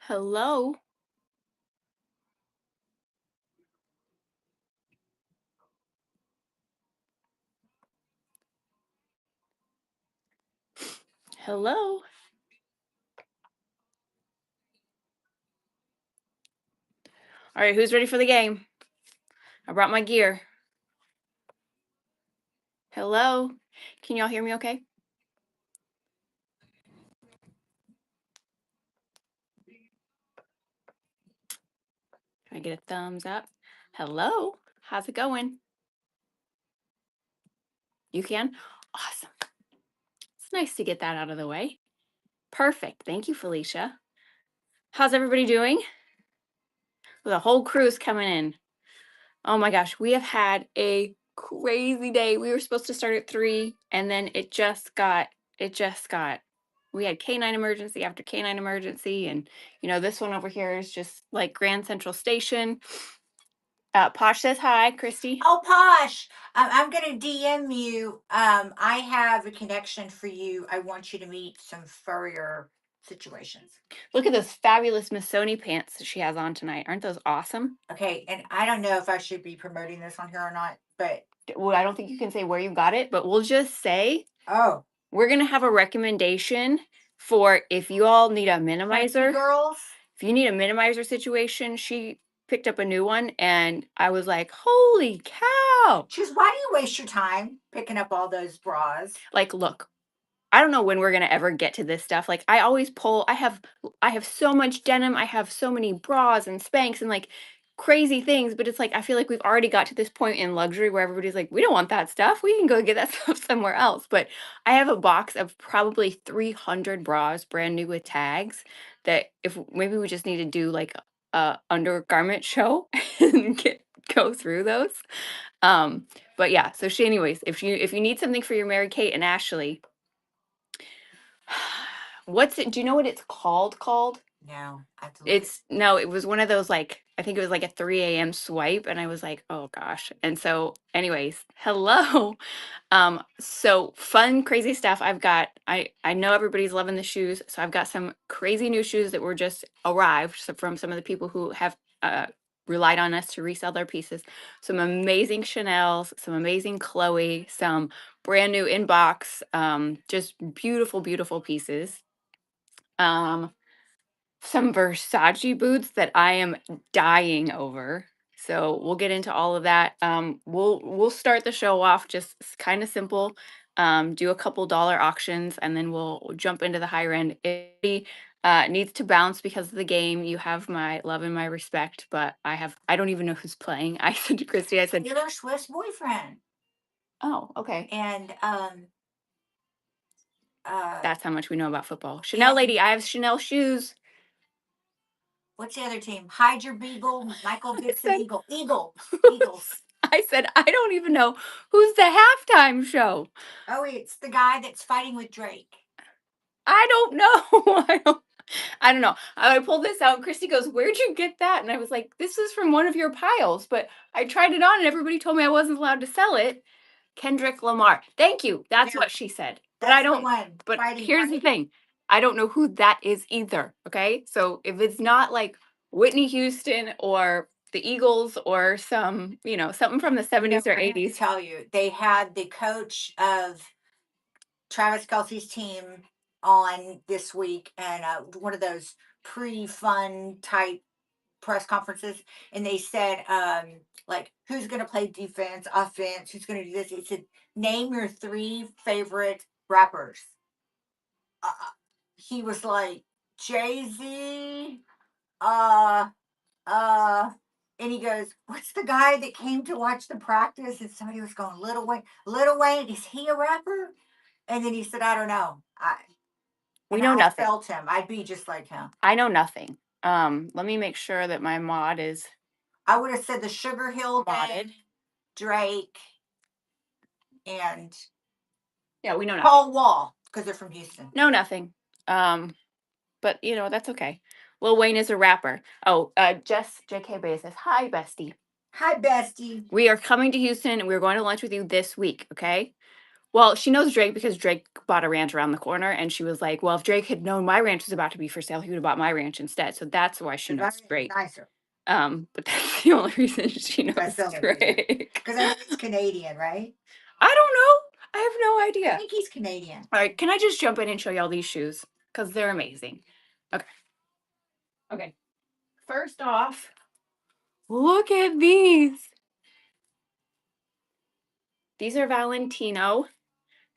Hello? Hello? All right, who's ready for the game? I brought my gear. Hello? Can y'all hear me okay? Can I get a thumbs up? Hello? How's it going? You can? Awesome. It's nice to get that out of the way. Perfect. Thank you, Felicia. How's everybody doing? The whole crew's coming in. Oh my gosh, we have had a crazy day. We were supposed to start at 3 and then we had canine emergency after canine emergency. And this one over here is just like Grand Central Station. Posh says hi, Christy. Oh, Posh, I'm going to DM you. I have a connection for you. I want you to meet some furrier situations. Look at those fabulous Missoni pants that she has on tonight. Aren't those awesome? Okay, and I don't know if I should be promoting this on here or not, but Well, I don't think you can say where you got it, but we'll just say oh, we're going to have a recommendation for if you all need a minimizer. girls. If you need a minimizer situation, she picked up a new one and I was like, holy cow. She's, why do you waste your time picking up all those bras? Like, look, I don't know when we're going to ever get to this stuff. Like, I always pull, I have so much denim. I have so many bras and Spanx and like crazy things, but it's like, I feel like we've already got to this point in luxury where everybody's like, we don't want that stuff. We can go get that stuff somewhere else. But I have a box of probably 300 bras, brand new with tags, that if maybe we just need to do like a undergarment show and go through those. But yeah, so anyways, if you need something for your Mary Kate and Ashley, what's it? Do you know what it's called? No, I have to look It's no, it was one of those, like, I think it was like a 3 a.m. swipe, and I was like, oh gosh. And so, anyways, hello. So fun, crazy stuff. I know everybody's loving the shoes, so I've got some crazy new shoes that were just arrived, so from some of the people who have relied on us to resell their pieces. Some amazing Chanel's, some amazing Chloe, some brand new inbox, just beautiful, beautiful pieces. Um, some Versace boots that I am dying over. So we'll get into all of that. We'll start the show off just kind of simple. Do a couple dollar auctions, and then we'll jump into the higher end. It needs to bounce because of the game. You have my love and my respect, but I don't even know who's playing. I said to Christy, I said, Taylor Swift's boyfriend, oh, okay. and That's how much we know about football. Chanel lady, I have Chanel shoes. what's the other team? Hydra Beagle, Michael I Dixon said, Eagle, Eagles. I said, I don't even know who's the halftime show. Oh, it's the guy that's fighting with Drake. I don't know. I don't know. I pulled this out. Christy goes, where'd you get that? And I was like, this is from one of your piles, but I tried it on and everybody told me I wasn't allowed to sell it. Kendrick Lamar. Thank you. That's what she said. But I don't. But here's the thing. I don't know who that is either. Okay. So if it's not like Whitney Houston or the Eagles or something from the 70s or 80s. Tell you, they had the coach of Travis Kelsey's team on this week, and one of those pre-fun type press conferences, and they said, like, who's going to play defense, offense, who's going to do this? He said, name your 3 favorite rappers. He was like, Jay-Z, uh, uh, and he goes, what's the guy that came to watch the practice? And somebody was going, Little Wayne. Little Wayne, is he a rapper? And then he said, I don't know. We know nothing. I felt him. I'd be just like him. I know nothing. Let me make sure that my mod is. I would have said the Sugar Hill modded. Drake, and yeah, we know nothing. Paul Wall, because they're from Houston. No, nothing. But that's okay. Lil Wayne is a rapper. Oh, Jess JK Bay says, hi, bestie. Hi, bestie. We are coming to Houston and we're going to lunch with you this week, okay? Well, she knows Drake because Drake bought a ranch around the corner, and she was like, "Well, if Drake had known my ranch was about to be for sale, he would have bought my ranch instead." So that's why she Because my knows ranch is Drake. nicer. But that's the only reason she That's knows the only reason. Drake. Because I know he's Canadian, right? I don't know. I have no I idea. think he's Canadian. All right, can I just jump in and show y'all these shoes? Because they're amazing. Okay. Okay. First off, look at these. These are Valentino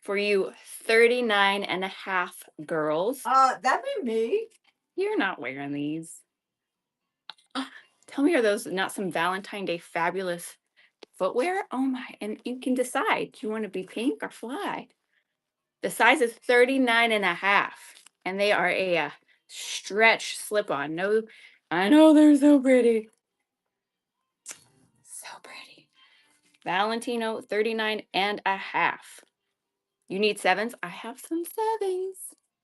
for you 39 and a half girls. That'd be me. You're not wearing these. Tell me, are those not some Valentine Day fabulous footwear? Oh my, and you can decide. Do you want to be pink or fly? The size is 39 and a half, and they are a stretch slip-on. No, I know they're so pretty. So pretty. Valentino 39 and a half. You need sevens? I have some sevens.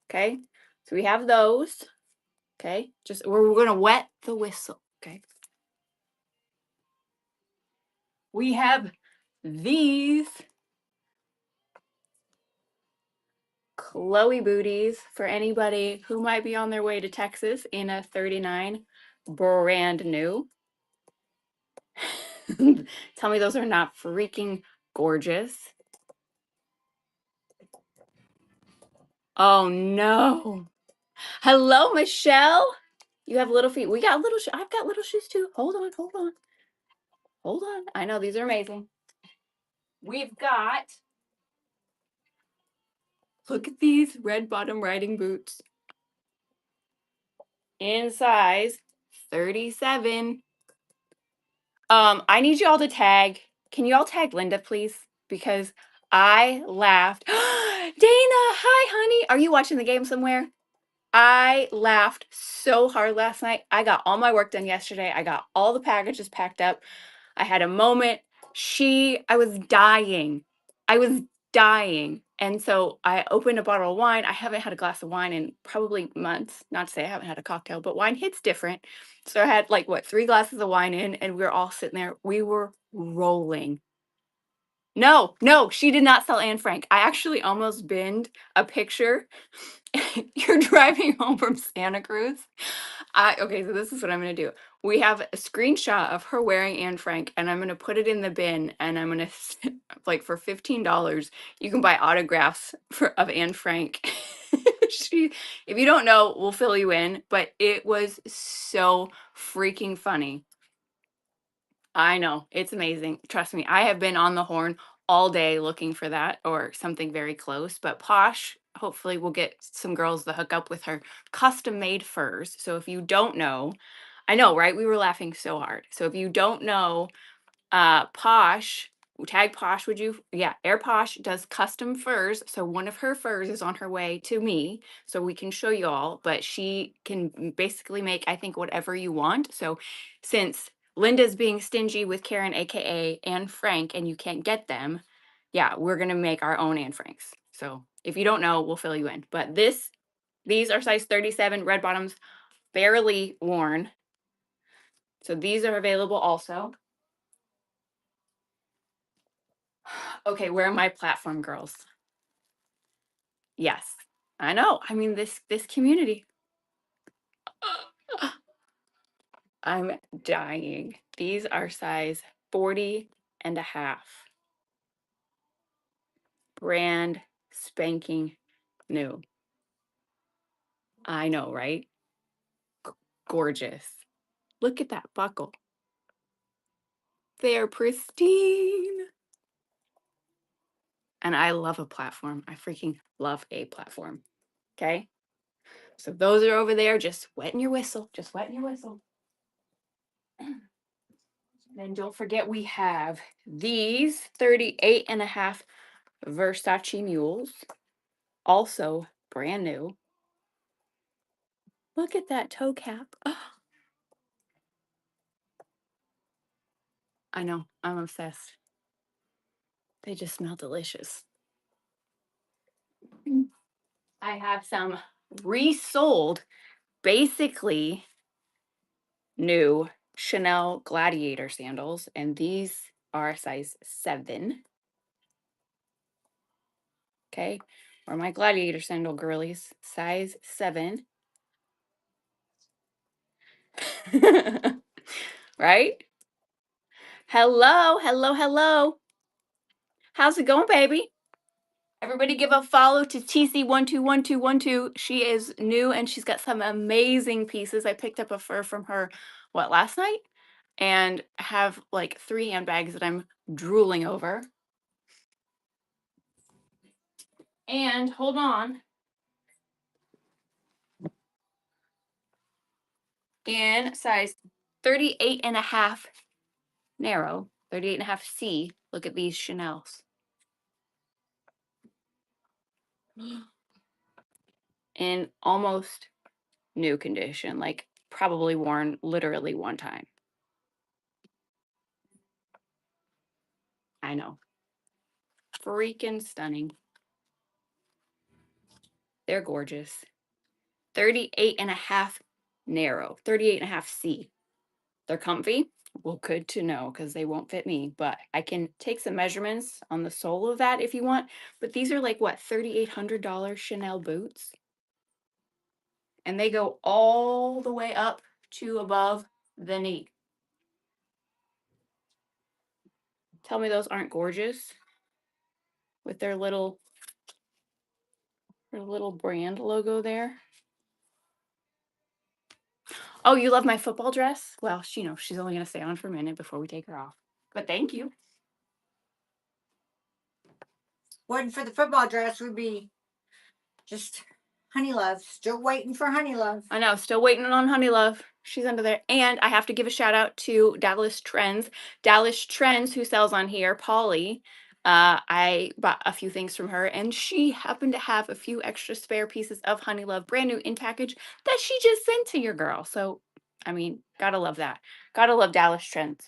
Okay. So we have those. Okay. Just we're gonna wet the whistle. Okay. We have these Chloe booties for anybody who might be on their way to Texas in a 39, brand new. Tell me those are not freaking gorgeous. Oh no. Hello, Michelle. You have little feet. We got little shoes. I've got little shoes too. Hold on, hold on. Hold on. I know these are amazing. We've got, look at these red bottom riding boots in size 37. I need you all to tag. Can you all tag Linda, please? Because I laughed. Dana, hi, honey. Are you watching the game somewhere? I laughed so hard last night. I got all my work done yesterday. I got all the packages packed up. I had a moment. I was dying. I was dying. And so I opened a bottle of wine. I haven't had a glass of wine in probably months. Not to say I haven't had a cocktail, but wine hits different. So I had like, what, 3 glasses of wine in, and we were all sitting there. We were rolling. No, no, she did not sell Anne Frank. I actually almost binned a picture. You're driving home from Santa Cruz. Okay, so this is what I'm gonna do. We have a screenshot of her wearing Anne Frank, and I'm gonna put it in the bin, and I'm gonna like for $15, you can buy autographs of Anne Frank. She, if you don't know, we'll fill you in, but it was so freaking funny. I know, it's amazing. Trust me, I have been on the horn all day looking for that or something very close. But Posh, hopefully, will get some girls to hook up with her custom made furs. So if you don't know, I know, right? We were laughing so hard. So if you don't know, Posh, tag Posh, would you? Yeah, Air Posh does custom furs. So one of her furs is on her way to me, so we can show you all. But she can basically make, I think, whatever you want. So since Linda's being stingy with Karen, aka Anne Frank, and you can't get them, yeah, we're gonna make our own Anne Franks. So if you don't know, we'll fill you in. But these are size 37, red bottoms, barely worn. So these are available also. Okay, where are my platform girls? Yes, I know. I mean, this community. I'm dying. These are size 40 and a half. Brand spanking new. I know, right? Gorgeous. Look at that buckle. They are pristine. And I love a platform. I freaking love a platform. Okay? So those are over there just wetting your whistle. Just wetting your whistle. Then don't forget we have these 38 and a half Versace mules, also brand new. Look at that toe cap. Oh, I know, I'm obsessed. They just smell delicious. I have some resold, basically new Chanel Gladiator sandals, and these are size 7. Okay. Or my gladiator sandal girlies, size 7. Right? Hello, hello, hello. How's it going, baby? Everybody give a follow to TC121212. She is new and she's got some amazing pieces. I picked up a fur from her, what, last night? And have like 3 handbags that I'm drooling over. And hold on. In size 38 and a half narrow, 38 and a half C. Look at these Chanel's. In almost new condition, like probably worn literally one time. I know. Freaking stunning. They're gorgeous. 38 and a half narrow, 38 and a half C. They're comfy. Well, good to know because they won't fit me, but I can take some measurements on the sole of that if you want. But these are like what, $3,800 Chanel boots? And they go all the way up to above the knee. Tell me those aren't gorgeous with their little brand logo there. Oh, you love my football dress? Well, she's only going to stay on for a minute before we take her off. But thank you. Waiting for the football dress would be just Honey Love. Still waiting for Honey Love. I know, still waiting on Honey Love. She's under there. And I have to give a shout out to Dallas Trends. Dallas Trends, who sells on here, Polly. I bought a few things from her, and she happened to have a few extra spare pieces of Honey Love, brand new in package, that she just sent to your girl. So, I mean, gotta love that. Gotta love Dallas Trends.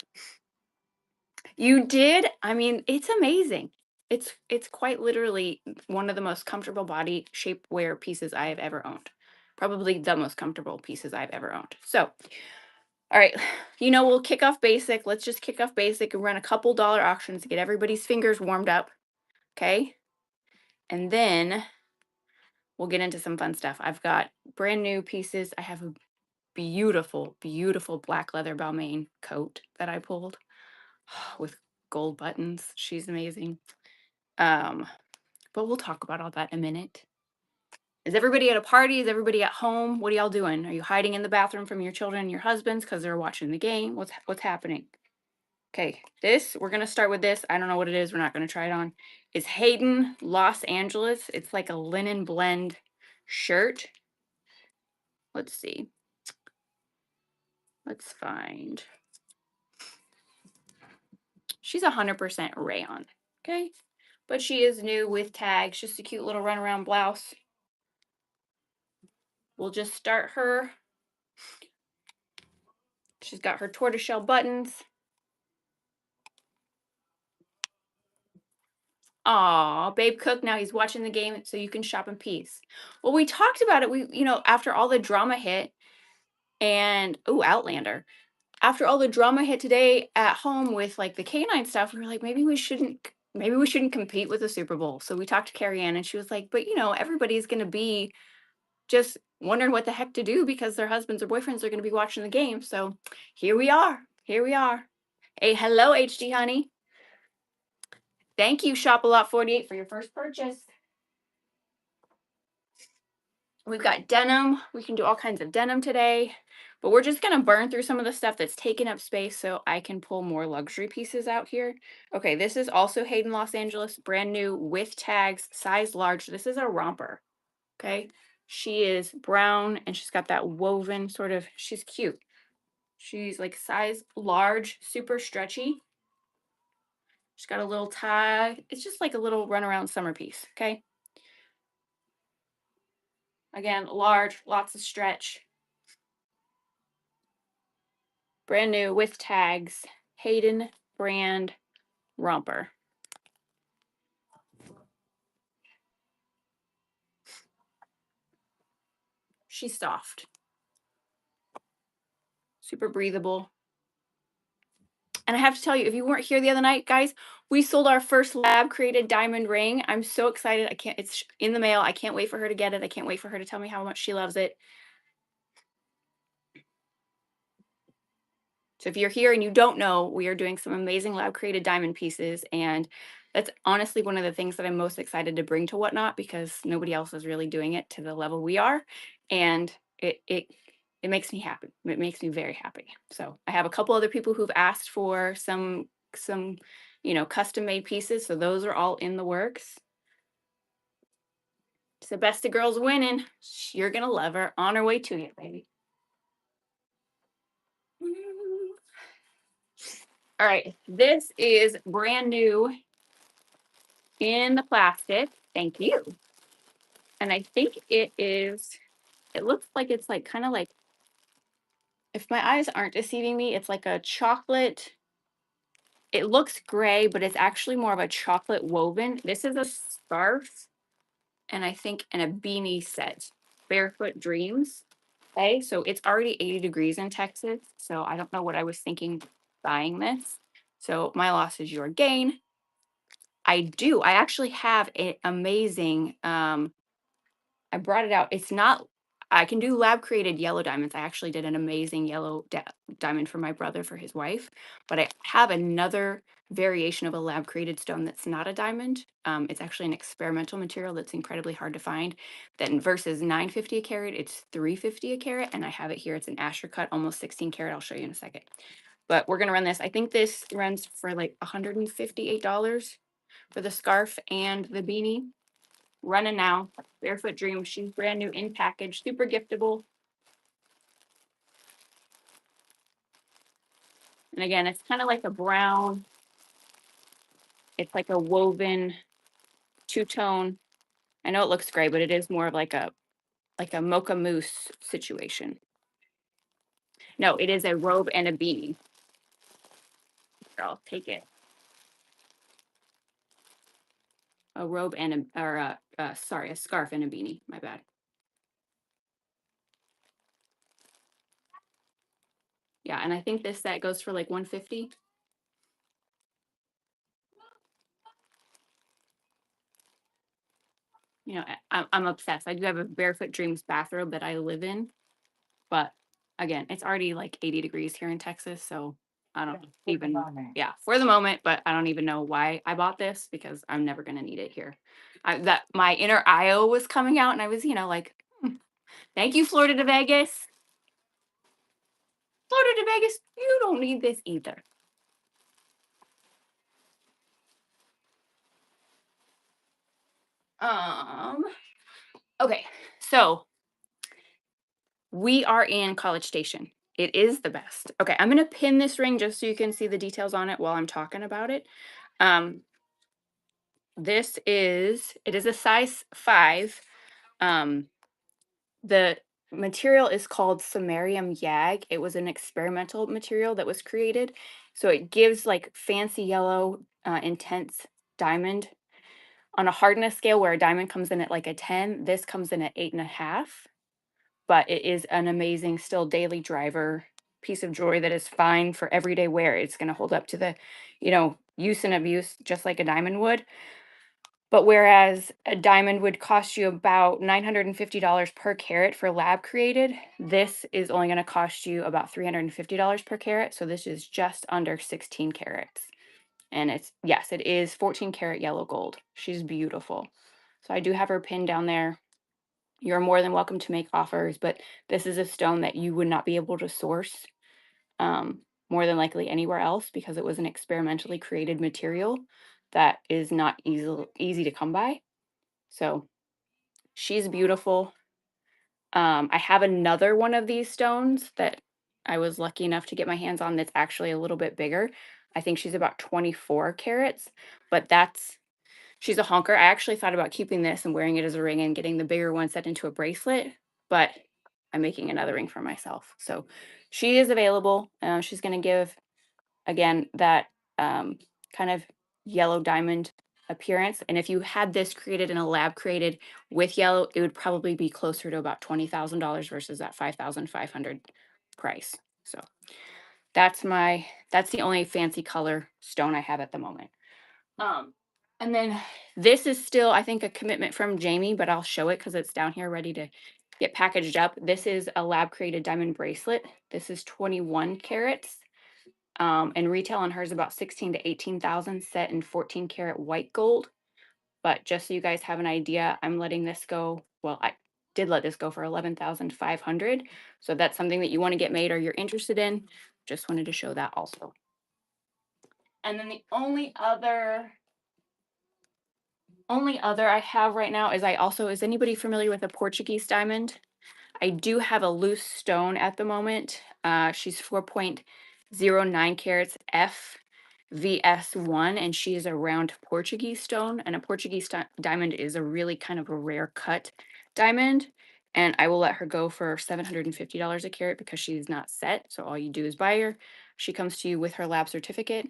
You did? I mean, it's amazing. It's quite literally one of the most comfortable body shapewear pieces I have ever owned. Probably the most comfortable pieces I've ever owned. So, all right, we'll kick off basic. Let's just kick off basic and run a couple dollar auctions to get everybody's fingers warmed up. Okay? And then we'll get into some fun stuff. I've got brand new pieces. I have a beautiful, beautiful black leather Balmain coat that I pulled with gold buttons. She's amazing. But we'll talk about all that in a minute. Is everybody at a party? Is everybody at home? What are y'all doing? Are you hiding in the bathroom from your children and your husbands because they're watching the game? What's happening? Okay, we're gonna start with this. I don't know what it is. We're not gonna try it on. It's Hayden Los Angeles. It's like a linen blend shirt. Let's see. Let's find. She's 100% rayon. Okay, but she is new with tags. Just a cute little runaround blouse. We'll just start her. She's got her tortoiseshell buttons. Aw, Babe Cook, now he's watching the game so you can shop in peace. Well, we talked about it. After all the drama hit and Outlander. After all the drama hit today at home with like the canine stuff, we were like, maybe we shouldn't compete with the Super Bowl. So we talked to Carrie Ann and she was like, but everybody's gonna be just wondering what the heck to do because their husbands or boyfriends are gonna be watching the game. So here we are. Here we are. Hey, hello, HD honey. Thank you, Shop a Lot 48 for your first purchase. We've got denim. We can do all kinds of denim today, but we're just going to burn through some of the stuff that's taking up space so I can pull more luxury pieces out here. Okay, this is also Hayden Los Angeles, brand new with tags, size large. This is a romper. Okay, she is brown and she's got that woven she's cute. She's like size large, super stretchy. She's got a little tie. It's just like a little runaround summer piece. Okay. Again, large, lots of stretch. Brand new with tags, Hayden brand romper. She's soft, super breathable. And I have to tell you, if you weren't here the other night, guys, we sold our first lab created diamond ring. I'm so excited. It's in the mail. I can't wait for her to get it. I can't wait for her to tell me how much she loves it. So if you're here and you don't know, we are doing some amazing lab created diamond pieces. And that's honestly one of the things that I'm most excited to bring to Whatnot, because nobody else is really doing it to the level we are. And it makes me happy. It makes me very happy. So I have a couple other people who've asked for some, custom made pieces. So those are all in the works. It's the best of girls winning. You're gonna love her. On her way to you, baby. All right, this is brand new in the plastic. Thank you. And I think it looks like it's like kind of like, if my eyes aren't deceiving me, it's like a chocolate. It looks gray, but it's actually more of a chocolate woven. This is a scarf and I think and a beanie set. Barefoot Dreams. Okay, so it's already 80 degrees in Texas. So I don't know what I was thinking buying this. So my loss is your gain. I do. I actually have an amazing I brought it out. It's not, I can do lab created yellow diamonds. I actually did an amazing yellow diamond for my brother for his wife, but I have another variation of a lab created stone that's not a diamond. It's actually an experimental material that's incredibly hard to find. Then versus 950 a carat, it's 350 a carat, and I have it here. It's an Asher cut, almost 16 carat. I'll show you in a second. But we're gonna run this. I think this runs for like $158 for the scarf and the beanie. Running now. Barefoot Dream. She's brand new in package, super giftable. And again, it's kind of like a brown. It's like a woven two-tone. I know it looks gray, but it is more of like a mocha mousse situation. No, it is a robe and a beanie. Here, I'll take it. A robe and a scarf and a beanie. My bad. Yeah, and I think this set goes for like 150. I'm obsessed. I do have a Barefoot Dreams bathrobe that I live in, but again, it's already like 80 degrees here in Texas, so I don't even, yeah, for the moment, but I don't even know why I bought this because I'm never gonna need it here. That my inner Io was coming out, and I was, like, thank you, Florida to Vegas. Florida to Vegas, you don't need this either. Um, okay, so we are in College Station. It is the best. Okay, I'm gonna pin this ring just so you can see the details on it while I'm talking about it. It is a size 5. Um, the material is called samarium yag. It was an experimental material that was created. So it gives like fancy yellow, intense diamond. On a hardness scale where a diamond comes in at like a 10, this comes in at 8.5. But it is an amazing, still daily driver piece of jewelry that is fine for everyday wear. It's going to hold up to the, use and abuse just like a diamond would. But whereas a diamond would cost you about $950 per carat for lab created, this is only going to cost you about $350 per carat. So this is just under 16 carats. And yes, it is 14 karat yellow gold. She's beautiful. So I do have her pinned down there. You're more than welcome to make offers, but this is a stone that you would not be able to source more than likely anywhere else because it was an experimentally created material that is not easy to come by. So she's beautiful. I have another one of these stones that I was lucky enough to get my hands on that's actually a little bit bigger. I think she's about 24 carats, but she's a honker. I actually thought about keeping this and wearing it as a ring and getting the bigger one set into a bracelet, but I'm making another ring for myself. So she is available. She's going to give, again, that kind of yellow diamond appearance. And if you had this created in a lab created with yellow, it would probably be closer to about $20,000 versus that 5,500 price. So that's the only fancy color stone I have at the moment. Um, and then this is still, I think, a commitment from Jamie, but I'll show it because it's down here ready to get packaged up. This is a lab created diamond bracelet. This is 21 carats. And retail on hers about 16 to 18,000 set in 14 karat white gold. But just so you guys have an idea, I'm letting this go. Well, I did let this go for 11,500. So if that's something that you want to get made or you're interested in, just wanted to show that also. And then the only other I have right now is is anybody familiar with a Portuguese diamond? I do have a loose stone at the moment. She's 4.09 carats FVS1, and she is a round Portuguese stone. And a Portuguese diamond is a really kind of a rare cut diamond. And I will let her go for $750 a carat because she's not set. So all you do is buy her. She comes to you with her lab certificate.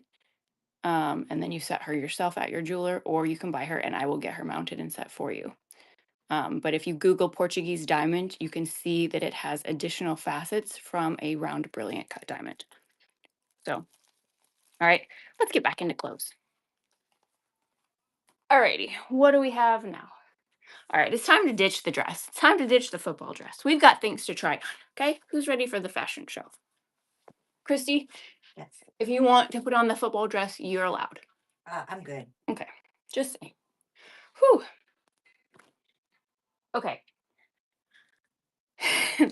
And then you set her yourself at your jeweler, or you can buy her and I will get her mounted and set for you. But if you Google Portuguese diamond, you can see that it has additional facets from a round brilliant cut diamond. So, all right, let's get back into clothes. Alrighty, what do we have now? All right, it's time to ditch the dress. It's time to ditch the football dress. We've got things to try on. Okay, who's ready for the fashion show? Christy, Yes. if you want to put on the football dress, you're allowed. I'm good. Okay, just saying. Whew. Okay,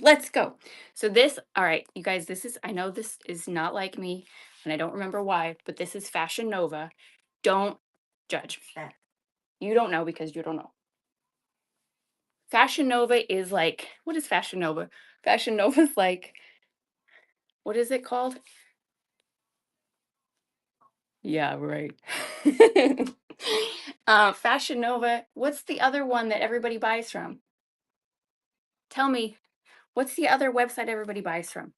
let's go. So this, all right, you guys, I know this is not like me, and I don't remember why, but this is Fashion Nova. Don't judge me. You don't know because you don't know. Fashion Nova is like, what is Fashion Nova? Fashion Nova is like, what is it called? Yeah, right. Fashion Nova. What's the other one that everybody buys from? Tell me, what's the other website everybody buys from?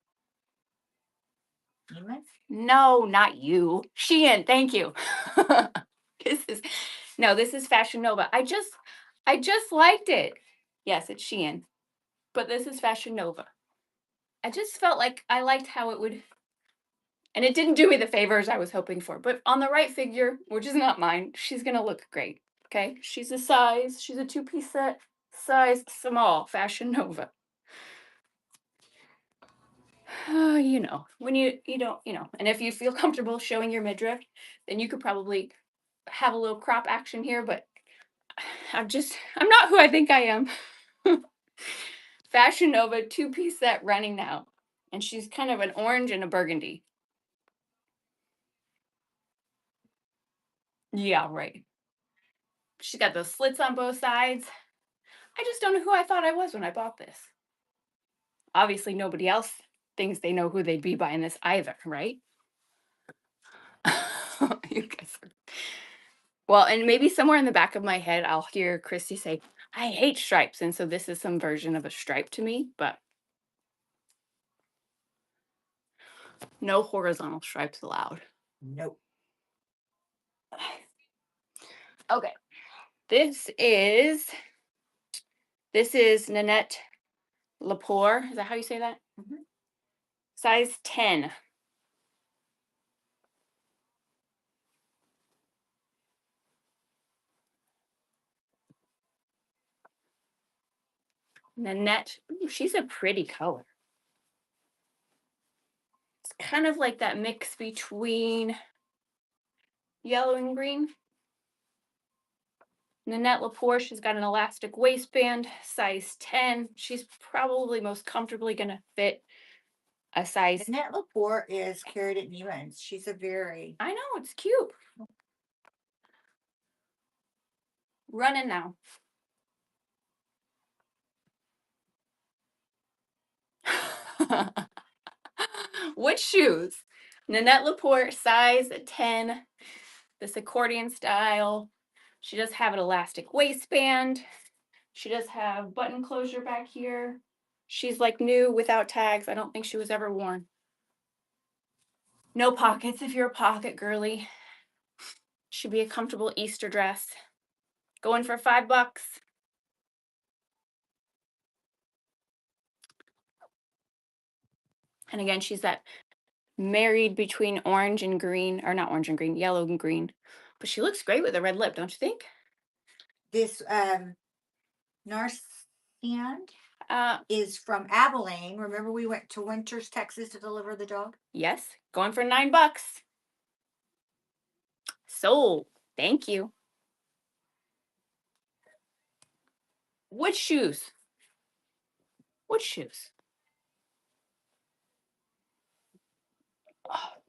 No, not you. Shein, thank you. This is no, this is Fashion Nova. I just liked it. Yes, it's Shein. But this is Fashion Nova. I just felt like I liked how it would, and it didn't do me the favors I was hoping for. But on the right figure, which is not mine, she's gonna look great. Okay? She's a two-piece set, size small, Fashion Nova. When you don't, and if you feel comfortable showing your midriff, then you could probably have a little crop action here, but I'm not who I think I am. Fashion Nova two-piece set running now. And she's kind of an orange and a burgundy. Yeah, right. She's got those slits on both sides. I just don't know who I thought I was when I bought this. Obviously, nobody else thinks they know who they'd be buying this either, right? You guys are. Well, and maybe somewhere in the back of my head, I'll hear Christy say, I hate stripes. And so this is some version of a stripe to me, but no horizontal stripes allowed. Nope. Okay. This is Nanette Lepore. Is that how you say that? Mhm. Size 10. Nanette. Ooh, she's a pretty color. It's kind of like that mix between yellow and green. Nanette Lepore, she's got an elastic waistband, size 10. She's probably most comfortably going to fit a size. Nanette Lepore is carried at Neiman's. She's a very I know, it's cute. Running now. Which shoes? Nanette Lepore, size 10. This accordion style. She does have an elastic waistband. She does have button closure back here. She's like new without tags. I don't think she was ever worn. No pockets if you're a pocket girly. Should be a comfortable Easter dress. Going for $5. And again, she's that married between orange and green, or not orange and green, yellow and green. But she looks great with a red lip, don't you think? This Narcian Uh, is from Abilene. Remember we went to Winters, Texas to deliver the dog? yes. Going for $9. Sold. Thank you. Which shoes? Which shoes? Oh,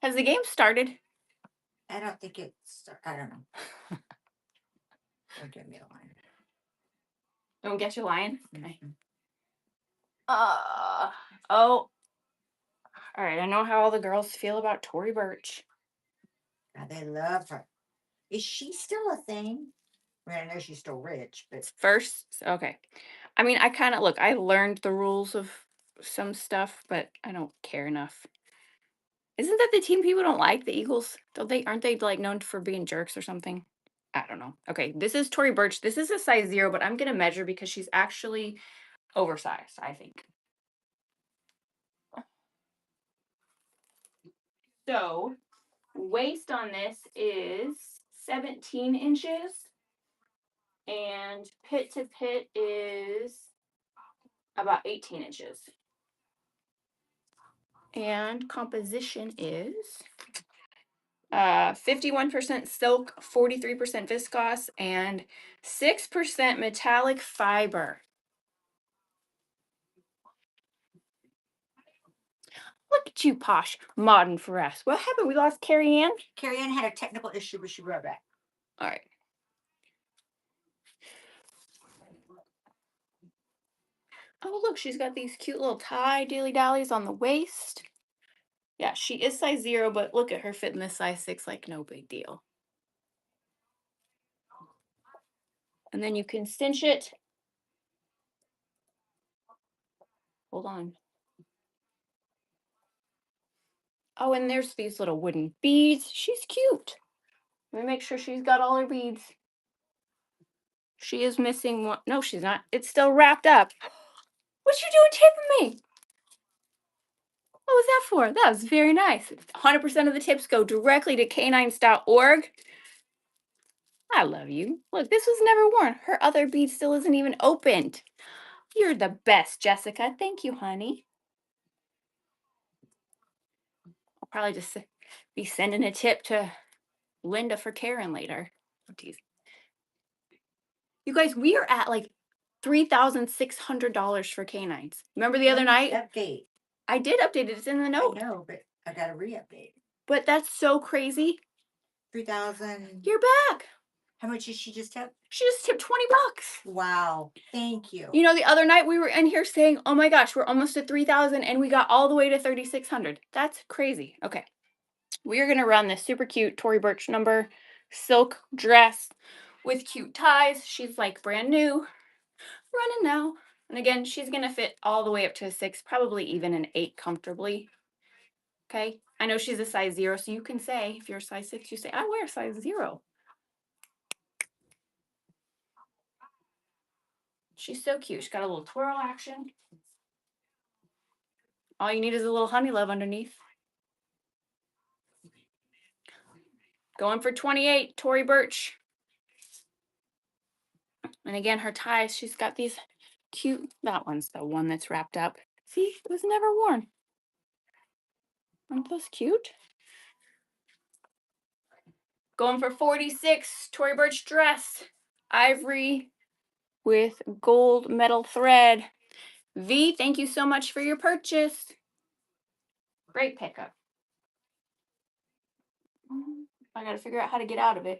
has the game started? I don't think it's, I don't know. Don't give me a line. Don't get your lion. Okay. Mhm. Oh. All right. I know how all the girls feel about Tory Burch. God, they love her. Is she still a thing? I mean, I know she's still rich, but First, okay. I mean, I kind of look. I learned the rules of some stuff, but I don't care enough. Isn't that the team people don't like, the Eagles? Don't they? Aren't they like known for being jerks or something? I don't know. Okay, this is Tory Burch. This is a size 0, but I'm gonna measure because she's actually oversized, I think. So waist on this is 17 inches, and pit to pit is about 18 inches. And composition is 51% silk, 43% viscose, and 6% metallic fiber. Look at you, posh, modern for us. What happened? We lost Carrie Ann? Carrie Ann had a technical issue, but she wrote back. All right. Oh, look, she's got these cute little tie dilly-dallies on the waist. Yeah, she is size 0, but look at her fitting this size 6 like no big deal. And then you can cinch it. Hold on. Oh, and there's these little wooden beads. She's cute. Let me make sure she's got all her beads. She is missing one. No, she's not. It's still wrapped up. What you doing tipping me? What was that for? That was very nice. 100% of the tips go directly to canines.org. I love you. Look, this was never worn. Her other bead still isn't even opened. You're the best, Jessica. Thank you, honey. I'll probably just be sending a tip to Linda for Karen later. Oh, geez. You guys, we are at like $3,600 for canines. Remember the other night? Update. I did update it. It's in the I note. know, but I got to re-update. But that's so crazy. 3,000. You're back. How much did she just tip? She just tipped $20. Wow. Thank you. You know, the other night we were in here saying, "Oh my gosh, we're almost at 3,000 and we got all the way to 3,600." That's crazy. Okay. We are going to run this super cute Tory Burch number silk dress with cute ties. She's like brand new, running now. And again, she's going to fit all the way up to a 6, probably even an 8 comfortably. Okay? I know she's a size 0, so you can say, if you're a size 6, you say, "I wear size 0." She's so cute. She's got a little twirl action. All you need is a little honey love underneath. Going for 28, Tory Burch. And again, her ties, she's got these cute, that one's the one that's wrapped up. See, it was never worn. Aren't those cute? Going for 46, Tory Burch dress. Ivory with gold metal thread. V, thank you so much for your purchase. Great pickup. I gotta figure out how to get out of it.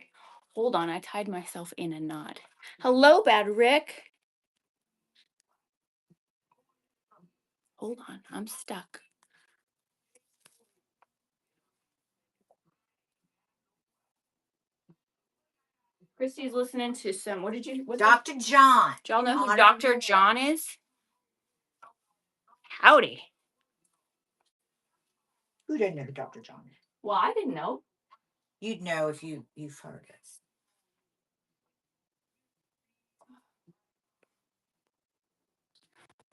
Hold on, I tied myself in a knot. Hello, Bad Rick. Hold on, I'm stuck. Christy's listening to some, what did you, what's Dr. John. do y'all know who Honor Dr. John is? Howdy. Who didn't know who Dr. John is? Well, I didn't know. You'd know if you've heard us.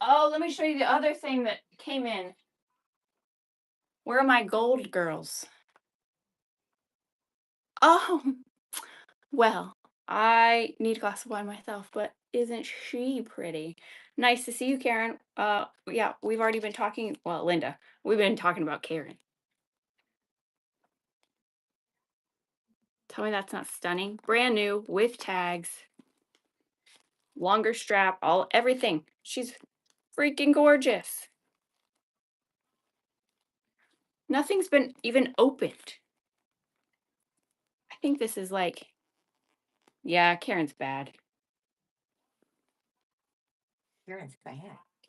Oh, let me show you the other thing that came in. Where are my gold girls? Oh, well, I need a glass of wine myself, but isn't she pretty? Nice to see you, Karen. Yeah, we've already been talking. Well, Linda, we've been talking about Karen. Tell me that's not stunning. Brand new with tags, longer strap, all everything. She's freaking gorgeous. Nothing's been even opened. I think this is like, yeah, Karen's bad. Karen's bad.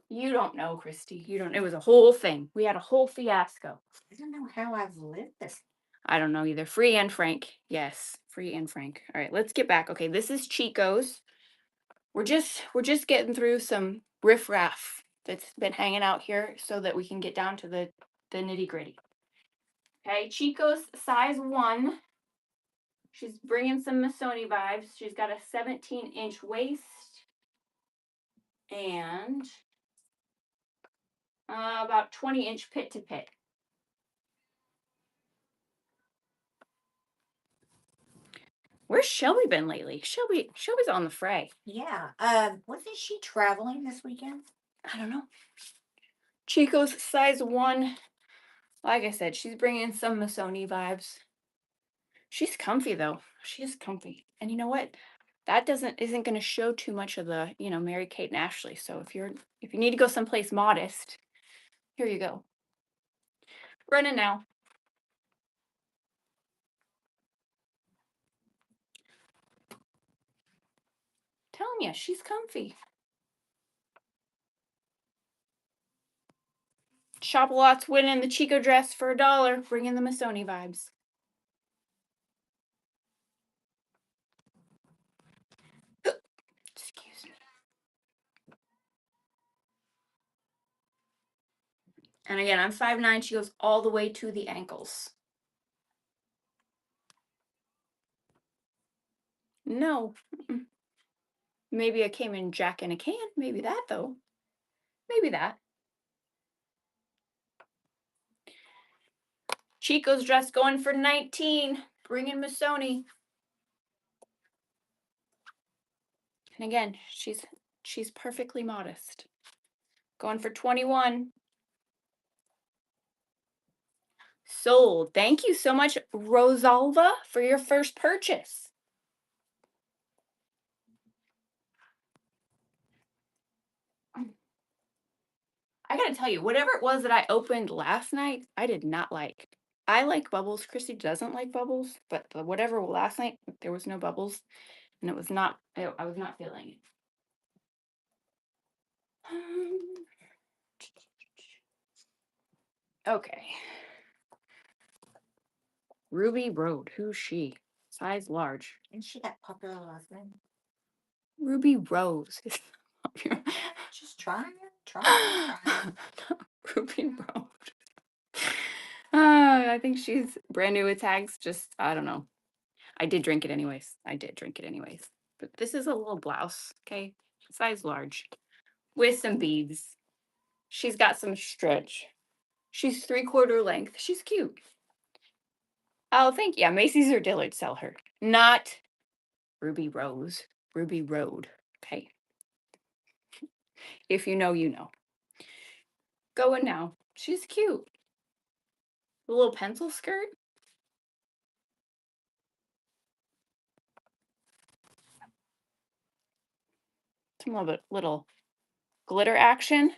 You don't know, Christy. You don't. It was a whole thing. We had a whole fiasco. I don't know how I've lived this. I don't know either. Free and Frank. Yes, free and Frank. All right, let's get back. Okay, this is Chico's. We're just getting through some riffraff that's been hanging out here so that we can get down to the nitty gritty. Okay, Chico's size 1. She's bringing some Missoni vibes. She's got a 17-inch waist and about 20-inch pit to pit. Where's Shelby been lately? Shelby's on the fray. Yeah. Wasn't she traveling this weekend? I don't know. Chico's size 1. Like I said, she's bringing some Missoni vibes. She's comfy though. She is comfy. And you know what? That isn't going to show too much of the, Mary Kate and Ashley. So if you need to go someplace modest, here you go. Running now. Telling you, she's comfy. Shop a Lot's winning the Chico dress for $1, bringing the Missoni vibes. Excuse me. And again, I'm 5'9". She goes all the way to the ankles. No. Maybe I came in Jack in a can. Maybe that, though. Maybe that. Chico's dress going for 19. Bringing Missoni. And again, she's perfectly modest. Going for 21. Sold. Thank you so much, Rosalva, for your first purchase. I gotta tell you, whatever it was that I opened last night, I did not like. I like bubbles. Christy doesn't like bubbles, but whatever last night, there was no bubbles, and it was not. I was not feeling it. Okay. Ruby Road. Who's she? Size large. Isn't she that popular husband? Ruby Rose is popular. Just trying. Ruby Road. I think she's brand new with tags. Just, I don't know. I did drink it anyways. But this is a little blouse, okay? Size large. With some beads. She's got some stretch. She's 3/4 length. She's cute. Oh, thank you. Yeah, Macy's or Dillard sell her. Not Ruby Rose. Ruby Road. Okay. If you know, you know. Going now. She's cute. A little pencil skirt. Some little glitter action.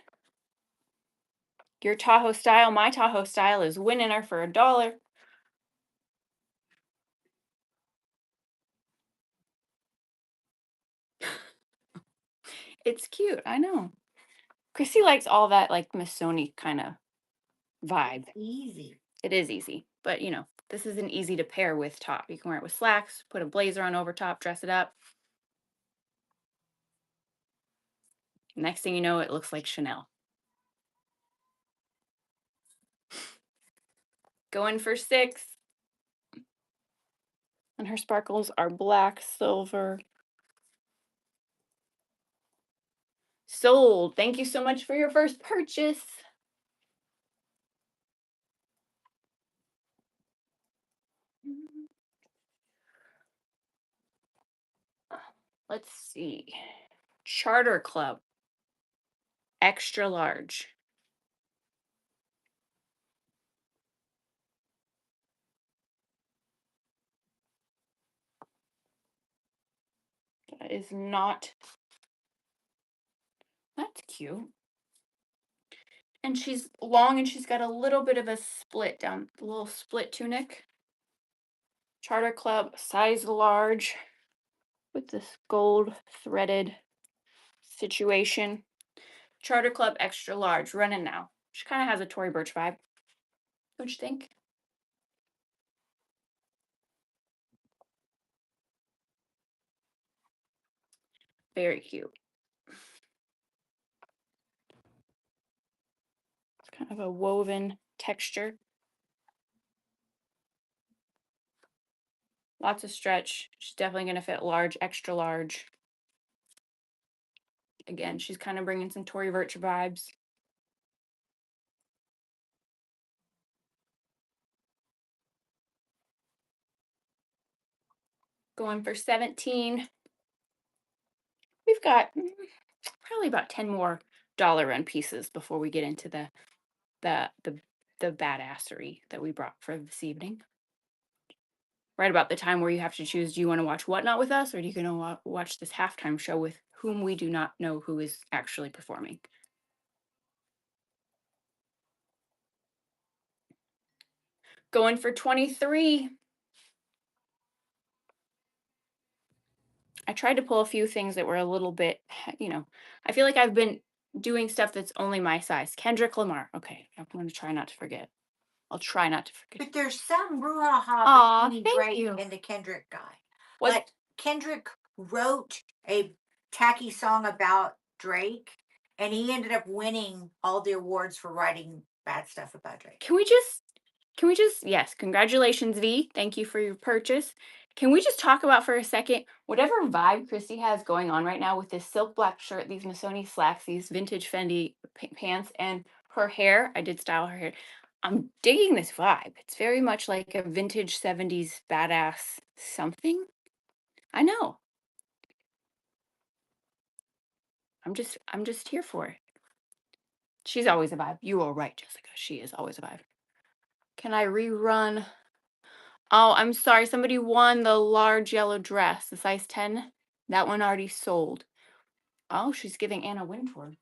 Your Tahoe style, my Tahoe style is winning her for $1. It's cute, I know. Chrissy likes all that like Missoni kind of vibe. Easy. It is easy, but this is an easy to pair with top. You can wear it with slacks, put a blazer on over top, dress it up. Next thing you know, it looks like Chanel. Going for 6. And her sparkles are black, silver. Sold. Thank you so much for your first purchase. Let's see. Charter Club, extra large. That is not, that's cute. And she's long and she's got a little bit of a split down, a little split tunic. Charter Club, size large with this gold threaded situation. Charter Club, extra large, running now. She kind of has a Tory Burch vibe. Don't you think? Very cute. It's kind of a woven texture. Lots of stretch. She's definitely going to fit large, extra large. Again, she's kind of bringing some Tory Burch vibes. Going for 17. We've got probably about 10 more dollar run pieces before we get into the the the badassery that we brought for this evening. Right about the time where you have to choose, do you want to watch Whatnot with us, or do you want to watch this halftime show with whom we do not know who is actually performing? Going for 23. I tried to pull a few things that were a little bit, I feel like I've been doing stuff that's only my size. Kendrick Lamar. Okay, I'm going to try not to forget. I'll try not to forget. But there's some brouhaha Aw, between thank Drake you. and the Kendrick guy. Was Like Kendrick wrote a tacky song about Drake, and he ended up winning all the awards for writing bad stuff about Drake. can we just yes, congratulations, V. Thank you for your purchase. Can we just talk about for a second whatever vibe Christy has going on right now with this silk black shirt, these Missoni slacks, these vintage Fendi pants, and her hair? I did style her hair. I'm digging this vibe. It's very much like a vintage 70s badass something. I know. I'm just here for it. She's always a vibe. You are right, Jessica. She is always a vibe. Can I rerun? Oh, I'm sorry. Somebody won the large yellow dress, the size 10. That one already sold. Oh, she's giving Anna Wintour.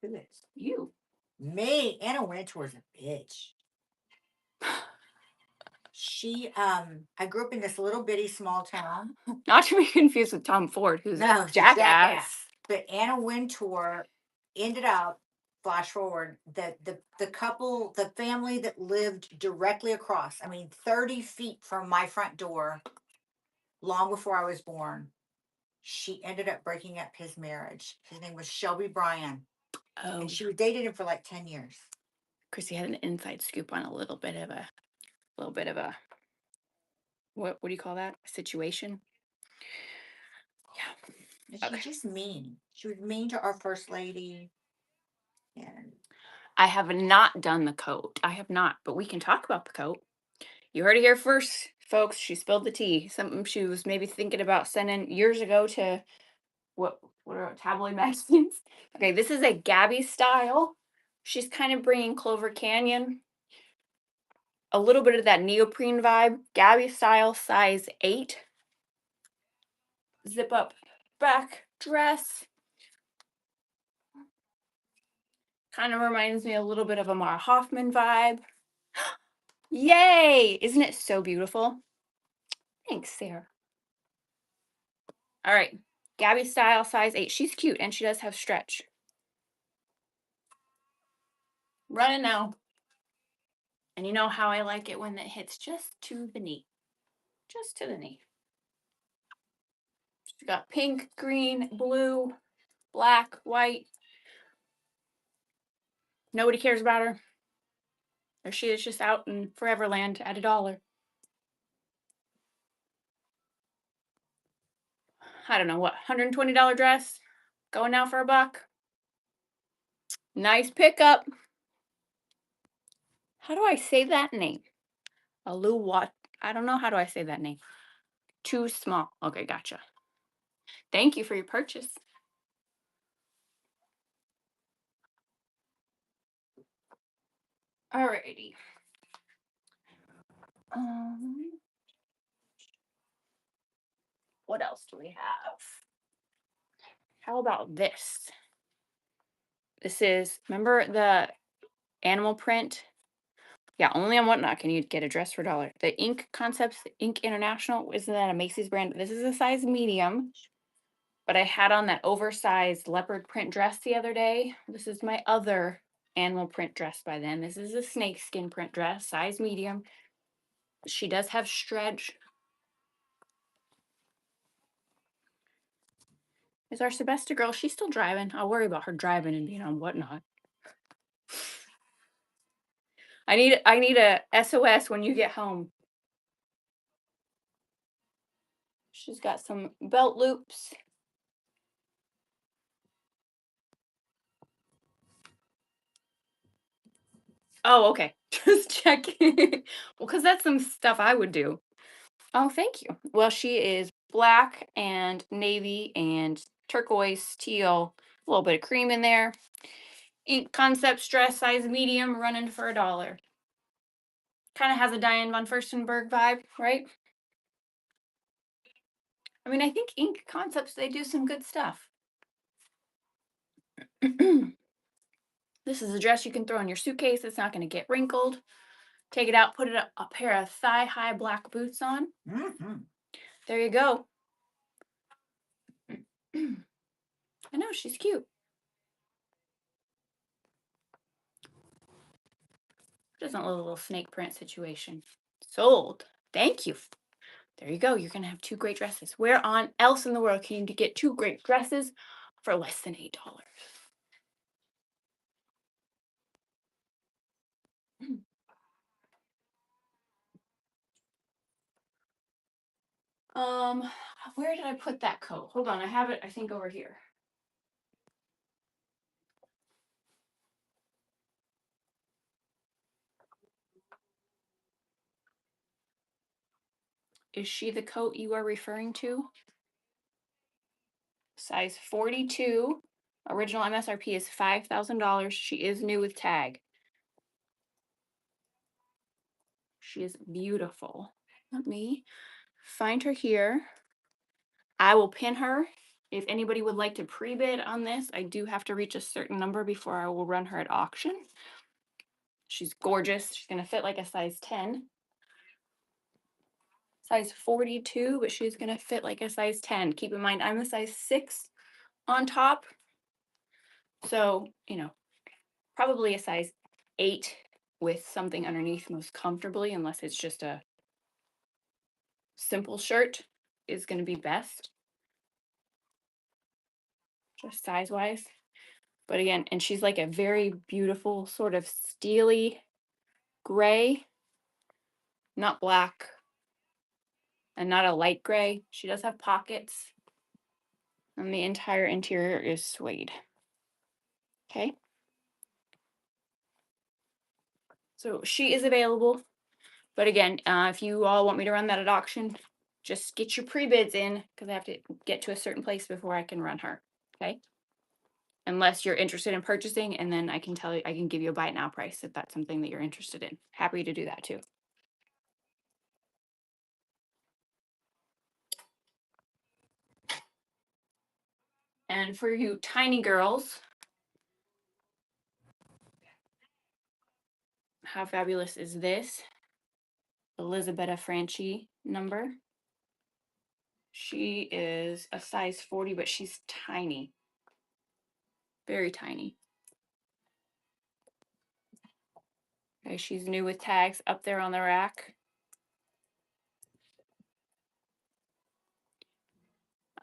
Who is? You. Me, Anna Wintour's a bitch. I grew up in this little bitty small town. Not to be confused with Tom Ford, who's No, a she's jackass. But Anna Wintour ended up, flash forward, the couple, the family that lived directly across, I mean, 30 feet from my front door, long before I was born, she ended up breaking up his marriage. His name was Shelby Bryan. Oh, And she was dated him for like 10 years. Chrissy had an inside scoop on a little bit of a what do you call that? Situation? Yeah. And she's Okay. just mean. She was mean to our first lady. And I have not done the coat. I have not, but we can talk about the coat. You heard it here first, folks. She spilled the tea. Something she was maybe thinking about sending years ago to what are tabloid magazines? Okay, this is a Gabby style. She's kind of bringing Clover Canyon, a little bit of that neoprene vibe. Gabby style, size 8. Zip up back dress. Kind of reminds me a little bit of a Mara Hoffman vibe. Yay! Isn't it so beautiful? Thanks, Sarah. All right, Gabby style, size 8. She's cute and she does have stretch. Running now. And you know how I like it when it hits just to the knee. Just to the knee. She's got pink, green, blue, black, white. Nobody cares about her. There she is, just out in Foreverland at $1. I don't know what, $120 dress? Going now for $1. Nice pickup. How do I say that name? Alu what? I don't know. How do I say that name? Too small. Okay, gotcha. Thank you for your purchase. Alrighty. What else do we have? How about this? This is, remember the animal print? Yeah, only on Whatnot can you get a dress for $1. The Ink Concepts, Ink International, isn't that a Macy's brand? This is a size medium, but I had on that oversized leopard print dress the other day. This is my other animal print dress by then. This is a snakeskin print dress, size medium. She does have stretch. Is our Sebesta girl, she's still driving. I'll worry about her driving and being on Whatnot. I need a SOS when you get home. She's got some belt loops. Oh, okay. Just checking. Well, because that's some stuff I would do. Oh, thank you. Well, she is black and navy and turquoise, teal, a little bit of cream in there. Ink Concepts dress, size medium, running for $1. Kind of has a Diane von Furstenberg vibe, right? I mean, I think Ink Concepts, they do some good stuff. This is a dress you can throw in your suitcase. It's not going to get wrinkled. Take it out, put a pair of thigh-high black boots on. There you go. I know, she's cute. Doesn't look a little snake print situation. Sold. Thank you. There you go. You're going to have two great dresses. Where on else in the world can you get two great dresses for less than $8? Where did I put that coat? Hold on, I have it, I think, over here. Is she the coat you are referring to? Size 42. Original MSRP is $5,000. She is new with tag. She is beautiful. Let me find her here. I will pin her. If anybody would like to pre-bid on this, I do have to reach a certain number before I will run her at auction. She's gorgeous. She's going to fit like a size 10. Size 42, but she's going to fit like a size 10. Keep in mind, I'm a size 6 on top. So, you know, probably a size 8 with something underneath most comfortably, unless it's just a simple shirt, is going to be best. Just size wise. But again, and she's like a very beautiful sort of steely gray, not black, and not a light gray. She does have pockets, and the entire interior is suede. Okay. So she is available. But again, if you all want me to run that at auction, just get your pre-bids in because I have to get to a certain place before I can run her. Okay. Unless you're interested in purchasing, and then I can tell you, I can give you a buy it now price if that's something that you're interested in. Happy to do that too. And for you tiny girls, how fabulous is this? Elizabetta Franchi number. She is a size 40, but she's tiny. Very tiny. Okay, she's new with tags up there on the rack.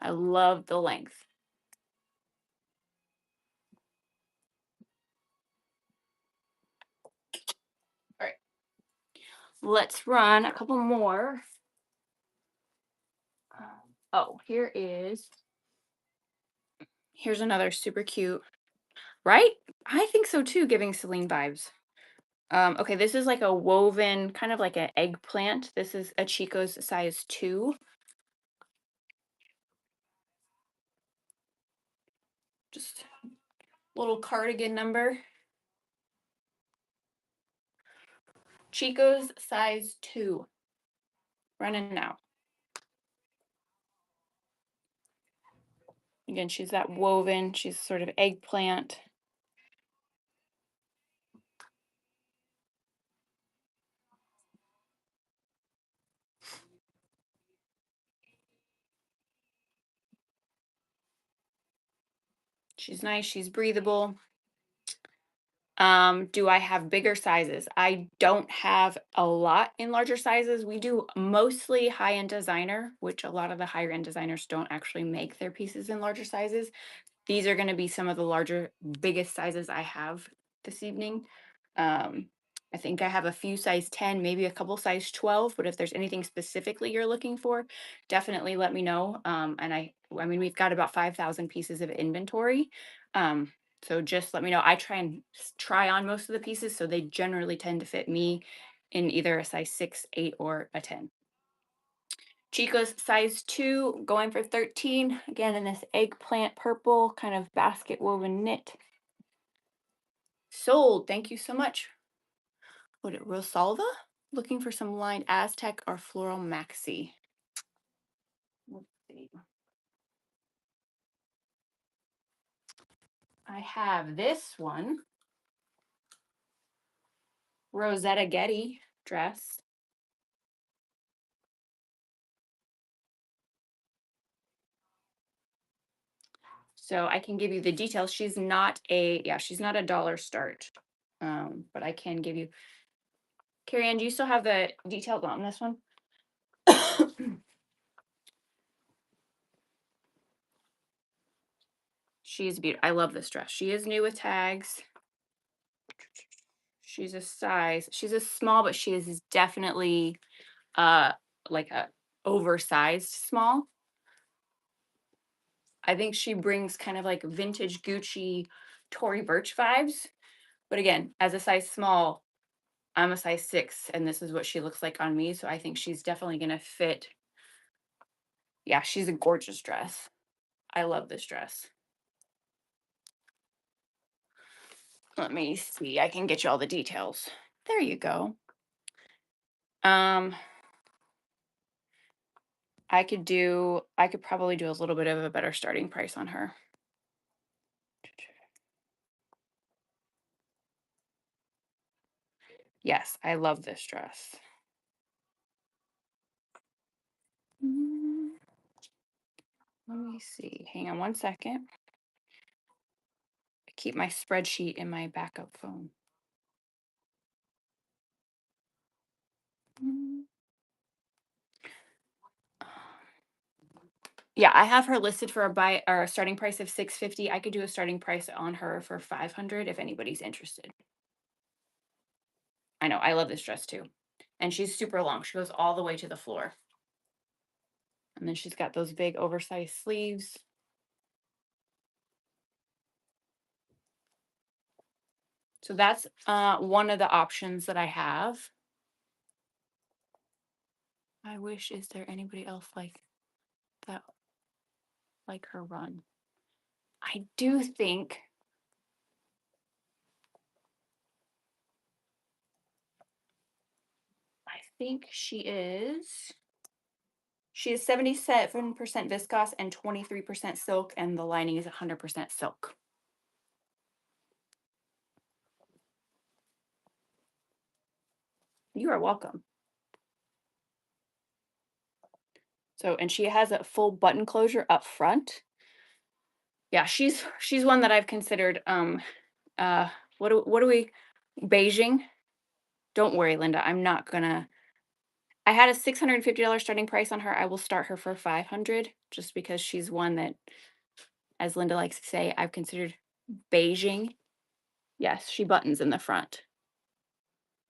I love the length. All right. Let's run a couple more. Oh, here's another super cute, right? I think so too, giving Celine vibes. Okay, this is like a woven, kind of like an eggplant. This is a Chico's size 2. Just little cardigan number. Chico's size 2. Running now. Again, she's that woven. She's sort of eggplant. She's nice. She's breathable. Do I have bigger sizes? I don't have a lot in larger sizes. We do mostly high-end designer, which a lot of the higher end designers don't actually make their pieces in larger sizes. These are going to be some of the larger, biggest sizes I have this evening. I think I have a few size 10, maybe a couple size 12, but if there's anything specifically you're looking for, definitely let me know. And I mean, we've got about 5,000 pieces of inventory. So just let me know. I try and try on most of the pieces, so they generally tend to fit me in either a size 6, 8, or a 10. Chico's size 2, going for 13. Again, in this eggplant purple kind of basket woven knit. Sold. Thank you so much. What it, Rosalva? Looking for some lined Aztec or floral maxi. Let's see. I have this one. Rosetta Getty dress. So I can give you the details. She's not a, yeah, she's not a dollar start. But I can give you, Carrie Ann, do you still have the details on this one? She's beautiful. I love this dress. She is new with tags. She's a small, but she is definitely uh like a oversized small. I think she brings kind of like vintage Gucci Tory Burch vibes. But again, as a size small, I'm a size 6, and this is what she looks like on me. So I think she's definitely gonna fit. Yeah, she's a gorgeous dress. I love this dress. Let me see. I can get you all the details. There you go. Um, I could probably do a little bit of a better starting price on her. Yes, I love this dress. Let me see. Hang on one second. I keep my spreadsheet in my backup phone. Yeah, I have her listed for a buy or a starting price of 650. I could do a starting price on her for 500 if anybody's interested. I know, I love this dress too. And she's super long. She goes all the way to the floor. And then she's got those big oversized sleeves. So that's one of the options that I have. I wish, is there anybody else like that, like her run? I do think she is 77% viscose and 23% silk, and the lining is 100% silk. You are welcome. So, and she has a full button closure up front. Yeah, she's one that I've considered. What do we, Beijing? Don't worry, Linda. I'm not gonna. I had a $650 starting price on her. I will start her for 500, just because she's one that, as Linda likes to say, I've considered Beijing. Yes, she buttons in the front.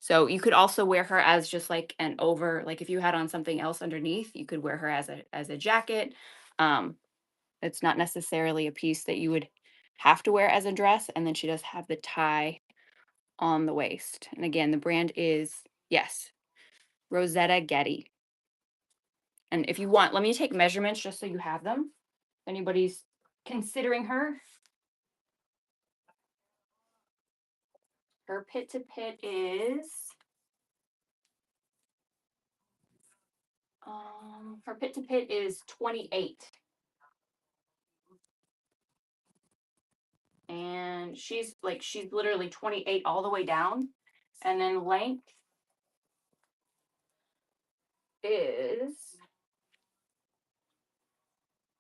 So you could also wear her as just like an over, like if you had on something else underneath, you could wear her as a jacket. It's not necessarily a piece that you would have to wear as a dress. And then she does have the tie on the waist. And again, the brand is, yes, Rosetta Getty. And if you want, let me take measurements just so you have them. If anybody's considering her. Her pit to pit is her pit to pit is 28. And she's literally 28 all the way down. And then length is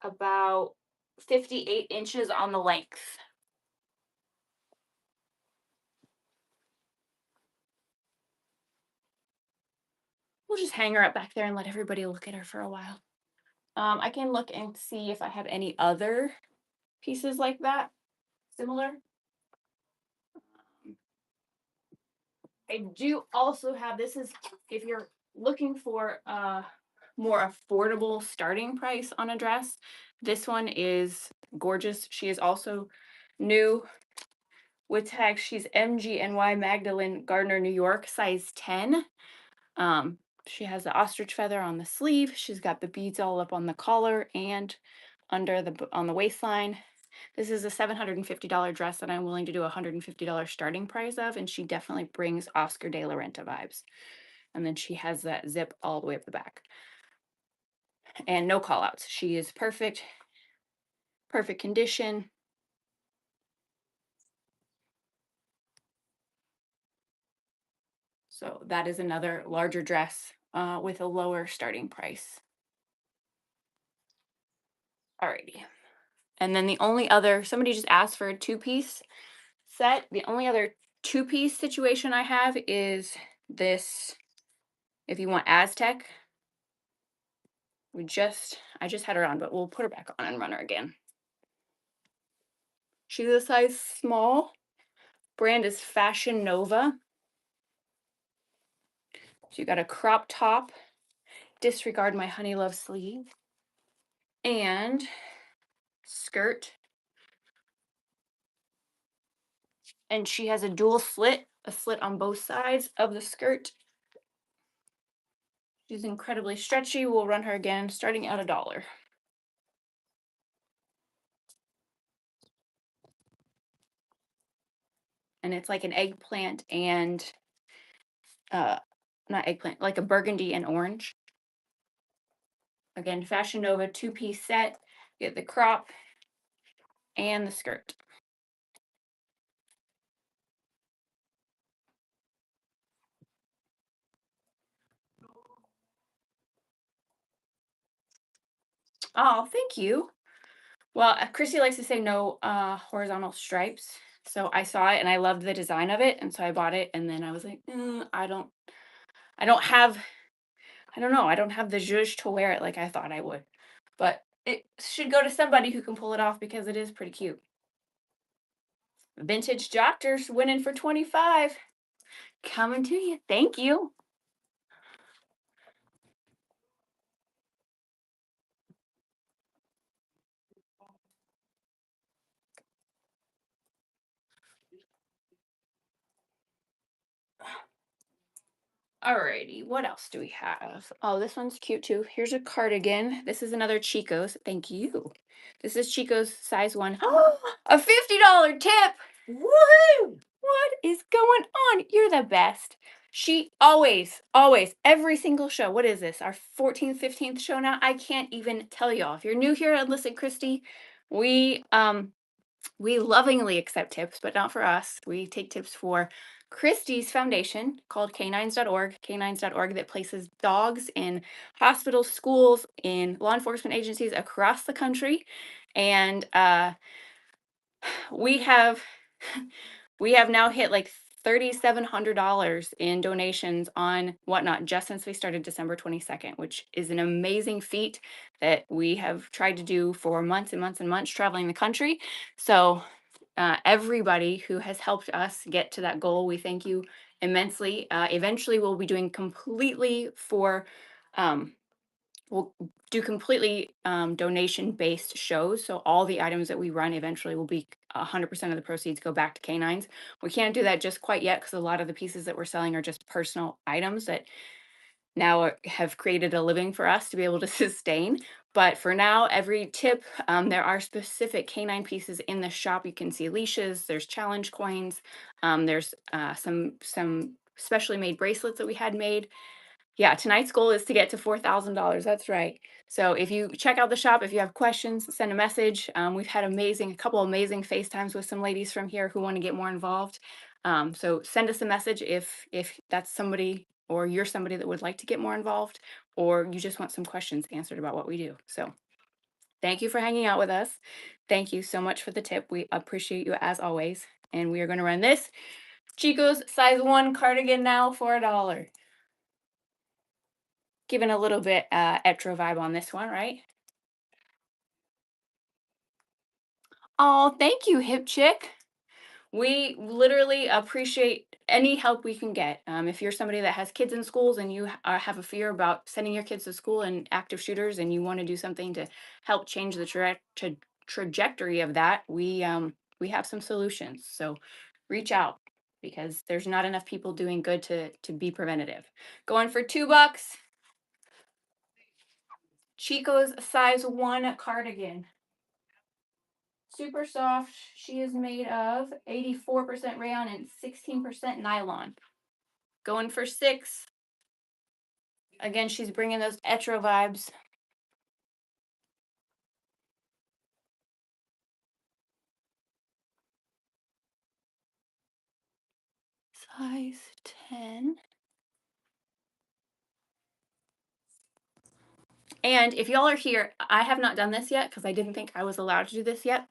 about 58 inches on the length. We'll just hang her up back there and let everybody look at her for a while. I can look and see if I have any other pieces like that, similar. I do also have, this is if you're looking for a more affordable starting price on a dress, this one is gorgeous. She is also new with tags. She's MGNY Magdalene Gardner, New York, size 10. She has the ostrich feather on the sleeve. She's got the beads all up on the collar and under on the waistline. This is a $750 dress that I'm willing to do a $150 starting price of, and she definitely brings Oscar de la Renta vibes. And then she has that zip all the way up the back. And no call outs. She is perfect, perfect condition. So that is another larger dress with a lower starting price. Alrighty. And then the only other, somebody just asked for a two-piece set. The only other two-piece situation I have is this, if you want Aztec. I just had her on, but we'll put her back on and run her again. She's a size small. Brand is Fashion Nova. So you got a crop top, disregard my honey love sleeve, and skirt. And she has a dual slit, a slit on both sides of the skirt. She's incredibly stretchy. We'll run her again, starting at $1. And it's like an eggplant and not eggplant, like a burgundy and orange. Again, Fashion Nova two-piece set. You get the crop and the skirt. Oh, thank you. Well, Christy likes to say no horizontal stripes. So I saw it and I loved the design of it, and so I bought it. And then I was like, I don't have, I don't know, I don't have the zhuzh to wear it like I thought I would. But it should go to somebody who can pull it off because it is pretty cute. Vintage Doctors winning for 25. Coming to you. Thank you. Alrighty, what else do we have? Oh, this one's cute too. Here's a cardigan. This is another Chico's. Thank you. This is Chico's size 1. A $50 tip. Woohoo! What is going on? You're the best. She always, always, every single show. What is this? Our 14th, 15th show now? I can't even tell y'all. If you're new here and listen, Christy, we lovingly accept tips, but not for us. We take tips for Christie's foundation called canines.org, that places dogs in hospitals, schools, in law enforcement agencies across the country. And we have now hit like $3,700 in donations on Whatnot just since we started December 22nd, which is an amazing feat that we have tried to do for months and months and months traveling the country. So everybody who has helped us get to that goal, we thank you immensely. Eventually, we'll be doing completely we'll do completely donation-based shows. So all the items that we run eventually will be 100% of the proceeds go back to canines. We can't do that just quite yet because a lot of the pieces that we're selling are just personal items that now have created a living for us to be able to sustain. But for now, every tip, there are specific canine pieces in the shop. You can see leashes, there's challenge coins, there's some specially made bracelets that we had made. Yeah, tonight's goal is to get to $4,000. That's right. So if you check out the shop, if you have questions, send a message. We've had a couple amazing FaceTimes with some ladies from here who want to get more involved. So send us a message if that's somebody or you're somebody that would like to get more involved, or you just want some questions answered about what we do. So thank you for hanging out with us. Thank you so much for the tip. We appreciate you as always. And we are going to run this Chico's size 1 cardigan now for $1. Giving a little bit etro vibe on this one, right? Oh, thank you, hip chick. We literally appreciate any help we can get. If you're somebody that has kids in schools and you have a fear about sending your kids to school and active shooters, and you want to do something to help change the trajectory of that, we have some solutions. So reach out because there's not enough people doing good to be preventative. Going for $2. Chico's size 1 cardigan. Super soft. She is made of 84% rayon and 16% nylon. Going for 6. Again, she's bringing those etro vibes. Size 10. And if y'all are here, I have not done this yet because I didn't think I was allowed to do this yet.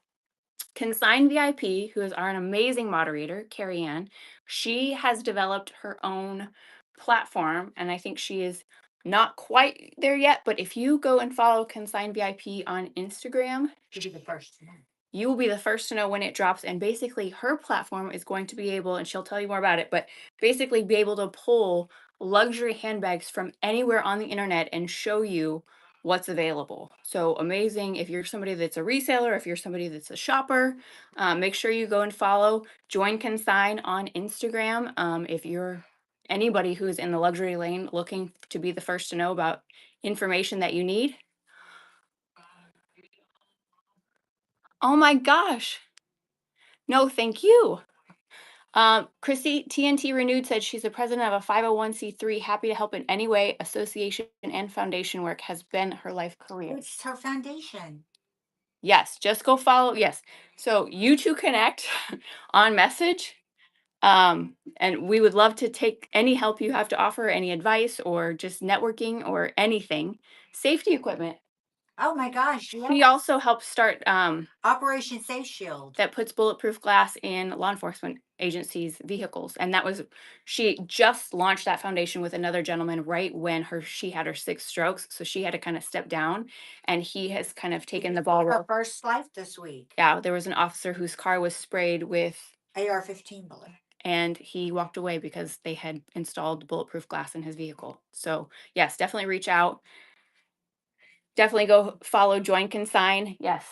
Consign VIP, who is our amazing moderator, Carrie Ann, she has developed her own platform, and I think she is not quite there yet. But if you go and follow Consign VIP on Instagram, She'll be the first to know. you will be the first to know when it drops. And basically, her platform is going to be able, and she'll tell you more about it, but basically be able to pull luxury handbags from anywhere on the internet and show you what's available. So amazing. If you're somebody that's a reseller, if you're somebody that's a shopper, make sure you go and follow Join Consign on Instagram. If you're anybody who's in the luxury lane looking to be the first to know about information that you need. Oh my gosh. No, thank you. Chrissy TNT Renewed said she's the president of a 501c3, happy to help in any way. Association and foundation work has been her life career. It's her foundation. Yes, just go follow. Yes. So you two connect on message. And we would love to take any help you have to offer, any advice or just networking or anything. Safety equipment. Oh my gosh, She yes. also helped start Operation Safe Shield. that puts bulletproof glass in law enforcement agencies' vehicles. And that was, she just launched that foundation with another gentleman right when she had her 6 strokes. So she had to kind of step down, and he has kind of taken the ball. Her first life this week. Yeah, there was an officer whose car was sprayed with AR-15 bullet. and he walked away because they had installed bulletproof glass in his vehicle. So yes, definitely reach out. Definitely go follow Join Consign. Yes.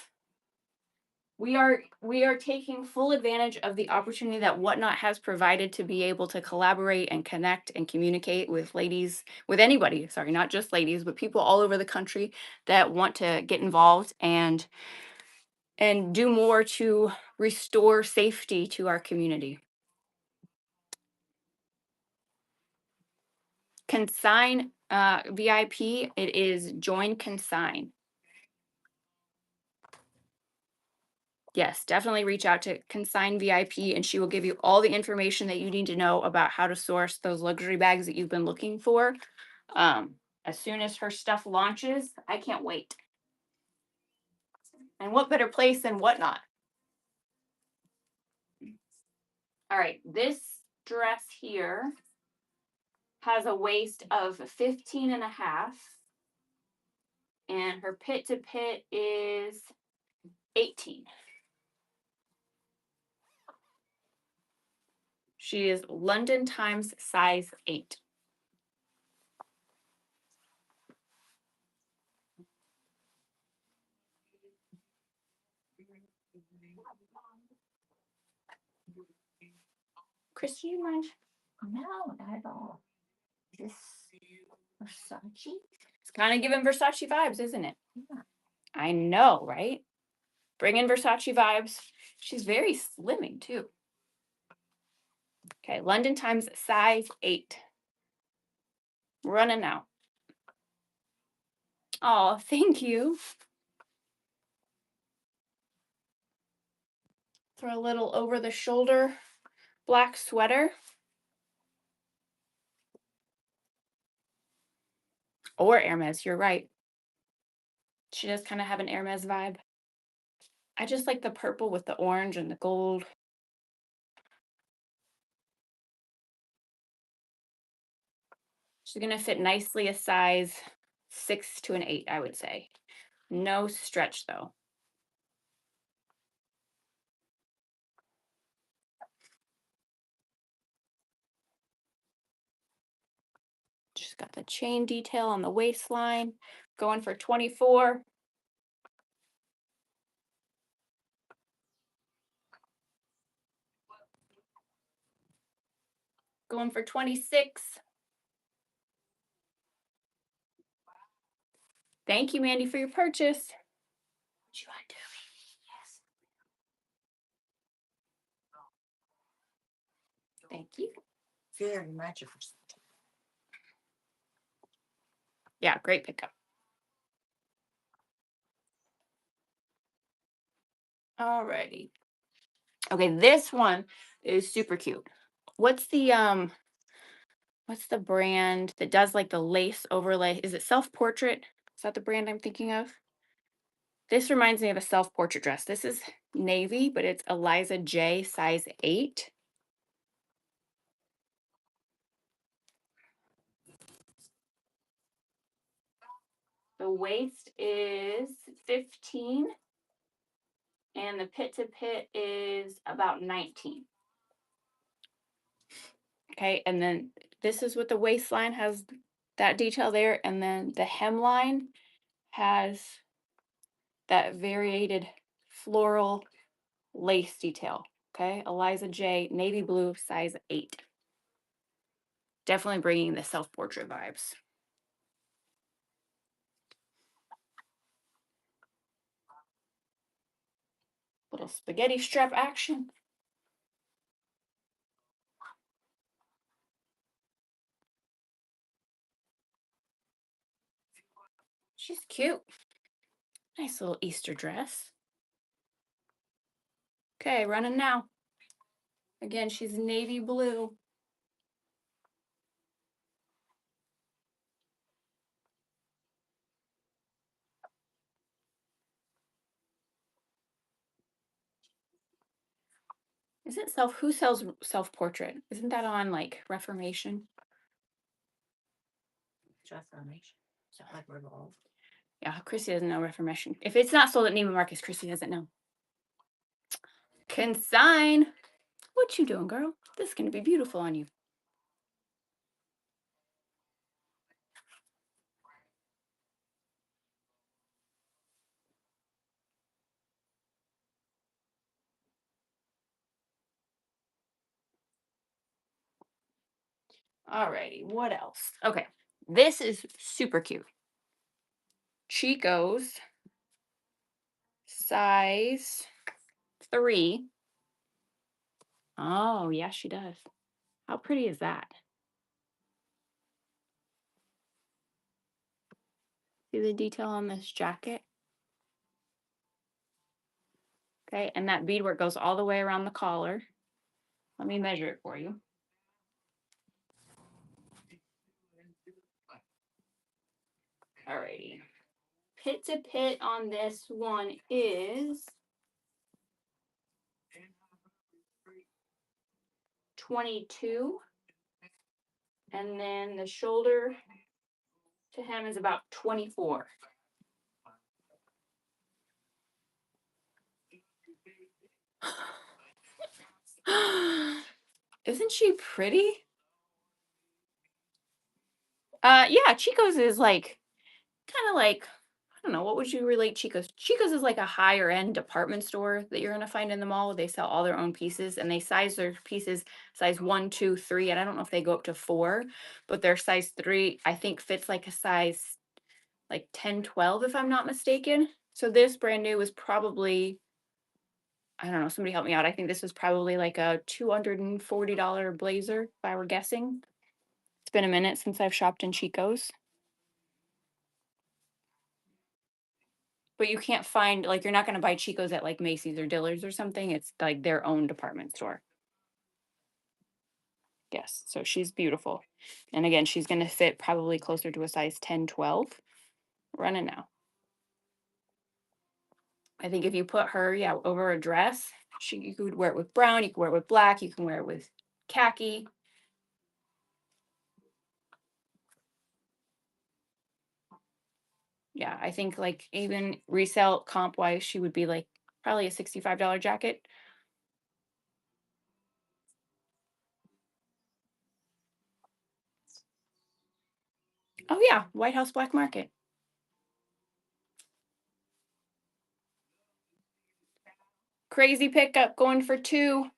We are taking full advantage of the opportunity that Whatnot has provided to be able to collaborate and connect and communicate with ladies, with anybody, sorry, not just ladies, but people all over the country that want to get involved and do more to restore safety to our community. Consign VIP, it is Join Consign. Yes, definitely reach out to Consign VIP and she will give you all the information that you need to know about how to source those luxury bags that you've been looking for. As soon as her stuff launches, I can't wait. And what better place than Whatnot? All right, this dress here has a waist of 15 and a half, and her pit to pit is 18. She is London Times size 8. Chris, do you mind? No, not at all. This Versace. It's kind of giving Versace vibes, isn't it? I know, right? Bringing Versace vibes. She's very slimming too. Okay, London Times size 8. Running out. Oh, thank you. Throw a little over the shoulder black sweater. Or Hermes, you're right. She does kind of have an Hermes vibe. I just like the purple with the orange and the gold. She's going to fit nicely a size 6 to an 8, I would say. No stretch though. Just got the chain detail on the waistline. Going for 24. Going for 26. Thank you, Mandy, for your purchase. What you want to do? Yes. Thank you. Very much appreciated. Yeah, great pickup. Alrighty. Okay, this one is super cute. What's the brand that does like the lace overlay? Is it Self Portrait? Is that the brand I'm thinking of? This reminds me of a self portrait dress. This is navy, but it's Eliza J size 8. The waist is 15 and the pit to pit is about 19. Okay, and then this is what the waistline has, that detail there, and then the hemline has that variated floral lace detail. Okay, Eliza J, navy blue, size 8. Definitely bringing the self-portrait vibes. Little spaghetti strap action. She's cute. Nice little Easter dress. Okay, running now. Again, she's navy blue. Isn't who sells self-portrait? Isn't that on like Reformation? Just Reformation. So like Revolve. Yeah, Chrissy doesn't know Reformation. If it's not sold at Neiman Marcus, Chrissy doesn't know. Consign. What you doing, girl? This is gonna be beautiful on you. Alrighty, what else? Okay, this is super cute. Chico's size 3. Oh, yeah, she does. How pretty is that? See the detail on this jacket? Okay, and that beadwork goes all the way around the collar. Let me measure it for you. Alrighty. Pit to pit on this one is 22. And then the shoulder to hem is about 24. Isn't she pretty? Yeah, Chico's is like kind of like, I don't know, what would you relate Chico's? Chico's is like a higher end department store that you're gonna find in the mall. They sell all their own pieces and they size their pieces size 1, 2, 3, and I don't know if they go up to 4, but their size 3 I think fits like a size like 10-12 if I'm not mistaken. So this brand new was probably, I don't know, somebody help me out. I think this was probably like a $240 blazer if I were guessing. It's been a minute since I've shopped in Chico's. But you can't find, like, you're not going to buy Chico's at like Macy's or Dillard's or something. It's like their own department store. Yes, so she's beautiful. And again, she's going to fit probably closer to a size 10-12. Running now. I think if you put her, yeah, over a dress, you could wear it with brown, you can wear it with black, you can wear it with khaki. Yeah, I think like even resale comp wise, she would be like probably a $65 jacket. Oh yeah, White House Black Market. Crazy pickup going for two.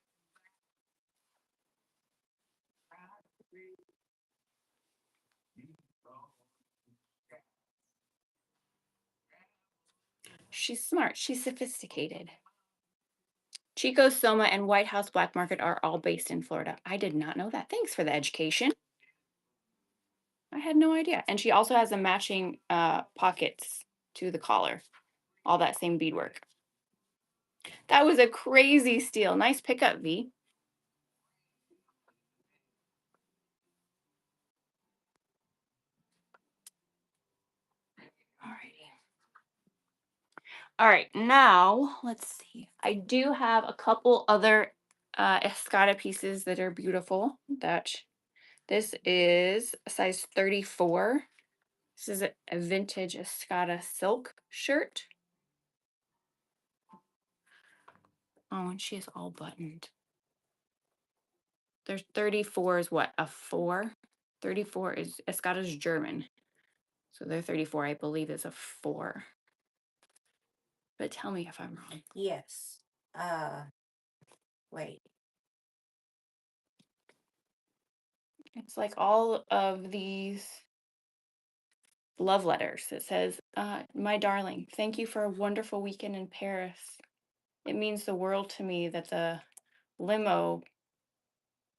She's smart. She's sophisticated. Chico, Soma, and White House Black Market are all based in Florida. I did not know that. Thanks for the education. I had no idea. And she also has a matching pockets to the collar. All that same beadwork. That was a crazy steal. Nice pickup, V. Alrighty. All right, now let's see. I do have a couple other Escada pieces that are beautiful. This is a size 34. This is a vintage Escada silk shirt. Oh, and she is all buttoned. There's 34 is what? A 4? 34 is Escada's German. So their 34, I believe, is a 4. But tell me if I'm wrong. Yes. Wait. It's like all of these love letters. It says, my darling, thank you for a wonderful weekend in Paris. It means the world to me that the limo,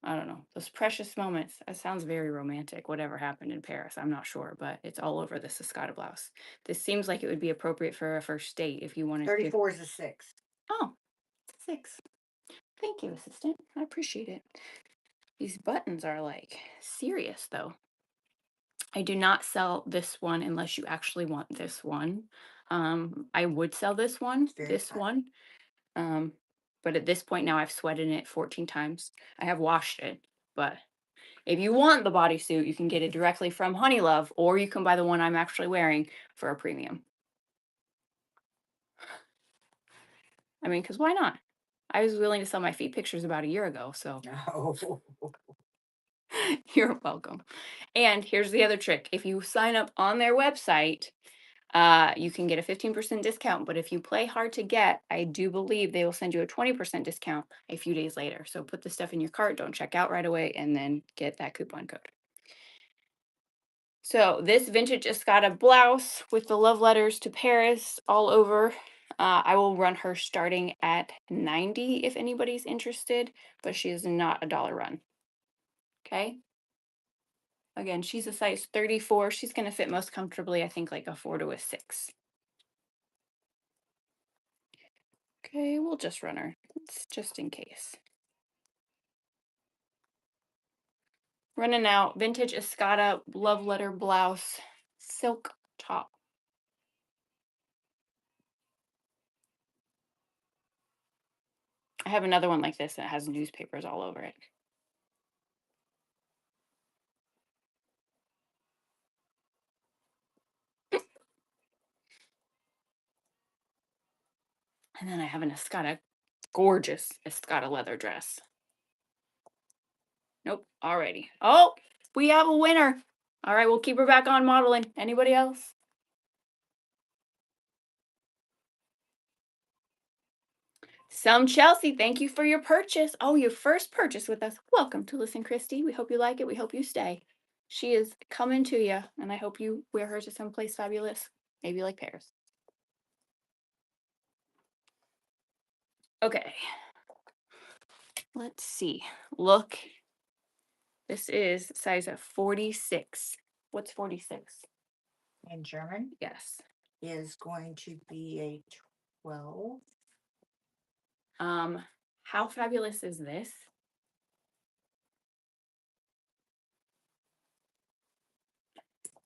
I don't know, those precious moments. It sounds very romantic, whatever happened in Paris. I'm not sure, but it's all over this Escada blouse. This seems like it would be appropriate for a first date if you wanted 34 is a 6. Oh, 6. Thank you, assistant. I appreciate it. These buttons are like serious, though. I do not sell this one unless you actually want this one. I would sell this one, um, but at this point now I've sweated in it 14 times. I have washed it, but if you want the bodysuit, you can get it directly from Honeylove, or you can buy the one I'm actually wearing for a premium. I mean, because why not? I was willing to sell my feet pictures about a year ago, so No. you're welcome. And here's the other trick. If you sign up on their website, you can get a 15% discount, but if you play hard to get, I do believe they will send you a 20% discount a few days later. So put the stuff in your cart, don't check out right away, and then get that coupon code. So this vintage Escada blouse with the love letters to Paris all over. I will run her starting at 90 if anybody's interested, but she is not a dollar run. Okay. Again, she's a size 34. She's going to fit most comfortably, I think, like a 4 to a 6. Okay, we'll just run her. It's just in case. Running out, vintage Escada love letter blouse, silk top. I have another one like this that has newspapers all over it. And then I have an Escada, gorgeous Escada leather dress. Nope, alrighty. Oh, we have a winner. All right, we'll keep her back on modeling. Anybody else? Some Chelsea, thank you for your purchase. Oh, your first purchase with us. Welcome to Listen Christy. We hope you like it. We hope you stay. She is coming to you, and I hope you wear her to someplace fabulous, maybe like Paris. Okay. Let's see. Look. This is size 46. What's 46? In German Yes. is going to be a 12. How fabulous is this?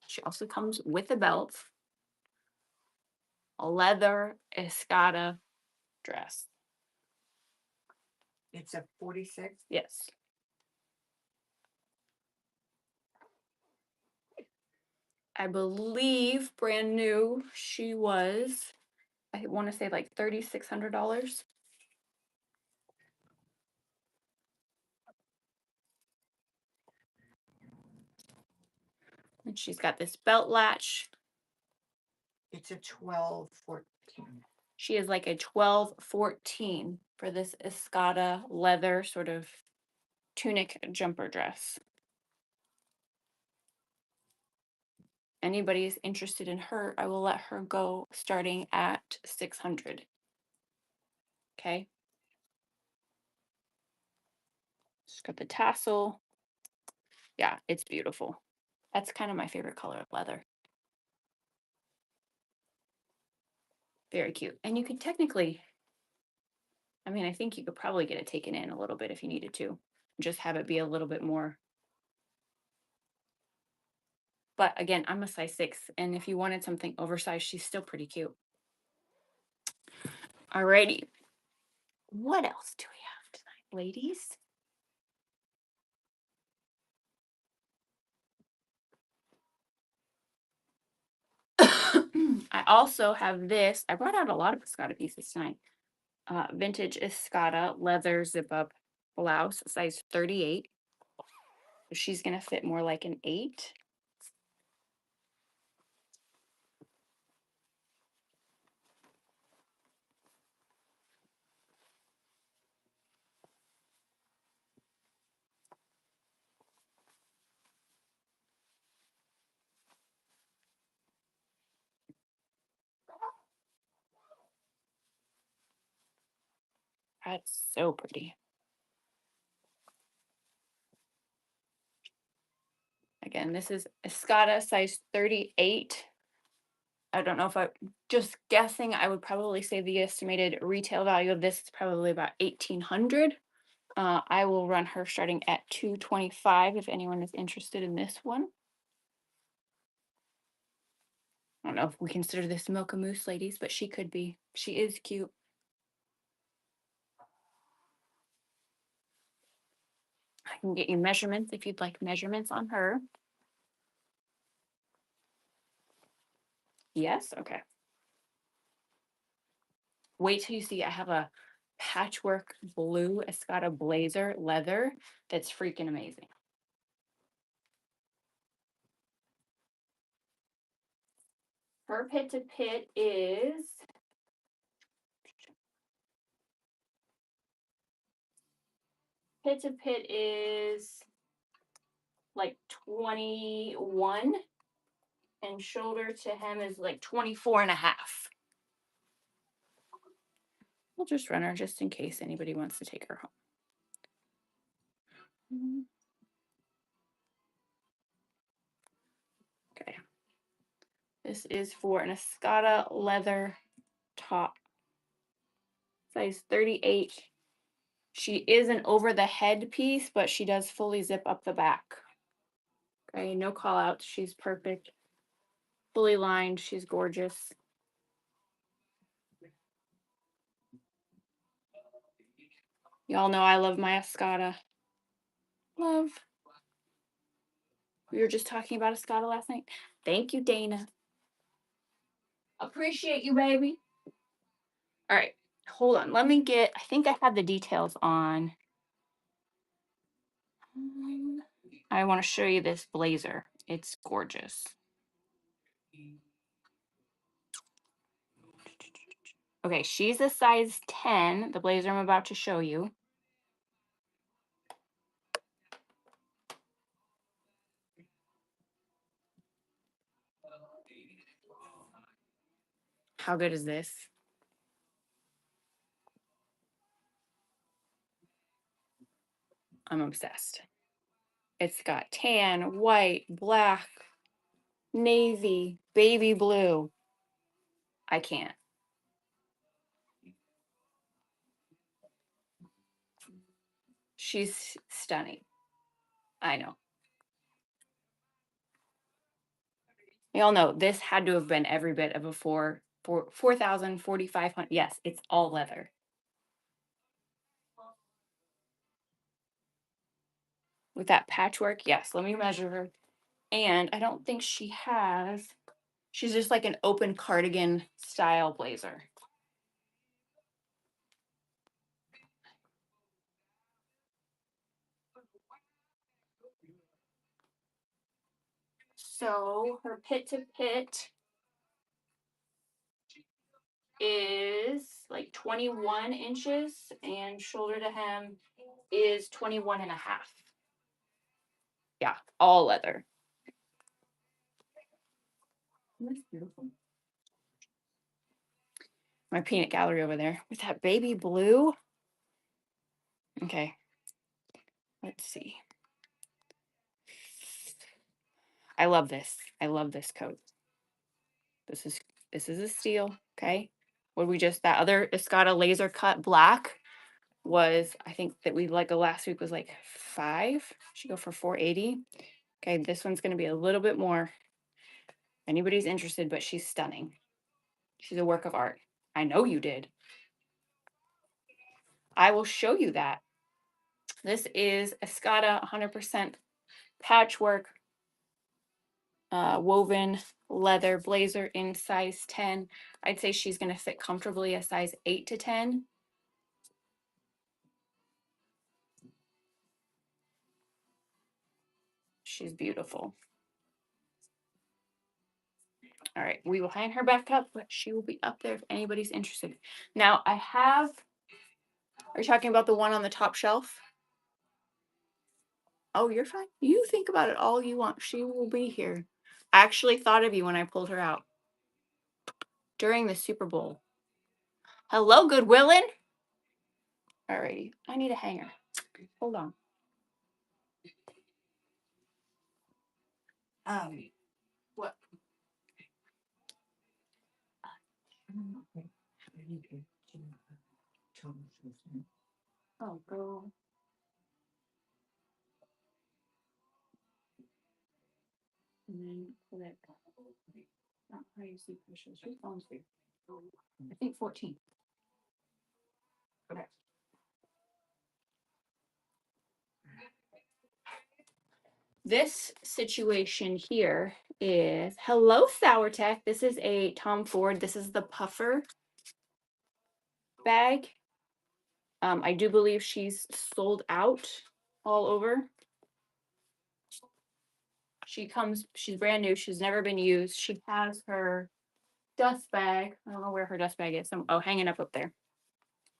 She also comes with a belt, a leather Escada dress. It's a 46. Yes. I believe brand new. She was, I want to say like $3,600. And she's got this belt latch. It's a 12, 14. She is like a 12, 14 for this Escada leather sort of tunic jumper dress. Anybody's interested in her, I will let her go starting at 600. Okay. She's got the tassel. Yeah, it's beautiful. That's kind of my favorite color of leather. Very cute. And you could technically, I mean, I think you could probably get it taken in a little bit if you needed to. Just have it be a little bit more. But again, I'm a size 6. And if you wanted something oversized, she's still pretty cute. Alrighty. What else do we have tonight, ladies? I also have this. I brought out a lot of Escada pieces tonight. Vintage Escada leather zip up blouse, size 38. So she's going to fit more like an 8. That's so pretty. Again, this is Escada size 38. I don't know if just guessing, I would probably say the estimated retail value of this is probably about 1,800. I will run her starting at 225 if anyone is interested in this one. I don't know if we consider this milk a moose, ladies, but she could be. She is cute. I can get you measurements if you'd like measurements on her. Yes? Okay. Wait till you see I have a patchwork blue Escada blazer leather that's freaking amazing. Her pit to pit is like 21 and shoulder to hem is like 24 and a half. We'll just run her just in case anybody wants to take her home. Okay. This is for an Escada leather top, size 38. She is an over the head piece, but she does fully zip up the back. Okay, no call outs. She's perfect. Fully lined. She's gorgeous. Y'all know I love my Escada. Love. We were just talking about Escada last night. Thank you, Dana. Appreciate you, baby. All right, hold on. Let me get, I think I have the details on. I want to show you this blazer. It's gorgeous. Okay, she's a size 10, the blazer I'm about to show you. How good is this? I'm obsessed. It's got tan, white, black, navy, baby blue. I can't. She's stunning. I know. Y'all know this had to have been every bit of a 4,000, 4,500. Yes, it's all leather. With that patchwork, yes. Let me measure her. And I don't think she has, she's just like an open cardigan style blazer. So her pit to pit is like 21 inches and shoulder to hem is 21 and a half. Yeah, all leather. That's beautiful. My peanut gallery over there with that baby blue. Okay, let's see. I love this. I love this coat. This is a steal. Okay. What we just that other Escada laser cut black was, I think that we let go last week was like 5. Should go for 480. Okay, this one's gonna be a little bit more. Anybody's interested, but she's stunning. She's a work of art. I know you did. I will show you that. This is Escada 100% patchwork woven leather blazer in size 10. I'd say she's going to fit comfortably a size 8 to 10. She's beautiful. All right, we will hang her back up, but she will be up there if anybody's interested. Now, I have, are you talking about the one on the top shelf? Oh, you're fine. You think about it all you want. She will be here. I actually thought of you when I pulled her out during the Super Bowl. Hello, Goodwillin. All righty, I need a hanger. Hold on. What? Oh, girl. And then pull it. Not crazy pushes. Your phone's big. I think 14. Okay. This situation here is hello Sour Tech. This is a Tom Ford. This is the puffer bag. I do believe she's sold out all over. She's brand new. She's never been used. She has her dust bag. I don't know where her dust bag is. Hanging up there.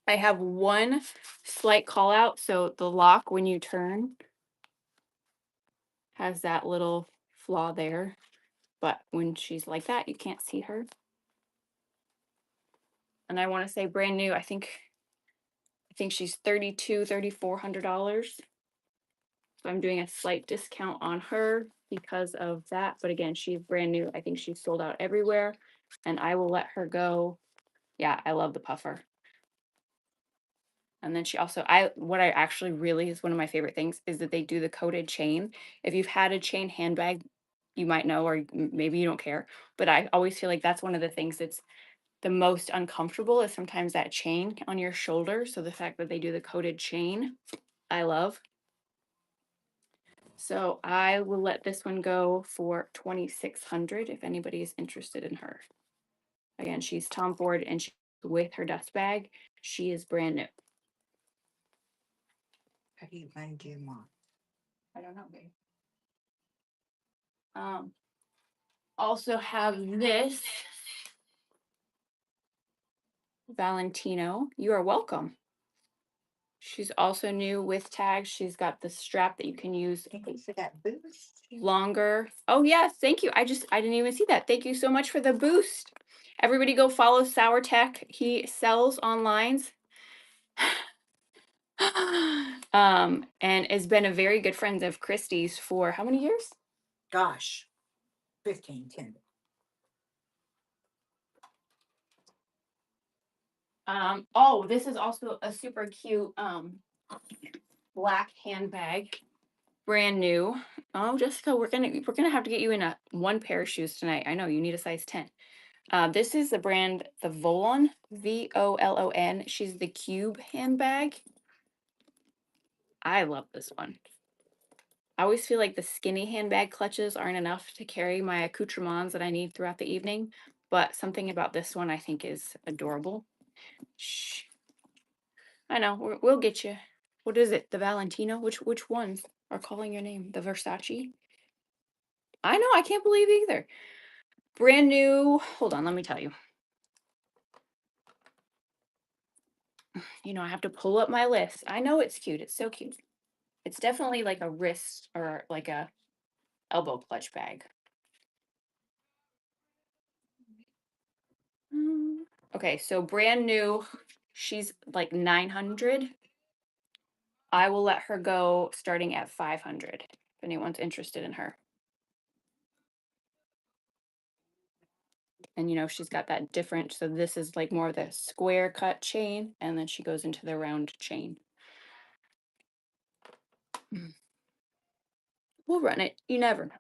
I have one slight call out. So the lock, when you turn, has that little flaw there. But when she's like that, you can't see her. And I want to say brand new. I think she's $3,400. So I'm doing a slight discount on her because of that. But again, she's brand new. I think she's sold out everywhere. And I will let her go. Yeah, I love the puffer. And then she also, what I actually really is one of my favorite things is that they do the coated chain. If you've had a chain handbag, you might know, or maybe you don't care. But I always feel like that's one of the things that's the most uncomfortable is sometimes that chain on your shoulder. So the fact that they do the coated chain, I love. So I will let this one go for 2,600 if anybody is interested in her. Again, she's Tom Ford and she, with her dust bag, she is brand new. How do you undo mine? I don't know, babe. Also have this Valentino. You are welcome. She's also new with tags. She's got the strap that you can use Thank you for that boost. longer. Oh yes, thank you. I didn't even see that. Thank you so much for the boost. Everybody go follow Sour Tech. He sells online. And has been a very good friend of Christie's for how many years? Gosh, 15, 10. Oh, this is also a super cute black handbag. Brand new. Oh, Jessica, we're gonna have to get you in a one pair of shoes tonight. I know you need a size 10. This is the brand, the Volon, Volon. She's the cube handbag. I love this one. I always feel like the skinny handbag clutches aren't enough to carry my accoutrements that I need throughout the evening, but something about this one I think is adorable. Shh. I know, we'll get you. What is it? The Valentino? Which ones are calling your name? The Versace? I know, I can't believe either. Brand new. Hold on, let me tell you. You know, I have to pull up my list. I know it's cute. It's so cute. It's definitely like a wrist or like a elbow clutch bag. Okay, so brand new. She's like 900. I will let her go starting at 500 if anyone's interested in her. And you know, she's got that different, so this is like more of the square cut chain, and then she goes into the round chain. We'll run it. You never know.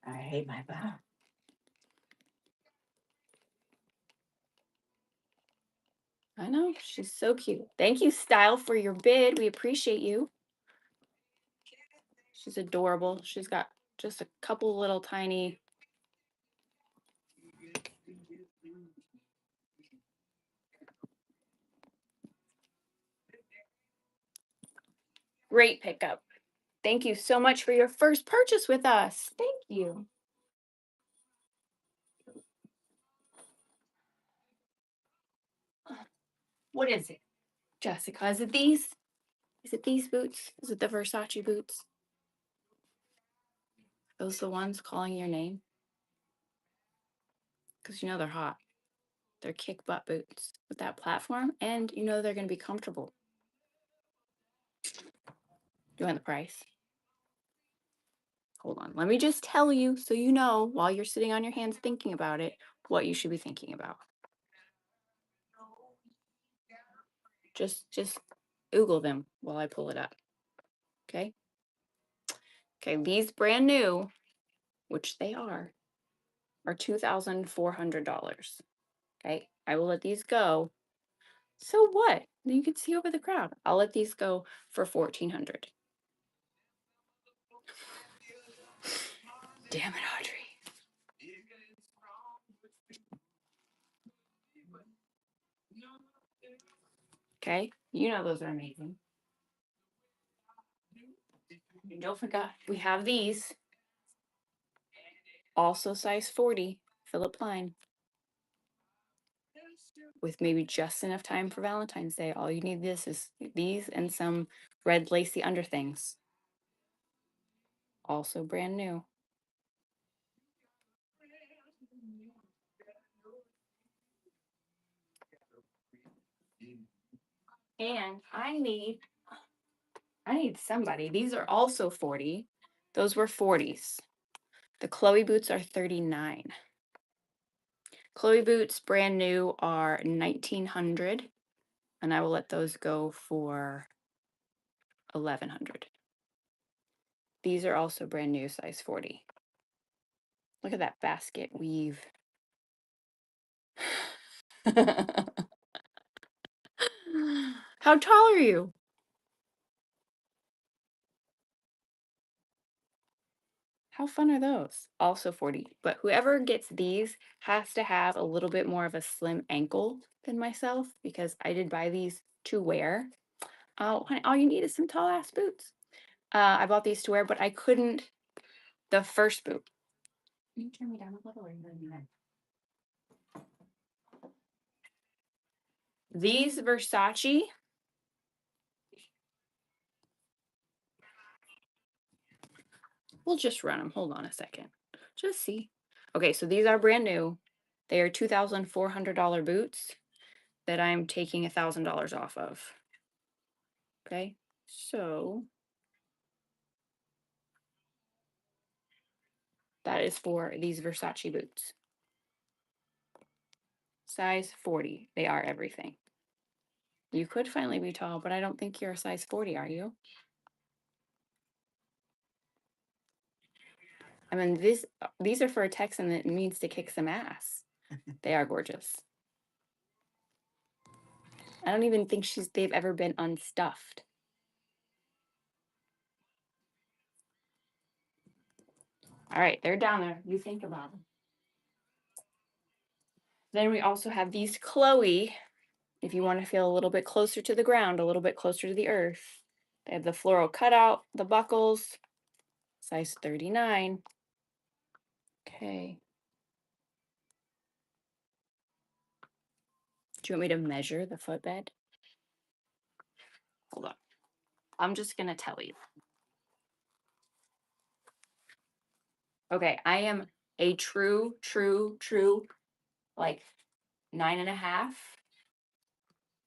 I hate my phone. I know, she's so cute. Thank you, Style, for your bid. We appreciate you. She's adorable. She's got just a couple little tiny. Great pickup. Thank you so much for your first purchase with us. Thank you. What is it, Jessica? Is it these? Is it these boots? Is it the Versace boots? Those the ones calling your name? Because you know they're hot. They're kick butt boots with that platform, and you know they're going to be comfortable. You want the price? Hold on. Let me just tell you so you know while you're sitting on your hands thinking about it what you should be thinking about. Just Google them while I pull it up. Okay? Okay, these brand new, which they are $2,400. Okay? I will let these go. So what? You can see over the crowd. I'll let these go for 1,400. Damn it, Audrey. Okay? You know those are amazing. And don't forget, we have these. Also size 40, Philip Line. With maybe just enough time for Valentine's Day. All you need is these and some red lacy underthings. Also brand new. And I need somebody. These are also 40. Those were 40s. The Chloe boots are 39. Chloe boots, brand new, are 1,900, and I will let those go for 1,100. These are also brand new, size 40. Look at that basket weave. How tall are you? How fun are those? Also 40. But whoever gets these has to have a little bit more of a slim ankle than myself because I did buy these to wear. Oh, honey, all you need is some tall ass boots. I bought these to wear, but I couldn't. The first boot. Can you turn me down a little or these Versace We'll just run them. Hold on a second. Just see. Okay, so these are brand new. They are $2,400 boots that I'm taking $1,000 off of. Okay, so that is for these Versace boots. Size 40. They are everything. You could finally be tall, but I don't think you're a size 40, are you? I mean, these are for a Texan that means to kick some ass. They are gorgeous. I don't even think they've ever been unstuffed. All right, they're down there. You think about them. Then we also have these Chloe, if you want to feel a little bit closer to the ground, a little bit closer to the earth. They have the floral cutout, the buckles, size 39. Okay. Do you want me to measure the footbed? Hold on. I'm just going to tell you. Okay, I am a true, like 9.5,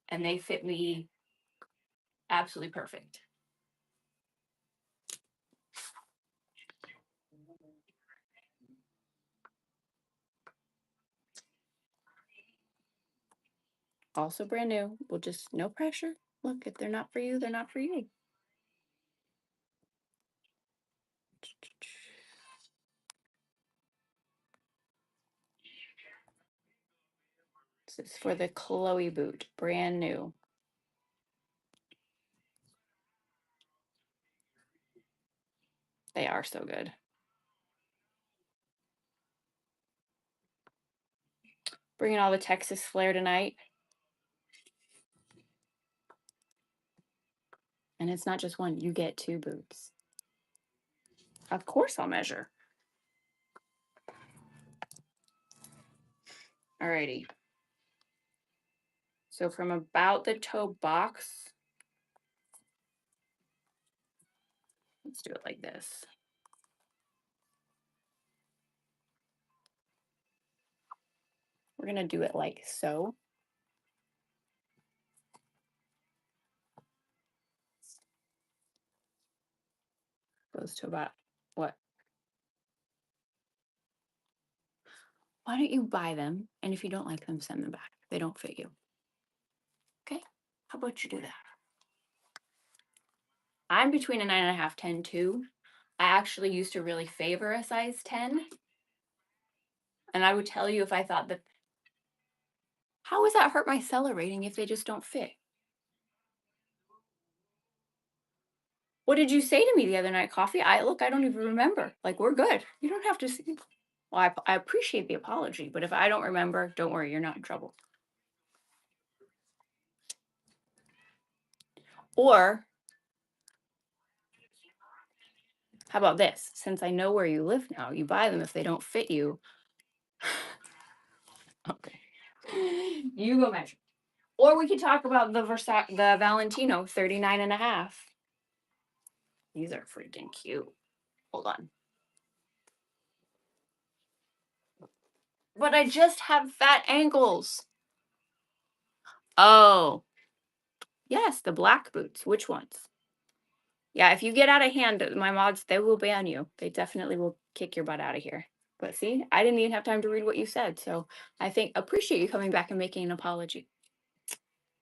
and they fit me absolutely perfect. Also brand new. We'll just, no pressure. Look, if they're not for you, they're not for you. This is for the Chloe boot, brand new. They are so good. Bringing all the Texas flair tonight. And it's not just one, you get 2 boots. Of course I'll measure. Alrighty. So from about the toe box, let's do it like this. We're going to do it like so. Goes to about what? Why don't you buy them? And if you don't like them, send them back. They don't fit you. Okay? How about you do that? I'm between a 9.5, 10, too. I actually used to really favor a size 10. And I would tell you if I thought that, how does that hurt my seller rating if they just don't fit? What did you say to me the other night, Coffee? I don't even remember. Like, we're good. You don't have to see. Well, I appreciate the apology, but if I don't remember, don't worry, you're not in trouble. Or how about this? Since I know where you live now, you buy them if they don't fit you. Okay. You go measure. Or we could talk about the Valentino 39.5. These are freaking cute. Hold on. But I just have fat ankles. Oh, yes, the black boots. Which ones? Yeah, if you get out of hand, my mods, they will ban you. They definitely will kick your butt out of here. But see, I didn't even have time to read what you said. So I appreciate you coming back and making an apology.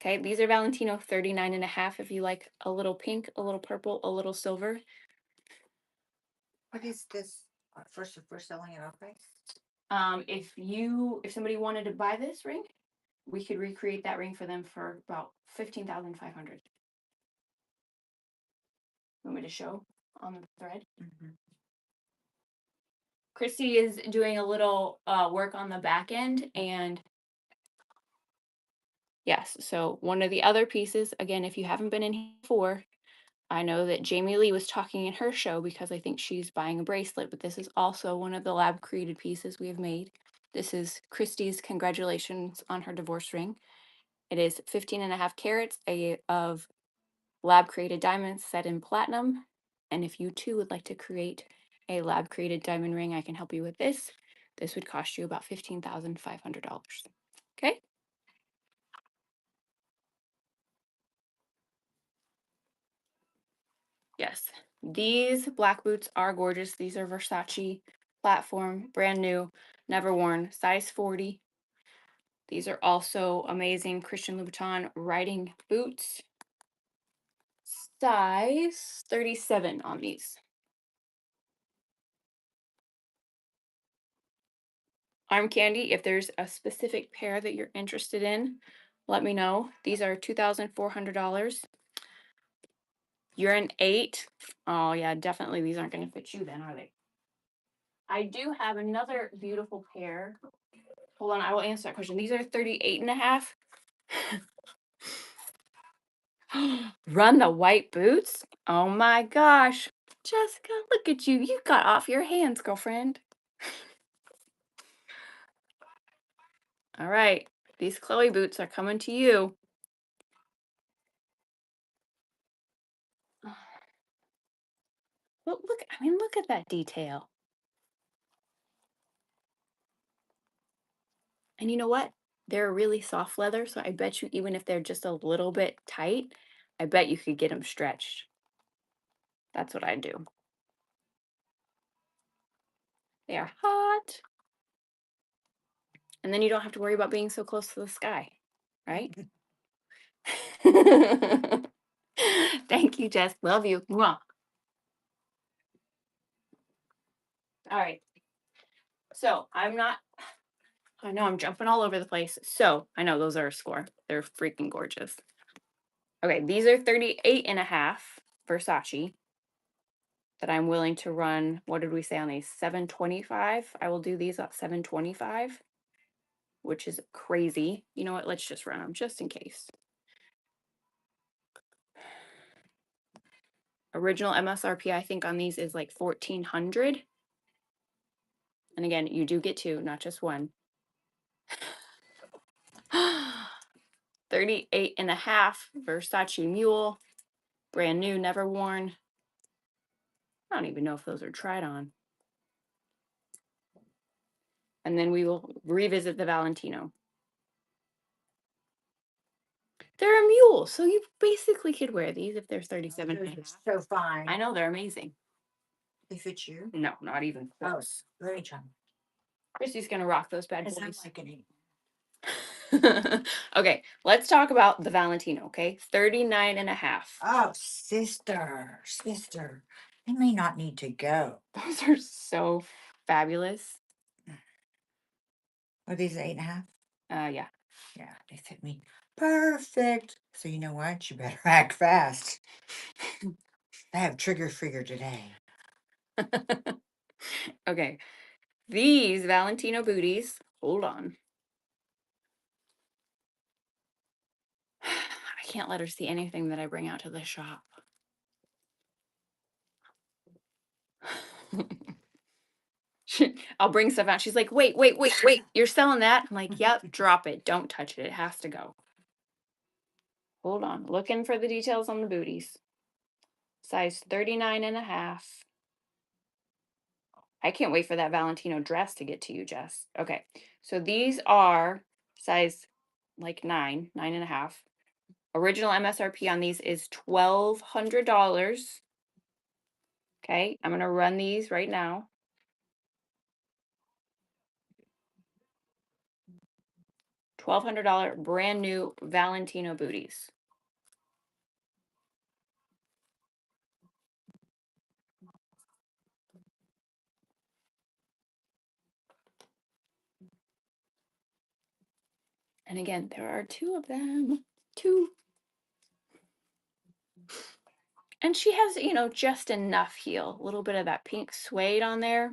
Okay, these are Valentino 39.5. If you like a little pink, a little purple, a little silver. What is this? First, if we're selling it off price? If somebody wanted to buy this ring, we could recreate that ring for them for about 15,500. Want me to show on the thread? Mm-hmm. Christy is doing a little work on the back end, and yes, so one of the other pieces, again, if you haven't been in here before, I know that Jamie Lee was talking in her show because I think she's buying a bracelet, but this is also one of the lab created pieces we have made. This is Christy's congratulations on her divorce ring. It is 15.5 carats of lab created diamonds set in platinum. And if you too would like to create a lab created diamond ring, I can help you with this. This would cost you about $15,500. Okay. Yes, these black boots are gorgeous. These are Versace platform, brand new, never worn, size 40. These are also amazing Christian Louboutin riding boots, size 37 on these. Arm candy, if there's a specific pair that you're interested in, let me know. These are $2,400. You're an 8. Oh, yeah, definitely these aren't going to fit you then, are they? I do have another beautiful pair. Hold on, I will answer that question. These are 38 and a half. Run the white boots? Oh my gosh. Jessica, look at you. You got off your hands, girlfriend. All right. These Chloe boots are coming to you. Look, I mean, look at that detail. And you know what? They're really soft leather, so I bet you even if they're just a little bit tight, I bet you could get them stretched. That's what I do. They are hot. And then you don't have to worry about being so close to the sky, right? Thank you, Jess. Love you. Mwah. All right. So I know I'm jumping all over the place. So I know those are a score. They're freaking gorgeous. Okay, these are 38 and a half Versace that I'm willing to run. What did we say on these? 725. I will do these at 725, which is crazy. You know what? Let's just run them just in case. Original MSRP, I think on these is like 1400. And again, you do get two, not just one. 38 and a half Versace Mule, brand new, never worn. I don't even know if those are tried on. And then we will revisit the Valentino. They're a mule, so you basically could wear these if they're 37 and a half. So fine. I know, they're amazing. They fit you? No, not even close. Oh, let me try. Christy's gonna rock those bad Because I'm boys. like an 8. Okay, let's talk about the Valentino, okay? 39 and a half. Oh, sister. They may not need to go. Those are so fabulous. Are these 8.5? Yeah. Yeah, they fit me perfect. So you know what? You better act fast. I have trigger figure today. Okay, these Valentino booties, hold on. I can't let her see anything that I bring out to the shop. I'll bring stuff out. She's like, wait, you're selling that? I'm like, yep, drop it. Don't touch it. It has to go. Hold on. Looking for the details on the booties. Size 39 and a half. I can't wait for that Valentino dress to get to you, Jess. Okay. So these are size like 9 and a half. Original MSRP on these is $1,200. Okay. I'm going to run these right now. $1,200 brand new Valentino booties. And again, there are two of them. Two. And she has, just enough heel. A little bit of that pink suede on there.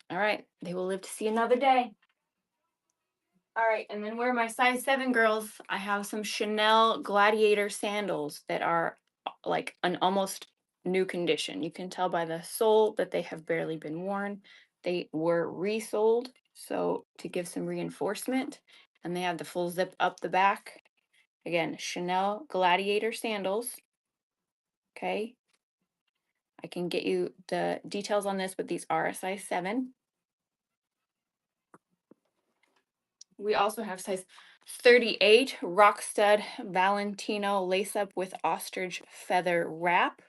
All right. They will live to see another day. All right. And then where my size 7 girls, I have some Chanel Gladiator sandals that are like an almost new condition. You can tell by the sole that they have barely been worn. They were resoled, so to give some reinforcement. And they have the full zip up the back. Again, Chanel Gladiator sandals. Okay. I can get you the details on this, but these are a size 7. We also have size 38 Rockstud Valentino lace up with ostrich feather wrap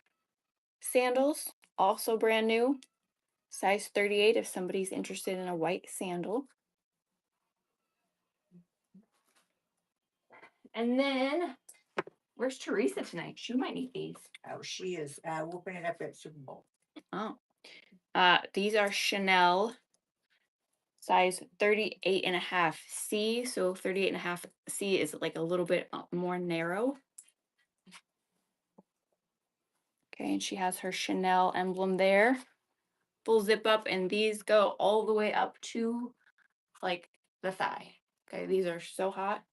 sandals, also brand new. Size 38 if somebody's interested in a white sandal. And then, where's Teresa tonight? She might need these. Oh, she is whooping it up at Super Bowl. Oh. These are Chanel size 38 and a half C. So 38 and a half C is like a little bit more narrow. Okay, and she has her Chanel emblem there. Full zip up, and these go all the way up to like the thigh. Okay, these are so hot.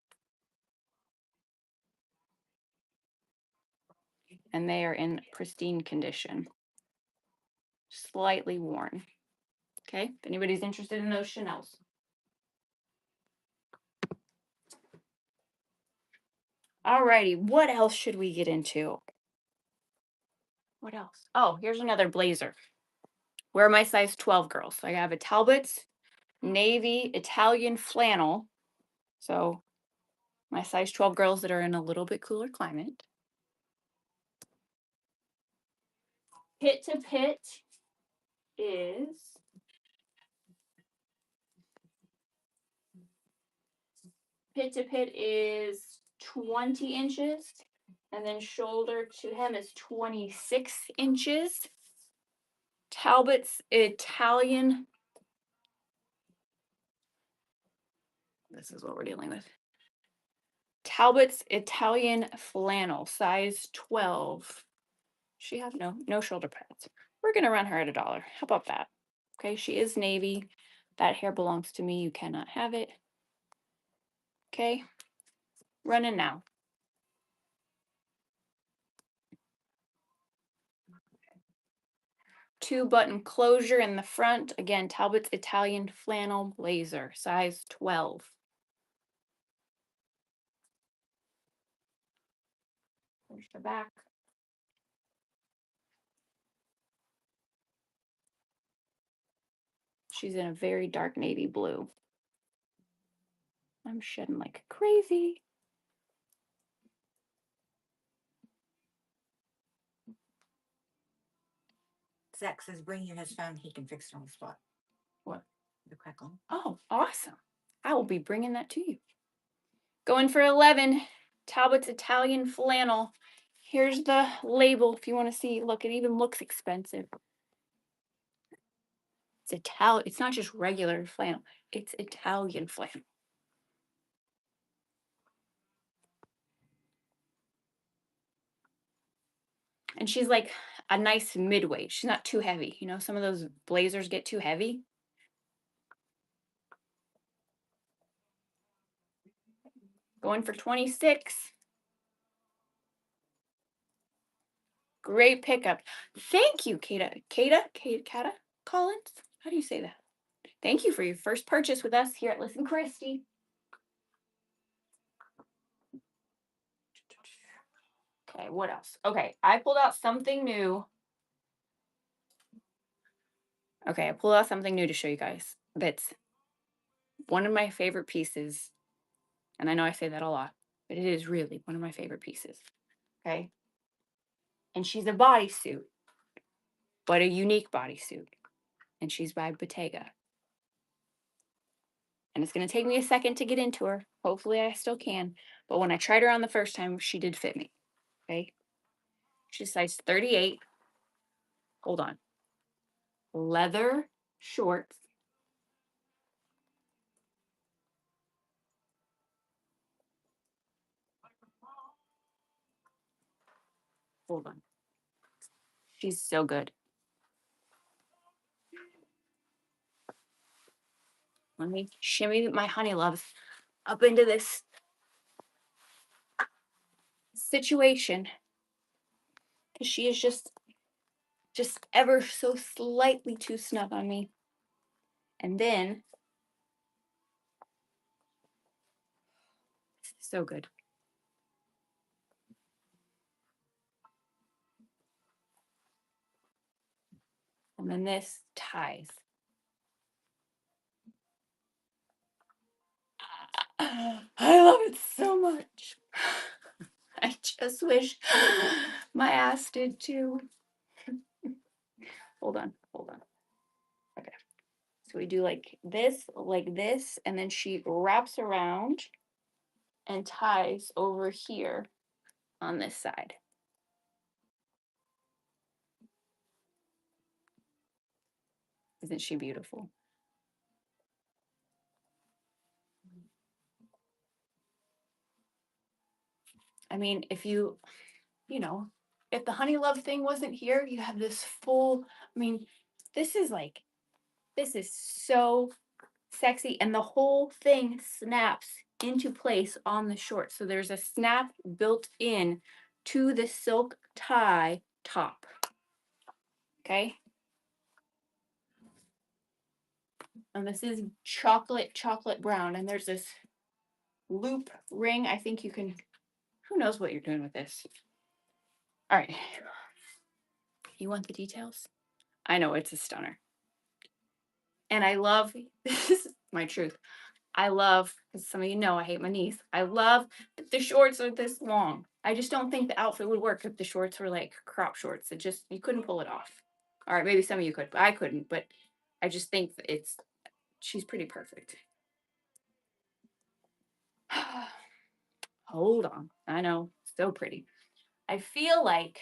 And they are in pristine condition. Slightly worn. Okay, if anybody's interested in those Chanels. Alrighty, what else should we get into? What else? Oh, here's another blazer. Where are my size 12 girls? So I have a Talbot's navy Italian flannel. So my size 12 girls that are in a little bit cooler climate. Pit to pit is pit to pit is 20 inches, and then shoulder to hem is 26 inches. Talbot's Italian, this is what we're dealing with. Talbot's Italian flannel, size 12. She has no shoulder pads. We're gonna run her at $1. How about that? Okay, she is navy. That hair belongs to me. You cannot have it. Okay, running now. Two button closure in the front. Again, Talbot's Italian flannel blazer, size 12. There's the back. She's in a very dark navy blue. I'm shedding like crazy. Zach says bring you his phone. He can fix it on the spot. What? The crackle. Oh, awesome. I will be bringing that to you. Going for 11, Talbot's Italian flannel. Here's the label if you want to see. Look, it even looks expensive. It's Italian. It's not just regular flannel. It's Italian flannel. And she's like a nice midweight. She's not too heavy. You know, some of those blazers get too heavy. Going for 26. Great pickup. Thank you, Kata Collins. How do you say that? Thank you for your first purchase with us here at Listen Christie. Okay, what else? Okay, I pulled out something new. Okay, I pulled out something new to show you guys. That's one of my favorite pieces. And I know I say that a lot, but it is really one of my favorite pieces. Okay. And she's a bodysuit, but a unique bodysuit. And she's by Bottega. And it's going to take me a second to get into her. Hopefully, I still can. But when I tried her on the first time, she did fit me. Okay. She's size 38. Hold on. Leather shorts. Hold on. She's so good. Let me shimmy my honey loves up into this situation. Because she is just ever so slightly too snug on me. And then, so good. And then this ties. I love it so much. I just wish my ass did too. Hold on, hold on. Okay. So we do like this, and then she wraps around and ties over here on this side. Isn't she beautiful? I mean, if you know, if the honey love thing wasn't here, you have this full, I mean, this is like, this is so sexy. And the whole thing snaps into place on the shorts. So there's a snap built in to the silk tie top. Okay. And this is chocolate brown. And there's this loop ring. I think you can, who knows what you're doing with this. All right. You want the details? I know it's a stunner. And I love, this is my truth. I love, because some of you know I hate my knees. I love that the shorts are this long. I just don't think the outfit would work if the shorts were like crop shorts. It just, you couldn't pull it off. All right, maybe some of you could, but I couldn't. But I just think it's, she's pretty perfect. Hold on. I know, so pretty. I feel like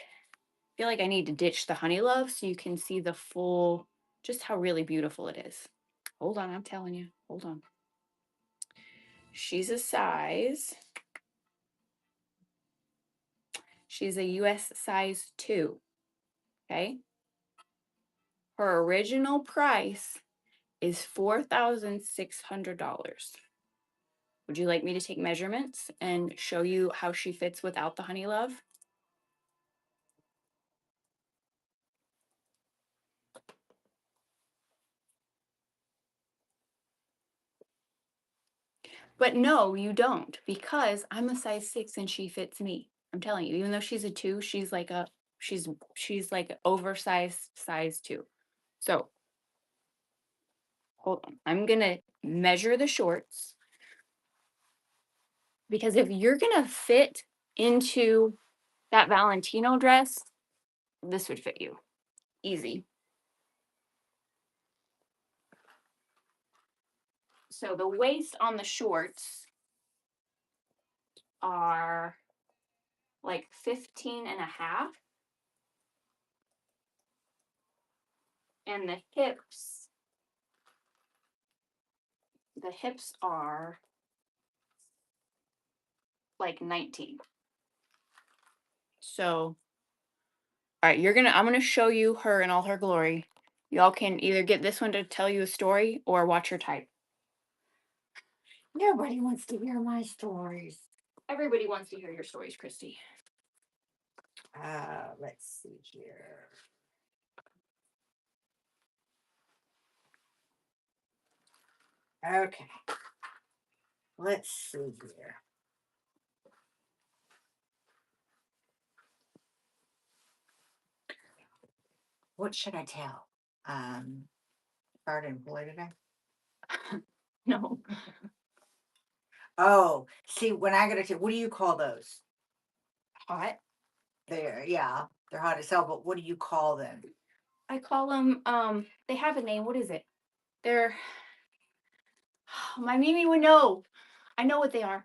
I need to ditch the honey love so you can see the full, just how really beautiful it is. Hold on, I'm telling you. Hold on. She's a size. She's a US size 2. Okay. Her original price is $4,600. Would you like me to take measurements and show you how she fits without the honey love? But no, you don't, because I'm a size 6 and she fits me. I'm telling you, even though she's a 2, she's like oversized size 2. So hold on. I'm gonna measure the shorts, because if you're gonna fit into that Valentino dress, this would fit you easy. So the waist on the shorts are like 15 and a half. And the hips are like 19. So, all right, I'm gonna show you her in all her glory. Y'all can either get this one to tell you a story or watch her type. Nobody wants to hear my stories. Everybody wants to hear your stories, Christy. Let's see here. Okay. Let's see here. What should I tell? Hard and boy today. No. Oh, see, when I gotta tell, what do you call those? Hot. Yeah, they're hot as hell, but what do you call them? I call them, they have a name. What is it? They're, my Mimi would know. I know what they are.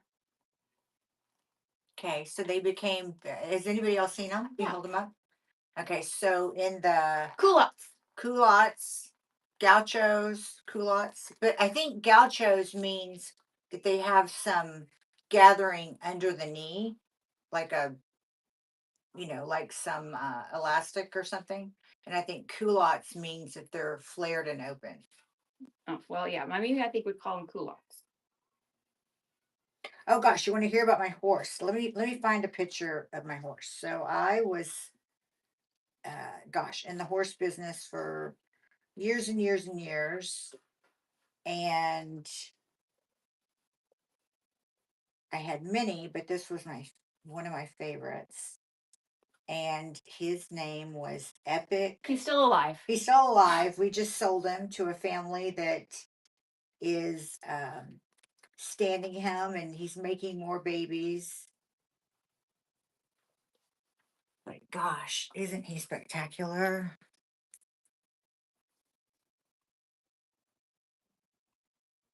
Okay, so they became, has anybody else seen them? You Yeah. hold them up? Okay, so in the Culottes. culottes, gauchos, culottes, but I think gauchos means that they have some gathering under the knee, like like some elastic or something. And I think culottes means that they're flared and open. Oh, well, yeah, my Mimi, I think would call them culottes. Oh gosh, you want to hear about my horse? Let me find a picture of my horse. So I was, gosh, in the horse business for years and years and years, and I had many, but this was my one of my favorites. and his name was Epic. He's still alive. He's still alive. We just sold him to a family that is standing him, and he's making more babies. But gosh, isn't he spectacular?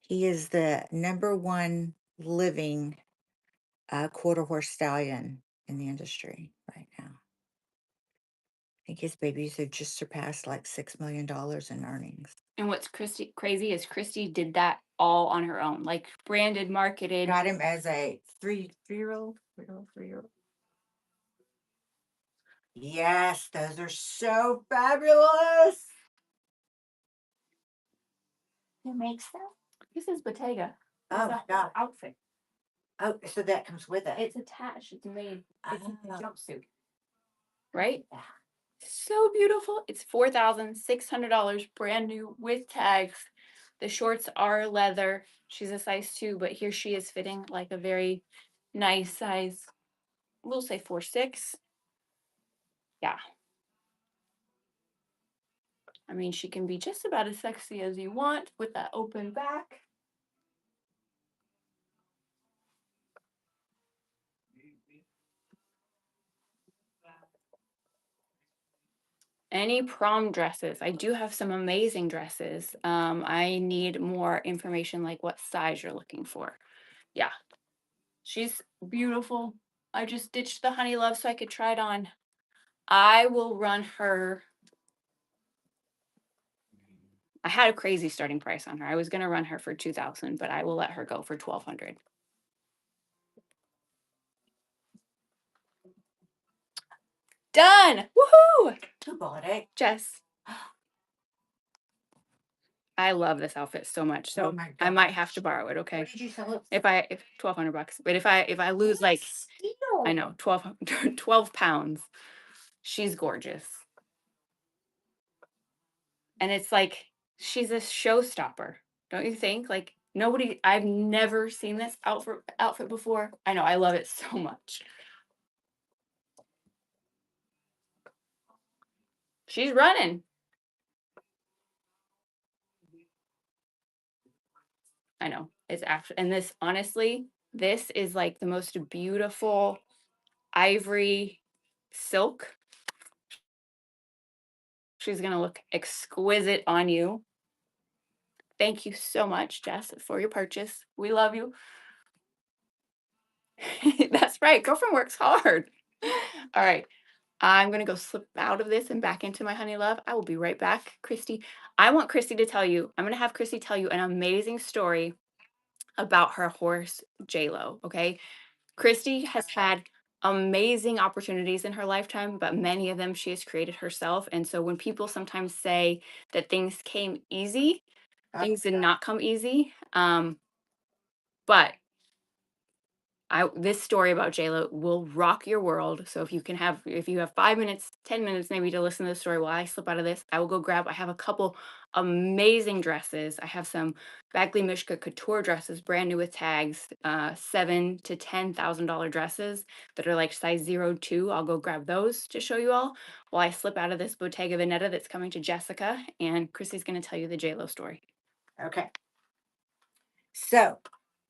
He is the number one living quarter horse stallion in the industry right now. I think his babies have just surpassed like $6 million in earnings. And what's crazy is Christy did that all on her own, like branded, marketed. Got him as a three-year-old. Yes, those are so fabulous. Who makes them? This is Bottega. Oh my God. Outfit. Oh, so that comes with it. It's attached. It's made. It's a Oh. jumpsuit. Right? Yeah. So beautiful. It's $4,600, brand new with tags. The shorts are leather. She's a size 2, but here she is fitting like a very nice size. We'll say 4'6". Yeah. I mean, she can be just about as sexy as you want with that open back. Any prom dresses? I do have some amazing dresses. I need more information like what size you're looking for. Yeah. She's beautiful. I just ditched the Honey Love so I could try it on. I will run her. I had a crazy starting price on her. I was going to run her for 2,000, but I will let her go for 1,200. Done. Woohoo! Who bought it? Jess. I love this outfit so much. Oh So my I might gosh. have to borrow it, okay? What did you sell it? If 1,200 bucks. But if I lose like Steal. I know 12 pounds, she's gorgeous. And it's like she's a showstopper, don't you think? Like I've never seen this outfit before. I know, I love it so much. She's running. I know. It's actually, and this honestly, this is like the most beautiful ivory silk. She's gonna look exquisite on you. Thank you so much, Jess, for your purchase. We love you. That's right. Girlfriend works hard. All right. I'm going to go slip out of this and back into my honey love. I will be right back. Christy, I want Christy to tell you, I'm going to have Christy tell you an amazing story about her horse, J-Lo. Okay. Christy has had amazing opportunities in her lifetime, but many of them she has created herself. And so when people sometimes say that things came easy, things did not come easy. But this story about JLo will rock your world. So if you have 5 minutes, 10 minutes maybe to listen to the story while I slip out of this, I will go grab. I have a couple amazing dresses. I have some Bagley Mishka couture dresses, brand new with tags, $7,000 to $10,000 dresses that are like size 0 2. I'll go grab those to show you all while I slip out of this Bottega Veneta that's coming to Jessica, and Chrissy's going to tell you the JLo story. Okay. So,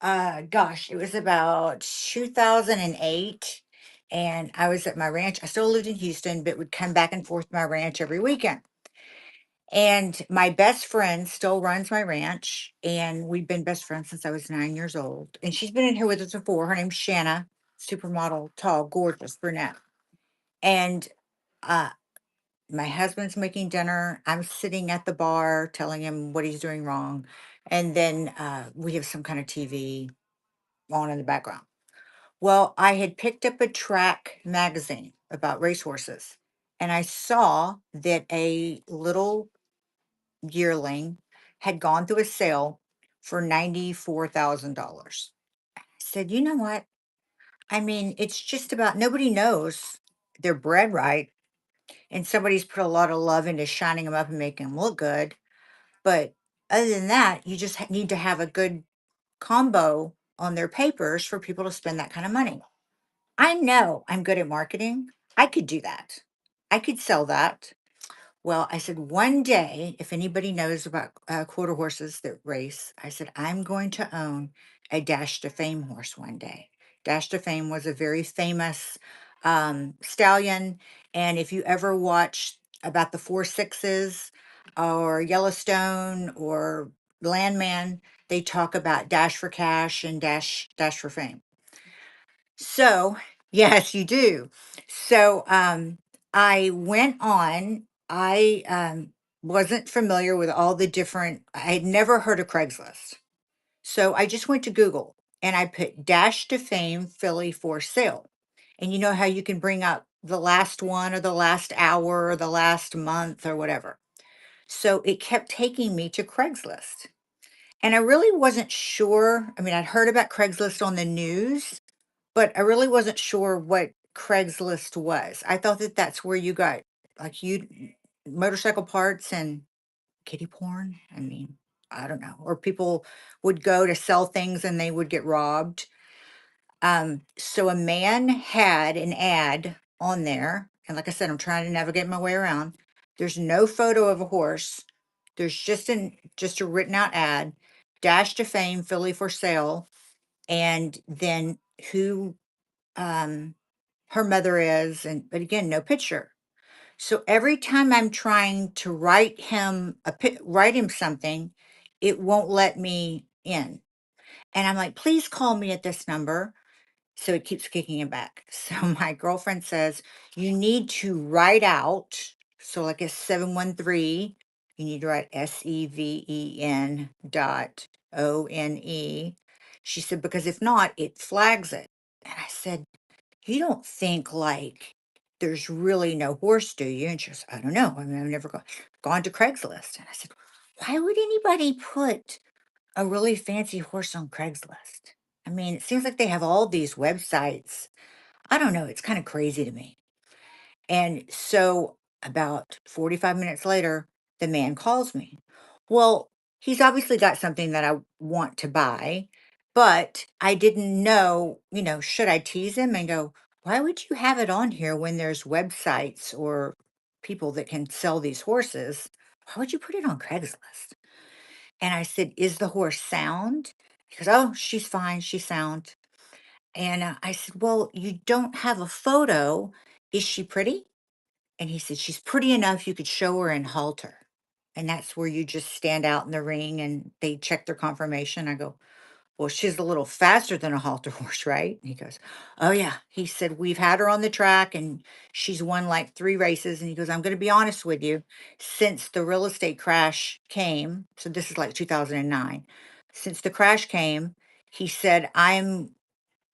gosh, it was about 2008, and I was at my ranch. I still lived in Houston, but would come back and forth to my ranch every weekend. And my best friend still runs my ranch, and we've been best friends since I was 9 years old. And she's been in here with us before. Her name's Shanna, supermodel, tall, gorgeous brunette. And uh, my husband's making dinner. I'm sitting at the bar telling him what he's doing wrong. And then we have some kind of TV on in the background. Well, I had picked up a track magazine about racehorses, and I saw that a little yearling had gone through a sale for $94,000. I said, you know what? I mean, it's just about nobody knows they're bred right, and somebody's put a lot of love into shining them up and making them look good. But other than that, you just need to have a good combo on their papers for people to spend that kind of money. I know I'm good at marketing. I could do that. I could sell that. Well, I said, one day, if anybody knows about quarter horses that race, I said, I'm going to own a Dash to Fame horse one day. Dash to Fame was a very famous stallion. And if you ever watched about the Four Sixes or Yellowstone or Landman, they talk about Dash for Cash and Dash for Fame. So, yes, you do. So, I went on, wasn't familiar with all the different, I had never heard of Craigslist. So I just went to Google and I put Dash to Fame Philly for sale. And you know how you can bring up the last one or the last hour or the last month or whatever. So it kept taking me to Craigslist. And I really wasn't sure. I mean, I'd heard about Craigslist on the news, but I really wasn't sure what Craigslist was. I thought that that's where you got like you motorcycle parts and kitty porn. I mean, I don't know. Or people would go to sell things and they would get robbed. So a man had an ad on there, and like I said, I'm trying to navigate my way around. There's no photo of a horse. There's just a written out ad, Dash to Fame, Philly for sale, and then who um her mother is, and but again, no picture. So every time I'm trying to write him something, it won't let me in. And I'm like, please call me at this number. So it keeps kicking it back. So my girlfriend says, you need to write out. So like a 713, you need to write SEVEN dot ONE. She said, because if not, it flags it. And I said, you don't think like there's really no horse, do you? And she goes, I don't know. I mean, I've never gone to Craigslist. And I said, why would anybody put a really fancy horse on Craigslist? I mean, it seems like they have all these websites. I don't know. It's kind of crazy to me. And so about 45 minutes later, the man calls me. Well, he's obviously got something that I want to buy, but I didn't know, should I tease him and go, why would you have it on here when there's websites or people that can sell these horses? Why would you put it on Craigslist? And I said, is the horse sound? He goes, oh, she's fine. She's sound. And I said, well, you don't have a photo. Is she pretty? And he said, she's pretty enough you could show her in halter. And that's where you just stand out in the ring and they check their confirmation. I go, well, she's a little faster than a halter horse, right? And he goes, oh, yeah. He said, we've had her on the track and she's won like 3 races. And he goes, I'm going to be honest with you. Since the real estate crash came, so this is like 2009, since the crash came, he said, I'm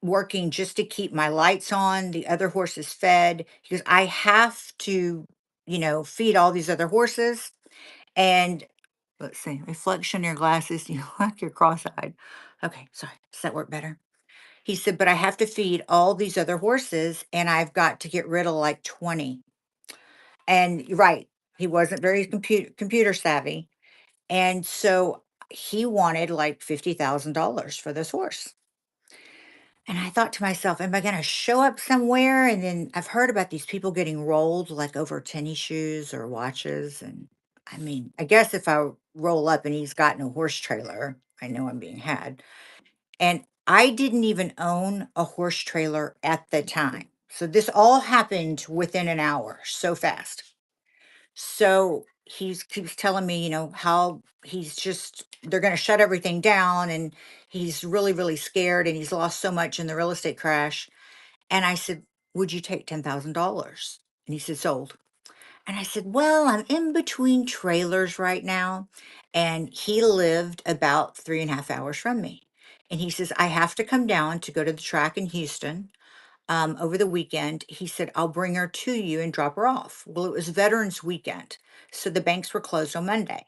working just to keep my lights on, the other horses fed. He goes, I have to, feed all these other horses. And let's see, reflection in your glasses, you look like you're cross-eyed. Okay, sorry. Does that work better? He said, but I have to feed all these other horses and I've got to get rid of like 20. And you're right, he wasn't very computer savvy. And so he wanted like $50,000 for this horse. And I thought to myself, am I going to show up somewhere? And then I've heard about these people getting rolled like over tennis shoes or watches. And I mean, I guess if I roll up and he's got no horse trailer, I know I'm being had. And I didn't even own a horse trailer at the time. So this all happened within an hour, so fast. So keeps telling me, how they're going to shut everything down and he's really, really scared and he's lost so much in the real estate crash. And I said, would you take $10,000? And he said, sold. And I said, well, I'm in between trailers right now. And he lived about 3.5 hours from me. And he says, I have to come down to go to the track in Houston over the weekend. He said, I'll bring her to you and drop her off. Well, it was Veterans Weekend. So the banks were closed on Monday.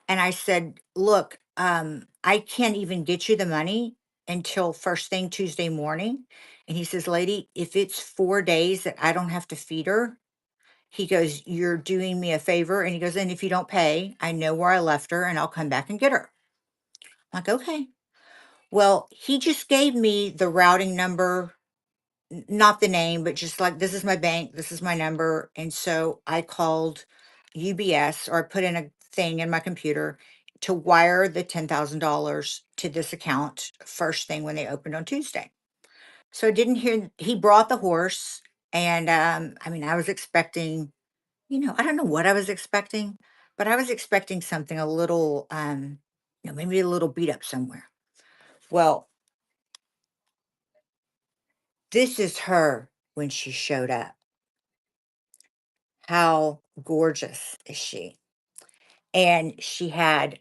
And I said, look, I can't even get you the money until first thing Tuesday morning. And he says, lady, if it's 4 days that I don't have to feed her, he goes, you're doing me a favor. And he goes, and if you don't pay, I know where I left her and I'll come back and get her. I'm like, okay. Well, he just gave me the routing number not the name, but just like, this is my bank, this is my number. And so I called UBS, or I put in a thing in my computer to wire the $10,000 to this account first thing when they opened on Tuesday. So I didn't hear, he brought the horse. And I mean, I was expecting, I don't know what I was expecting, but I was expecting something a little, maybe a little beat up somewhere. Well, this is her when she showed up. How gorgeous is she? And she had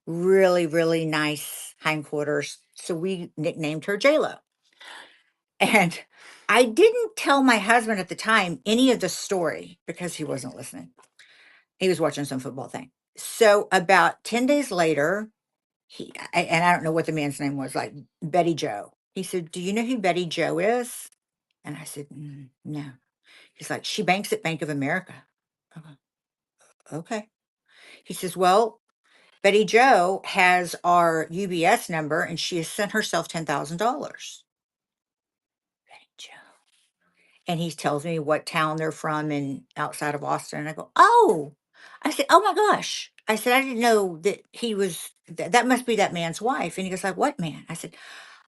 really, really nice hindquarters. So we nicknamed her JLo. And I didn't tell my husband at the time any of the story because he wasn't listening. He was watching some football thing. So about 10 days later, and I don't know what the man's name was, like Betty Joe. He said, "Do you know who Betty Joe is?" And I said, No. He's like, "She banks at Bank of America." I go, "Okay." He says, "Well, Betty Joe has our UBS number and she has sent herself $10,000. Betty Joe. And he tells me what town they're from and outside of Austin. And I go, "Oh." I said, "Oh my gosh." I said, "I didn't know that that must be that man's wife." And he goes like, "What man?" I said,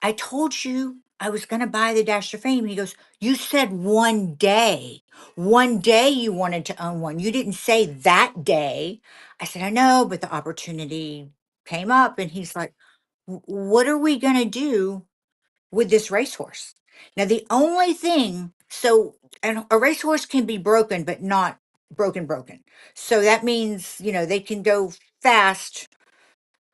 "I told you I was going to buy the Dash of Fame." He goes, "You said one day. One day you wanted to own one. You didn't say that day." I said, "I know, but the opportunity came up." And he's like, What are we going to do with this racehorse?" Now, the only thing, so, and a racehorse can be broken, but not broken. So that means, they can go fast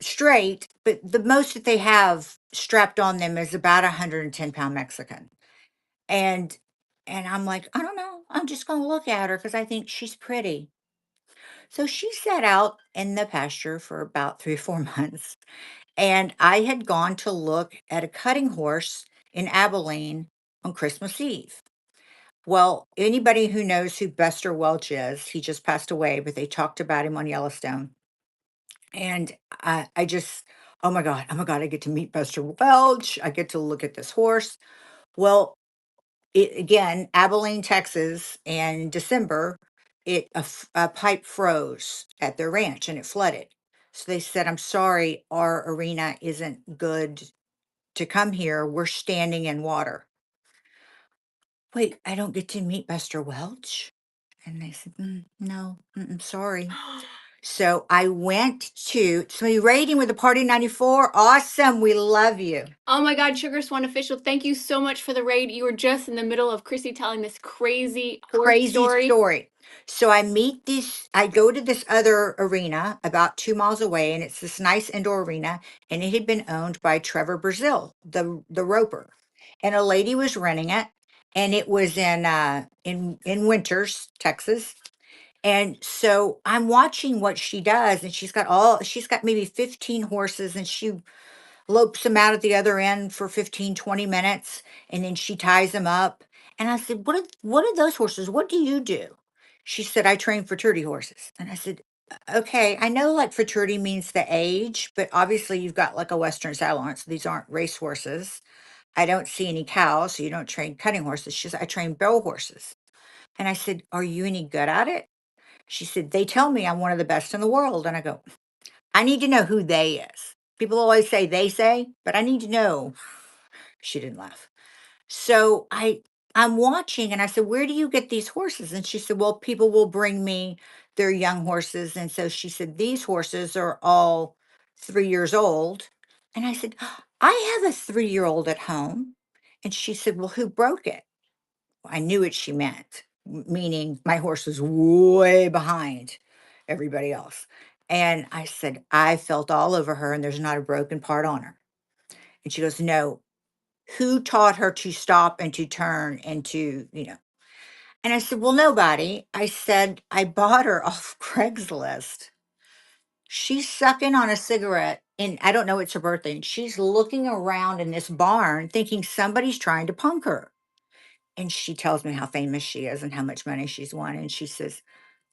straight, but the most that they have strapped on them is about 110-pound Mexican. And I'm like, I don't know. I'm just going to look at her because I think she's pretty. So she sat out in the pasture for about 3 or 4 months. And I had gone to look at a cutting horse in Abilene on Christmas Eve. Well, anybody who knows who Buster Welch is, he just passed away, but they talked about him on Yellowstone. And I just, oh my God, I get to meet Buster Welch. I get to look at this horse. Well, again, Abilene, Texas, in December, a pipe froze at their ranch and it flooded. So they said, "I'm sorry, our arena isn't good to come here. We're standing in water." Wait, I don't get to meet Buster Welch? And they said, "No, sorry." So I went so you rating with the Party 94. Awesome. We love you. Oh my God, Sugar Swan Official, thank you so much for the raid. You were just in the middle of Chrissy telling this crazy horse Crazy story. story. So I go to this other arena about 2 miles away, and it's this nice indoor arena, and it had been owned by Trevor Brazil, the roper. And a lady was renting it, and it was in Winters, Texas. And so I'm watching what she does, and she's got maybe 15 horses, and she lopes them out at the other end for 15, 20 minutes, and then she ties them up. And I said, what are those horses? What do you do?" She said, "I train fraternity horses." And I said, Okay, I know like fraternity means the age, but obviously you've got like a Western saddle on it, so these aren't race horses. I don't see any cows, so you don't train cutting horses." She said, "I train barrel horses." And I said, "Are you any good at it?" She said, "They tell me I'm one of the best in the world." And I go, "I need to know who they is. People always say they say, but I need to know." She didn't laugh. So I'm watching and I said, "Where do you get these horses?" And she said, "Well, people will bring me their young horses." And so she said, "These horses are all 3 years old." And I said, "I have a 3-year-old at home." And she said, "Well, who broke it?" I knew what she meant, meaning my horse was way behind everybody else. And I said, "I felt all over her and there's not a broken part on her." And she goes, "No, who taught her to stop and to turn and to?" And I said, "Well, nobody." I said, "I bought her off Craigslist." She's sucking on a cigarette and I don't know, it's her birthday. And she's looking around in this barn thinking somebody's trying to punk her. And she tells me how famous she is and how much money she's won. And she says,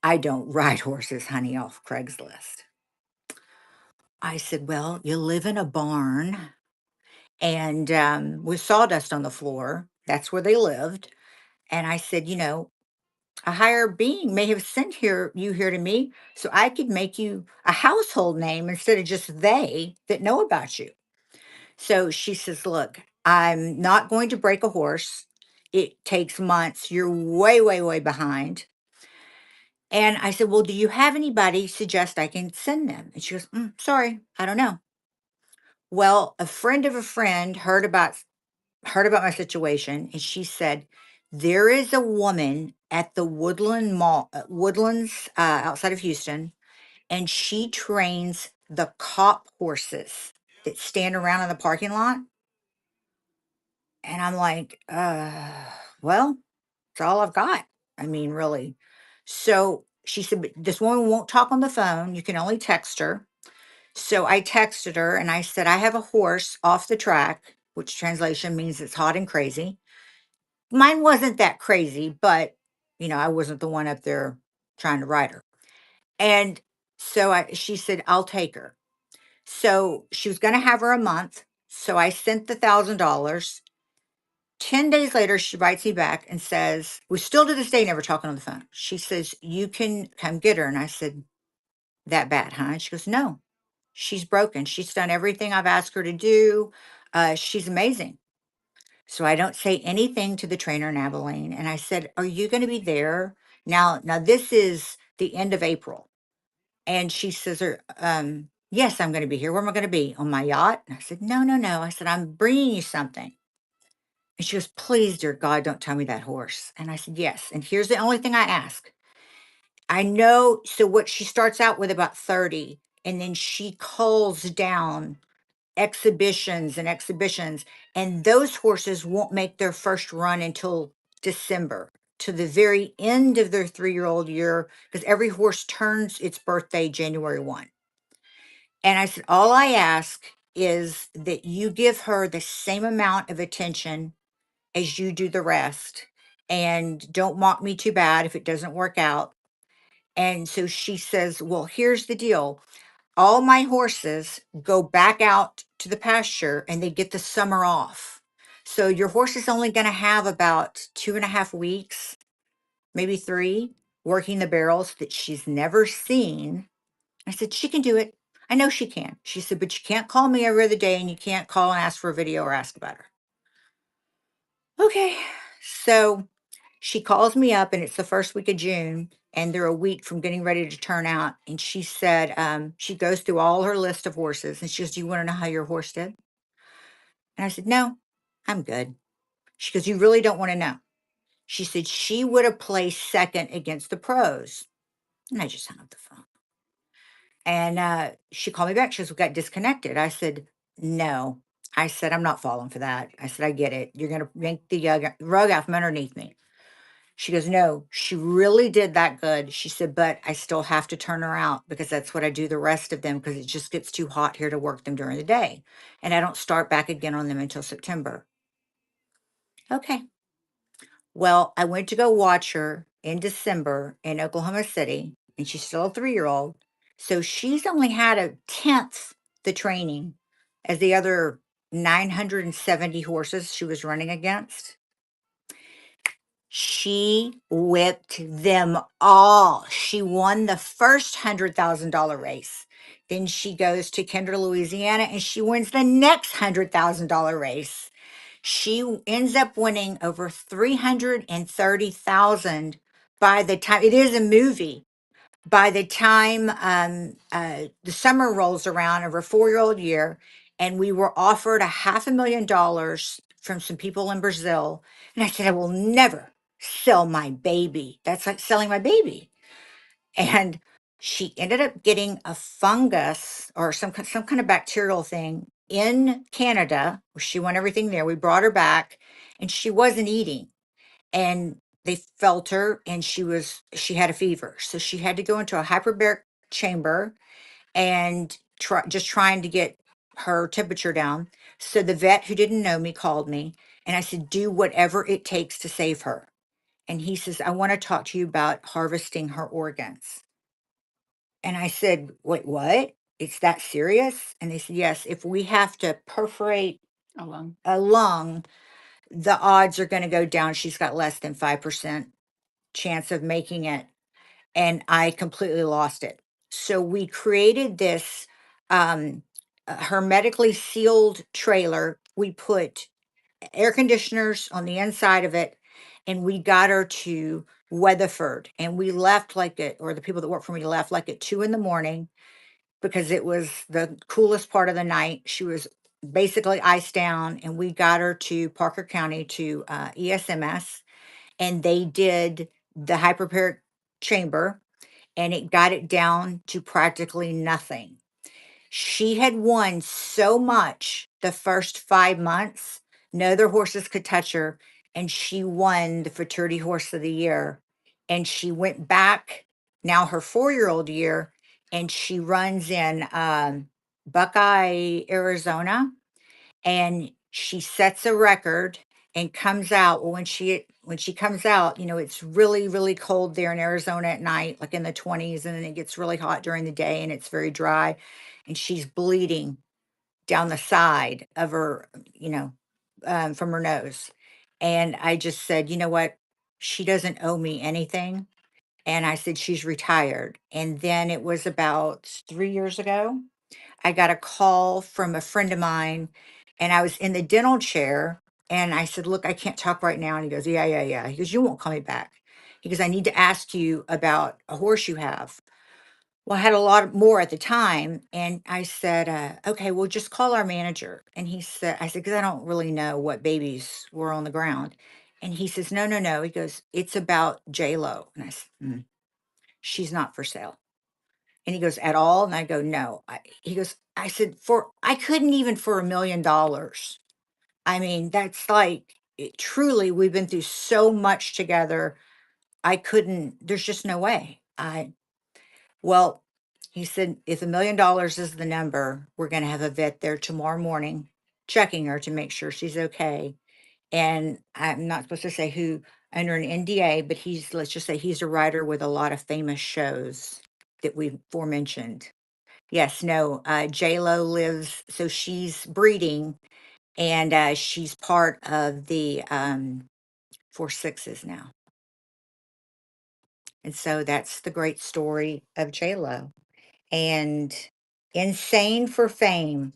"I don't ride horses, honey, off Craigslist." I said, "Well, you live in a barn and with sawdust on the floor. That's where they lived. And I said, a higher being may have sent you here to me so I could make you a household name instead of just they that know about you. So she says, look, I'm not going to break a horse. It takes months. You're way, way, way behind. And I said, well, do you have anybody suggest I can send them? And she goes, sorry, I don't know. Well, a friend of a friend heard about my situation, and she said, there is a woman at the Woodlands outside of Houston, and she trains the cop horses that stand around in the parking lot. And I'm like, well, it's all I've got. I mean, really. So she said, but this woman won't talk on the phone. You can only text her. So I texted her and I said, I have a horse off the track, which translation means it's hot and crazy. Mine wasn't that crazy, but I wasn't the one up there trying to ride her. And so she said, I'll take her. So she was going to have her a month. So I sent the $1,000. 10 days later, she writes me back and says, we still to this day never talking on the phone. She says, you can come get her. And I said, that bad, huh? And she goes, no, she's broken. She's done everything I've asked her to do. She's amazing. So I don't say anything to the trainer in Abilene. And I said, are you going to be there? Now this is the end of April. And she says, yes, I'm going to be here. Where am I going to be? On my yacht? And I said, no, no, no. I said, I'm bringing you something. And she goes, please, dear God, don't tell me that horse. And I said, yes. And here's the only thing I ask. I know. So what she starts out with about 30, and then she culls down exhibitions and exhibitions. And those horses won't make their first run until December, to the very end of their 3-year-old year, because every horse turns its birthday January 1. And I said, all I ask is that you give her the same amount of attention as you do the rest. And don't mock me too bad if it doesn't work out. And so she says, well, here's the deal. All my horses go back out to the pasture and they get the summer off. So your horse is only going to have about 2.5 weeks, maybe 3, working the barrels that she's never seen. I said, she can do it. I know she can. She said, but you can't call me every other day and you can't call and ask for a video or ask about her. Okay. So she calls me up and it's the first week of June and they're a week from getting ready to turn out. And she said, she goes through all her list of horses and she goes, do you want to know how your horse did? And I said, no, I'm good. She goes, you really don't want to know. She said she would have placed second against the pros. And I just hung up the phone. And she called me back. She goes, we got disconnected. I said, no. I said, I'm not falling for that. I said, I get it. You're going to yank the rug out from underneath me. She goes, no, she really did that good. She said, but I still have to turn her out because that's what I do the rest of them because it just gets too hot here to work them during the day. And I don't start back again on them until September. Okay. Well, I went to go watch her in December in Oklahoma City, and she's still a 3-year-old. So she's only had a tenth the training as the other 970 horses she was running against. She whipped them all. She won the first $100,000 race. Then she goes to Kendra, Louisiana, and she wins the next $100,000 race. She ends up winning over 330,000 by the time it is a movie. By the time the summer rolls around of her 4-year-old year, and we were offered $500,000 from some people in Brazil, and I said, I will never sell my baby. That's like selling my baby. And she ended up getting a fungus or some kind of bacterial thing in Canada. She won everything there. We brought her back, and she wasn't eating. And they felt her and she had a fever. So she had to go into a hyperbaric chamber and trying to get her temperature down. So the vet who didn't know me called me and I said, do whatever it takes to save her. And he says, I want to talk to you about harvesting her organs. And I said, wait, what? It's that serious? And they said, yes, if we have to perforate Along. a lung, the odds are going to go down. She's got less than 5% chance of making it. And I completely lost it. So we created this um, hermetically sealed trailer. We put air conditioners on the inside of it, and we got her to Weatherford. And we left like it, or the people that work for me left like at 2 in the morning because it was the coolest part of the night. She was basically iced down, and we got her to Parker County to ESMS, and they did the hyperbaric chamber, and it got it down to practically nothing. She had won so much the first 5 months, no other horses could touch her, and she won the Fraternity Horse of the Year. And she went back now her 4-year-old year, and she runs in Buckeye, Arizona, and she sets a record and comes out. Well, when she comes out, it's really really cold there in Arizona at night, like in the 20s, and then it gets really hot during the day and it's very dry, and she's bleeding down the side of her, from her nose. And I just said, you know what, she doesn't owe me anything. And I said she's retired. And then it was about 3 years ago, I got a call from a friend of mine, and I was in the dental chair, and I said, "Look, I can't talk right now." And he goes, "Yeah, yeah, yeah." He goes, "You won't call me back." He goes, "I need to ask you about a horse you have." Well, I had a lot more at the time, and I said, "Okay, well, just call our manager." And I said, "Because I don't really know what babies were on the ground." And he says, "No, no, no." He goes, "It's about J Lo." And I said, "She's not for sale." And he goes, "At all?" And I go, "No." He goes, I said, I couldn't even for $1 million. I mean, that's like, truly, we've been through so much together. I couldn't, there's just no way. Well, he said, if $1 million is the number, we're going to have a vet there tomorrow morning checking her to make sure she's okay. And I'm not supposed to say who under an NDA, but let's just say he's a writer with a lot of famous shows that we've forementioned. Yes, no, J-Lo lives, so she's breeding, and she's part of the 4 6s now. And so that's the great story of J-Lo. And Insane for Fame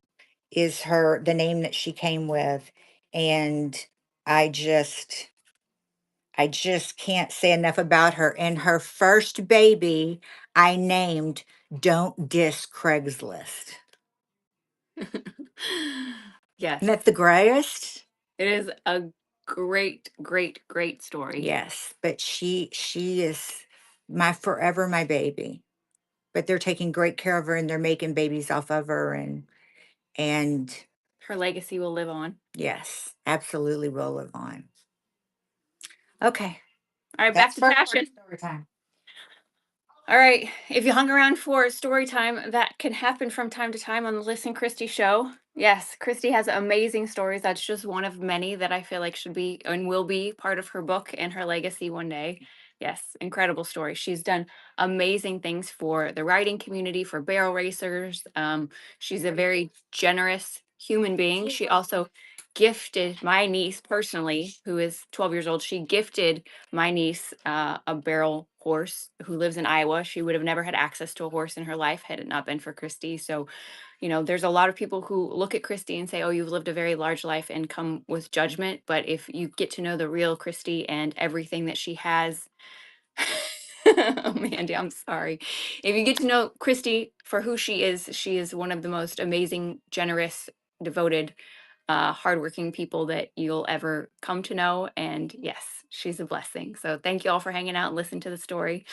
is the name that she came with. And I just I just can't say enough about her. And her first baby I named Don't Diss Craigslist. Yes, Isn't that the greatest? it is a great, great, great story. Yes, but she is my baby. But they're taking great care of her, and they're making babies off of her, and Her legacy will live on. yes, absolutely will live on. Okay, All right, back that's to first part of fashion. story time. All right. If you hung around for story time, that can happen from time to time on the Listen Christy show. Yes, Christy has amazing stories. That's just one of many that I feel like should be and will be part of her book and her legacy one day. Yes, incredible story. She's done amazing things for the riding community, for barrel racers. She's a very generous human being. She also gifted my niece personally, who is 12 years old. She gifted my niece a barrel horse who lives in Iowa. She would have never had access to a horse in her life had it not been for Christy. So, there's a lot of people who look at Christy and say, "Oh, you've lived a very large life," and come with judgment. But if you get to know the real Christy and everything that she has, oh, Mandy, I'm sorry. If you get to know Christy for who she is one of the most amazing, generous, devoted, hardworking people that you'll ever come to know. And yes, she's a blessing. So thank you all for hanging out and listening to the story.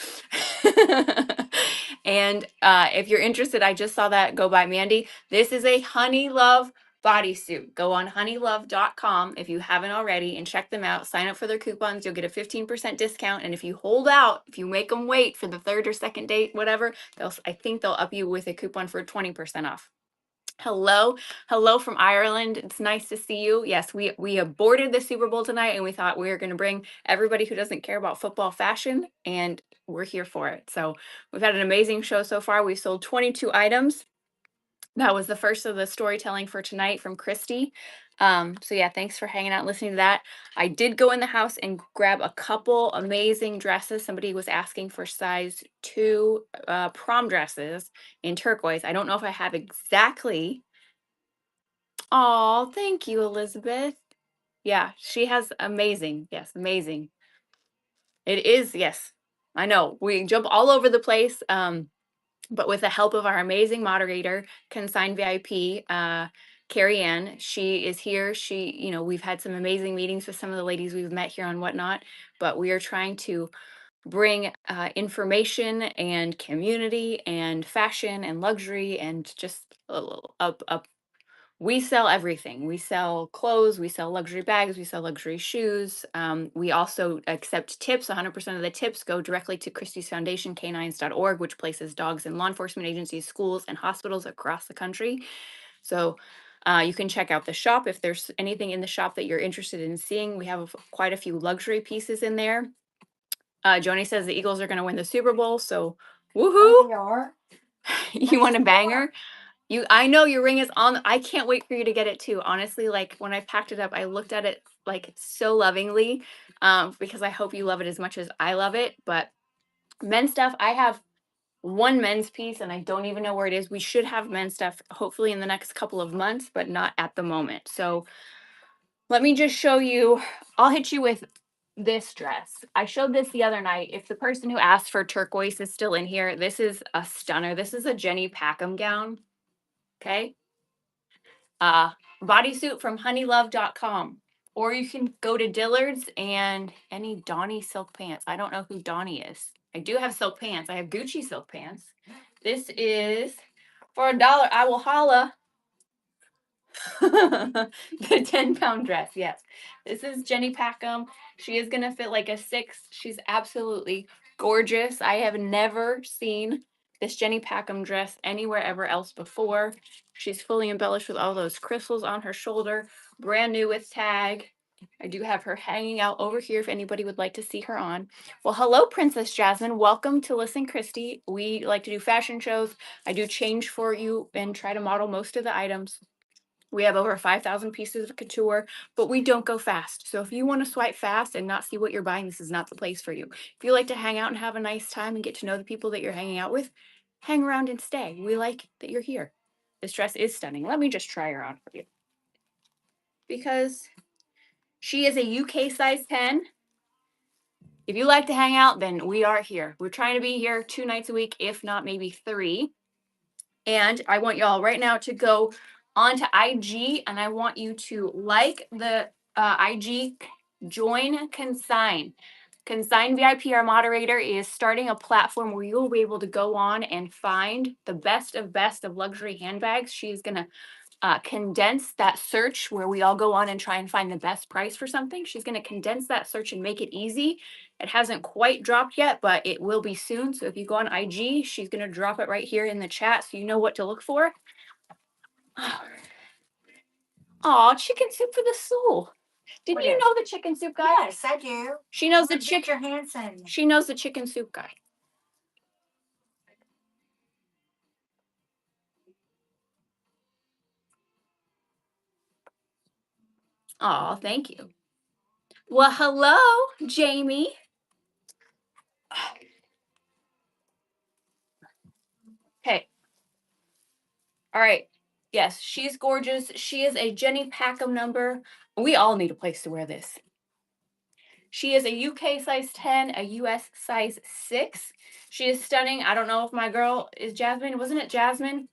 And if you're interested, I just saw that go by Mandy. This is a Honey Love bodysuit. Go on honeylove.com if you haven't already and check them out. Sign up for their coupons. You'll get a 15% discount. And if you hold out, if you make them wait for the third or second date, whatever, I think they'll up you with a coupon for 20% off. Hello, hello from Ireland. It's nice to see you. Yes, we aborted the Super Bowl tonight, and we thought we were going to bring everybody who doesn't care about football fashion, and we're here for it. So we've had an amazing show so far. We've sold 22 items. That was the first of the storytelling for tonight from Christy. So yeah, thanks for hanging out and listening to that. I did go in the house and grab a couple amazing dresses. Somebody was asking for size 2 prom dresses in turquoise. I don't know if I have exactly. Oh, thank you, Elizabeth. Yeah, she has amazing. Yes, amazing. It is, yes. I know. We jump all over the place. But with the help of our amazing moderator, Consign VIP, Carrie Ann, she is here. We've had some amazing meetings with some of the ladies we've met here on Whatnot, but we are trying to bring information and community and fashion and luxury and just a we sell everything. We sell clothes, we sell luxury bags, we sell luxury shoes. We also accept tips. 100% of the tips go directly to Christie's Foundation, canines.org, which places dogs in law enforcement agencies, schools, and hospitals across the country. So you can check out the shop if there's anything in the shop that you're interested in seeing. We have quite a few luxury pieces in there. Joni says the Eagles are going to win the Super Bowl. So Oh, woohoo! they are. You want a banger? I know your ring is on. I can't wait for you to get it too. Honestly, like when I packed it up, I looked at it like so lovingly, because I hope you love it as much as I love it. But men's stuff, I have one men's piece and I don't even know where it is. We should have men's stuff hopefully in the next couple of months, but not at the moment. So let me just show you. I'll hit you with this dress. I showed this the other night. If the person who asked for turquoise is still in here, this is a stunner. This is a Jenny Packham gown. Okay. uh, Bodysuit from honeylove.com. Or you can go to Dillard's and any Donnie silk pants. I don't know who Donnie is. I do have silk pants. I have Gucci silk pants. This is for $1. I will holla. The 10-pound dress. Yes. This is Jenny Packham. She is going to fit like a 6. She's absolutely gorgeous. I have never seen this Jenny Packham dress anywhere ever else before. She's fully embellished with all those crystals on her shoulder, brand new with tag. I do have her hanging out over here if anybody would like to see her on. Well, hello, Princess Jasmine. Welcome to Listen Christie. We like to do fashion shows. I do change for you and try to model most of the items. We have over 5,000 pieces of couture, but we don't go fast. So if you want to swipe fast and not see what you're buying, this is not the place for you. If you like to hang out and have a nice time and get to know the people that you're hanging out with, hang around and stay. We like that you're here. This dress is stunning. Let me just try her on for you. Because she is a UK size 10. If you like to hang out, then we are here. We're trying to be here 2 nights a week, if not maybe 3. And I want y'all right now to go onto IG and I want you to like the IG, join Consign. Consign VIP, our moderator, is starting a platform where you'll be able to go on and find the best of luxury handbags. She's going to condense that search where we all go on and try and find the best price for something. She's going to condense that search and make it easy. It hasn't quite dropped yet, but it will be soon. So if you go on IG, she's going to drop it right here in the chat so you know what to look for. Oh, chicken soup for the soul. Did you know the chicken soup guy? Yes, I do. She knows the chicken. Hansen. She knows the chicken soup guy. Oh, thank you. Well, hello, Jamie. Okay. All right. Yes, she's gorgeous. She is a Jenny Packham number. We all need a place to wear this. She is a UK size 10, a US size 6. She is stunning. I don't know if my girl is Jasmine. Wasn't it Jasmine?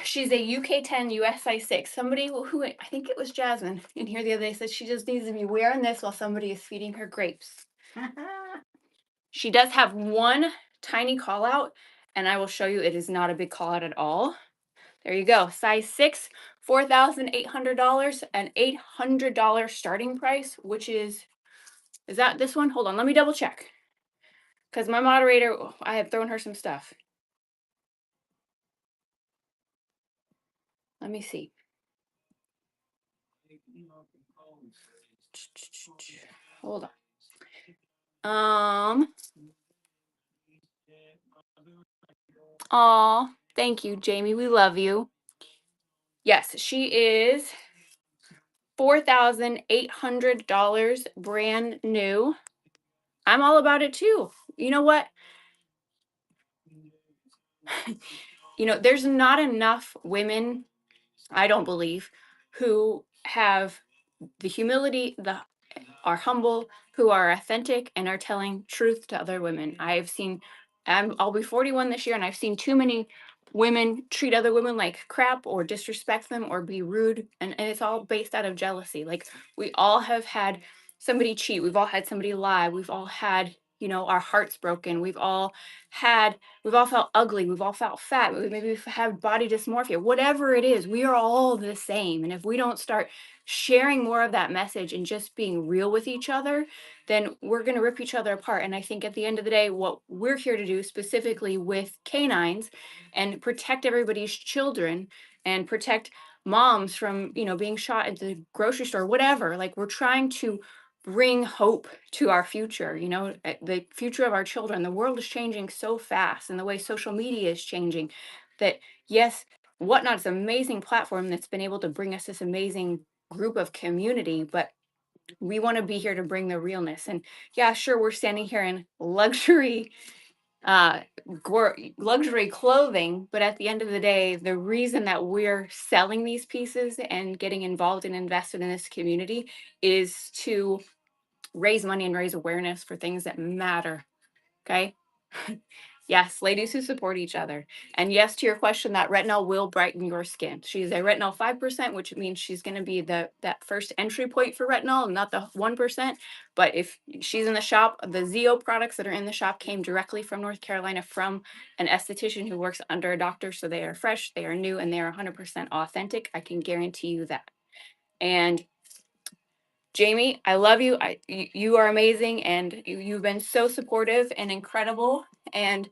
She's a UK 10, US size 6. Somebody who I think it was Jasmine in here the other day said she just needs to be wearing this while somebody is feeding her grapes. She does have one tiny call out, and I will show you it is not a big call out at all. There you go. Size 6, $4,800, an $800 starting price, which is that this one? Hold on, let me double check. Because my moderator, I had thrown her some stuff. Let me see. Hold on. Aw, thank you, Jamie. We love you. Yes, she is $4,800 brand new. I'm all about it too. You know what? There's not enough women, I don't believe, who have the humility, are humble, who are authentic, and are telling truth to other women. I'll be 41 this year, and I've seen too many women treat other women like crap or disrespect them or be rude. And it's all based out of jealousy. Like, we all have had somebody cheat. We've all had somebody lie. We've all had, our hearts broken. We've all felt ugly. We've all felt fat. Maybe we've had body dysmorphia. Whatever it is, we are all the same. And if we don't start sharing more of that message and just being real with each other, then we're going to rip each other apart. And I think at the end of the day, what we're here to do specifically with canines and protect everybody's children and protect moms from, being shot at the grocery store, whatever. Like, we're trying to bring hope to our future, the future of our children. The world is changing so fast, and the way social media is changing, that yes, Whatnot is an amazing platform that's been able to bring us this amazing group of community, but we want to be here to bring the realness. And yeah, sure, we're standing here in uh luxury clothing, but at the end of the day, the reason that we're selling these pieces and getting involved and invested in this community is to raise money and raise awareness for things that matter. Okay. Yes, ladies who support each other. And yes, to your question, that retinol will brighten your skin. She's a retinol 5%, which means she's going to be that first entry point for retinol, not the 1%. But if she's in the shop, the Zeo products that are in the shop came directly from North Carolina from an esthetician who works under a doctor. So they are fresh, they are new, and they are 100% authentic. I can guarantee you that. And Jamie, I love you. You are amazing, and you've been so supportive and incredible. And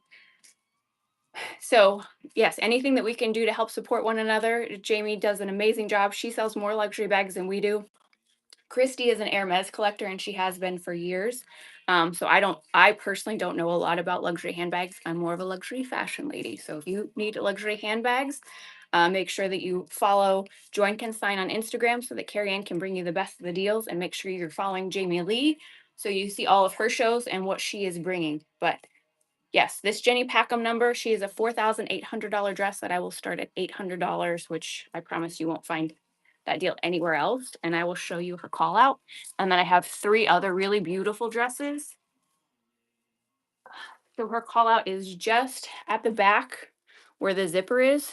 so, yes, anything that we can do to help support one another. Jamie does an amazing job. She sells more luxury bags than we do. Christy is an Hermes collector, and she has been for years. So I personally don't know a lot about luxury handbags. I'm more of a luxury fashion lady. So if you need luxury handbags, make sure that you follow Join Consign on Instagram so that Carrie Ann can bring you the best of the deals, and make sure you're following Jamie Lee so you see all of her shows and what she is bringing. But yes, this Jenny Packham number, she is a $4,800 dress that I will start at $800, which I promise you won't find that deal anywhere else. And I will show you her call out. And then I have 3 other really beautiful dresses. So her call out is just at the back where the zipper is.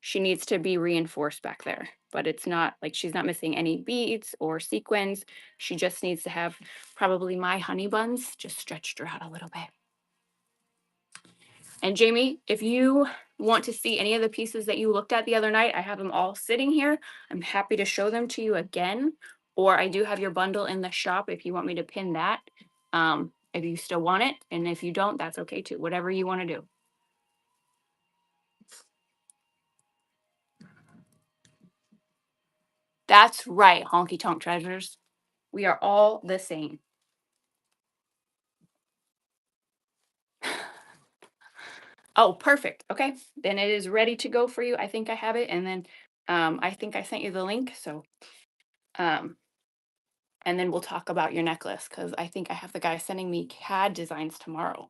She needs to be reinforced back there, but it's not like she's not missing any beads or sequins. She just needs to have probably my honey buns just stretched her out a little bit. And Jamie, if you want to see any of the pieces that you looked at the other night, I have them all sitting here. I'm happy to show them to you again. Or I do have your bundle in the shop if you want me to pin that. If you still want it. And if you don't, that's okay too. Whatever you want to do. That's right, honky tonk treasures. We are all the same. Oh, perfect. Okay. Then it is ready to go for you. I think I have it. And then I think I sent you the link. So um and then we'll talk about your necklace because I think I have the guy sending me CAD designs tomorrow.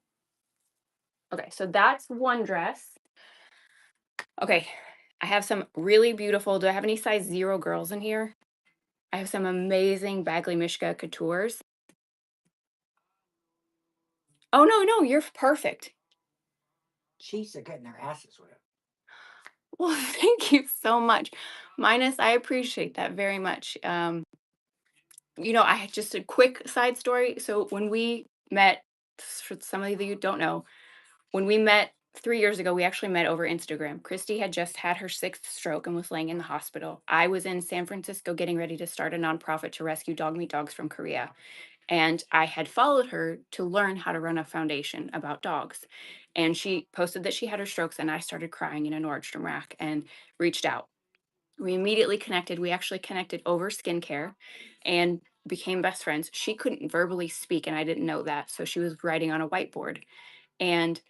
Okay, so that's one dress. Okay, I have some really beautiful. Do I have any size 0 girls in here? I have some amazing Bagley Mishka couture. Oh, no, no, you're perfect. Chiefs are getting their asses whipped. Well, thank you so much. Minus, I appreciate that very much. I had just a quick side story. So when we met, for some of you who don't know, when we met 3 years ago, we actually met over Instagram. Christy had just had her 6th stroke and was laying in the hospital. I was in San Francisco getting ready to start a nonprofit to rescue dog meat dogs from Korea. And I had followed her to learn how to run a foundation about dogs. And she posted that she had her strokes, and I started crying in a Nordstrom rack and reached out. We immediately connected. We actually connected over skincare and became best friends. She couldn't verbally speak, and I didn't know that. So she was writing on a whiteboard. And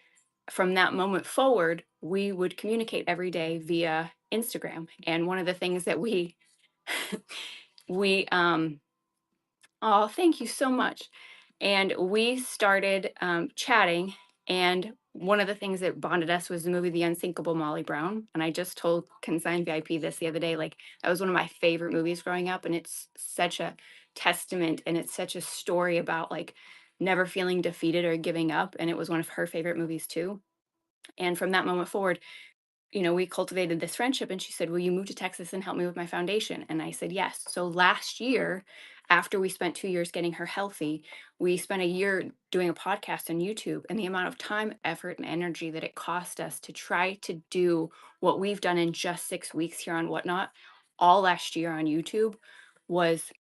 from that moment forward, we would communicate every day via Instagram. And one of the things that we oh, thank you so much. And we started chatting. And one of the things that bonded us was the movie The Unsinkable Molly Brown. And I just told Consigned VIP this the other day. Like, that was one of my favorite movies growing up. And it's such a testament and it's such a story about like never feeling defeated or giving up. And it was one of her favorite movies too. And from that moment forward, we cultivated this friendship. And she said, will you move to Texas and help me with my foundation? And I said, yes. So last year, after we spent 2 years getting her healthy, we spent a year doing a podcast on YouTube. And the amount of time, effort, and energy that it cost us to try to do what we've done in just 6 weeks here on Whatnot, all last year on YouTube, was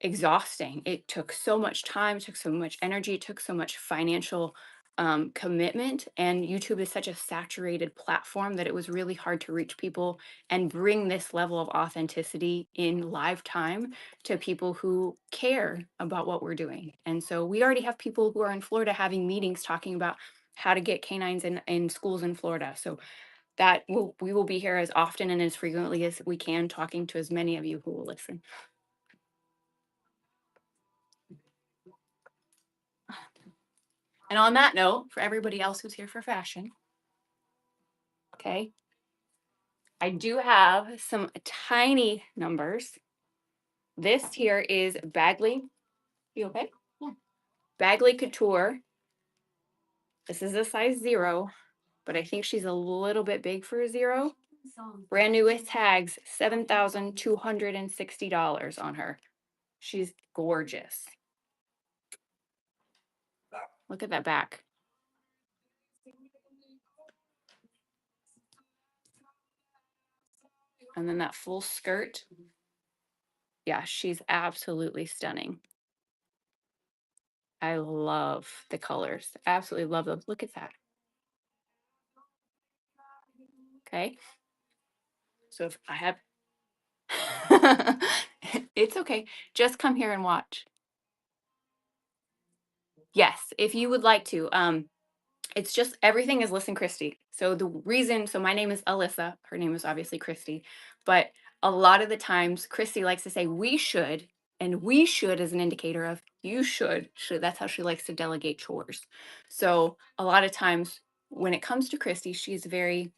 exhausting. It took so much time, took so much energy, took so much financial commitment. And YouTube is such a saturated platform that it was really hard to reach people and bring this level of authenticity in live time to people who care about what we're doing. And so we already have people who are in Florida having meetings talking about how to get canines in schools in Florida. So we will be here as often and as frequently as we can, talking to as many of you who will listen. And on that note, for everybody else who's here for fashion, okay, I do have some tiny numbers. This here is Bagley. You okay? Yeah. Bagley Couture. This is a size 0, but I think she's a little bit big for a 0. Brand new with tags, $7,260 on her. She's gorgeous. Look at that back. And then that full skirt. Yeah, she's absolutely stunning. I love the colors. Absolutely love those. Look at that. Okay. So if I have, it's okay. Just come here and watch. Yes, if you would like to. It's just everything is Listen Christie. So my name is Alyssa. Her name is obviously Christy, but a lot of the times Christy likes to say we should, and we should is an indicator of you should. That's how she likes to delegate chores. So a lot of times when it comes to Christy, she's very,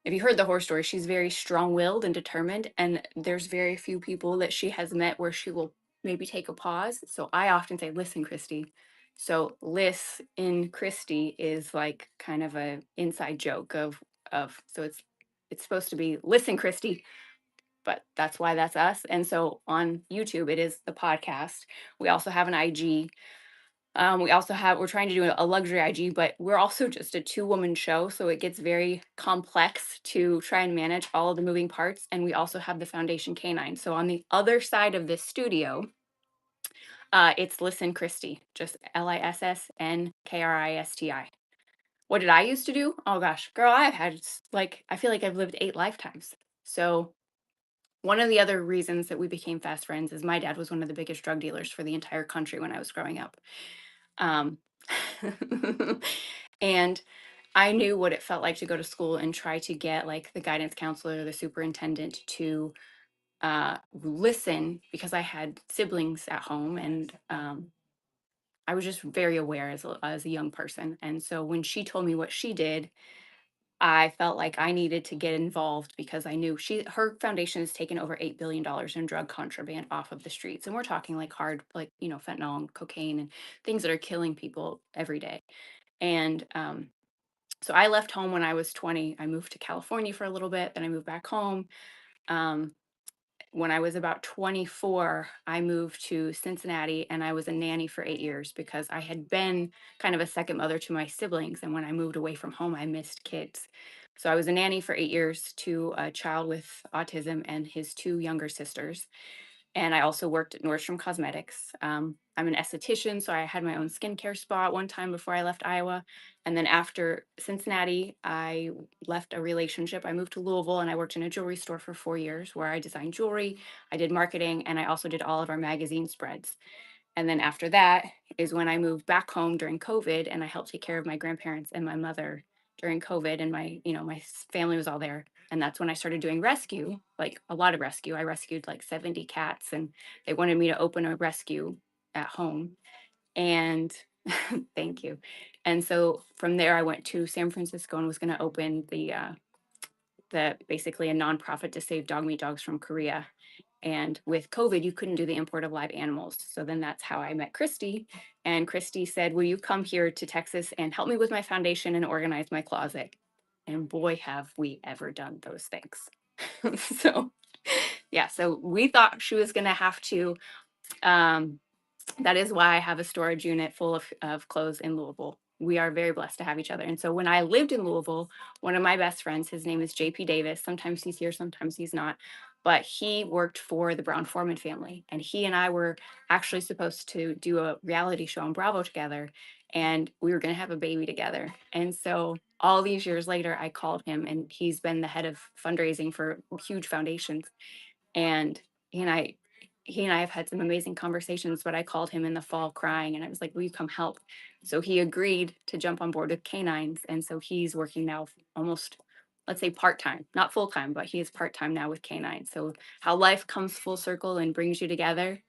if you heard the horror story, she's very strong-willed and determined, and there's very few people that she has met where she will maybe take a pause. So I often say, listen, Christy. So Liz in Christy is like kind of a inside joke of so it's supposed to be listen, Christy, but that's why that's us. And so on YouTube, it is the podcast. We also have an IG. We're trying to do a luxury IG, but we're also just a 2-woman show. So it gets very complex to try and manage all of the moving parts. And we also have the Foundation Canine. So on the other side of this studio, it's Listen Christie, just LISSNKRISTI. What did I used to do? Oh gosh, girl, I feel like I've lived 8 lifetimes. So one of the other reasons that we became fast friends is my dad was one of the biggest drug dealers for the entire country when I was growing up. Um, and I knew what it felt like to go to school and try to get like the guidance counselor or the superintendent to listen because I had siblings at home and I was just very aware as a young person. And so when she told me what she did, I felt like I needed to get involved because I knew her foundation has taken over $8 billion in drug contraband off of the streets. And we're talking like hard, like, fentanyl and cocaine and things that are killing people every day. And so I left home when I was 20. I moved to California for a little bit, then I moved back home. Um, when I was about 24, I moved to Cincinnati and I was a nanny for 8 years because I had been kind of a second mother to my siblings. And when I moved away from home, I missed kids. So I was a nanny for 8 years to a child with autism and his 2 younger sisters. And I also worked at Nordstrom Cosmetics. I'm an esthetician, so I had my own skincare spa at one time before I left Iowa. And then after Cincinnati, I left a relationship. I moved to Louisville and I worked in a jewelry store for 4 years where I designed jewelry, I did marketing, and I also did all of our magazine spreads. And then after that is when I moved back home during COVID and I helped take care of my grandparents and my mother during COVID. And my family was all there. And that's when I started doing rescue, like a lot of rescue. I rescued like 70 cats, and they wanted me to open a rescue at home. And thank you. And so from there, I went to San Francisco and was going to open the basically a nonprofit to save dog meat dogs from Korea. And with COVID, you couldn't do the import of live animals. So then that's how I met Christy. And Christy said, will you come here to Texas and help me with my foundation and organize my closet? And boy, have we ever done those things. So, yeah, so we thought she was going to have to that is why I have a storage unit full of clothes in Louisville. We are very blessed to have each other. And so when I lived in Louisville, one of my best friends, his name is JP Davis. Sometimes he's here, sometimes he's not. But he worked for the Brown Foreman family. And he and I were actually supposed to do a reality show on Bravo together. And we were going to have a baby together. And so all these years later, I called him, and he's been the head of fundraising for huge foundations. And he and I he and I have had some amazing conversations, but I called him in the fall crying, and I was like, will you come help? So he agreed to jump on board with canines. And so he's working now almost, let's say, part-time, not full-time, but he is part-time now with canines. So how life comes full circle and brings you together.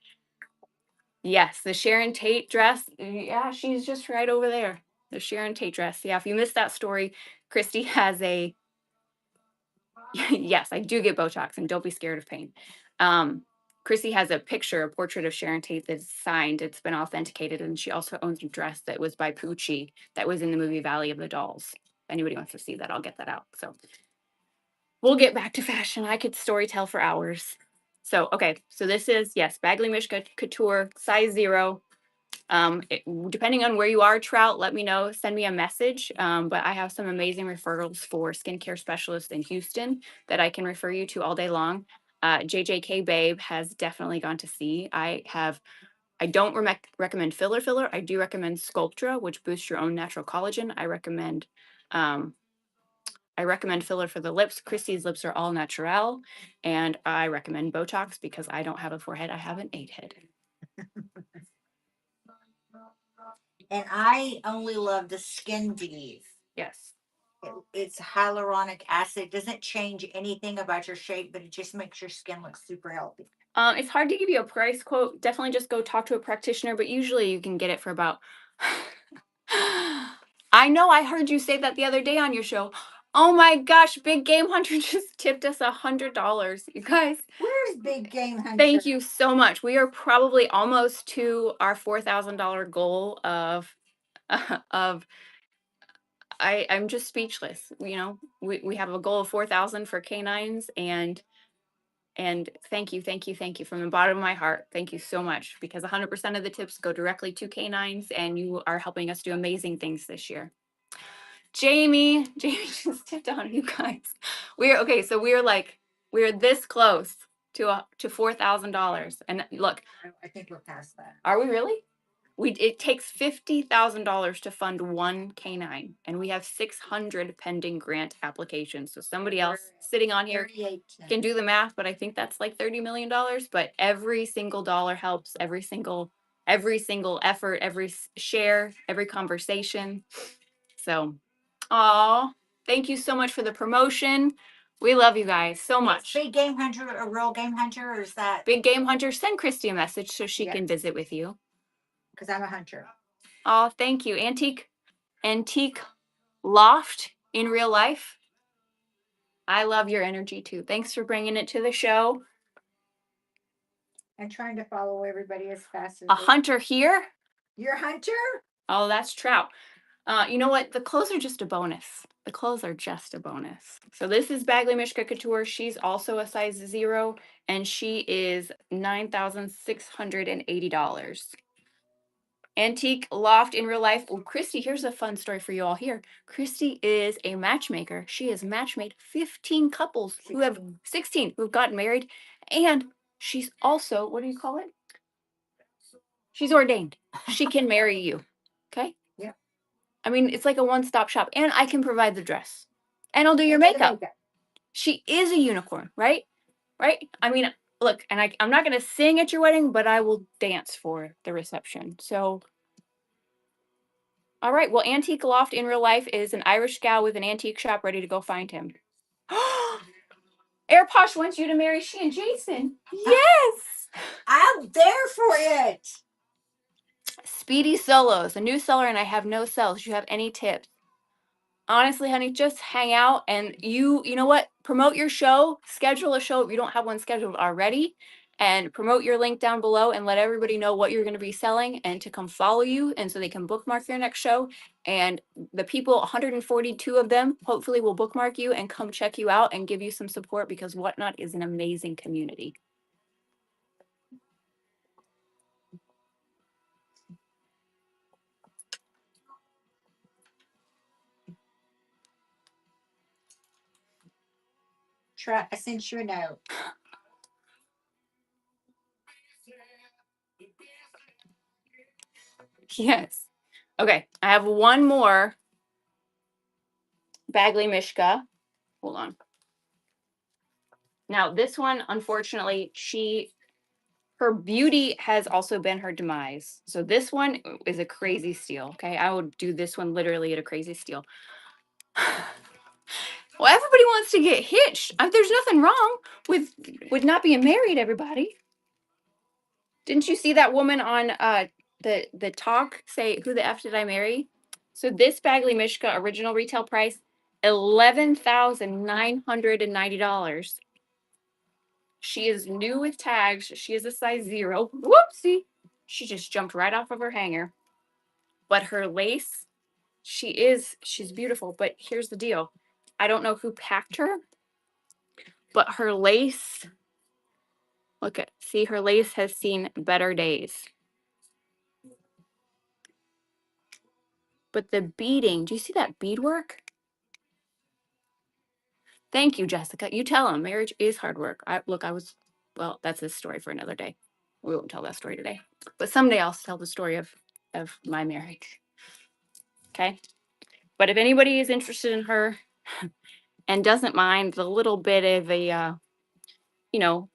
Yes, the Sharon Tate dress. Yeah, she's just right over there. The Sharon Tate dress. Yeah, if you missed that story, Christy has a yes, I do get Botox, and don't be scared of pain. Chrissy has a picture, a portrait of Sharon Tate that's signed. It's been authenticated, and she also owns a dress that was by Pucci that was in the movie Valley of the Dolls. If anybody wants to see that, I'll get that out. So we'll get back to fashion. I could story tell for hours. So okay, so this is yes, Bagley Mishka Couture, size 0. Depending on where you are, Trout, let me know, send me a message. But I have some amazing referrals for skincare specialists in Houston that I can refer you to all day long. JJK Babe has definitely gone to see. I don't recommend filler. I do recommend Sculptra, which boosts your own natural collagen. Um, I recommend filler for the lips. Christy's lips are all natural. And I recommend Botox because I don't have a forehead. I have an 8 head. And I only love the Skin Div. Yes. It's hyaluronic acid. It doesn't change anything about your shape, but it just makes your skin look super healthy. It's hard to give you a price quote. Definitely just go talk to a practitioner, but usually you can get it for about. I know I heard you say that the other day on your show. Oh my gosh, Big Game Hunter just tipped us $100. You guys, Where's Big Game Hunter? thank you so much. We are probably almost to our $4,000 goal of of I'm just speechless. You know, we have a goal of 4,000 for canines, and thank you from the bottom of my heart. Thank you so much, because 100% of the tips go directly to canines, and you are helping us do amazing things this year. Jamie just tipped on you guys. We're okay. So we're this close to $4,000. And look, I think we're past that. are we really? It takes $50,000 to fund one canine, and we have 600 pending grant applications. So somebody else sitting on here can do the math, but I think that's like $30 million. But every single dollar helps. Every single effort, every share, every conversation. So, thank you so much for the promotion. We love you guys so much. Big Game Hunter a real game hunter, or is that Big Game Hunter? Send Christy a message so she can visit with you. Because I'm a hunter. Oh, thank you. Antique Loft in real life. I love your energy too. Thanks for bringing it to the show. And trying to follow everybody as fast as a hunter here. You're a hunter? Oh, that's Trout. You know what? The clothes are just a bonus. The clothes are just a bonus. So this is Bagley Mishka Couture. She's also a size 0, and she is $9,680. Antique Loft in real life. Oh, Christy, here's a fun story for you all here. Christy is a matchmaker. She has matchmade 15 couples 16. Who have 16 who've gotten married. And she's also, what do you call it? She's ordained. She can marry you. Okay? Yeah. I mean, it's like a one-stop shop. And I can provide the dress. And I'll do your makeup. She is a unicorn, right? Right? I mean, look, and I'm not going to sing at your wedding, but I will dance for the reception. So all right. Well, Antique Loft in real life is an Irish gal with an antique shop ready to go find him. AirPosh wants you to marry she and Jason. Yes. I'm there for it. Speedy Solos, a new seller, and I have no sales. Do you have any tips? Honestly, honey, just hang out and you know what? Promote your show, schedule a show if you don't have one scheduled already, and promote your link down below and let everybody know what you're going to be selling and to come follow you and so they can bookmark your next show. And the people, 142 of them, hopefully will bookmark you and come check you out and give you some support because Whatnot is an amazing community. I sent you a note. Yes. Okay, I have one more Bagley Mishka. Hold on. Now, this one, unfortunately, her beauty has also been her demise. So this one is a crazy steal. Okay, I would do this one literally at a crazy steal. Well, everybody wants to get hitched. There's nothing wrong with not being married. Everybody, didn't you see that woman on the talk say, "Who the f did I marry?" So this Bagley Mishka original retail price $11,990. She is new with tags. She is a size 0. Whoopsie. She just jumped right off of her hanger. But her lace, she's beautiful. But here's the deal. I don't know who packed her, but her lace, see, her lace has seen better days. But the beading, do you see that beadwork? Thank you, Jessica. You tell him marriage is hard work. Well, that's a story for another day. We won't tell that story today. But someday I'll tell the story of my marriage. Okay? But if anybody is interested in her and doesn't mind the little bit of a, you know,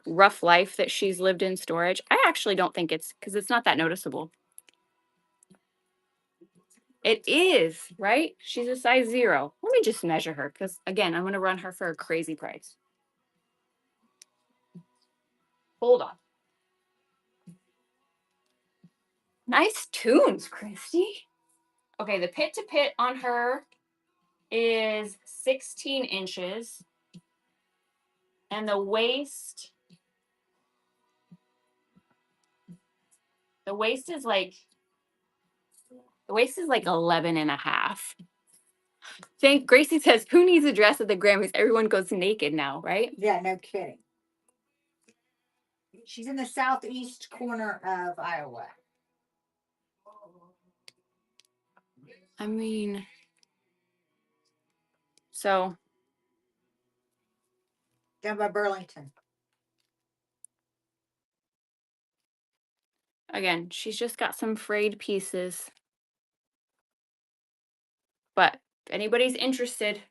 rough life that she's lived in storage, I actually don't think because it's not that noticeable. It is, right? She's a size 0. Let me just measure her because, again, I'm going to run her for a crazy price. Hold on. Nice tunes, Christy. Okay, the pit to pit on her is 16 inches. And the waist is like 11 and a half. Thank Gracie says, who needs a dress at the Grammys? Everyone goes naked now, right? Yeah, no kidding. She's in the southeast corner of Iowa. I mean, so Down by Burlington. again, she's just got some frayed pieces. But if anybody's interested,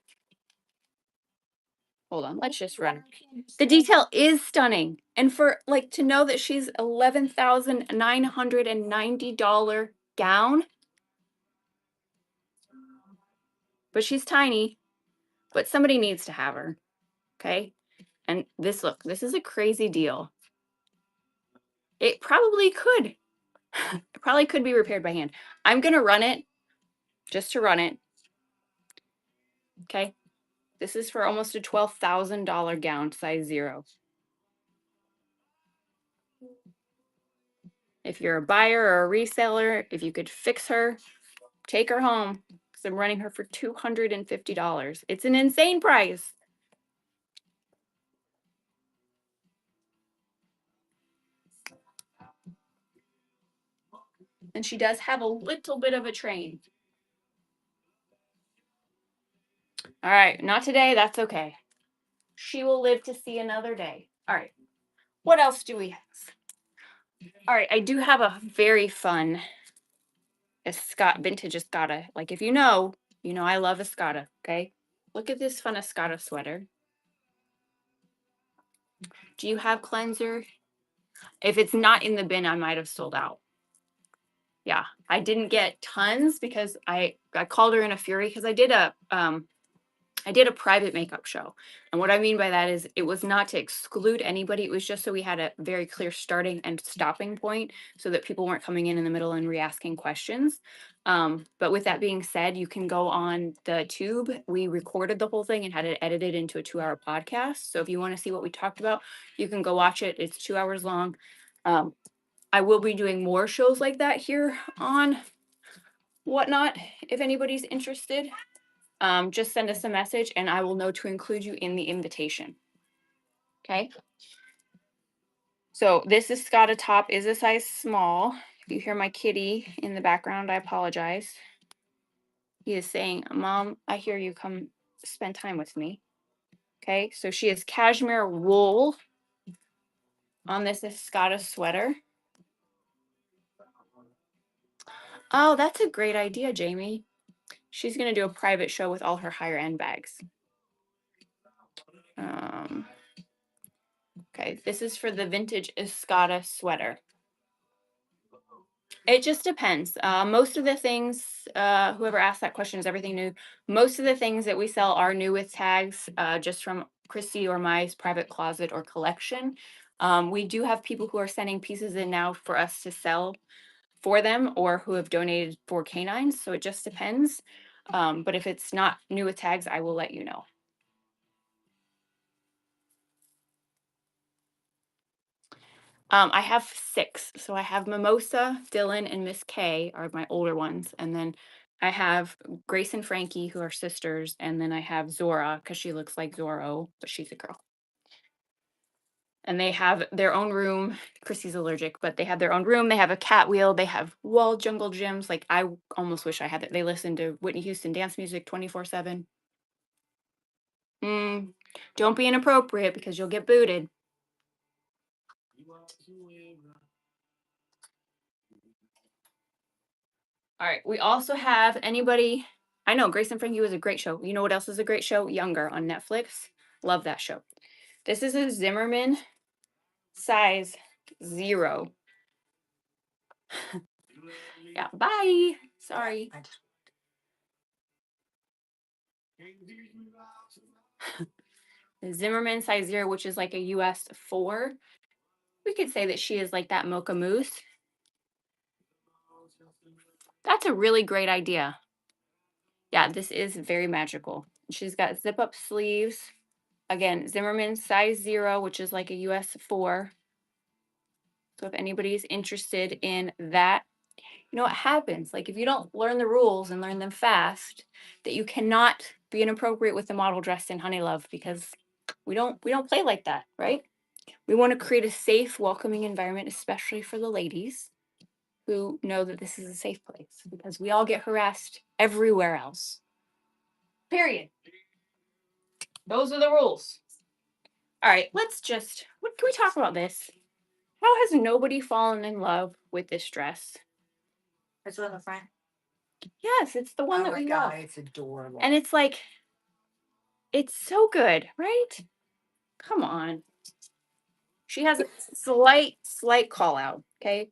hold on, let's just run. The detail is stunning. And for like to know that she's $11,990 gown, but she's tiny, but somebody needs to have her. Okay. And this is a crazy deal. It probably could. It probably could be repaired by hand. I'm going to run it just to run it. Okay. This is for almost a $12,000 gown, size 0. If you're a buyer or a reseller, if you could fix her, take her home because I'm running her for $250. It's an insane price. And she does have a little bit of a train. All right, not today. That's okay. She will live to see another day. All right. What else do we have? All right, I do have a very fun vintage Escada. Like if you know I love Escada, okay? Look at this fun Escada sweater. Do you have cleanser? If it's not in the bin, I might have sold out. Yeah, I didn't get tons because I called her in a fury because I did a I did a private makeup show. And what I mean by that is it was not to exclude anybody. It was just so we had a very clear starting and stopping point so that people weren't coming in the middle and re-asking questions. But with that being said, you can go on the tube. We recorded the whole thing and had it edited into a 2-hour podcast. So if you want to see what we talked about, you can go watch it. It's 2 hours long. I will be doing more shows like that here on Whatnot if anybody's interested. Just send us a message and I will know to include you in the invitation. Okay. So this Escada top is a size small. If you hear my kitty in the background, I apologize. He is saying, Mom, I hear you, come spend time with me. Okay. So she is cashmere wool on this Escada sweater. Oh, that's a great idea, Jamie. She's going to do a private show with all her higher end bags. Okay, this is for the vintage Escada sweater. It just depends. Most of the things, whoever asked that question, is everything new? Most of the things that we sell are new with tags, just from Christy or my private closet or collection. We do have people who are sending pieces in now for us to sell for them or who have donated for canines. So it just depends. But if it's not new with tags, I will let you know. I have 6. So I have Mimosa, Dylan, and Miss K are my older ones. And then I have Grace and Frankie, who are sisters. And then I have Zora, because she looks like Zorro, but she's a girl. And they have their own room. Chrissy's allergic, but they have their own room. They have a cat wheel. They have wall jungle gyms. Like, I almost wish I had it. They listen to Whitney Houston dance music 24/7. Don't be inappropriate because you'll get booted. All right. We also have anybody. I know Grace and Frankie was a great show. You know what else is a great show? Younger on Netflix. Love that show. This is a Zimmerman size 0. Yeah. Bye. Sorry. The Zimmerman size 0, which is like a US 4. We could say that she is like that mocha mousse. That's a really great idea. Yeah, this is very magical. She's got zip up sleeves. Again, Zimmerman size 0, which is like a US 4. So if anybody is interested in that, you know what happens? Like if you don't learn the rules and learn them fast, that you cannot be inappropriate with the model dressed in Honey Love, because we don't play like that, right? We want to create a safe, welcoming environment, especially for the ladies who know that this is a safe place, because we all get harassed everywhere else. Period. Those are the rules. All right, what can we talk about this? How has nobody fallen in love with this dress? It's on the front. Yes, it's the one Oh that my we God, love. it's adorable. And it's like, it's so good, right? Come on. She has a slight call out. Okay.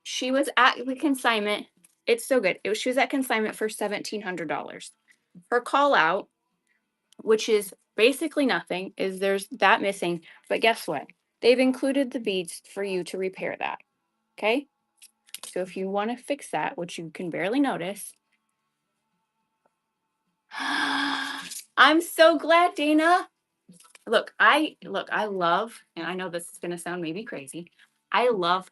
She was at the consignment. It's so good. She was at consignment for $1,700. Her call out, which is basically nothing, is there's that missing. But guess what? They've included the beads for you to repair that. Okay. So if you want to fix that, which you can barely notice. I'm so glad, Dana. Look, I love, and I know this is going to sound maybe crazy. I love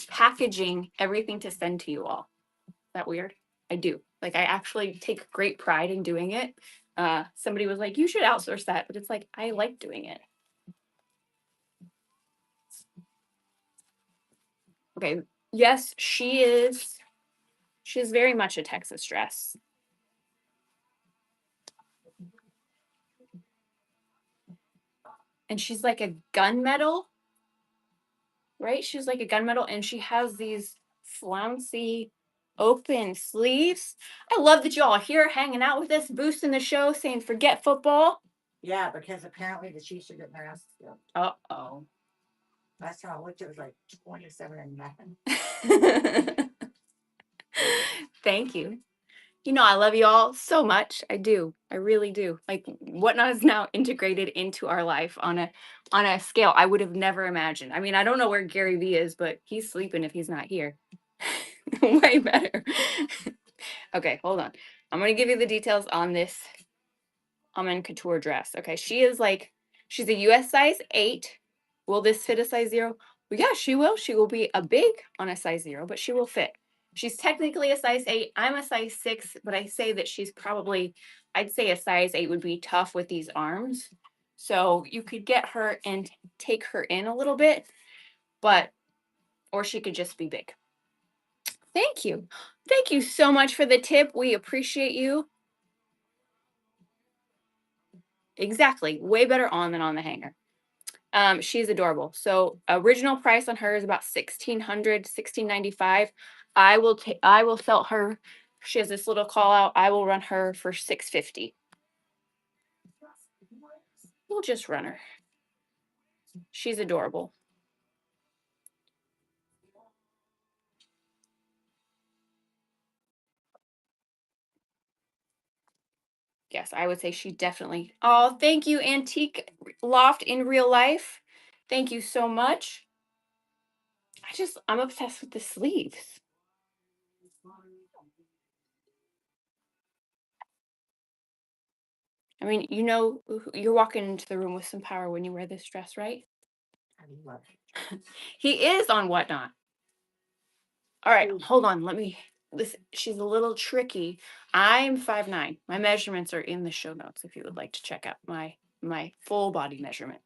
packaging everything to send to you all. Is that weird? I do. Like, I actually take great pride in doing it. Somebody was like, you should outsource that, but it's like, I like doing it. Okay. Yes, she is. She's very much a Texas dress. And she's like a gunmetal, right? She's like a gunmetal, and she has these flouncy open sleeves. I love that y'all are here hanging out with us, boosting the show, saying forget football. Yeah, because apparently the Chiefs are getting their asses killed. Uh-oh. Last time I looked, it was like 27-0. Thank you. You know, I love you all so much. I do. I really do. Like Whatnot is now integrated into our life on a scale I would have never imagined. I mean, I don't know where Gary Vee is, but he's sleeping if he's not here. Way better. Okay, hold on. I'm gonna give you the details on this almond couture dress. Okay, she's a US size 8. Will this fit a size 0? Well, yeah, she will. She will be a big on a size 0, but she will fit. She's technically a size 8. I'm a size 6, but I say that she's probably, I'd say a size 8 would be tough with these arms. So you could get her and take her in a little bit, but, or she could just be big. Thank you. Thank you so much for the tip. We appreciate you. Exactly. Way better on than on the hanger. She's adorable. So original price on her is about $1,600, $1,695. I will sell her. She has this little call out. I will run her for $650. We'll just run her. She's adorable. Yes, I would say she definitely. Oh, thank you, Antique Loft in real life. Thank you so much. I'm obsessed with the sleeves. I mean, you know, you're walking into the room with some power when you wear this dress, right? He is on Whatnot. All right, hold on. She's a little tricky. I'm 5'9". My measurements are in the show notes if you would like to check out my full body measurements.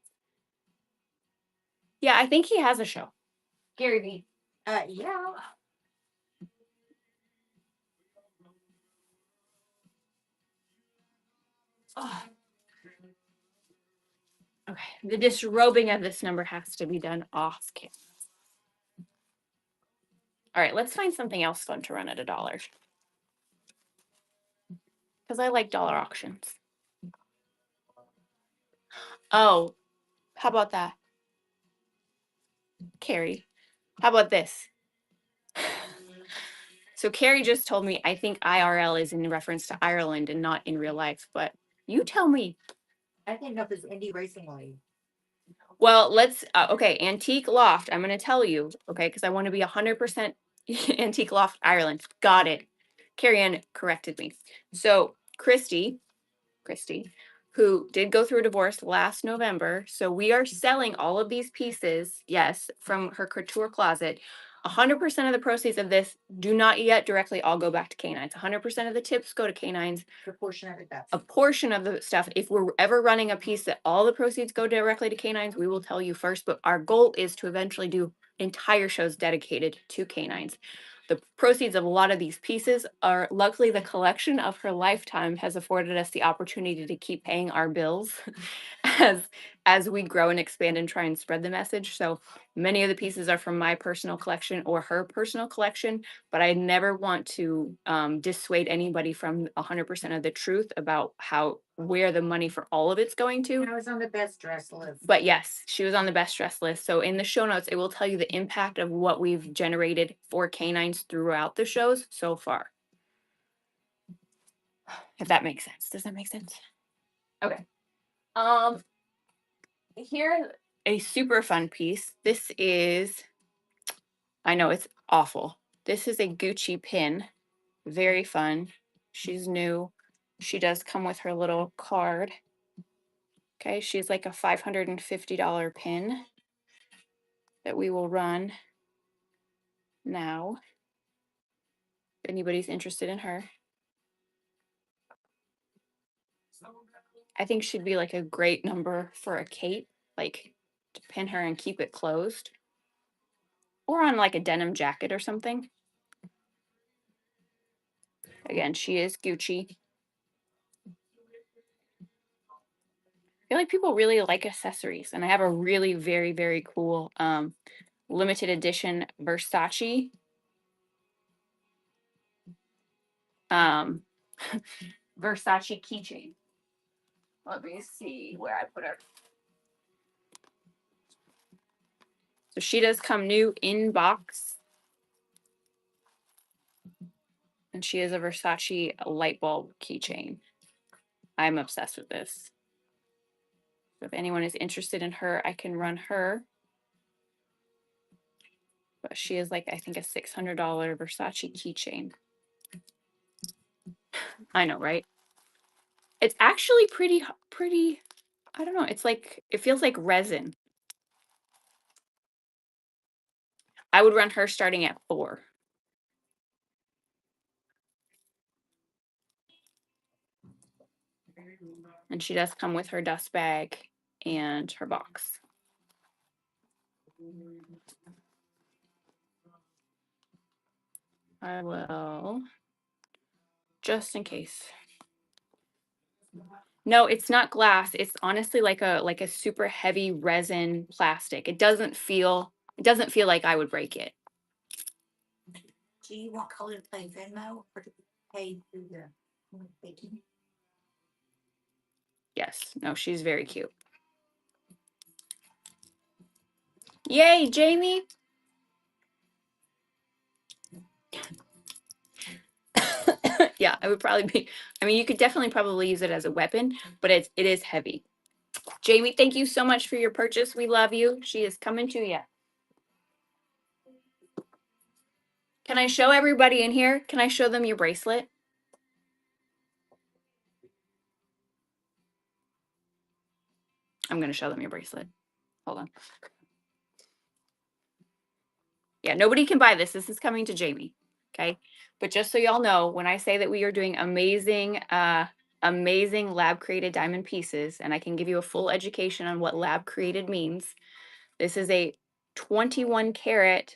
Yeah, I think he has a show. Gary Vee. Yeah. Oh. Okay, the disrobing of this number has to be done off camera. All right, let's find something else fun to run at $1. Because I like dollar auctions. Oh, how about that? Carrie, how about this? So Carrie just told me I think IRL is in reference to Ireland and not in real life, but you tell me. I didn't know if it's Indie Racing League. Well, okay, Antique Loft. I'm going to tell you, okay, because I want to be 100% Antique Loft Ireland. Got it. Carrie Ann corrected me. So Christy, who did go through a divorce last November. So we are selling all of these pieces, yes, from her couture closet. 100% of the proceeds of this do not yet directly all go back to canines. 100% of the tips go to canines. A portion of the stuff, if we're ever running a piece that all the proceeds go directly to canines, we will tell you first. But our goal is to eventually do entire shows dedicated to canines. The proceeds of a lot of these pieces are luckily the collection of her lifetime has afforded us the opportunity to keep paying our bills as we grow and expand and try and spread the message. So many of the pieces are from my personal collection or her personal collection, but I never want to dissuade anybody from 100% of the truth about where the money for all of it's going to. I was on the best dress list. But yes, she was on the best dress list. So in the show notes, it will tell you the impact of what we've generated for canines throughout the shows so far. If that makes sense. Does that make sense? Okay. Here's a super fun piece. This is, I know it's awful. This is a Gucci pin. Very fun. She's new. She does come with her little card. Okay, she's like a $550 pin that we will run now. If anybody's interested in her. I think she'd be like a great number for a cape, like to pin her and keep it closed. Or on like a denim jacket or something. Again, she is Gucci. I feel like people really like accessories, and I have a really very, very cool limited edition Versace Versace keychain. Let me see where I put her. So she does come new in box. And she is a Versace light bulb keychain. I'm obsessed with this. So if anyone is interested in her, I can run her. But she is like, I think, a $600 Versace keychain. I know, right? It's actually pretty, I don't know. It's like, it feels like resin. I would run her starting at $4. And she does come with her dust bag and her box. I will, just in case. No, it's not glass. It's honestly like a super heavy resin plastic. It doesn't feel like I would break it. Do you want Colin to play Venmo or to pay through the banking? Yes. No, she's very cute. Yay, Jamie. Yeah, I would probably be, I mean, you could definitely probably use it as a weapon, but it is heavy. Jamie, thank you so much for your purchase. We love you. She is coming to you. Can I show everybody in here? Can I show them your bracelet? I'm going to show them your bracelet. Hold on. Yeah, nobody can buy this. This is coming to Jamie. Okay. But just so y'all know, when I say that we are doing amazing, amazing lab created diamond pieces, and I can give you a full education on what lab created means, this is a 21 karat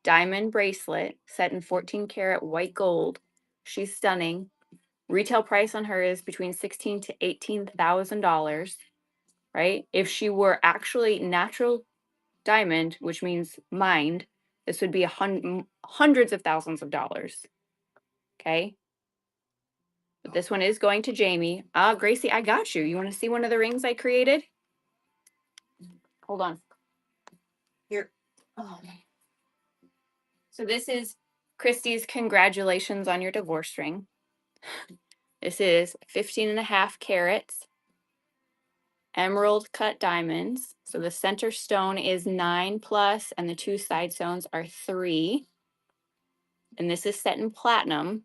diamond bracelet set in 14 karat white gold. She's stunning. Retail price on her is between $16,000 to $18,000, right? If she were actually natural diamond, which means mined, this would be hundreds of thousands of dollars. Okay. But this one is going to Jamie. Gracie, I got you. You want to see one of the rings I created? Hold on. Here. Oh. So this is Christy's congratulations on your divorce ring. This is 15.5 carats, emerald cut diamonds. So the center stone is 9 plus, and the two side stones are 3. And this is set in platinum.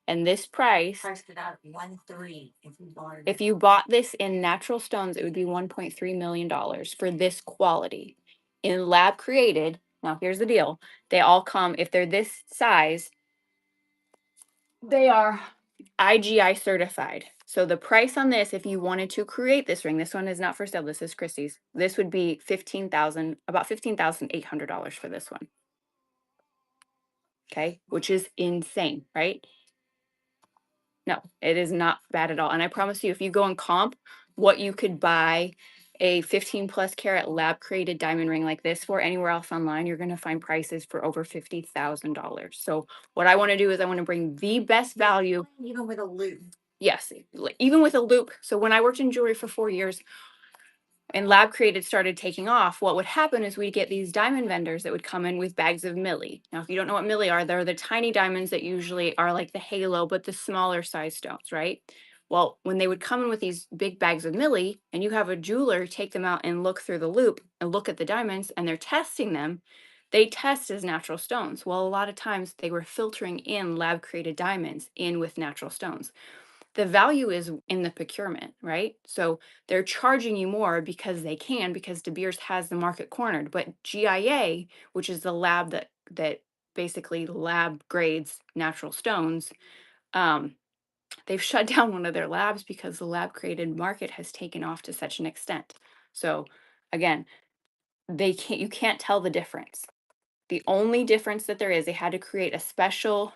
And this price, Priced it out at 1.3 if you bought it. if you bought this in natural stones, it would be $1.3 million for this quality. In lab created, now here's the deal. They all come, if they're this size, they are IGI certified. So the price on this, if you wanted to create this ring, this one is not for sale. This is Christie's. This would be about $15,800 for this one. Okay, which is insane, right? No, it is not bad at all. And I promise you, if you go and comp what you could buy a 15 plus carat lab created diamond ring like this for anywhere else online, you're going to find prices for over $50,000. So what I want to do is I want to bring the best value. Even with a loop. Yes, even with a loop. So when I worked in jewelry for 4 years, and lab created started taking off, what would happen is we'd get these diamond vendors that would come in with bags of milli. Now, if you don't know what milli are, they're the tiny diamonds that usually are like the halo, but the smaller size stones, right? Well, when they would come in with these big bags of milli, and you have a jeweler take them out and look through the loop and look at the diamonds, and they're testing them, they test as natural stones. Well, a lot of times they were filtering in lab created diamonds in with natural stones. The value is in the procurement, right? So they're charging you more because they can, because De Beers has the market cornered. But GIA, which is the lab that basically lab grades natural stones, um, they've shut down one of their labs because the lab created market has taken off to such an extent. So again, you can't tell the difference. The only difference that there is, they had to create a special,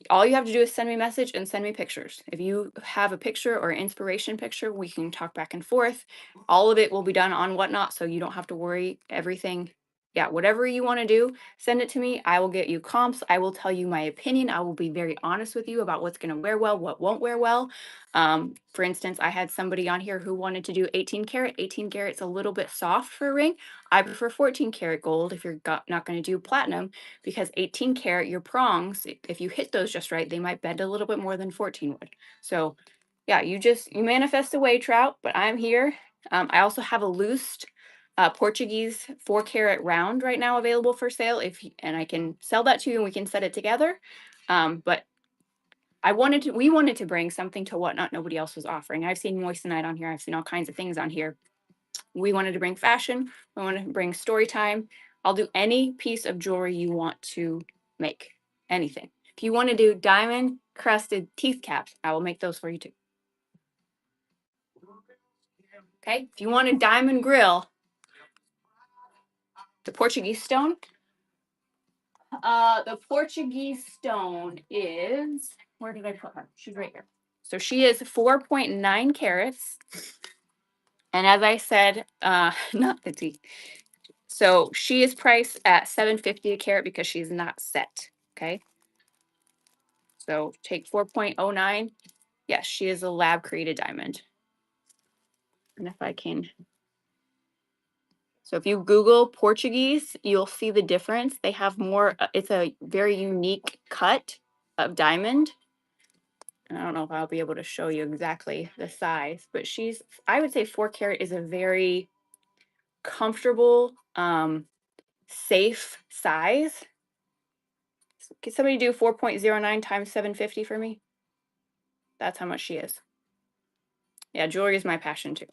all you have to do is send me a message and send me pictures. If you have a picture or inspiration picture, we can talk back and forth. All of it will be done on Whatnot, so you don't have to worry. Everything Yeah, whatever you want to do, send it to me. I will get you comps. I will tell you my opinion. I will be very honest with you about what's going to wear well, what won't wear well. For instance, I had somebody on here who wanted to do 18 karat. 18 karat's a little bit soft for a ring. I prefer 14 karat gold if you're not going to do platinum, because 18 karat, your prongs, if you hit those just right, they might bend a little bit more than 14 would. So yeah, you manifest away, Trout, but I'm here. I also have a loosed Portuguese 4 karat round right now available for sale. And I can sell that to you and we can set it together. But we wanted to bring something to Whatnot nobody else was offering. I've seen moissanite on here. I've seen all kinds of things on here. We wanted to bring fashion. We wanted to bring story time. I'll do any piece of jewelry you want to make, anything. If you want to do diamond crusted teeth caps, I will make those for you too. Okay. If you want a diamond grill, the Portuguese stone, the Portuguese stone is, where did I put her? She's right here. So she is 4.9 carats. And as I said, not the teeth. So she is priced at $7.50 a carat because she's not set. Okay. So take 4.09. Yes, she is a lab created diamond. And if I can, so if you Google Portuguese, you'll see the difference. They have more, it's a very unique cut of diamond. And I don't know if I'll be able to show you exactly the size, but I would say 4 karat is a very comfortable, safe size. Can somebody do 4.09 times 750 for me? That's how much she is. Yeah, jewelry is my passion too.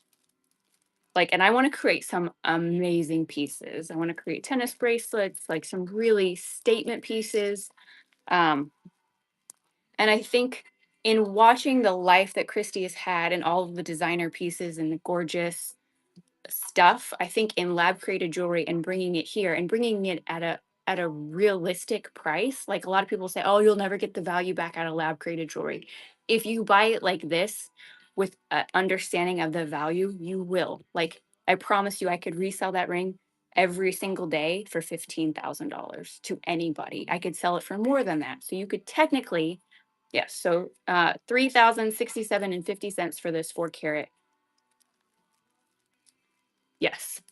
Like, and I want to create some amazing pieces. I want to create tennis bracelets, like some really statement pieces. And I think in watching the life that Christy has had and all of the designer pieces and the gorgeous stuff, I think in lab created jewelry and bringing it here and bringing it at a realistic price. Like a lot of people say, oh, you'll never get the value back out of lab created jewelry. If you buy it like this with an understanding of the value, you will. Like, I promise you, I could resell that ring every single day for $15,000 to anybody. I could sell it for more than that. So you could technically, yes. So 3,067 and 50 cents for this 4 karat. Yes.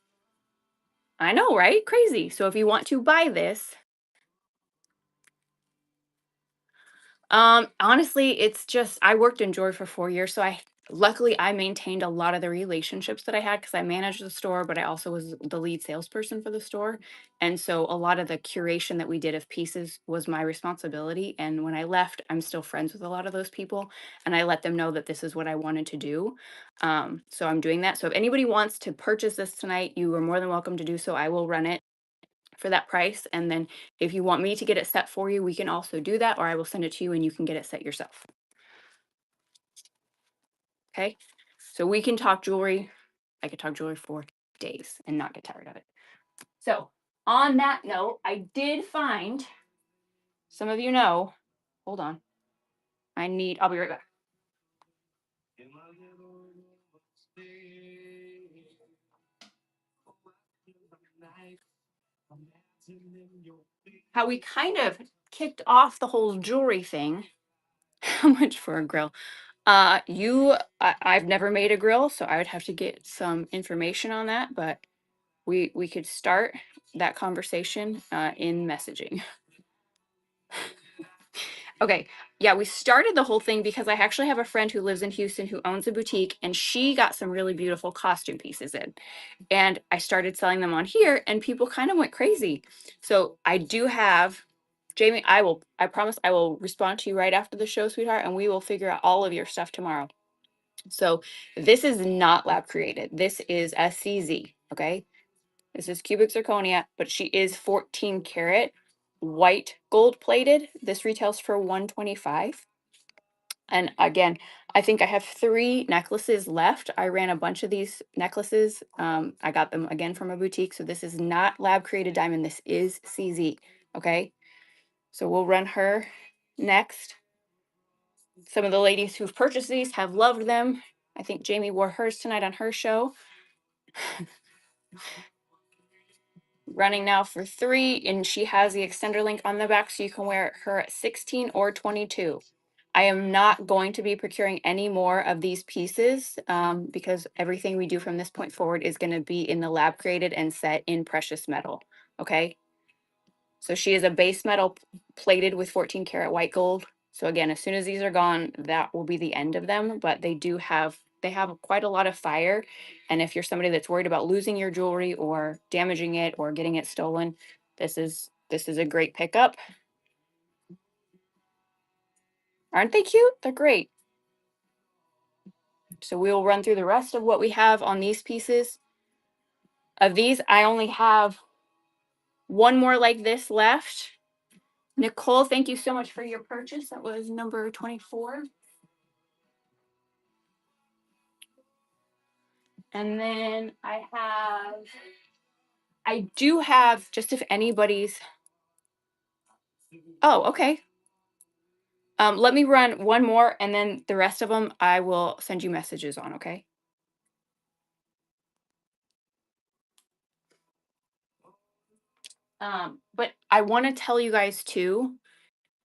I know, right? Crazy. So if you want to buy this, honestly, it's just I worked in jewelry for 4 years, so luckily I maintained a lot of the relationships that I had because I managed the store, but I also was the lead salesperson for the store. And so a lot of the curation that we did of pieces was my responsibility. And when I left, I'm still friends with a lot of those people, and I let them know that this is what I wanted to do. So I'm doing that. So if anybody wants to purchase this tonight, you are more than welcome to do so. I will run it for that price. And then if you want me to get it set for you, we can also do that, or I will send it to you and you can get it set yourself. Okay. So we can talk jewelry. I could talk jewelry for days and not get tired of it. So on that note, I did find, some of you know, hold on. I'll be right back. How we kind of kicked off the whole jewelry thing. How much for a grill? I've never made a grill, so I would have to get some information on that, but we could start that conversation in messaging. Okay, yeah, we started the whole thing because I actually have a friend who lives in Houston who owns a boutique, and she got some really beautiful costume pieces in. And I started selling them on here, and people kind of went crazy. So I do have, Jamie, I promise I will respond to you right after the show, sweetheart, and we will figure out all of your stuff tomorrow. So this is not lab created. This is SCZ, okay? This is cubic zirconia, but she is 14 karat white gold plated. This retails for $125. And again, I think I have 3 necklaces left. I ran a bunch of these necklaces. I got them again from a boutique. So this is not lab created diamond. This is CZ. Okay. So we'll run her next. Some of the ladies who've purchased these have loved them. I think Jamie wore hers tonight on her show. running now for 3, and she has the extender link on the back, so you can wear her at 16 or 22. I am not going to be procuring any more of these pieces because everything we do from this point forward is going to be in the lab created and set in precious metal. Okay. So she is a base metal plated with 14 karat white gold. So again, as soon as these are gone, that will be the end of them. But they have quite a lot of fire. And if you're somebody that's worried about losing your jewelry or damaging it or getting it stolen, this is a great pickup. Aren't they cute? They're great. So we will run through the rest of what we have on these pieces. Of these, I only have one more like this left. Nicole, thank you so much for your purchase. That was number 24. And then I do have, just if anybody's, oh, okay. Let me run one more and then the rest of them I will send you messages on, okay? But I want to tell you guys too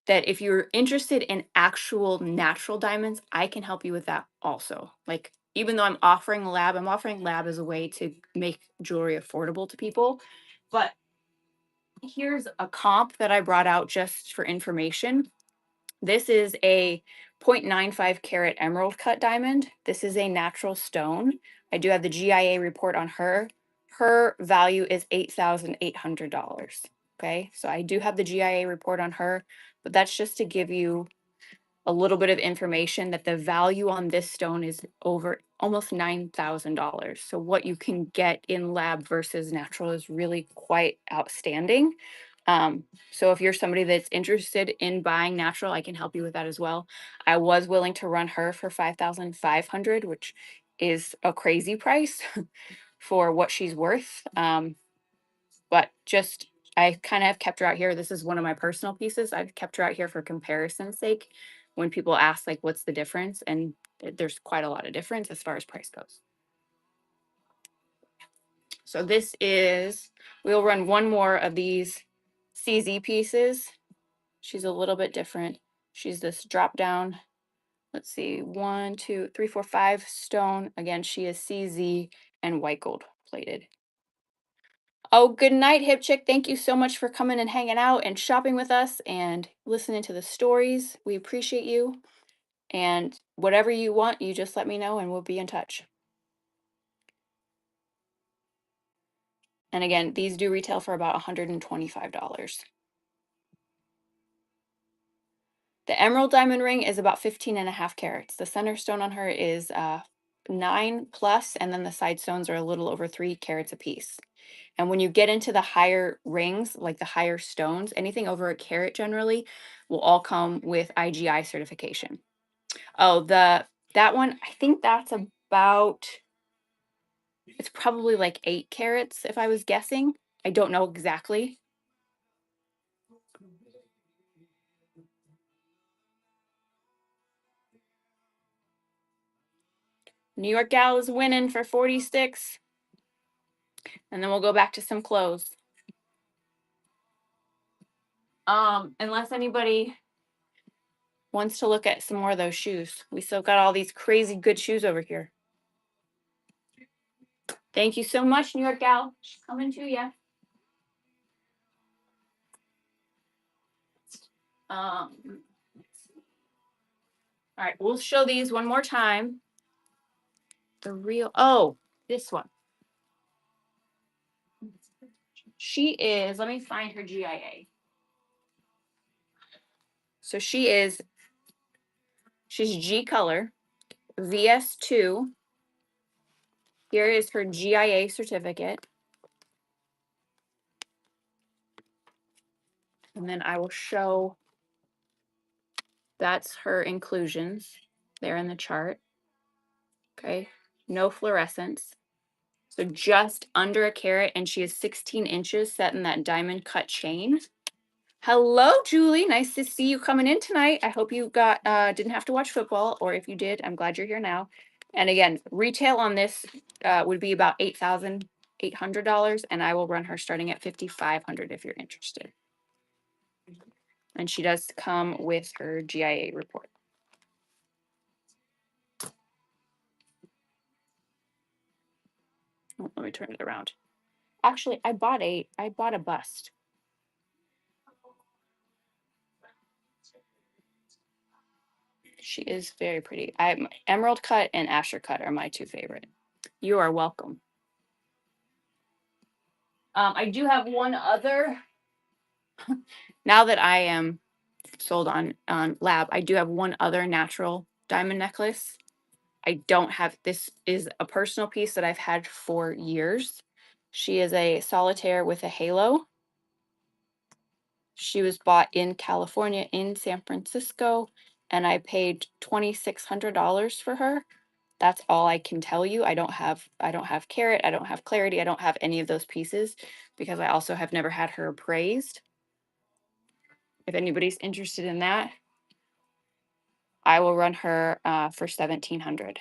that if you're interested in actual natural diamonds, I can help you with that also. Like, even though I'm offering lab as a way to make jewelry affordable to people. But here's a comp that I brought out just for information. This is a 0.95 carat emerald cut diamond. This is a natural stone. I do have the GIA report on her. Her value is $8,800. Okay, so I do have the GIA report on her, but that's just to give you a little bit of information that the value on this stone is over almost $9,000. So what you can get in lab versus natural is really quite outstanding. So if you're somebody that's interested in buying natural, I can help you with that as well. I was willing to run her for 5,500, which is a crazy price for what she's worth. But just I kind of have kept her out here. This is one of my personal pieces. I've kept her out here for comparison's sake. When people ask like, what's the difference? And there's quite a lot of difference as far as price goes. So we'll run one more of these CZ pieces. She's a little bit different. She's this drop down. Let's see, 1, 2, 3, 4, 5 stone. Again, she is CZ and white gold plated. Oh, good night, Hip Chick. Thank you so much for coming and hanging out and shopping with us and listening to the stories. We appreciate you. And whatever you want, you just let me know and we'll be in touch. And again, these do retail for about $125. The emerald diamond ring is about 15.5 carats. The center stone on her is 9 plus, and then the side stones are a little over 3 carats apiece. And when you get into the higher rings, like the higher stones, anything over a carat generally will all come with IGI certification. Oh, that one, I think that's about, it's probably like 8 carats if I was guessing. I don't know exactly. New York gal is winning for 46. And then we'll go back to some clothes. Unless anybody wants to look at some more of those shoes. We still got all these crazy good shoes over here. Thank you so much, New York gal. She's coming to you. All right, we'll show these one more time. This one. She is, let me find her GIA. So she's G color, VS2. Here is her GIA certificate. And then I will show, that's her inclusions there in the chart. Okay, no fluorescence. So just under a carat, and she is 16 inches set in that diamond cut chain. Hello, Julie. Nice to see you coming in tonight. I hope you didn't have to watch football, or if you did, I'm glad you're here now. And again, retail on this would be about $800, and I will run her starting at $5,500 if you're interested. And she does come with her GIA report. Oh, let me turn it around. Actually, I bought a bust. She is very pretty. Emerald cut and Asher cut are my two favorite. You are welcome. I do have one other. Now that I am sold on Lab, I do have one other natural diamond necklace. I don't have, this is a personal piece that I've had for years. She is a solitaire with a halo. She was bought in California, in San Francisco, and I paid $2,600 for her. That's all I can tell you. I don't have carat, I don't have clarity, I don't have any of those pieces because I also have never had her appraised. If anybody's interested in that, I will run her for $1,700.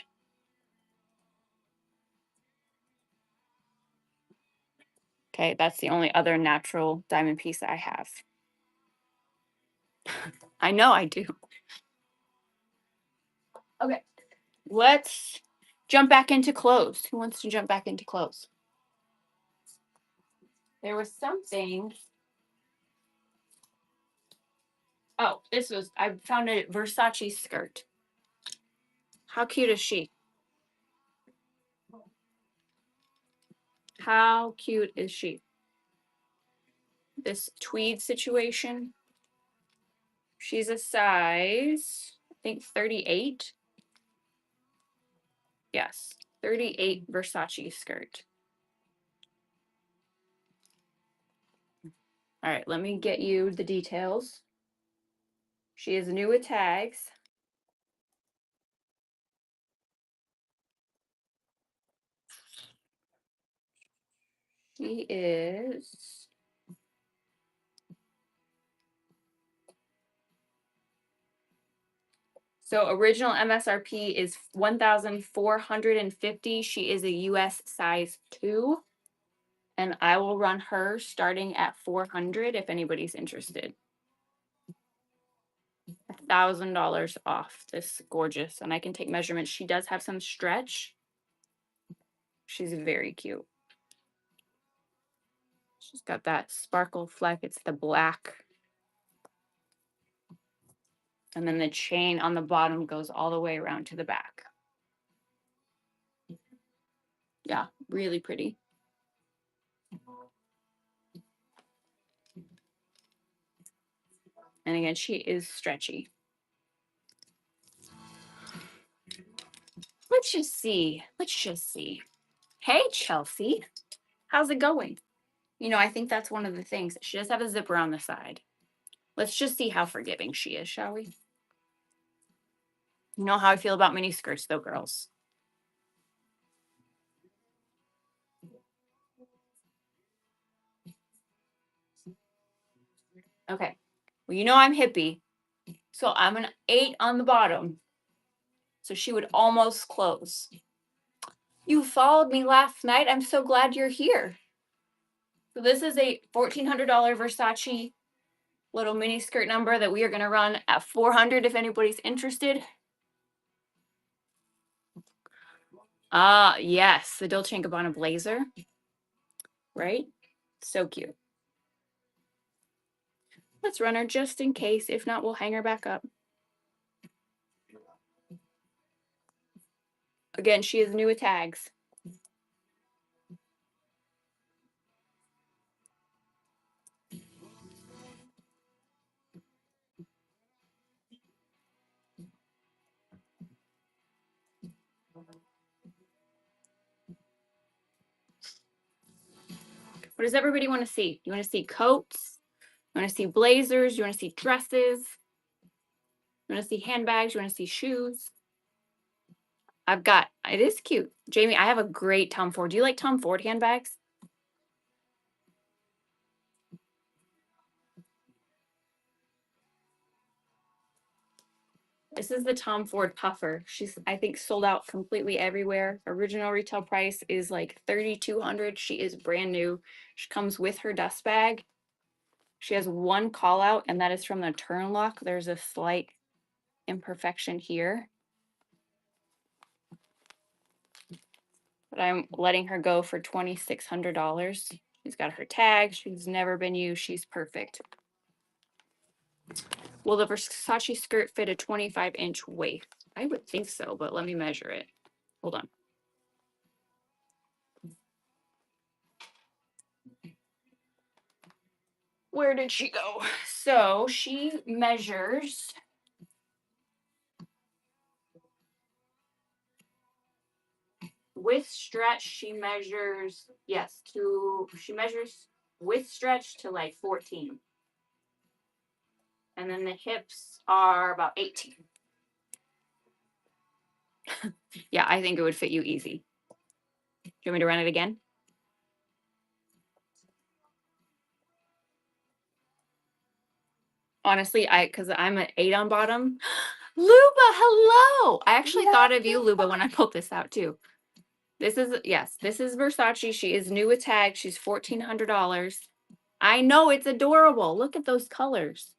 Okay, that's the only other natural diamond piece I have. I know I do. Okay, let's jump back into clothes. Who wants to jump back into clothes? There was something. Oh, I found a Versace skirt. How cute is she? How cute is she? This tweed situation. She's a size, I think 38. Yes, 38 Versace skirt. All right, let me get you the details. She is new with tags. She is so original MSRP is $1,450. She is a US size 2. And I will run her starting at $400 if anybody's interested. $1,000 off this gorgeous, and I can take measurements. She does have some stretch. She's very cute. She's got that sparkle fleck. It's the black. And then the chain on the bottom goes all the way around to the back. Yeah, really pretty. And again, she is stretchy. Let's just see. Hey, Chelsea. How's it going? You know, I think that's one of the things. She does have a zipper on the side. Let's just see how forgiving she is, shall we? You know how I feel about mini skirts, though, girls. Okay. Well, you know I'm hippie, so I'm an 8 on the bottom. So she would almost close. You followed me last night. I'm so glad you're here. So this is a $1,400 Versace little mini skirt number that we are going to run at $400 if anybody's interested. Yes, the Dolce & Gabbana blazer. Right? So cute. Let's run her just in case. If not, we'll hang her back up. Again, she is new with tags. What does everybody want to see? You want to see coats? You want to see blazers? You want to see dresses? You want to see handbags? You want to see shoes? It is cute. Jamie, I have a great Tom Ford. Do you like Tom Ford handbags? This is the Tom Ford puffer. She's, I think, sold out completely everywhere. Original retail price is like $3,200. She is brand new. She comes with her dust bag. She has one call out, and that is from the turn lock. There's a slight imperfection here, but I'm letting her go for $2,600. She's got her tag. She's never been used. She's perfect. Will the Versace skirt fit a 25-inch waist? I would think so, but let me measure it. Hold on. Where did she go? So she measures with stretch. She measures, yes, she measures with stretch to like 14. And then the hips are about 18. Yeah, I think it would fit you easy. Do you want me to run it again? Honestly, because I'm an 8 on bottom. Luba, hello. I actually thought of you, Luba, when I pulled this out too. This is, yes, this is Versace. She is new with tag. She's $1,400. I know, it's adorable. Look at those colors.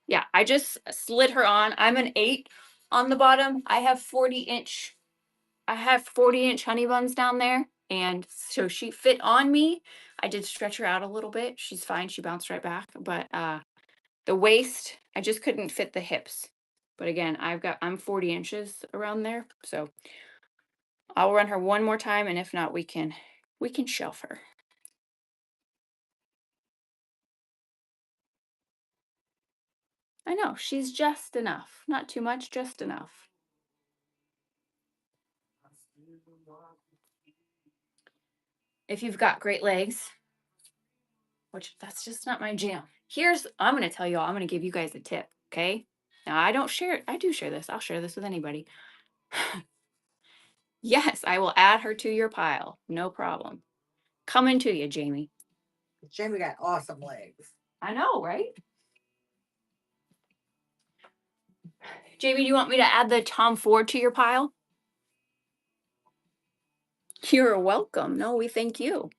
Yeah, I just slid her on. I'm an 8 on the bottom. I have 40-inch honey buns down there. And so she fit on me. I did stretch her out a little bit. She's fine. She bounced right back. But the waist, I just couldn't fit the hips. But again, I'm 40 inches around there. So I'll run her one more time, and if not, we can shelf her. I know, she's just enough. Not too much, just enough. If you've got great legs, which that's just not my jam. I'm going to tell you all, I'm going to give you guys a tip, okay? Now, I do share this. I'll share this with anybody. Yes, I will add her to your pile. No problem. Coming to you, Jamie. Jamie got awesome legs. I know, right? Jamie, do you want me to add the Tom Ford to your pile? You're welcome. No, we thank you.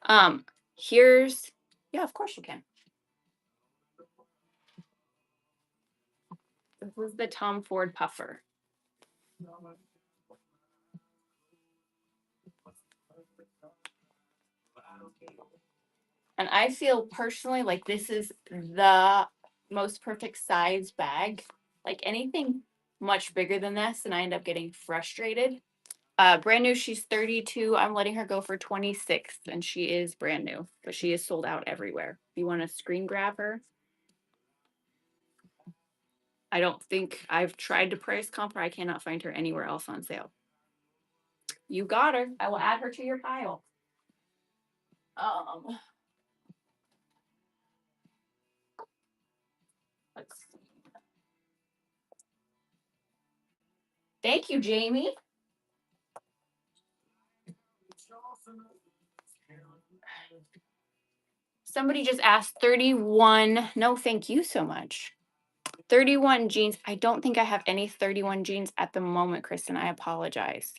Yeah, of course you can. This is the Tom Ford puffer. And I feel personally like this is the most perfect size bag. Like anything much bigger than this, and I end up getting frustrated. Brand new, she's 32. I'm letting her go for 26, and she is brand new, but she is sold out everywhere. You want to screen grab her? I don't think I've tried to price comp her. I cannot find her anywhere else on sale. You got her. I will add her to your pile. Let's see. Thank you, Jamie. Somebody just asked 31. No, thank you so much. 31 jeans. I don't think I have any 31 jeans at the moment, Kristen. I apologize.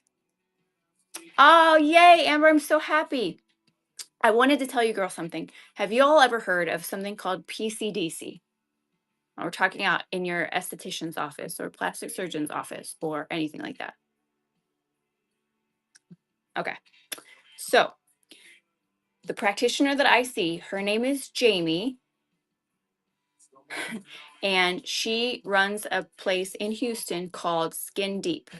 Oh, yay, Amber. I'm so happy. I wanted to tell you girls something. Have you all ever heard of something called PCDC? We're talking out in your esthetician's office or plastic surgeon's office or anything like that. Okay. So the practitioner that I see, her name is Jamie. And she runs a place in Houston called Skin Deep.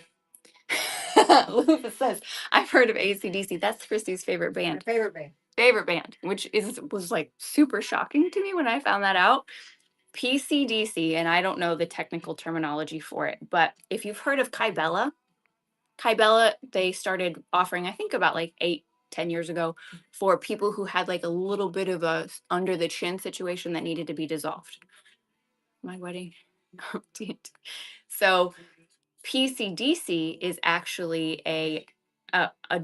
Lupa says, I've heard of AC/DC. That's Christy's favorite band. My favorite band. Favorite band, which was like super shocking to me when I found that out. PCDC, and I don't know the technical terminology for it, but if you've heard of Kybella, they started offering, I think about like 8-10 years ago, for people who had like a little bit of a under the chin situation that needed to be dissolved. My wedding. So PCDC is actually a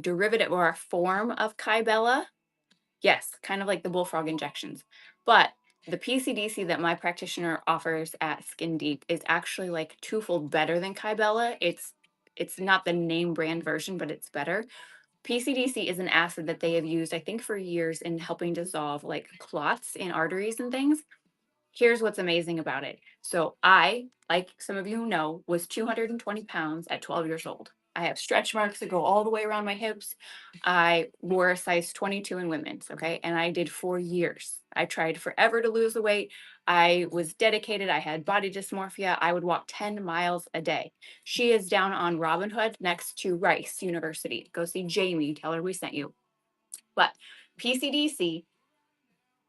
derivative or a form of Kybella. Yes, kind of like the bullfrog injections. But the PCDC that my practitioner offers at Skin Deep is actually like twofold better than Kybella. It's not the name brand version, but it's better. PCDC is an acid that they have used, I think, for years in helping dissolve like clots in arteries and things. Here's what's amazing about it. So I, like some of you know, was 220 pounds at 12 years old. I have stretch marks that go all the way around my hips. I wore a size 22 in women's, okay? And I did for years. I tried forever to lose the weight. I was dedicated. I had body dysmorphia. I would walk 10 miles a day. She is down on Robin Hood next to Rice University. Go see Jamie. Tell her we sent you. But PCDC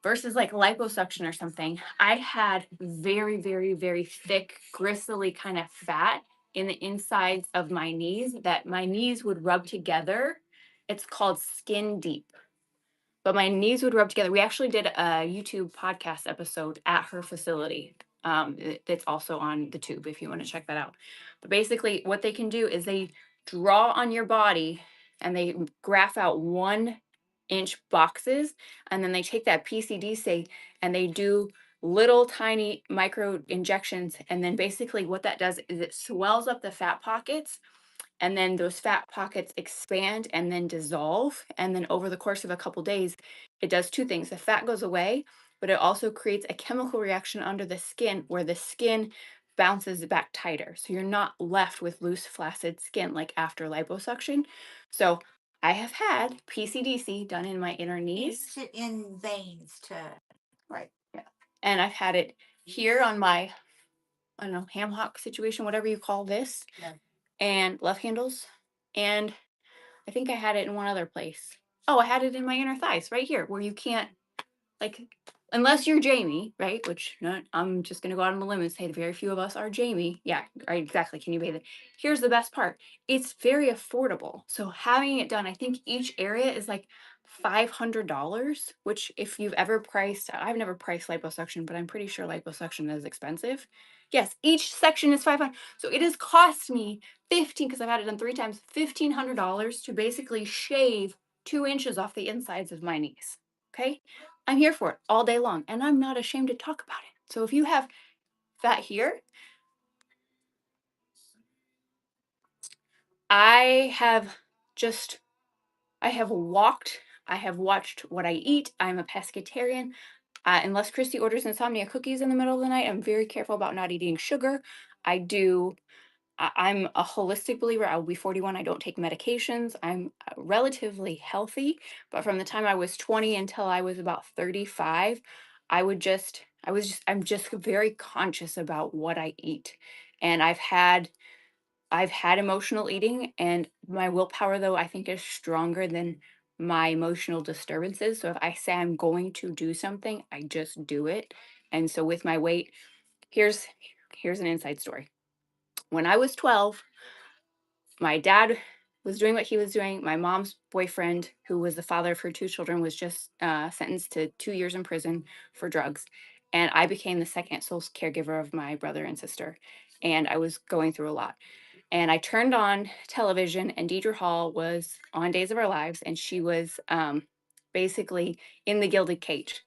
versus like liposuction or something, I had very, very, very thick, gristly kind of fat in the insides of my knees that my knees would rub together. It's called skin deep, but my knees would rub together. We actually did a YouTube podcast episode at her facility. It's also on the tube if you want to check that out. But basically, what they can do is they draw on your body and they graph out 1 inch boxes, and then they take that PCDC and they do little tiny micro injections. And then basically, what that does is it swells up the fat pockets, and then those fat pockets expand and then dissolve, and then over the course of a couple days it does two things: the fat goes away, but it also creates a chemical reaction under the skin where the skin bounces back tighter, so you're not left with loose flaccid skin like after liposuction. So I have had PCDC done in my inner knees. Use it in veins to. Right, yeah. And I've had it here on my, I don't know, ham hock situation, whatever you call this, Yeah. and love handles. And I think I had it in one other place. Oh, I had it in my inner thighs right here where you can't, like, unless you're Jamie, right? Which not, I'm just going to go out on a limb and say very few of us are Jamie. Yeah, right, exactly. Can you bathe it? Here's the best part: it's very affordable. So having it done, I think each area is like $500, which if you've ever priced, I've never priced liposuction, but I'm pretty sure liposuction is expensive. Yes, each section is 500. So it has cost me 15, because I've had it done 3 times, $1,500 to basically shave 2 inches off the insides of my knees. Okay. I'm here for it all day long, and I'm not ashamed to talk about it. So if you have fat here, I have just, I have walked, I have watched what I eat. I'm a pescatarian. Unless Christy orders insomnia cookies in the middle of the night, I'm very careful about not eating sugar. I do I'm a holistic believer. I will be 41. I don't take medications. I'm relatively healthy, but from the time I was 20 until I was about 35, I'm just very conscious about what I eat. And I've had emotional eating, and my willpower, though, I think is stronger than my emotional disturbances. So if I say I'm going to do something, I just do it. And so with my weight, here's here's an inside story. When I was 12, my dad was doing what he was doing. My mom's boyfriend, who was the father of her 2 children, was just sentenced to 2 years in prison for drugs. And I became the second sole caregiver of my brother and sister. And I was going through a lot. And I turned on television, and Deidre Hall was on Days of Our Lives, and she was basically in the gilded cage.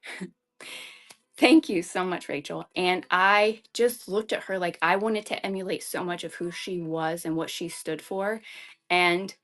Thank you so much, Rachel. And I just looked at her like I wanted to emulate so much of who she was and what she stood for. And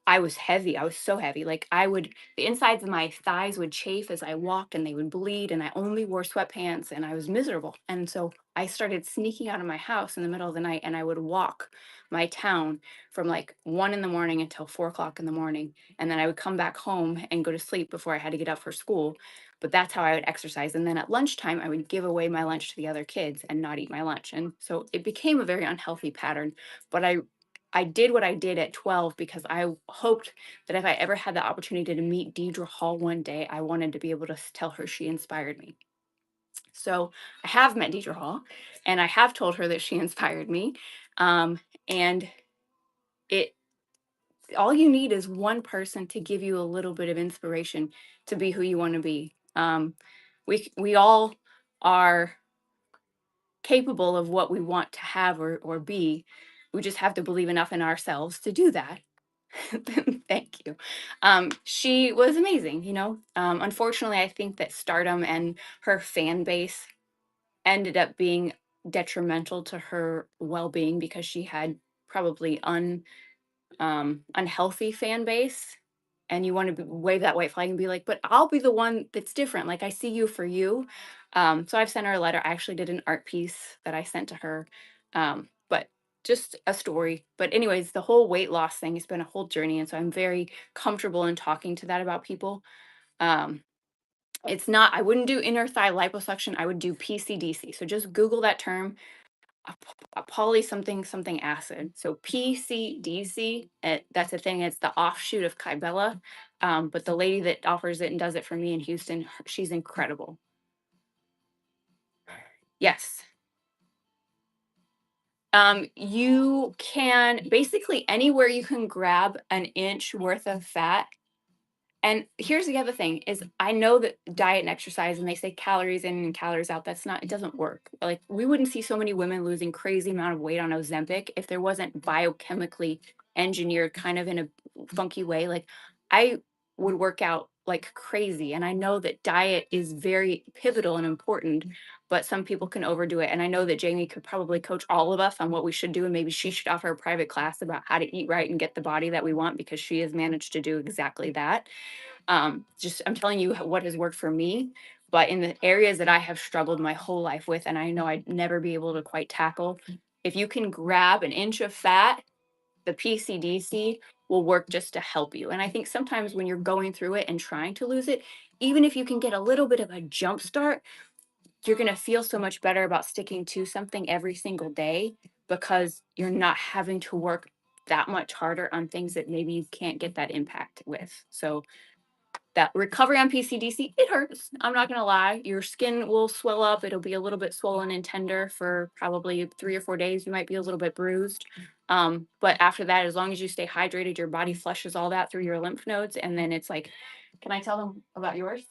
I was heavy. I was so heavy. Like the insides of my thighs would chafe as I walked, and they would bleed. And I only wore sweatpants, and I was miserable. And so I started sneaking out of my house in the middle of the night, and I would walk my town from like 1 in the morning until 4 o'clock in the morning. And then I would come back home and go to sleep before I had to get up for school. But that's how I would exercise. And then at lunchtime, I would give away my lunch to the other kids and not eat my lunch. And so it became a very unhealthy pattern. But I did what I did at 12 because I hoped that if I ever had the opportunity to meet Deidre Hall one day, I wanted to be able to tell her she inspired me. So I have met Deidre Hall, and I have told her that she inspired me. And it all you need is one person to give you a little bit of inspiration to be who you want to be. We all are capable of what we want to have or be. We just have to believe enough in ourselves to do that. Thank you. She was amazing, you know. Unfortunately, I think that stardom and her fan base ended up being detrimental to her well-being because she had probably unhealthy fan base. And you want to wave that white flag and be like, but I'll be the one that's different. Like, I see you for you. So I've sent her a letter. I actually did an art piece that I sent to her. But just a story. But anyways, the whole weight loss thing has been a whole journey. And so I'm very comfortable in talking to that about people. Um, it's not, I wouldn't do inner thigh liposuction. I would do PCDC. So just Google that term, a poly something something acid. So PCDC, that's a thing. It's the offshoot of Kybella. But the lady that offers it and does it for me in Houston, she's incredible. Yes. You can basically anywhere you can grab an inch worth of fat. And here's the other thing is I know that diet and exercise and they say calories in and calories out, that's not, it doesn't work. Like we wouldn't see so many women losing crazy amount of weight on Ozempic if there wasn't biochemically engineered kind of in a funky way. Like I would work out like crazy. And I know that diet is very pivotal and important, but some people can overdo it. And I know that Jamie could probably coach all of us on what we should do. And maybe she should offer a private class about how to eat right and get the body that we want because she has managed to do exactly that. Just I'm telling you what has worked for me, but in the areas that I have struggled my whole life with, and I know I'd never be able to quite tackle, if you can grab an inch of fat, the PCDC will work just to help you. And I think sometimes when you're going through it and trying to lose it, even if you can get a little bit of a jump start, you're going to feel so much better about sticking to something every single day because you're not having to work that much harder on things that maybe you can't get that impact with. So that recovery on PCDC, it hurts. I'm not going to lie. Your skin will swell up. It'll be a little bit swollen and tender for probably 3 or 4 days. You might be a little bit bruised. But after that, as long as you stay hydrated, your body flushes all that through your lymph nodes. And then it's like, can I tell them about yours?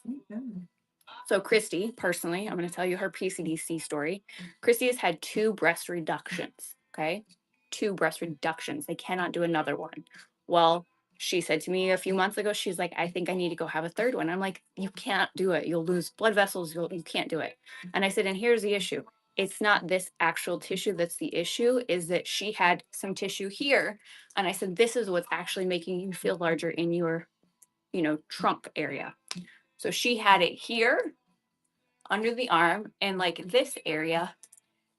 So Christy, personally, I'm going to tell you her PCDC story. Christy has had 2 breast reductions. Okay. 2 breast reductions. They cannot do another one. Well, she said to me a few months ago, she's like, I think I need to go have a third one. I'm like, you can't do it. You'll lose blood vessels. You can't do it. And I said, and here's the issue. It's not this actual tissue that's the issue, is that she had some tissue here. And I said, this is what's actually making you feel larger in your, trunk area. So she had it here under the arm and like this area.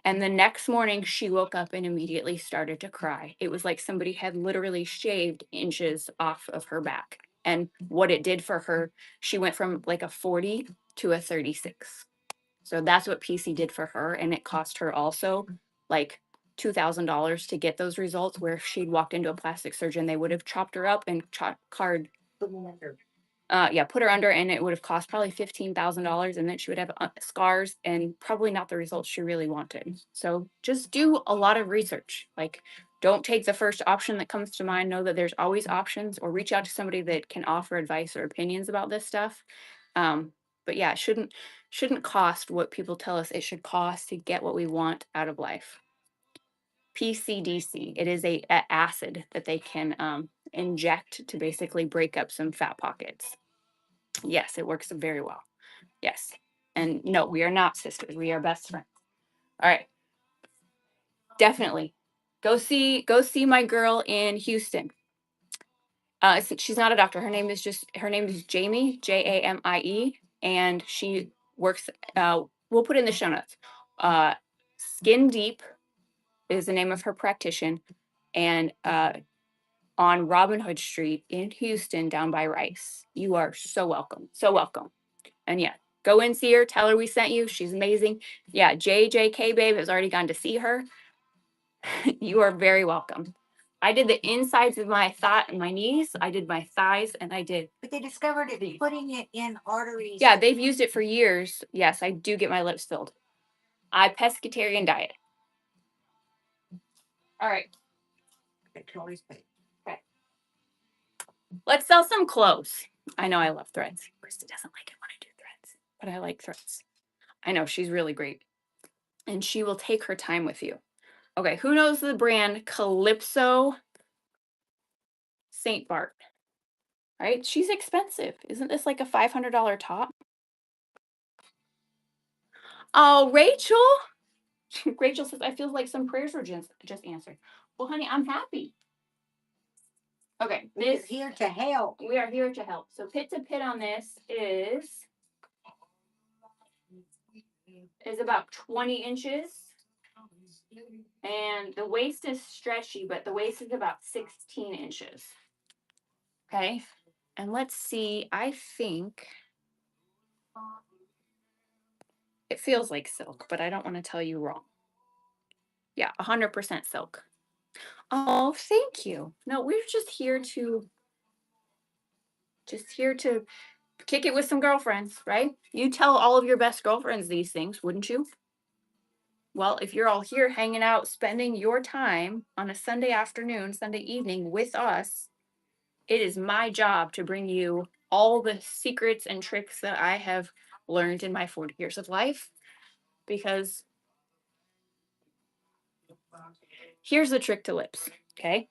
And the next morning, she woke up and immediately started to cry. It was like somebody had literally shaved inches off of her back. And what it did for her, she went from like a 40 to a 36. So that's what PC did for her. And it cost her also like $2,000 to get those results, where if she'd walked into a plastic surgeon, they would have chopped her up and put her under, and it would have cost probably $15,000, and then she would have scars and probably not the results she really wanted. So just do a lot of research. Like, don't take the first option that comes to mind. Know that there's always options, or reach out to somebody that can offer advice or opinions about this stuff. But yeah, it shouldn't cost what people tell us it should cost to get what we want out of life. PCDC. It is a acid that they can inject to basically break up some fat pockets. Yes, it works very well. Yes. And no, we are not sisters. We are best friends. All right. Definitely. Go see my girl in Houston. She's not a doctor. Her name is Jamie, Jamie, and she works we'll put in the show notes. Skin Deep is the name of her practitioner, and on Robin Hood Street in Houston down by Rice. You are so welcome. So welcome. And yeah, go and see her. Tell her we sent you. She's amazing. Yeah, JJK Babe has already gone to see her. You are very welcome. I did the insides of my thigh and my knees. I did my thighs, and I did. But they discovered it putting it in arteries. Yeah, they've used it for years. Yes, I do get my lips filled. I pescatarian diet. All right. Okay. Let's sell some clothes. I know I love threads. Krista doesn't like it when I do threads, but I like threads. I know she's really great. And she will take her time with you. Okay, who knows the brand Calypso Saint Bart, right? She's expensive. Isn't this like a $500 top? Oh, Rachel. Rachel says, I feel like some prayers were just answered. Well, honey, I'm happy. Okay, We're here to help. We are here to help. So pit to pit on this is about 20 inches. And the waist is stretchy, but the waist is about 16 inches. Okay. And let's see, I think it feels like silk, but I don't want to tell you wrong. Yeah, 100% silk. Oh, thank you. No, we're just here to kick it with some girlfriends, right? You tell all of your best girlfriends these things, wouldn't you? Well, if you're all here hanging out, spending your time on a Sunday afternoon, Sunday evening with us, it is my job to bring you all the secrets and tricks that I have learned in my 40 years of life. Because here's the trick to lips, okay?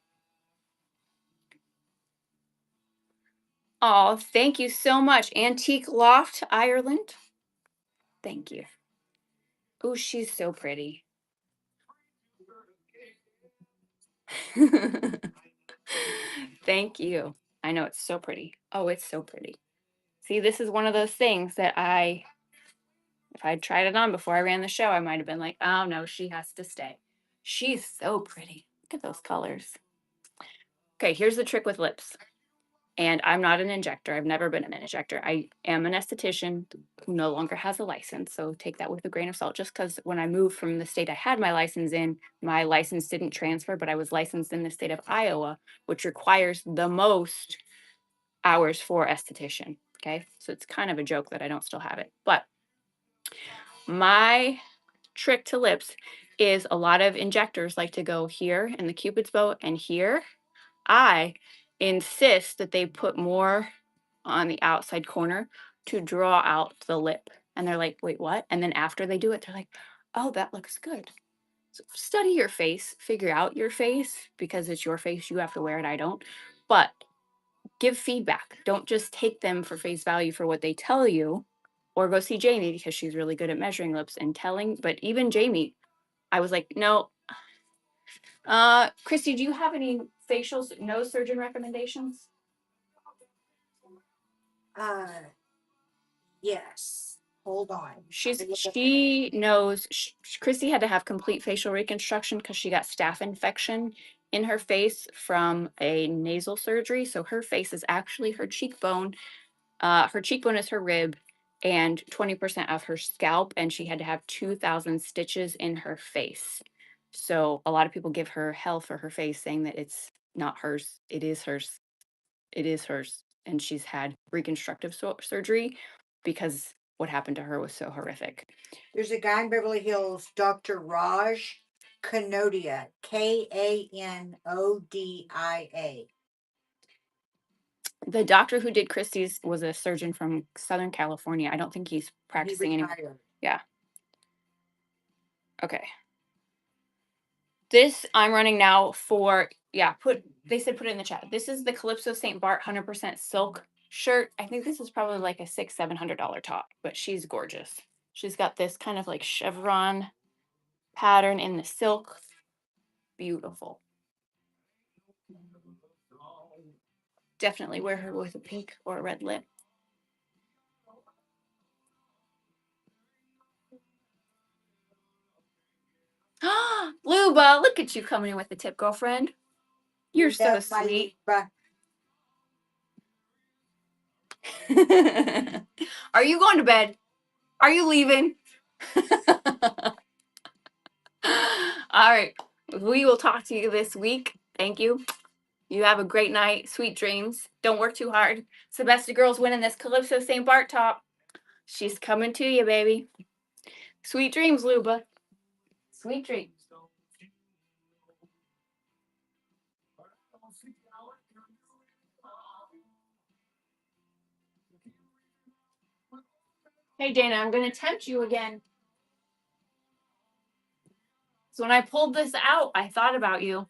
Oh, thank you so much. Antique Loft, Ireland. Thank you. Oh, she's so pretty. Thank you. I know it's so pretty. Oh, it's so pretty. See, this is one of those things that if I'd tried it on before I ran the show, I might have been like, oh no, she has to stay. She's so pretty. Look at those colors. Okay, here's the trick with lips. And I'm not an injector. I've never been an injector. I am an esthetician who no longer has a license. So take that with a grain of salt. Just because when I moved from the state I had my license in, my license didn't transfer, but I was licensed in the state of Iowa, which requires the most hours for esthetician. Okay. So it's kind of a joke that I don't still have it. But my trick to lips is a lot of injectors like to go here in the Cupid's bow and here. I insist that they put more on the outside corner to draw out the lip. And they're like, wait, what? And then after they do it, they're like, oh, that looks good. So study your face, figure out your face because it's your face. You have to wear it. I don't. But give feedback. Don't just take them for face value for what they tell you, or go see Jamie because she's really good at measuring lips and telling. But even Jamie, I was like, no. Christy, do you have any facial nose surgeon recommendations? Yes. Hold on. She knows. Christy had to have complete facial reconstruction because she got staph infection in her face from a nasal surgery. So her face is actually her cheekbone. Her cheekbone is her rib, and 20% of her scalp. And she had to have 2,000 stitches in her face. So a lot of people give her hell for her face, saying that it's not hers. It is hers. It is hers. And she's had reconstructive surgery because what happened to her was so horrific. There's a guy in Beverly Hills, Dr. Raj Kanodia, Kanodia. The doctor who did Christie's was a surgeon from Southern California. I don't think he's practicing anymore. Yeah. Okay. This I'm running now for, yeah, they said put it in the chat. This is the Calypso St. Bart 100% silk shirt. I think this is probably like a $600-700 top, but she's gorgeous. She's got this kind of like chevron pattern in the silk. Beautiful. Definitely wear her with a pink or a red lip. Luba, look at you coming in with the tip, girlfriend. You're so sweet. Are you going to bed? Are you leaving? All right. We will talk to you this week. Thank you. You have a great night. Sweet dreams. Don't work too hard. Sebesta girl's winning this Calypso St. Bart top. She's coming to you, baby. Sweet dreams, Luba. Sweet dreams. Hey, Dana, I'm going to tempt you again. So when I pulled this out, I thought about you.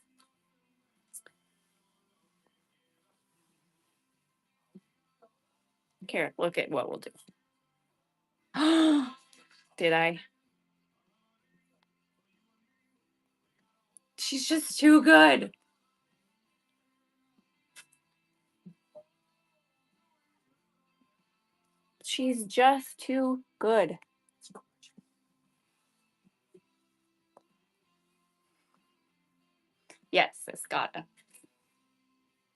Here, look at what we'll do. Did I? She's just too good. She's just too good. Yes, Escada.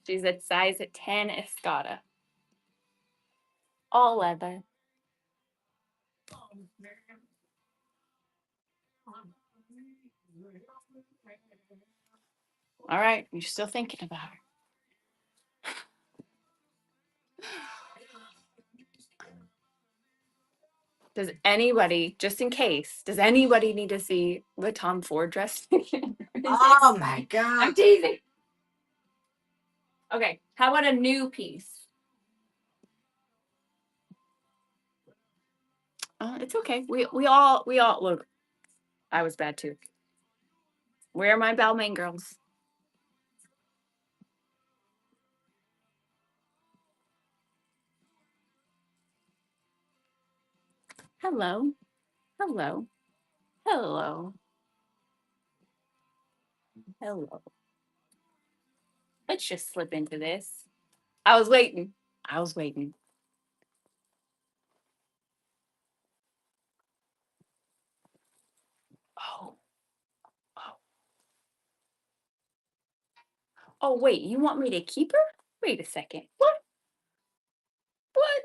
She's a size 10 Escada. All leather. All right, you're still thinking about her. Does anybody, just in case, does anybody need to see the Tom Ford dress? Oh my I'm God. teasing. Okay, how about a new piece? It's okay. We all look. I was bad too. Where are my Balmain girls? Hello, hello, hello, hello. Let's just slip into this. I was waiting. I was waiting. Oh, oh, oh, wait, you want me to keep her? Wait a second. What? What?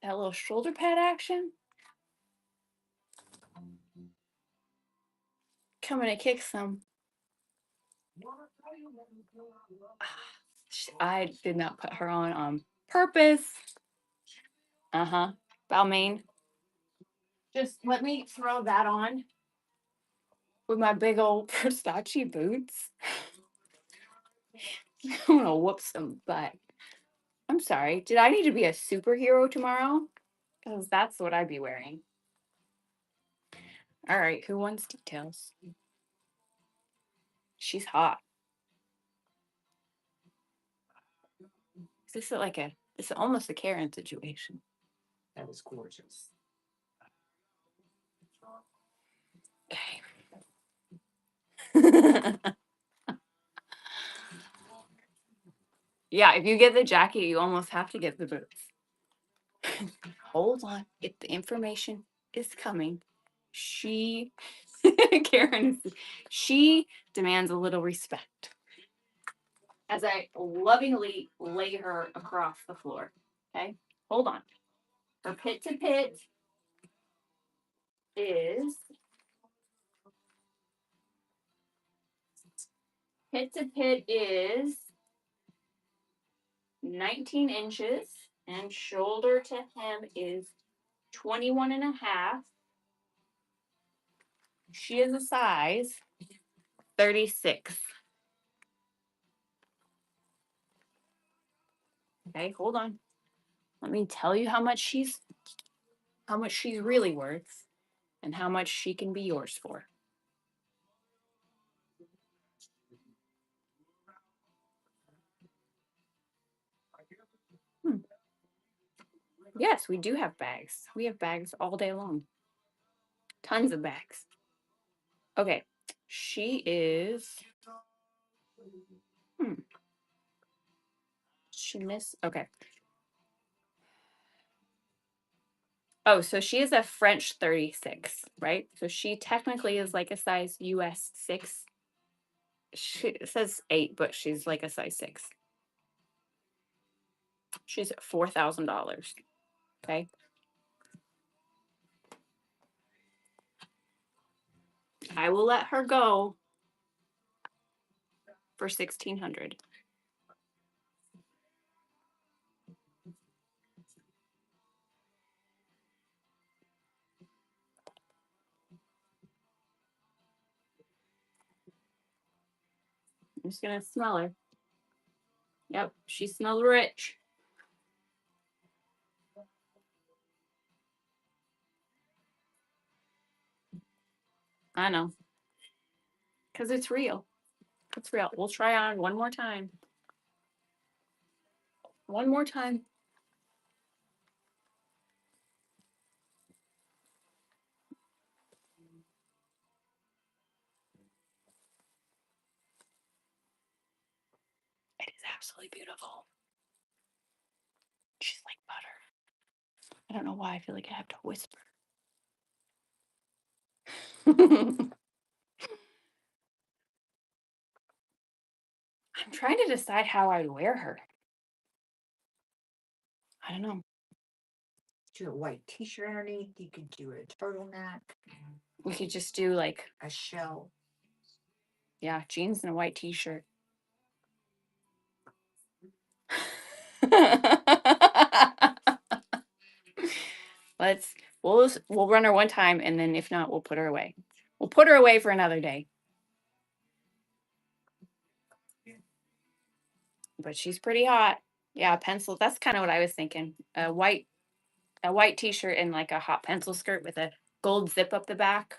That little shoulder pad action? Coming to kick some. I did not put her on purpose. Uh-huh. Balmain. Just let me throw that on with my big old Versace boots. I'm gonna whoop some butt. I'm sorry. Did I need to be a superhero tomorrow? Because that's what I'd be wearing. All right, who wants details? She's hot. Is this like a, it's almost a Karen situation. That was gorgeous. Okay. Yeah, if you get the jacket, you almost have to get the boots. Hold on. If the information is coming, she, Karen, she demands a little respect as I lovingly lay her across the floor. Okay, hold on. Her pit to pit is pit to pit is 19 inches and shoulder to hem is 21 and a half. She is a size 36. Okay, hold on. Let me tell you how much she's really worth and how much she can be yours for. Hmm. Yes, we do have bags. We have bags all day long. Tons of bags. Okay. She is hmm. She missed okay. Oh, so she is a French 36, right? So she technically is like a size US 6. She says 8, but she's like a size 6. She's $4,000. Okay. I will let her go for 1,600. I'm just gonna smell her. Yep, she smells rich. I know. Because it's real. It's real. We'll try on one more time. One more time. It is absolutely beautiful. She's like butter. I don't know why I feel like I have to whisper. I'm trying to decide how I'd wear her. I don't know. Do a white t-shirt underneath. You could do a turtleneck, We could just do like, a shell. yeah, jeans and a white t-shirt. We'll run her one time, and then if not, we'll put her away. We'll put her away for another day. But she's pretty hot. Yeah, pencil. That's kind of what I was thinking. A white t-shirt and like a hot pencil skirt with a gold zip up the back.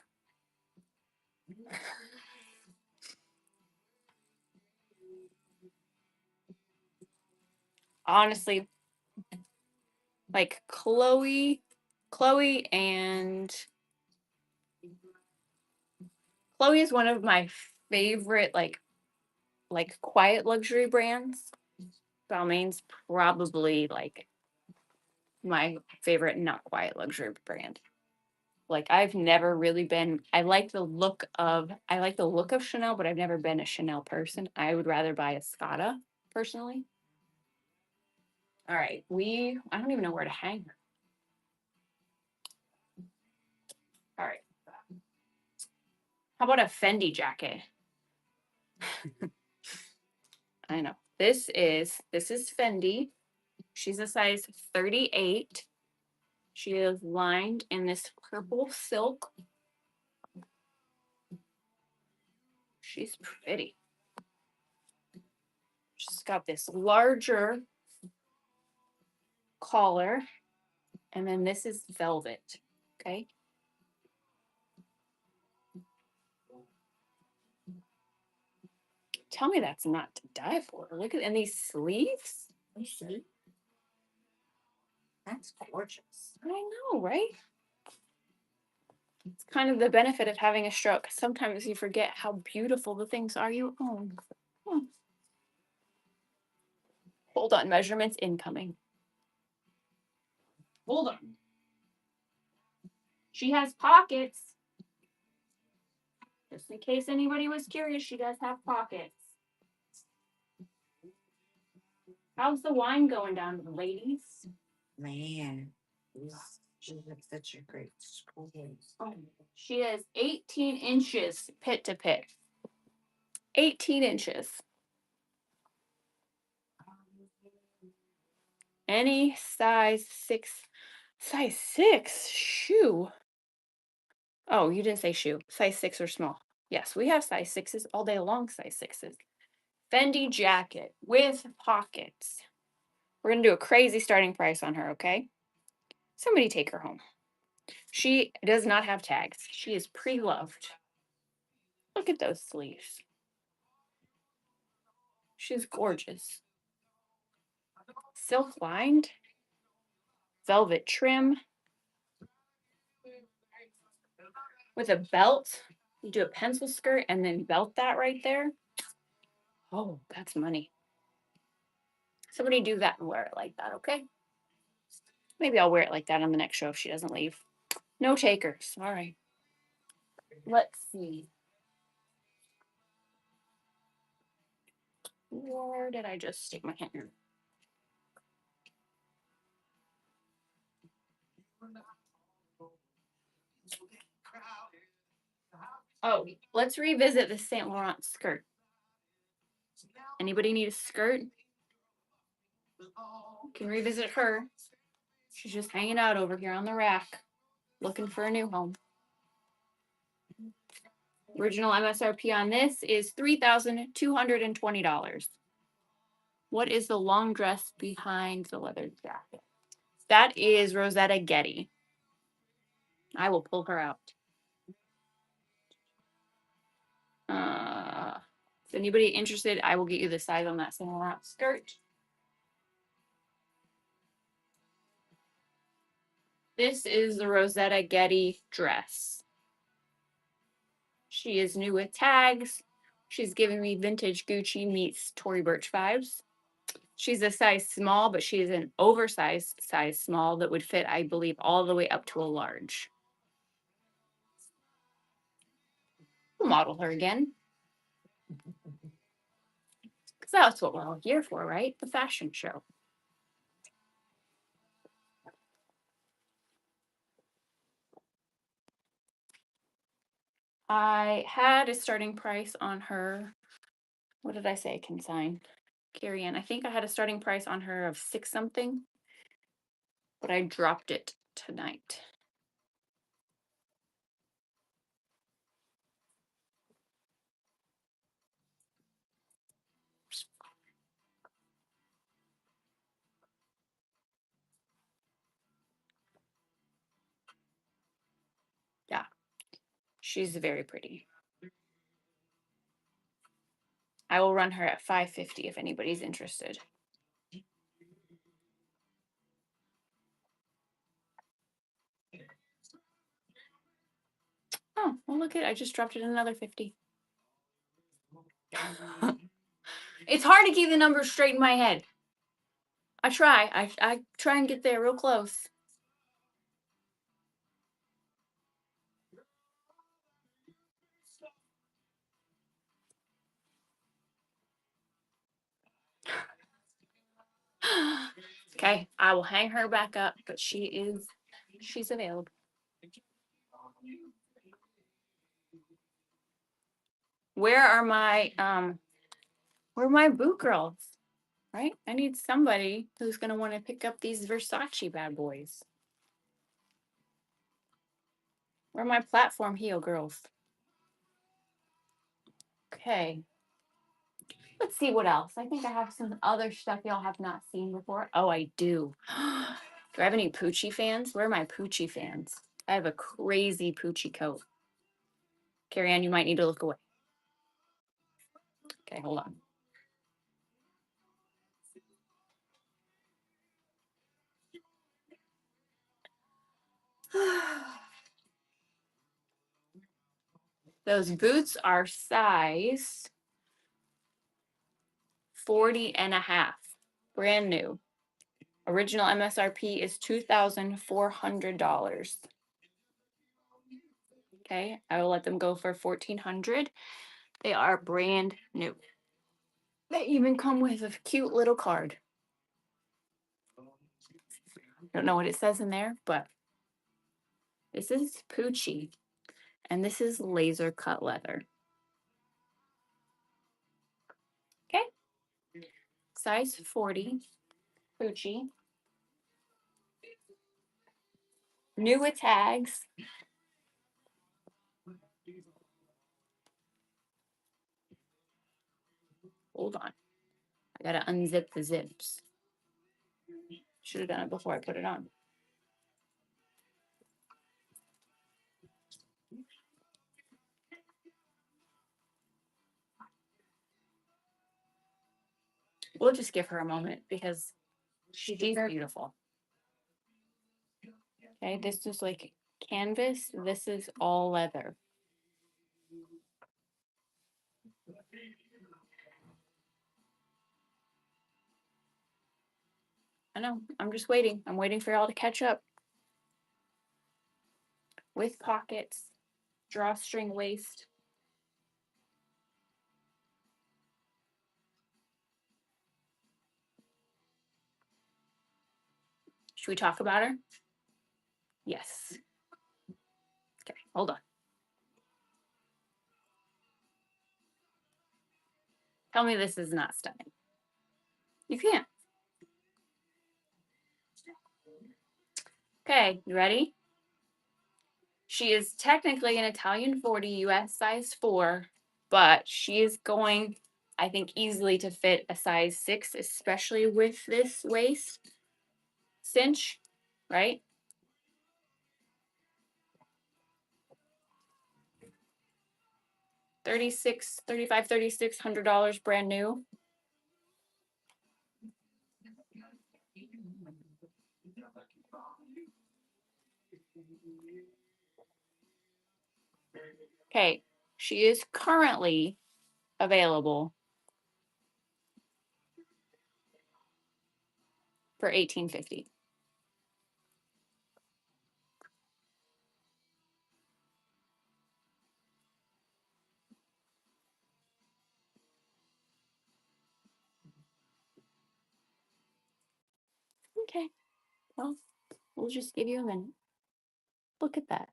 Honestly, like Chloe and Chloe is one of my favorite like quiet luxury brands. Balmain's probably like my favorite not quiet luxury brand. Like I've never really been I like the look of Chanel, but I've never been a Chanel person. I would rather buy a Escada personally. All right, I don't even know where to hang her. All right. How about a Fendi jacket? I know. This is Fendi. She's a size 38. She is lined in this purple silk. She's pretty. She's got this larger collar, and then this is velvet. Okay. Tell me that's not to die for. Look at and these sleeves. You see? That's gorgeous. I know, right? It's kind of the benefit of having a stroke. Sometimes you forget how beautiful the things are you own. Hold on, measurements incoming. Hold on. She has pockets. Just in case anybody was curious, she does have pockets. How's the wine going down, ladies? Man, she's like such a great school. Oh, she is 18 inches pit to pit. 18 inches. Any size 6 shoe. Oh, you didn't say shoe. Size 6 or small. Yes, we have size 6s all day long, size 6s. Fendi jacket with pockets. We're going to do a crazy starting price on her, okay? Somebody take her home. She does not have tags. She is pre-loved. Look at those sleeves. She's gorgeous. Silk lined, velvet trim, with a belt. You do a pencil skirt and then belt that right there. Oh, that's money. Somebody do that and wear it like that, okay? Maybe I'll wear it like that on the next show if she doesn't leave. No takers. All right. Let's see. Where did I just stick my hand? Oh, let's revisit the Saint Laurent skirt. Anybody need a skirt? Can revisit her. She's just hanging out over here on the rack, looking for a new home. Original MSRP on this is $3,220. What is the long dress behind the leather jacket? That is Rosetta Getty. I will pull her out. Is anybody interested? I will get you the size on that Saint Laurent skirt. This is the Rosetta Getty dress. She is new with tags. She's giving me vintage Gucci meets Tory Burch vibes. She's a size small, but she is an oversized size small that would fit, I believe, all the way up to a large. We'll model her again. Because that's what we're all here for, right? The fashion show. I had a starting price on her. What did I say? Consign. Carrie Ann. I think I had a starting price on her of 6 something, but I dropped it tonight. Yeah, she's very pretty. I will run her at $550 if anybody's interested. Oh, well, look at it. I just dropped it another 50. It's hard to keep the numbers straight in my head. I try. I try and get there real close. Okay, I will hang her back up, but she's available. Where are my boot girls? Right? I need somebody who's gonna want to pick up these Versace bad boys. Where are my platform heel girls? Okay. Let's see what else. I think I have some other stuff y'all have not seen before. Oh, I do. Do I have any Poochie fans? Where are my Poochie fans? I have a crazy Poochie coat. Carrie Ann, you might need to look away. Okay, hold on. Those boots are size 40 and a half. Brand new. Original MSRP is $2,400. Okay, I will let them go for $1,400. They are brand new. They even come with a cute little card. Don't know what it says in there, but this is Poochie, and this is laser cut leather. Okay, size 40, Poochie. New with tags. Hold on, I gotta unzip the zips. Should have done it before I put it on. We'll just give her a moment because she's beautiful. Okay, this is like canvas. This is all leather. I know. I'm just waiting. I'm waiting for y'all to catch up. With pockets, drawstring waist. Should we talk about her? Yes. Okay, hold on. Tell me this is not stunning. You can't. Okay, you ready? She is technically an Italian 40, US size 4, but she is going, I think, easily to fit a size 6, especially with this waist cinch, right? $3,600 brand new. Okay, she is currently available for $18.50. Okay, well, we'll just give you a minute. Look at that.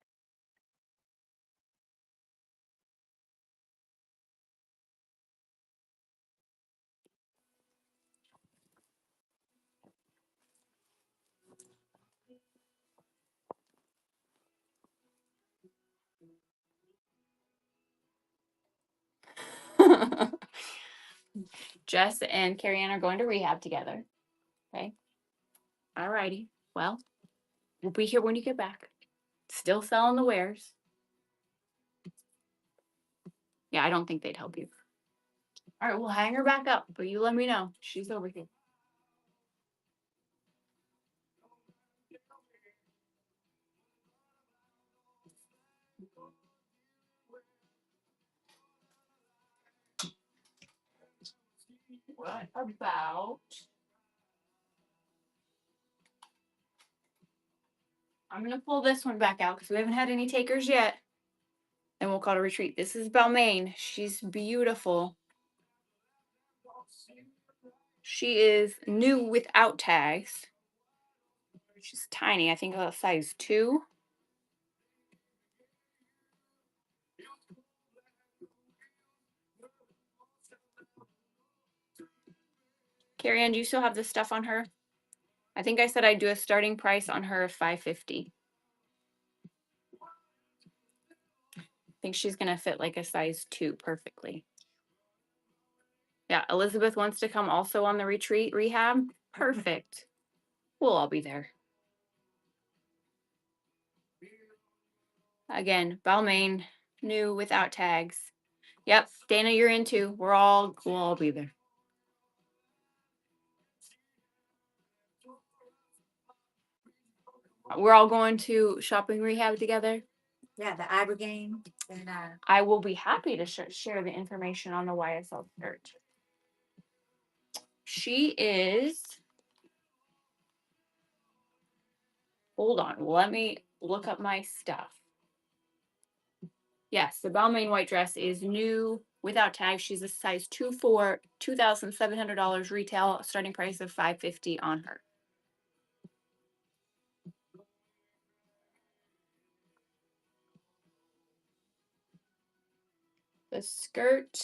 Jess and Carrie Ann are going to rehab together. Okay. All righty. Well, we'll be here when you get back. Still selling the wares. Yeah, I don't think they'd help you. All right, we'll hang her back up, but you let me know. She's over here. What about? I'm going to pull this one back out because we haven't had any takers yet. And we'll call it a retreat. This is Balmain. She's beautiful. She is new without tags. She's tiny. I think a size 2. Carrie Ann, do you still have this stuff on her? I think I said I'd do a starting price on her of $5.50. I think she's going to fit like a size 2 perfectly. Yeah, Elizabeth wants to come also on the retreat rehab. Perfect. We'll all be there. Again, Balmain, new without tags. Yep, Dana, you're in too. We'll all be there. We're all going to shopping rehab together. Yeah, the Ibogaine. And I will be happy to share the information on the YSL skirt. She is. Hold on, let me look up my stuff. Yes, the Balmain white dress is new without tags. She's a size 2 for $2,700 retail, starting price of $550 on her. The skirt.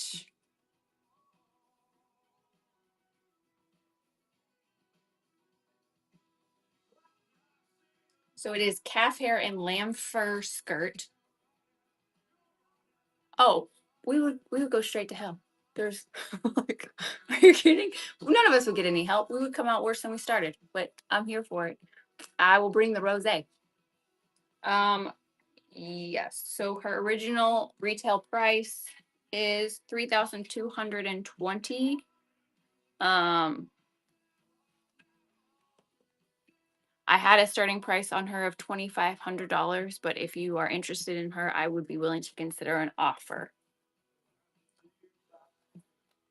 So it is calf hair and lamb fur skirt. Oh, we would go straight to hell. There's like, are you kidding? None of us would get any help. We would come out worse than we started, but I'm here for it. I will bring the rosé. Yes. So her original retail price is $3,220. I had a starting price on her of $2,500, but if you are interested in her, I would be willing to consider an offer.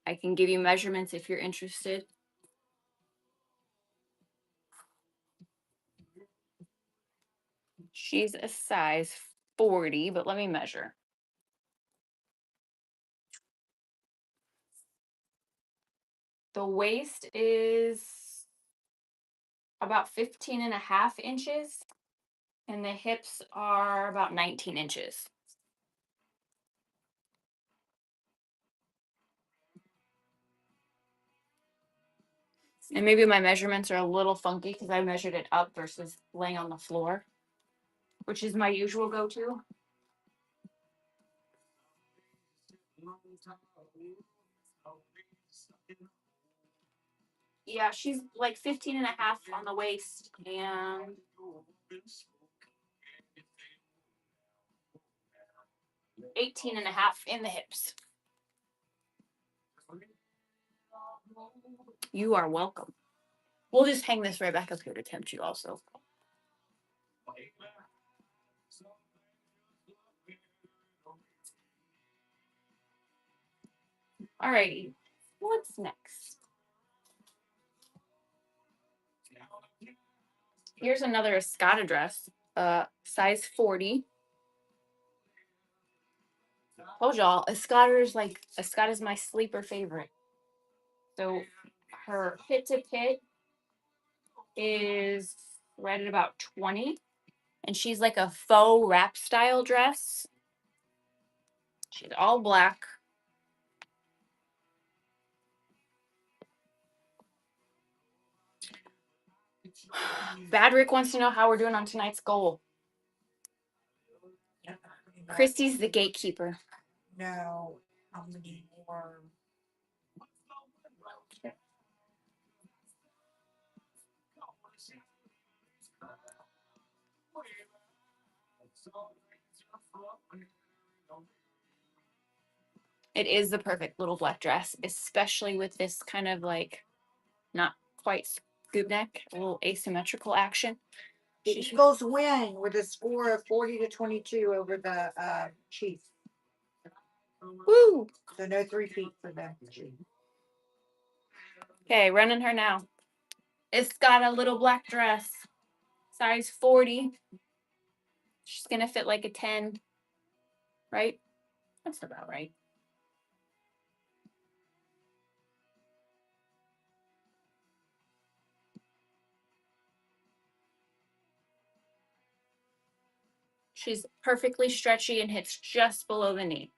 I can give you measurements if you're interested. She's a size 40, but let me measure. The waist is about 15.5 inches, and the hips are about 19 inches. And maybe my measurements are a little funky because I measured it up versus laying on the floor, which is my usual go-to. Yeah, she's like 15.5 on the waist and 18.5 in the hips. You are welcome. We'll just hang this right back up here to tempt you also. All righty. What's next? Here's another Escada dress, size 40. Told y'all, Escada's my sleeper favorite. So her hit to pit is right at about 20. And she's like a faux wrap style dress. She's all black. Bad Rick wants to know how we're doing on tonight's goal. Christy's the gatekeeper. No, I'm gonna need more. It is the perfect little black dress, especially with this kind of like not quite scoop neck, a little asymmetrical action. The Eagles win with a score of 40-22 over the Chiefs. Woo! So no 3-peat for them. Okay, running her now. It's got a little black dress, size 40. She's gonna fit like a 10, right? That's about right. She's perfectly stretchy and hits just below the knee.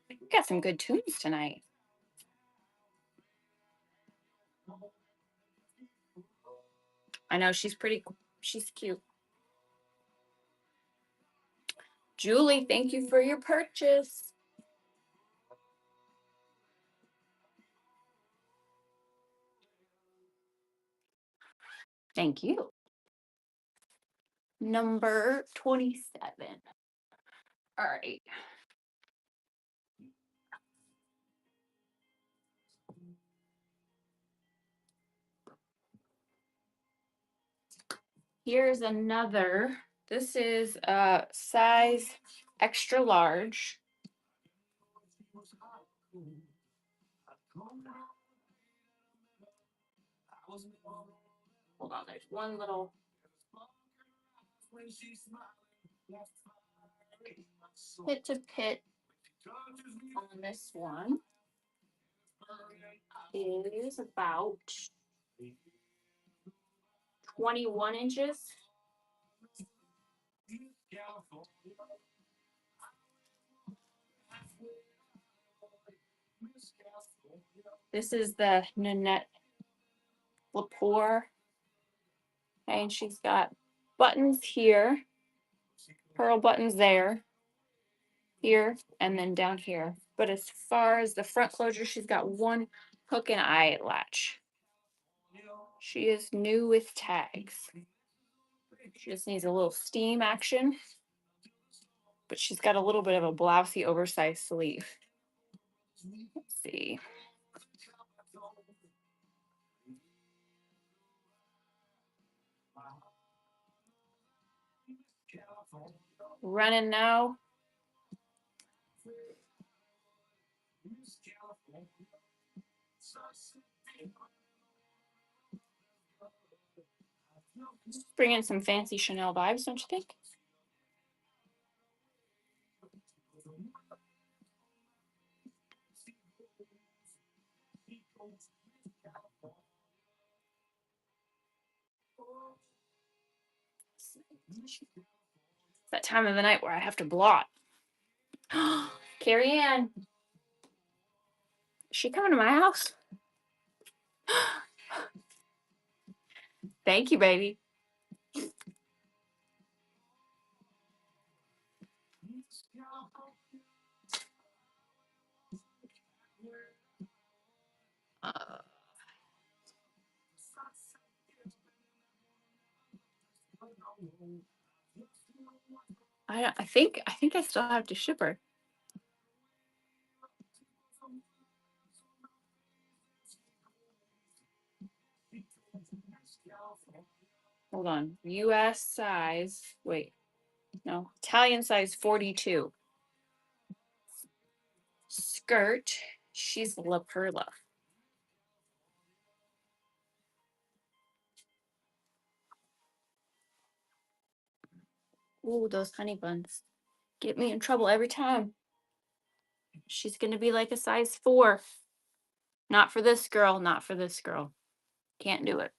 We got some good tunes tonight. I know she's cute. Julie, thank you for your purchase. Thank you. Number 27. All right. Here's another. This is size extra large. Hold on, there's one little. Hit to pit on this one is about 21 inches. This is the Nanette Lepore. And she's got buttons here, pearl buttons there, here, and then down here. But as far as the front closure, she's got one hook and eye latch. She is new with tags. She just needs a little steam action. But she's got a little bit of a blousey oversized sleeve. Let's see. Running now. Bringing some fancy Chanel vibes, don't you think? It's that time of the night where I have to blot. Carrie Ann. Is she coming to my house? Thank you, baby. I think I still have to ship her. Hold on. US size. Wait. No. Italian size 42. Skirt. She's La Perla. Ooh, those honey buns get me in trouble every time. She's gonna be like a size 4. Not for this girl. Not for this girl. Can't do it.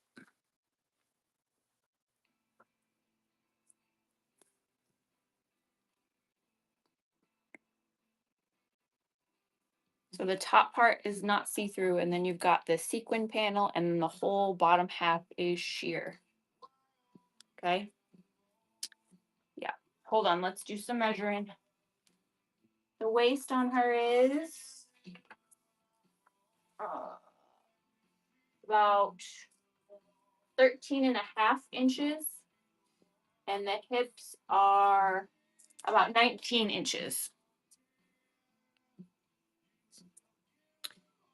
So the top part is not see-through, and then you've got the sequin panel, and then the whole bottom half is sheer. Okay. Yeah. Hold on. Let's do some measuring. The waist on her is about 13.5 inches, and the hips are about 19 inches.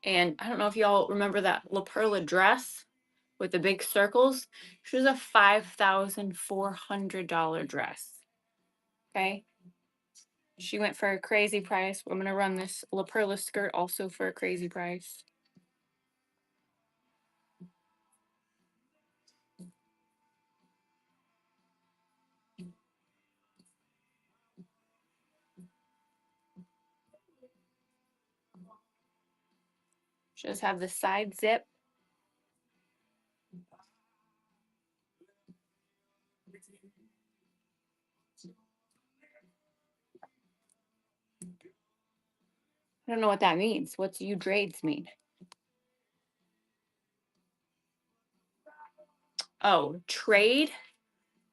And I don't know if y'all remember that La Perla dress with the big circles. She was a $5,400 dress. Okay. She went for a crazy price. I'm going to run this La Perla skirt also for a crazy price. She does have the side zip. I don't know what that means. What's you trades mean? Oh, trade?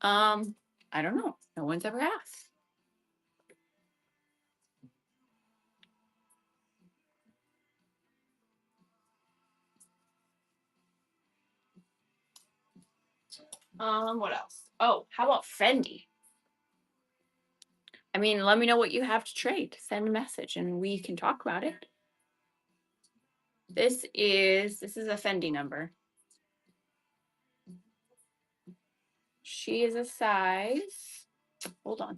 I don't know. No one's ever asked. What else? Oh, how about Fendi? I mean, let me know what you have to trade. Send a message and we can talk about it. This is a Fendi number. She is a size. Hold on.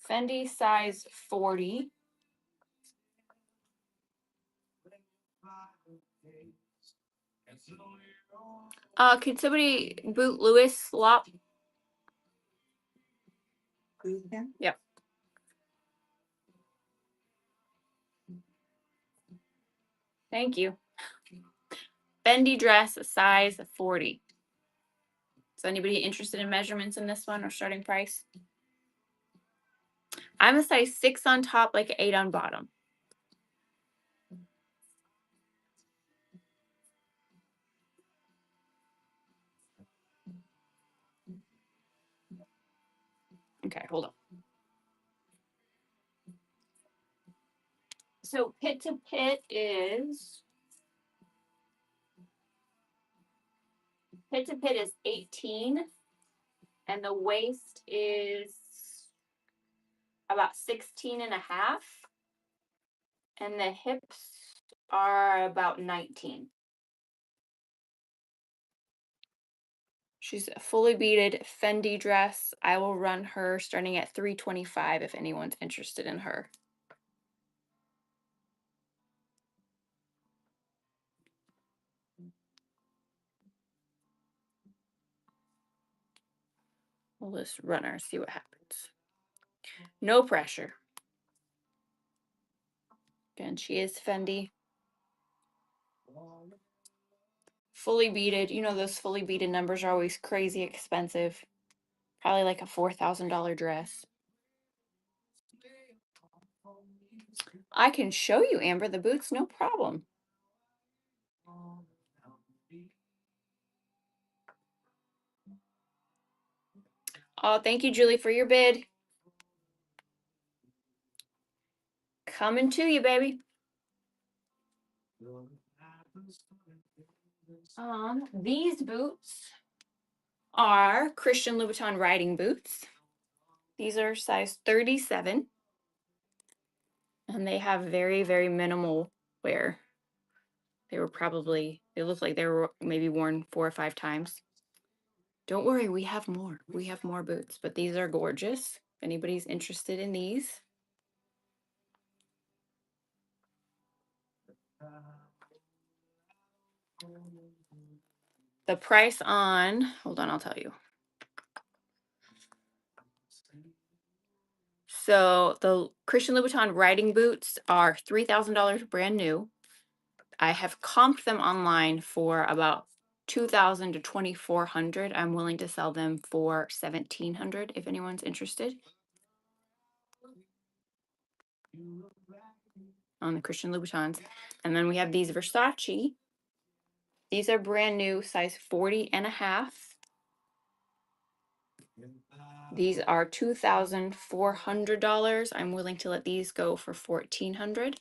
Fendi size 40. Could somebody boot Lewis Lop? Yep. Thank you. Fendi dress, size 40. Is anybody interested in measurements in this one or starting price? I'm a size 6 on top, like an 8 on bottom. Okay, hold on. So pit to pit is 18, and the waist is about 16.5, and the hips are about 19. She's a fully beaded Fendi dress. I will run her starting at $325 if anyone's interested in her. We'll just run her, see what happens. No pressure. Again, she is Fendi. Fully beaded. You know those fully beaded numbers are always crazy expensive. Probably like a $4,000 dress. I can show you, Amber, the boots, no problem. Oh, thank you, Julie, for your bid. Coming to you, baby. These boots are Christian Louboutin riding boots. These are size 37. And they have very, very minimal wear. They look like they were maybe worn 4 or 5 times. Don't worry, we have more. We have more boots, but these are gorgeous. If anybody's interested in these. The price on, hold on, I'll tell you. So the Christian Louboutin riding boots are $3,000 brand new. I have comped them online for about $2,000 to $2,400. I'm willing to sell them for $1,700 if anyone's interested. On the Christian Louboutins. And then we have these Versace. These are brand new, size 40 and a half. These are $2,400. I'm willing to let these go for $1,400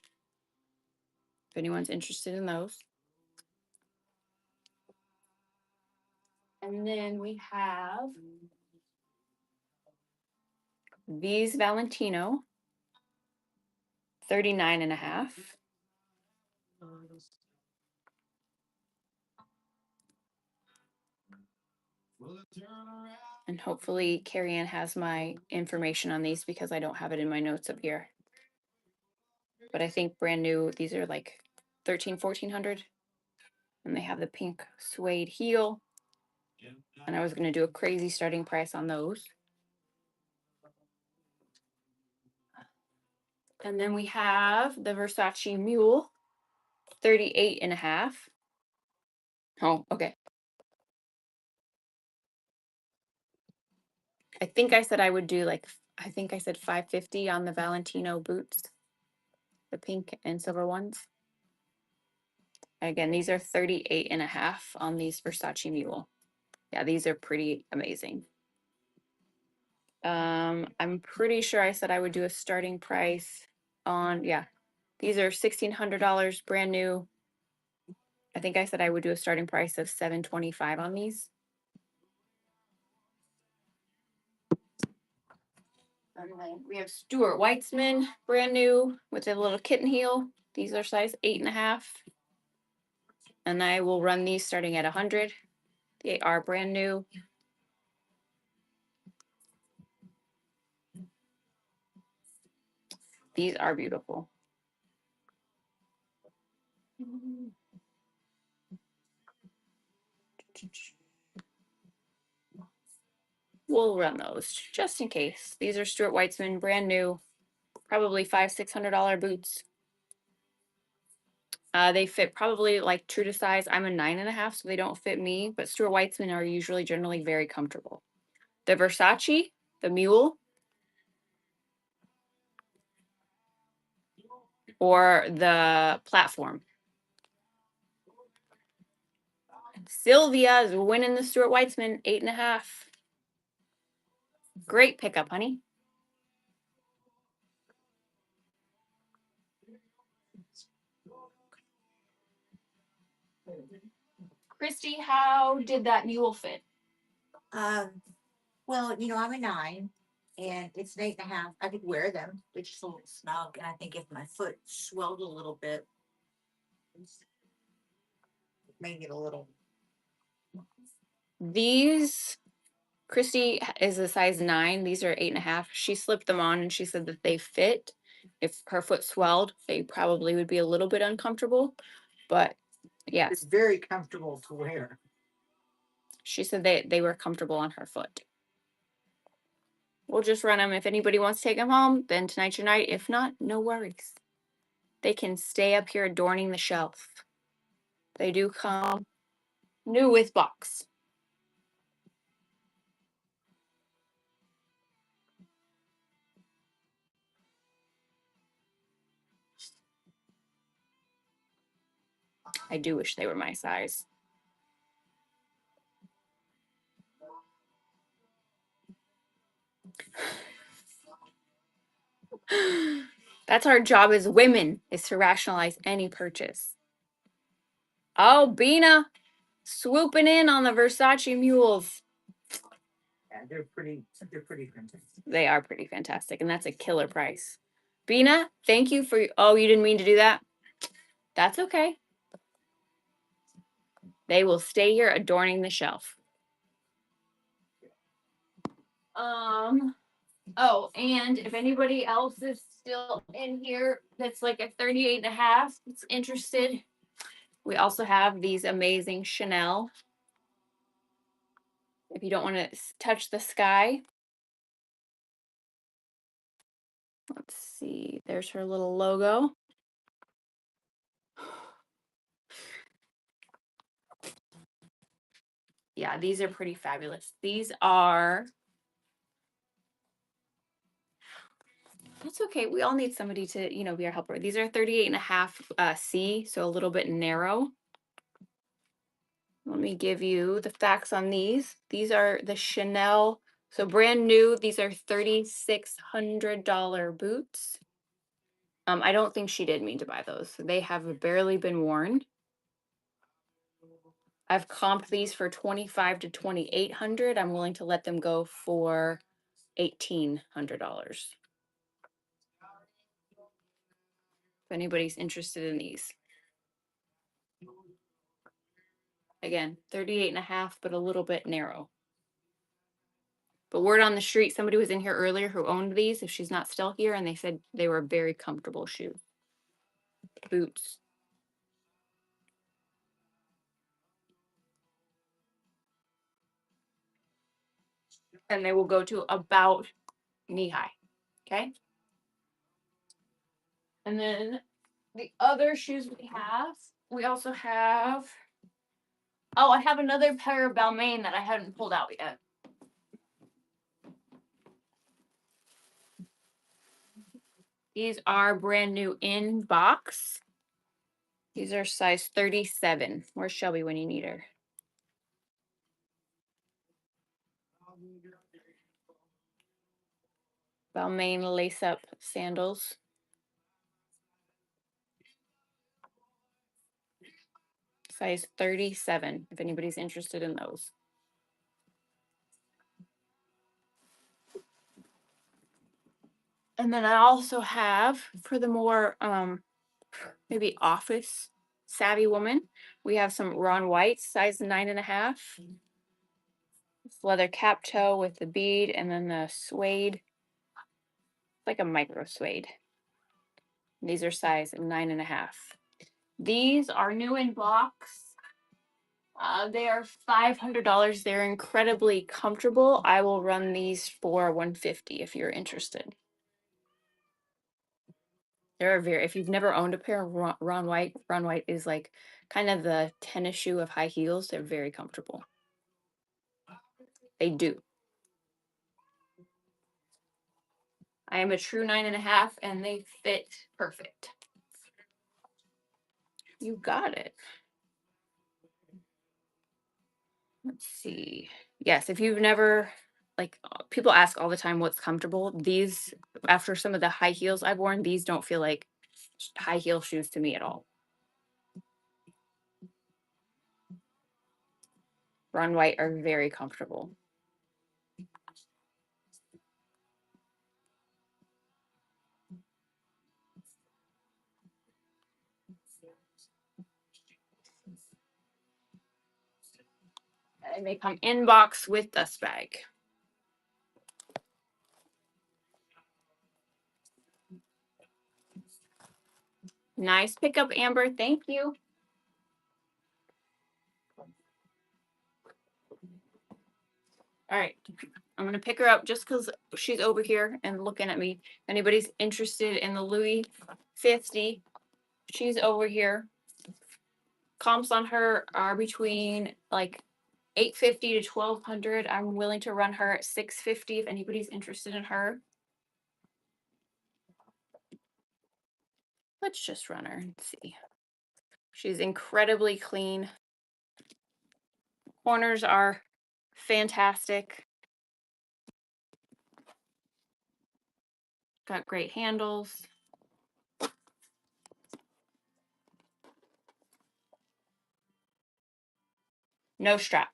if anyone's interested in those. And then we have these Valentino, 39 and a half. And hopefully Carrie Ann has my information on these because I don't have it in my notes up here. But I think brand new, these are like $1,400. And they have the pink suede heel. And I was going to do a crazy starting price on those. And then we have the Versace Mule, 38 and a half. Oh, okay. I think I said I would do I think I said $550 on the Valentino boots, the pink and silver ones. Again, these are 38 and a half on these Versace Mule. Yeah, these are pretty amazing. I'm pretty sure I said I would do a starting price on, yeah, these are $1,600 brand new. I think I said I would do a starting price of $725 on these. And then we have Stuart Weitzman, brand new with a little kitten heel. These are size 8 and a half. And I will run these starting at 100. They are brand new. These are beautiful. We'll run those just in case. These are Stuart Weitzman, brand new, probably $500-600 boots. They fit probably like true to size. I'm a 9 and a half, so they don't fit me, but Stuart Weitzman are usually generally very comfortable. The Versace, the Mule, or the Platform. Sylvia is winning the Stuart Weitzman, 8 and a half. Great pickup, honey. Christy, how did that mule fit? Well, I'm a 9 and it's an 8.5. I could wear them. They're just a little snug. And I think if my foot swelled a little bit, make it a little. These, Christy is a size 9. These are 8 and a half. She slipped them on and she said that they fit. If her foot swelled, they probably would be a little bit uncomfortable. But yes. It's very comfortable to wear. She said they were comfortable on her foot. We'll just run them. If anybody wants to take them home, then tonight's your night. If not, no worries. They can stay up here adorning the shelf. They do come new with box. I do wish they were my size. That's our job as women, is to rationalize any purchase. Oh, Bina. Swooping in on the Versace mules. Yeah, they're pretty fantastic. They are pretty fantastic, and that's a killer price. Bina, thank you for. Oh, you didn't mean to do that? That's okay. They will stay here adorning the shelf. Oh, and if anybody else is still in here that's like a 38.5 that's interested, we also have these amazing Chanel. If you don't want to touch the sky. Let's see, there's her little logo. Yeah, these are pretty fabulous. These are, that's okay. We all need somebody to, be our helper. These are 38.5 C, so a little bit narrow. Let me give you the facts on these. These are the Chanel, so brand new. These are $3,600 boots. I don't think she did mean to buy those. They have barely been worn. I've comped these for $2,500 to $2,800. I'm willing to let them go for $1,800. If anybody's interested in these. Again, 38.5, but a little bit narrow. But word on the street, somebody was in here earlier who owned these, if she's not still here, and they said they were very comfortable shoes. Boots. And they will go to about knee high. Okay. And then the other shoes we also have, oh, I have another pair of Balmain that I hadn't pulled out yet. These are brand new in box. These are size 37. Where's Shelby when you need her? Balmain lace-up sandals. Size 37, if anybody's interested in those. And then I also have, for the more maybe office savvy woman, we have some Ron White, size 9.5. It's leather cap toe with the bead and then the suede. It's like a micro suede. These are size 9.5. These are new in box. They are $500. They're incredibly comfortable. I will run these for $150 if you're interested. They're very, if you've never owned a pair of Ron White is like kind of the tennis shoe of high heels. They're very comfortable. They do. I am a true 9.5 and they fit perfect. You got it. Let's see. Yes, if you've never, like, people ask all the time what's comfortable. These, after some of the high heels I've worn, these don't feel like high heel shoes to me at all. Ron White are very comfortable. And they come in box with dust bag. Nice pickup, Amber. Thank you. All right. I'm going to pick her up just because she's over here and looking at me. If anybody's interested in the Louis 50, she's over here. Comps on her are between like $850 to $1,200. I'm willing to run her at $650 if anybody's interested in her. Let's just run her and see. She's incredibly clean. Corners are fantastic. Got great handles. No strap.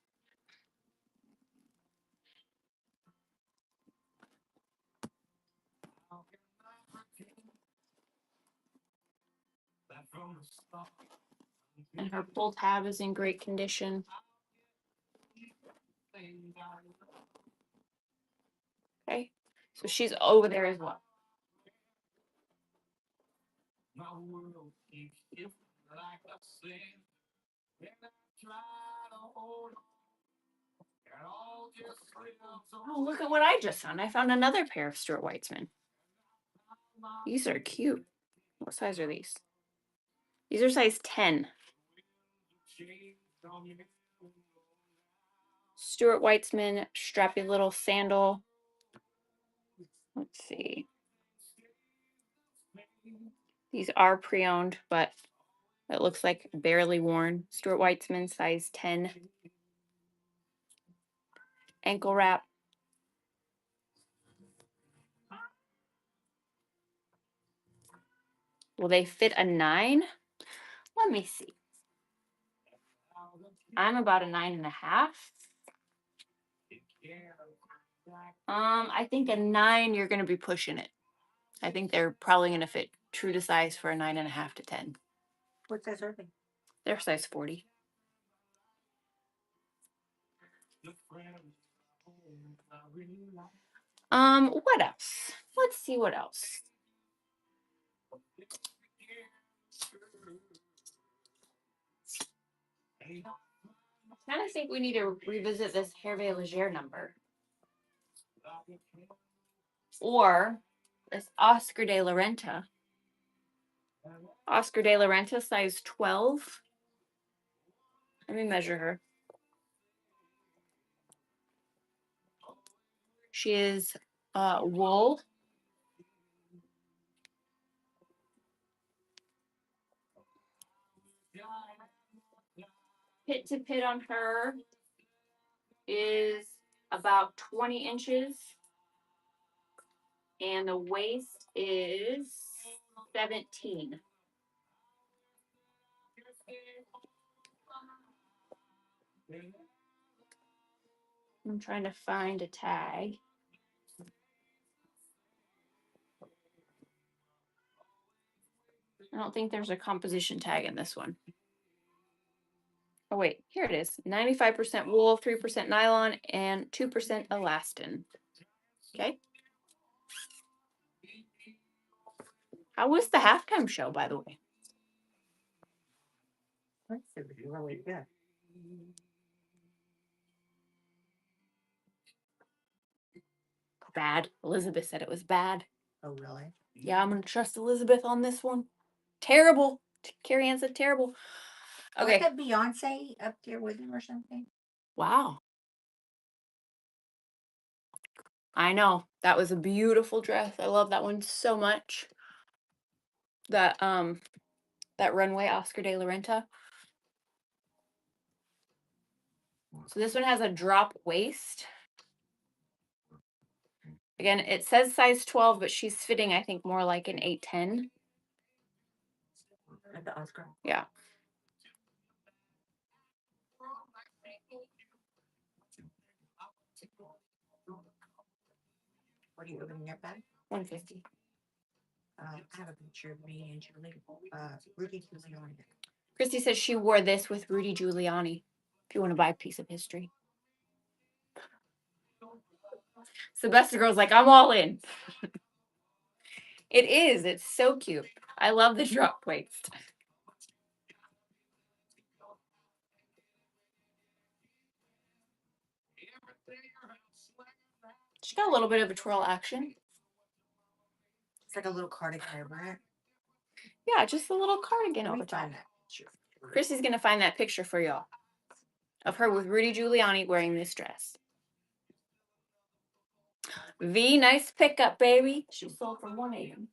And her pull tab is in great condition. Okay, so she's over there as well. Oh, look at what I just found. I found another pair of Stuart Weitzman. These are cute. What size are these? These are size 10. Stuart Weitzman, strappy little sandal. Let's see. These are pre-owned, but it looks like barely worn. Stuart Weitzman, size 10. Ankle wrap. Will they fit a 9? Let me see. I'm about a 9.5. I think a 9, you're going to be pushing it. I think they're probably going to fit true to size for a 9.5 to 10. What size are they? They're size 40. What else? Let's see what else. I kind of think we need to revisit this Hervé Leger number. Or this Oscar de la Renta. Oscar de la Renta, size 12. Let me measure her. She is wool. Pit to pit on her is about 20 inches. And the waist is 17. I'm trying to find a tag. I don't think there's a composition tag in this one. Oh, wait, here it is. 95% wool, 3% nylon, and 2% elastin. Okay. How was the halftime show, by the way? That's really good. Bad. Elizabeth said it was bad. Oh, really? Yeah, I'm going to trust Elizabeth on this one. Terrible. Carrie Ann said terrible. Okay. Was that Beyonce up there with him or something? Wow. I know. That was a beautiful dress. I love that one so much. That runway Oscar de la Renta. So this one has a drop waist. Again, it says size 12, but she's fitting, I think, more like an 8-10. At the Oscar. Yeah. What are you opening your bag? 150. I have a picture of me and Julie. Rudy Giuliani. Christy says she wore this with Rudy Giuliani. If you want to buy a piece of history. Sebesta Girl's like, I'm all in. It is. It's so cute. I love the drop waist. She got a little bit of a twirl action. It's like a little cardigan over it. Yeah, just a little cardigan over top. Chrissy's going to find that picture for y'all of her with Rudy Giuliani wearing this dress. V, nice pickup, baby. She sold for $180.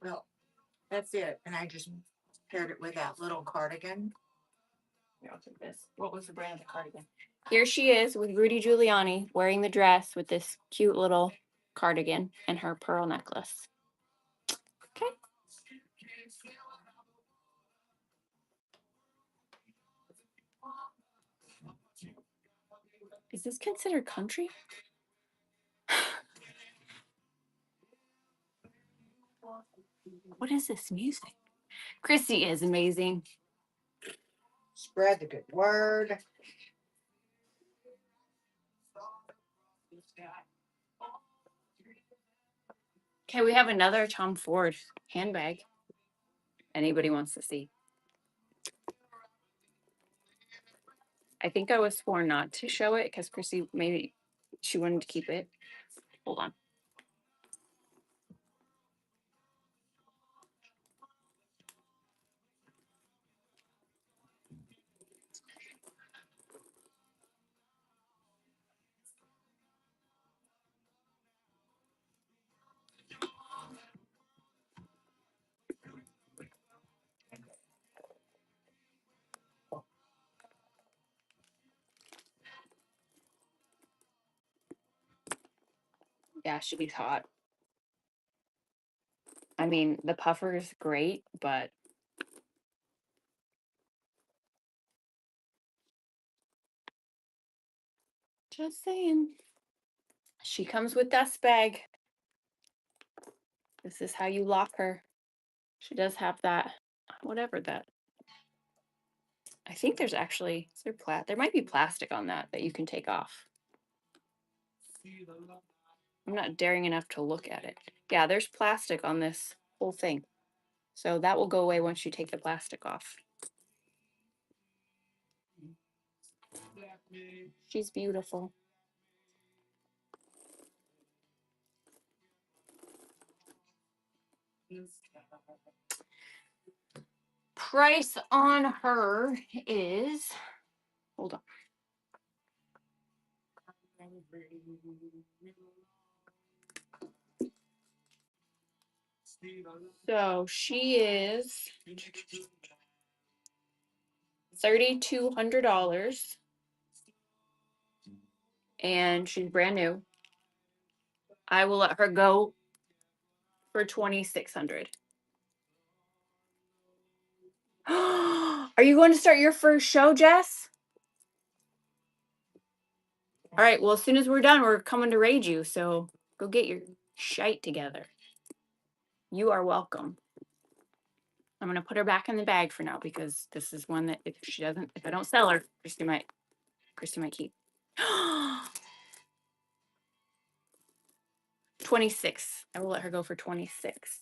Well, that's it. And I just paired it with that little cardigan. Here, I'll take this. What was the brand of the cardigan? Here she is with Rudy Giuliani wearing the dress with this cute little cardigan and her pearl necklace. Okay. Is this considered country? What is this music? Chrissy is amazing. Spread the good word. Okay, we have another Tom Ford handbag. Anybody wants to see? I think I was sworn not to show it because Chrissy maybe she wanted to keep it. Hold on. Yeah, she's hot. I mean, the puffer is great, but just saying. She comes with dust bag. This is how you lock her. She does have that, whatever that. I think there's actually, there might be plastic on that you can take off. I'm not daring enough to look at it. Yeah, there's plastic on this whole thing. So that will go away once you take the plastic off. She's beautiful. Price on her is, hold on. So she is $3,200 and she's brand new. I will let her go for $2,600. Are you going to start your first show, Jess? All right, well, as soon as we're done, we're coming to raid you, so go get your shite together. You are welcome. I'm gonna put her back in the bag for now because this is one that if I don't sell her, Christy might keep. 26. I will let her go for 26.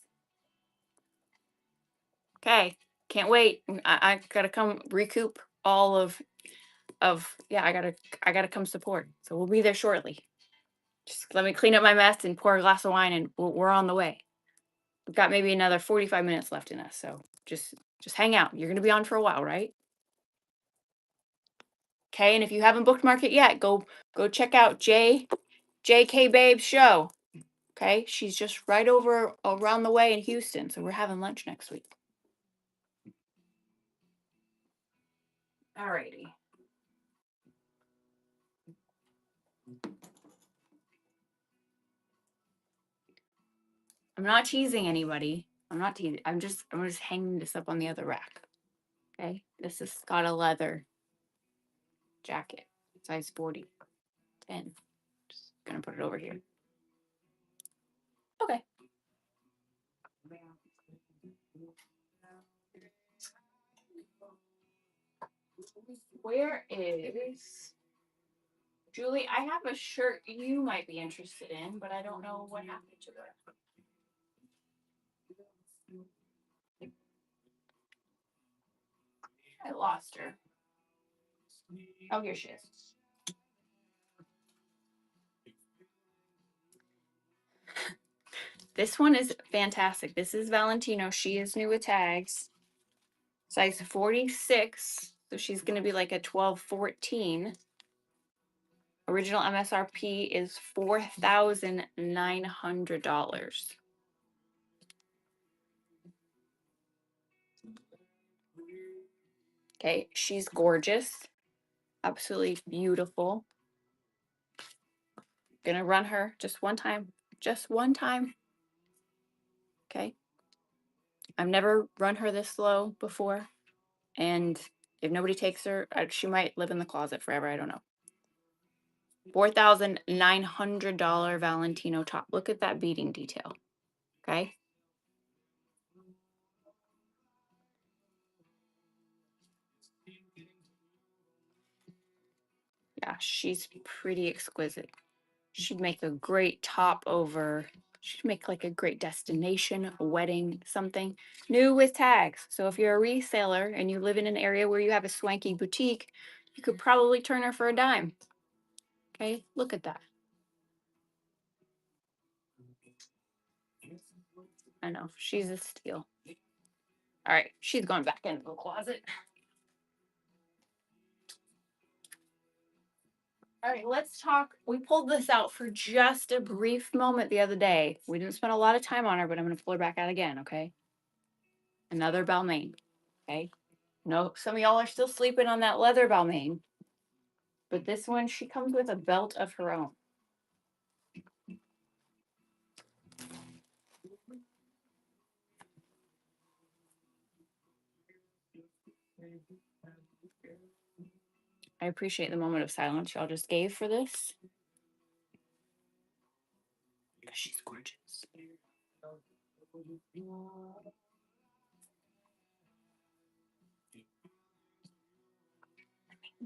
Okay, can't wait. I gotta come recoup all of yeah. I gotta come support. So we'll be there shortly. Just let me clean up my mess and pour a glass of wine, and we're on the way. We've got maybe another 45 minutes left in us, so just hang out. You're gonna be on for a while, right? Okay, and if you haven't bookmarked it yet, go check out JK Babe's show. Okay, she's just right over around the way in Houston, so we're having lunch next week. Alrighty. I'm not teasing anybody. I'm not teasing. I'm just hanging this up on the other rack. Okay, this is got a leather jacket, size 40, 10. Just gonna put it over here. Okay. Where is Julie? I have a shirt you might be interested in, but I don't know what happened to it. I lost her. Oh, here she is. This one is fantastic. This is Valentino. She is new with tags. Size 46. So she's going to be like a 12, 14. Original MSRP is $4,900. Okay, she's gorgeous. Absolutely beautiful. Gonna run her just one time. Just one time. Okay. I've never run her this low before. And if nobody takes her, she might live in the closet forever. I don't know. $4,900 Valentino top. Look at that beading detail. Okay. Yeah, she's pretty exquisite. She'd make a great top over. She'd make like a great destination, a wedding, something new with tags. So if you're a reseller and you live in an area where you have a swanky boutique, you could probably turn her for a dime. Okay, look at that. I know, she's a steal. All right, she's going back into the closet. All right, let's talk. We pulled this out for just a brief moment the other day. We didn't spend a lot of time on her, but I'm going to pull her back out again, okay? Another Balmain, okay? No, some of y'all are still sleeping on that leather Balmain, but this one, she comes with a belt of her own. I appreciate the moment of silence y'all just gave for this. Because she's gorgeous.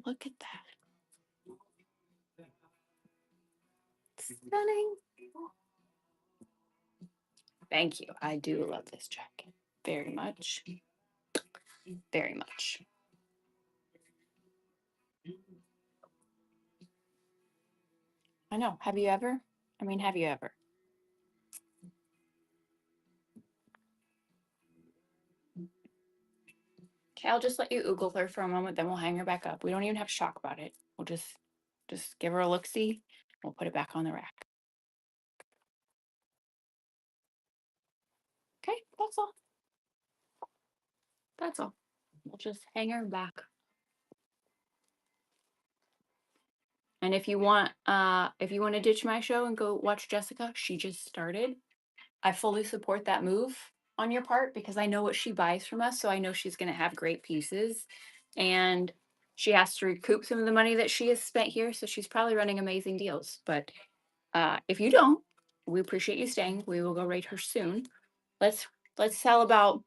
Look at that. Stunning. Thank you. I do love this jacket very much. Very much. I know. Have you ever? I mean, have you ever? Okay, I'll just let you oogle her for a moment, then we'll hang her back up. We don't even have to talk about it. We'll just give her a look-see. We'll put it back on the rack. Okay, that's all. That's all. We'll just hang her back. And if you want to ditch my show and go watch Jessica, she just started. I fully support that move on your part because I know what she buys from us, so I know she's going to have great pieces, and she has to recoup some of the money that she has spent here, so she's probably running amazing deals. But if you don't, we appreciate you staying. We will go rate her soon. Let's sell about.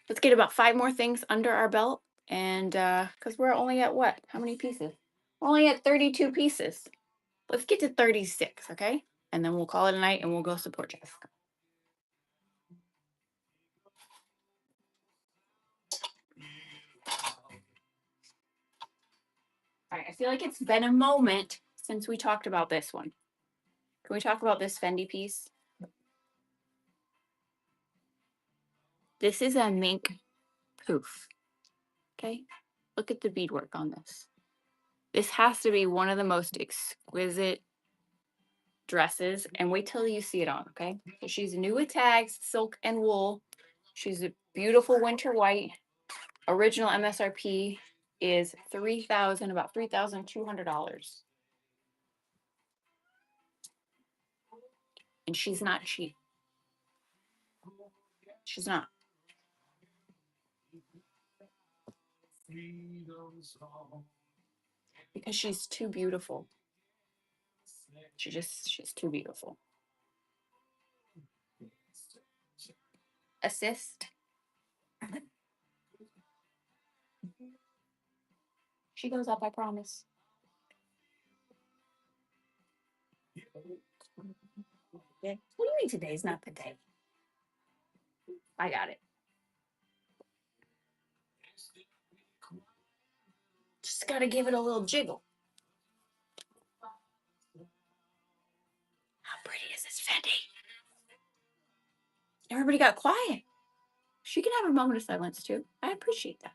Let's get about 5 more things under our belt, and because we're only at what? How many pieces? We're only at 32 pieces. Let's get to 36, okay? And then we'll call it a night and we'll go support Jessica. All right, I feel like it's been a moment since we talked about this one. Can we talk about this Fendi piece? This is a mink poof. Okay, look at the beadwork on this. This has to be one of the most exquisite dresses, and wait till you see it on, okay? So she's new with tags, silk and wool. She's a beautiful winter white. Original MSRP is about $3,200. And she's not cheap. She's not. Because she's too beautiful. She's too beautiful. Assist. She goes up, I promise. Yeah. What do you mean today's not the day? I got it. Just gotta give it a little jiggle. How pretty is this Fendi? Everybody got quiet. She can have a moment of silence too. I appreciate that.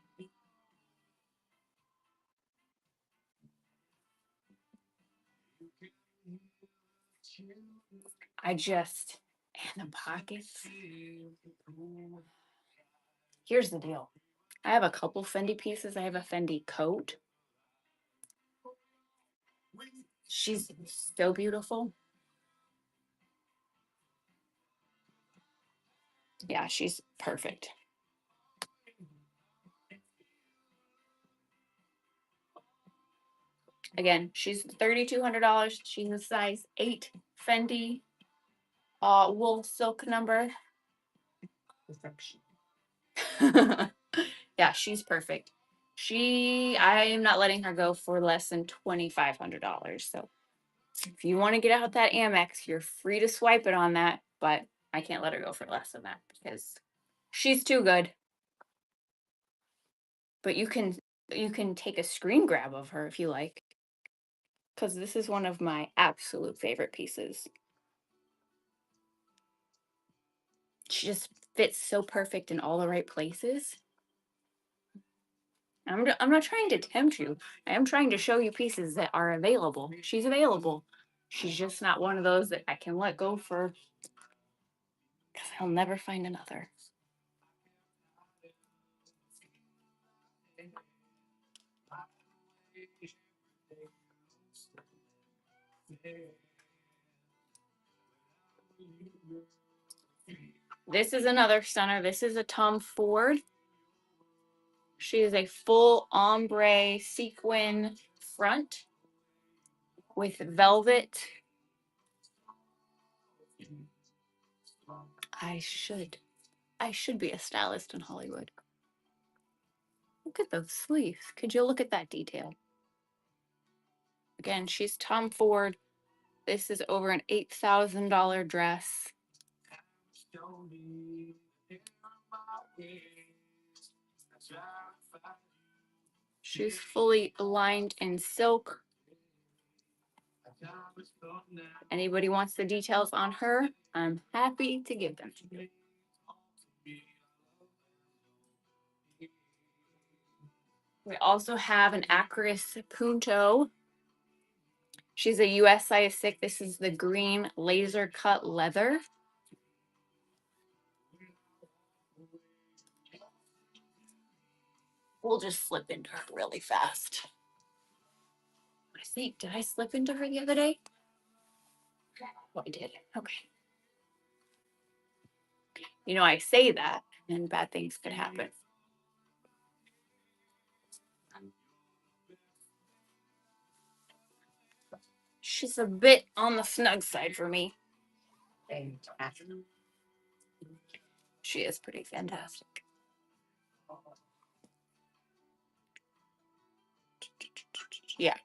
And the pockets. Here's the deal. I have a couple Fendi pieces. I have a Fendi coat. She's so beautiful. Yeah, she's perfect. Again, she's $3,200. She's a size 8 Fendi wool silk number. Perfection. Yeah, she's perfect. I am not letting her go for less than $2,500. So if you want to get out that Amex, you're free to swipe it on that, but I can't let her go for less than that because she's too good. But you can take a screen grab of her if you like, because this is one of my absolute favorite pieces. She just fits so perfect in all the right places. I'm not trying to tempt you. I am trying to show you pieces that are available. She's available. She's just not one of those that I can let go for because I'll never find another. This is another stunner. This is a Tom Ford. She is a full ombre sequin front with velvet. I should be a stylist in Hollywood. Look at those sleeves. Could you look at that detail? Again, she's Tom Ford. This is over an $8,000 dress. She's fully lined in silk. Anybody wants the details on her, I'm happy to give them to you. We also have an Acris Punto. She's a US size 6. This is the green laser cut leather. We'll just slip into her really fast. I think, did I slip into her the other day? Oh, I did. Okay. You know, I say that and bad things could happen. She's a bit on the snug side for me. Fantastic. She is pretty fantastic. Yeah.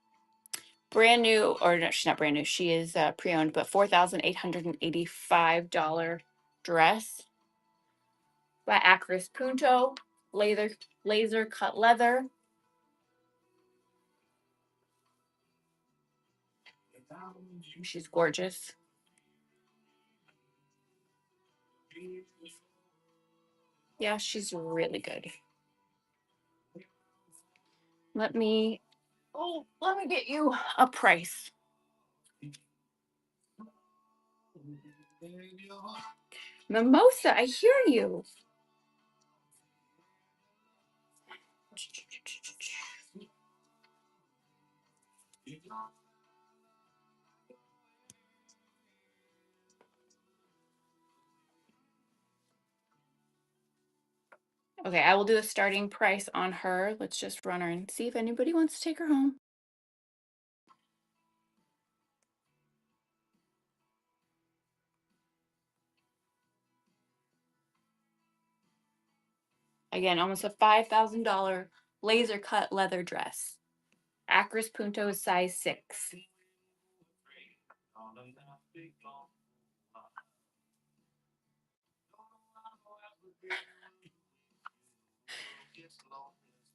Brand new, or no, she's not brand new. She is pre-owned, but $4,885 dress by Acris Punto, laser cut leather. She's gorgeous. Yeah, she's really good. Let me get you a price. Mimosa, I hear you. Okay, I will do a starting price on her. Let's just run her and see if anybody wants to take her home. Again, almost a $5,000 laser cut leather dress. Acris Punto is size 6.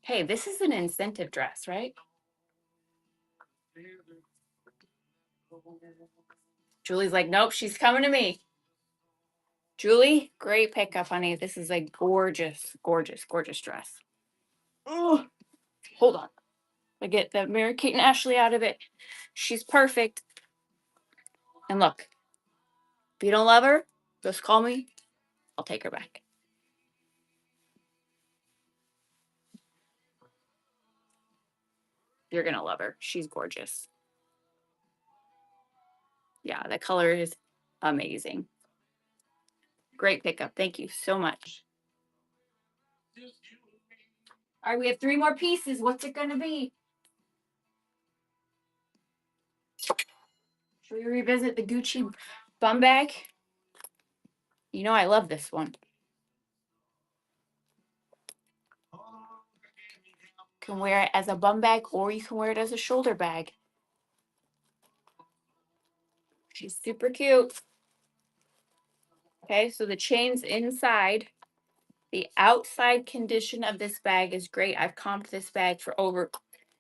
Hey, this is an incentive dress, right? Julie's like, nope, she's coming to me. Julie, great pickup, honey. This is a gorgeous, gorgeous, gorgeous dress. Oh, hold on. I get the Mary-Kate and Ashley out of it. She's perfect. And look, if you don't love her, just call me. I'll take her back. You're going to love her. She's gorgeous. Yeah, the color is amazing. Great pickup. Thank you so much. All right, we have 3 more pieces. What's it going to be? Should we revisit the Gucci bum bag? You know I love this one. You can wear it as a bum bag or you can wear it as a shoulder bag. She's super cute. Okay, so the chain's inside. The outside condition of this bag is great. I've comped this bag for over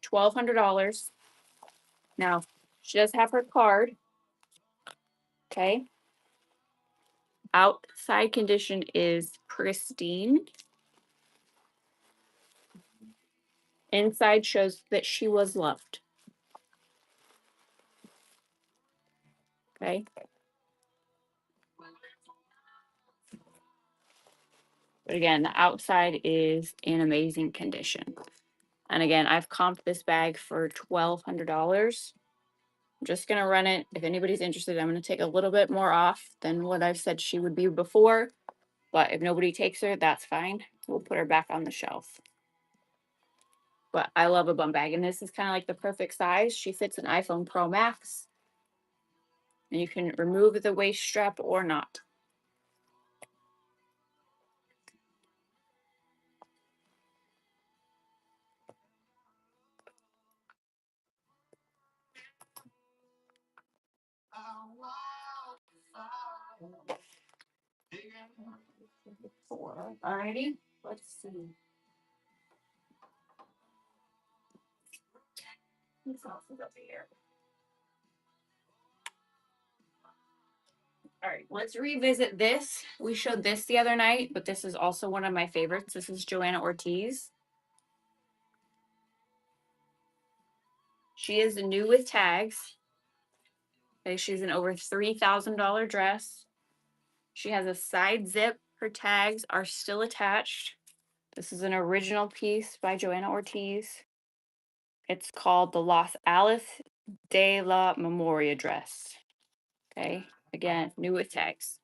$1,200. Now, she does have her card. Okay. Outside condition is pristine. Inside shows that she was loved. Okay. But again, the outside is in amazing condition. And again, I've comped this bag for $1,200. I'm just going to run it. If anybody's interested, I'm going to take a little bit more off than what I've said she would be before. But if nobody takes her, that's fine. We'll put her back on the shelf. But I love a bum bag. And this is kind of like the perfect size. She fits an iPhone Pro Max. And you can remove the waist strap or not. Alrighty, let's see. What else is up here? All right, let's revisit this. We showed this the other night, but this is also one of my favorites. This is Joanna Ortiz. She is new with tags. Okay, she's an over $3,000 dress. She has a side zip. Her tags are still attached. This is an original piece by Joanna Ortiz. It's called the Los Alice de la Memoria dress. Okay, again, new with tags.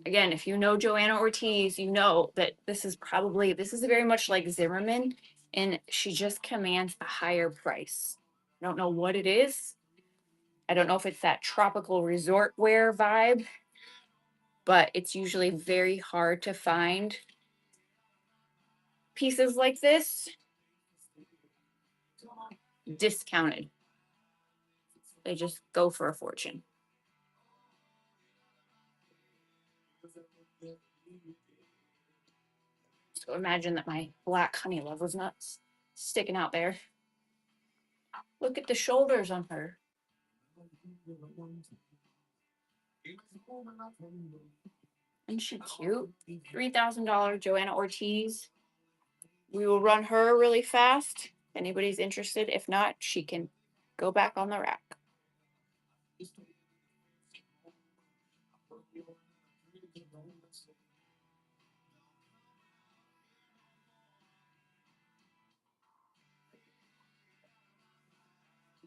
Again, if you know Joanna Ortiz, you know that this is very much like Zimmerman, and she just commands a higher price. I don't know what it is. I don't know if it's that tropical resort wear vibe, but it's usually very hard to find pieces like this discounted. They just go for a fortune. So imagine that my black honey love was not sticking out there. Look at the shoulders on her. Isn't she cute? $3,000 Joanna Ortiz. We will run her really fast. If anybody's interested. If not, she can go back on the rack.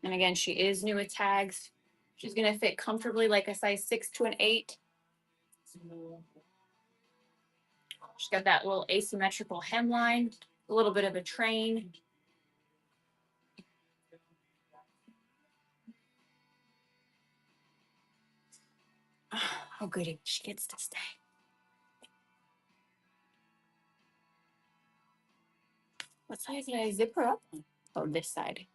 And again, she is new with tags. She's going to fit comfortably like a size 6 to an 8. She's got that little asymmetrical hemline, a little bit of a train. Oh, goody. She gets to stay. What size did I zip her up on? Oh, this side.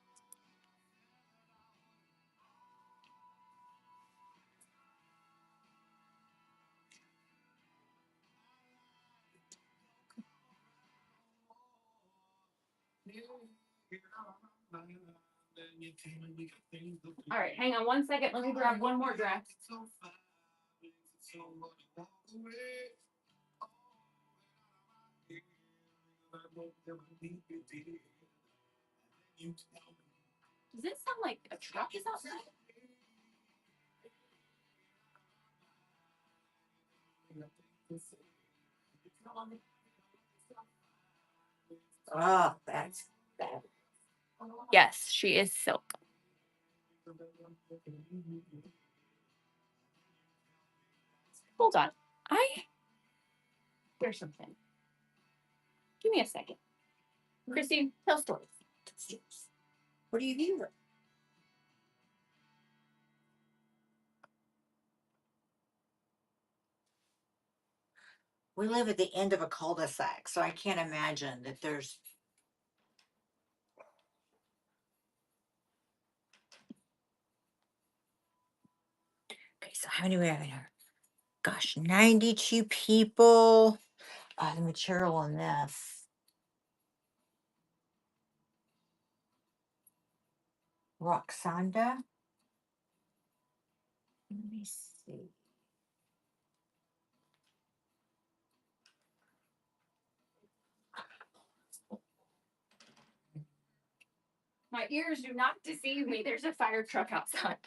All right, hang on one second. Let me grab one more dress. Does it sound like a truck is outside? Oh, that's bad. Yes, she is silk. Hold on. Here's something. Give me a second. Chrissy, tell stories. What do you hear? We live at the end of a cul-de-sac, so I can't imagine that there's. Okay, so how many we have in here? Gosh, 92 people. The material on this. Roxanda. Let me see. My ears do not deceive me. There's a fire truck outside.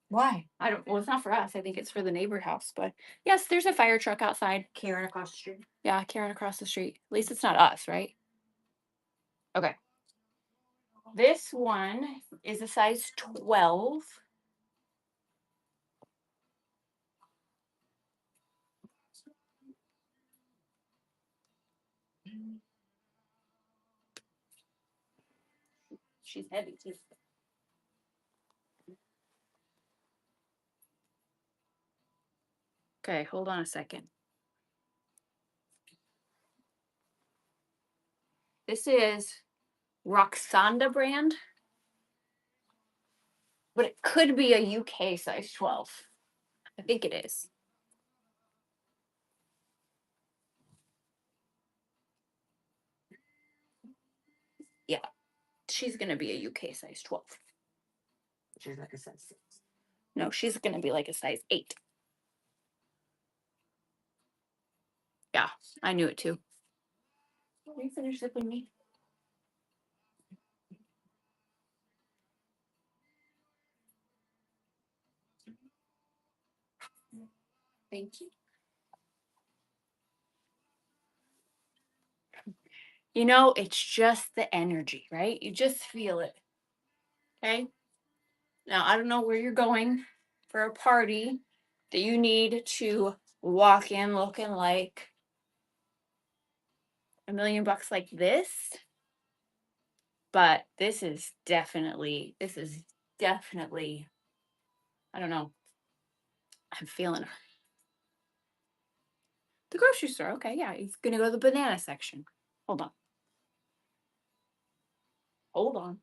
Why? I don't, well, it's not for us. I think it's for the neighbor house, but yes, there's a fire truck outside. Karen across the street. Yeah, Karen across the street. At least it's not us, right? Okay. This one is a size 12. She's heavy too. Okay, hold on a second. This is Roxanda brand, but it could be a UK size 12. I think it is. Yeah, she's going to be a UK size 12. She's like a size 6. No, she's going to be like a size 8. Yeah, I knew it too. Will you finish zipping me? Thank you. You know, it's just the energy, right? You just feel it. Okay. Now, I don't know where you're going for a party that you need to walk in looking like $1,000,000 like this. But this is definitely, I don't know. I'm feeling her. The grocery store. Okay, yeah. He's going to go to the banana section. Hold on. Hold on.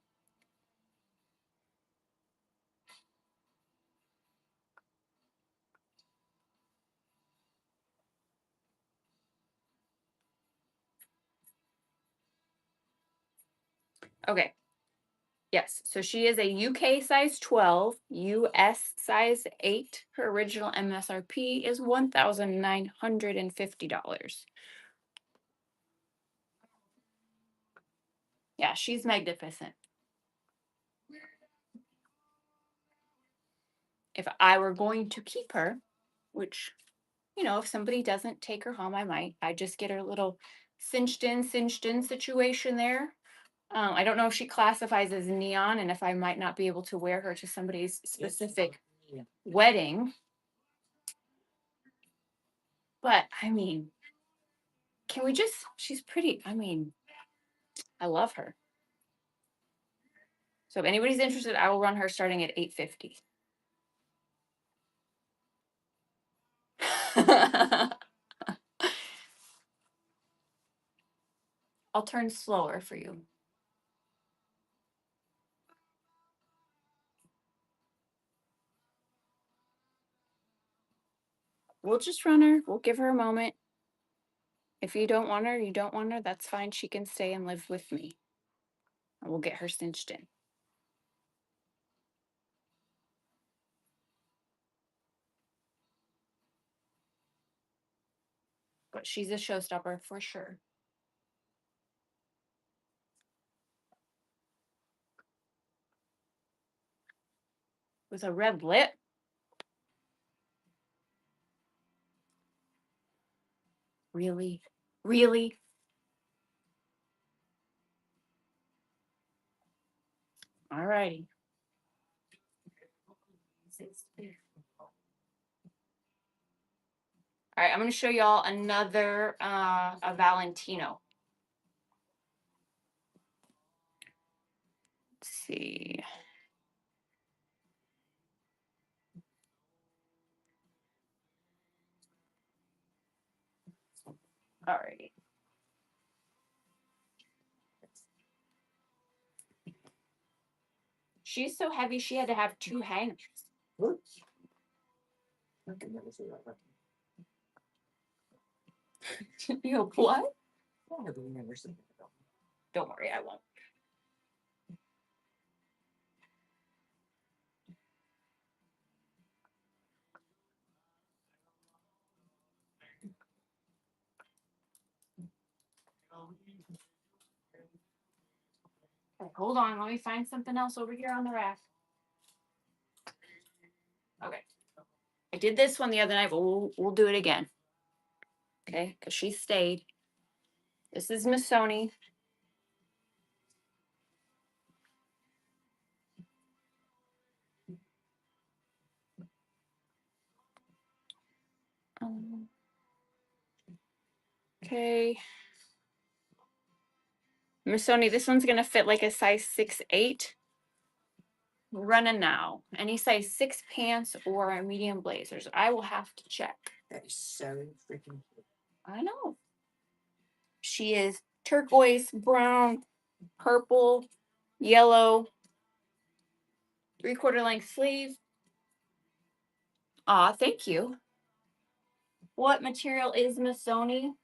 Okay. Yes. So she is a UK size 12, US size 8. Her original MSRP is $1,950. Yeah, she's magnificent. If I were going to keep her, which, you know, if somebody doesn't take her home, I might. I just get her a little cinched in situation there. I don't know if she classifies as neon and if I might not be able to wear her to somebody's specific wedding. But I mean, can we just, she's pretty. I mean, I love her. So if anybody's interested, I will run her starting at $850. I'll turn slower for you. We'll just run her. We'll give her a moment. If you don't want her, you don't want her. That's fine. She can stay and live with me. And we'll get her cinched in. But she's a showstopper for sure. With a red lip. Really? Really? All righty. All right, I'm going to show y'all another a Valentino. see. All right. She's so heavy, she had to have 2 hangers. Oops. I can never see that. You know what? I have never seen it. Don't worry, I won't. Okay, hold on, let me find something else over here on the rack. Okay. I did this one the other night, but we'll do it again. Okay, because she stayed. This is Missoni. Okay. Missoni, this one's gonna fit like a size 6'8". Running now. Any size 6 pants or a medium blazers. I will have to check. That is so freaking cute. I know. She is turquoise, brown, purple, yellow, 3/4 length sleeve. Aw, thank you. What material is Missoni?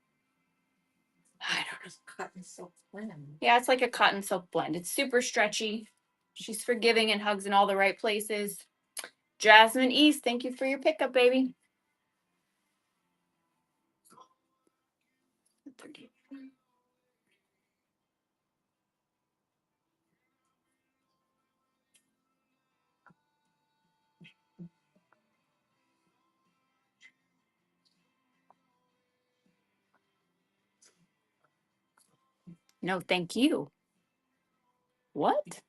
I don't know. It's cotton silk blend. Yeah, it's like a cotton silk blend. It's super stretchy. She's forgiving and hugs in all the right places. Jasmine East, thank you for your pickup, baby. 30. No, thank you. What?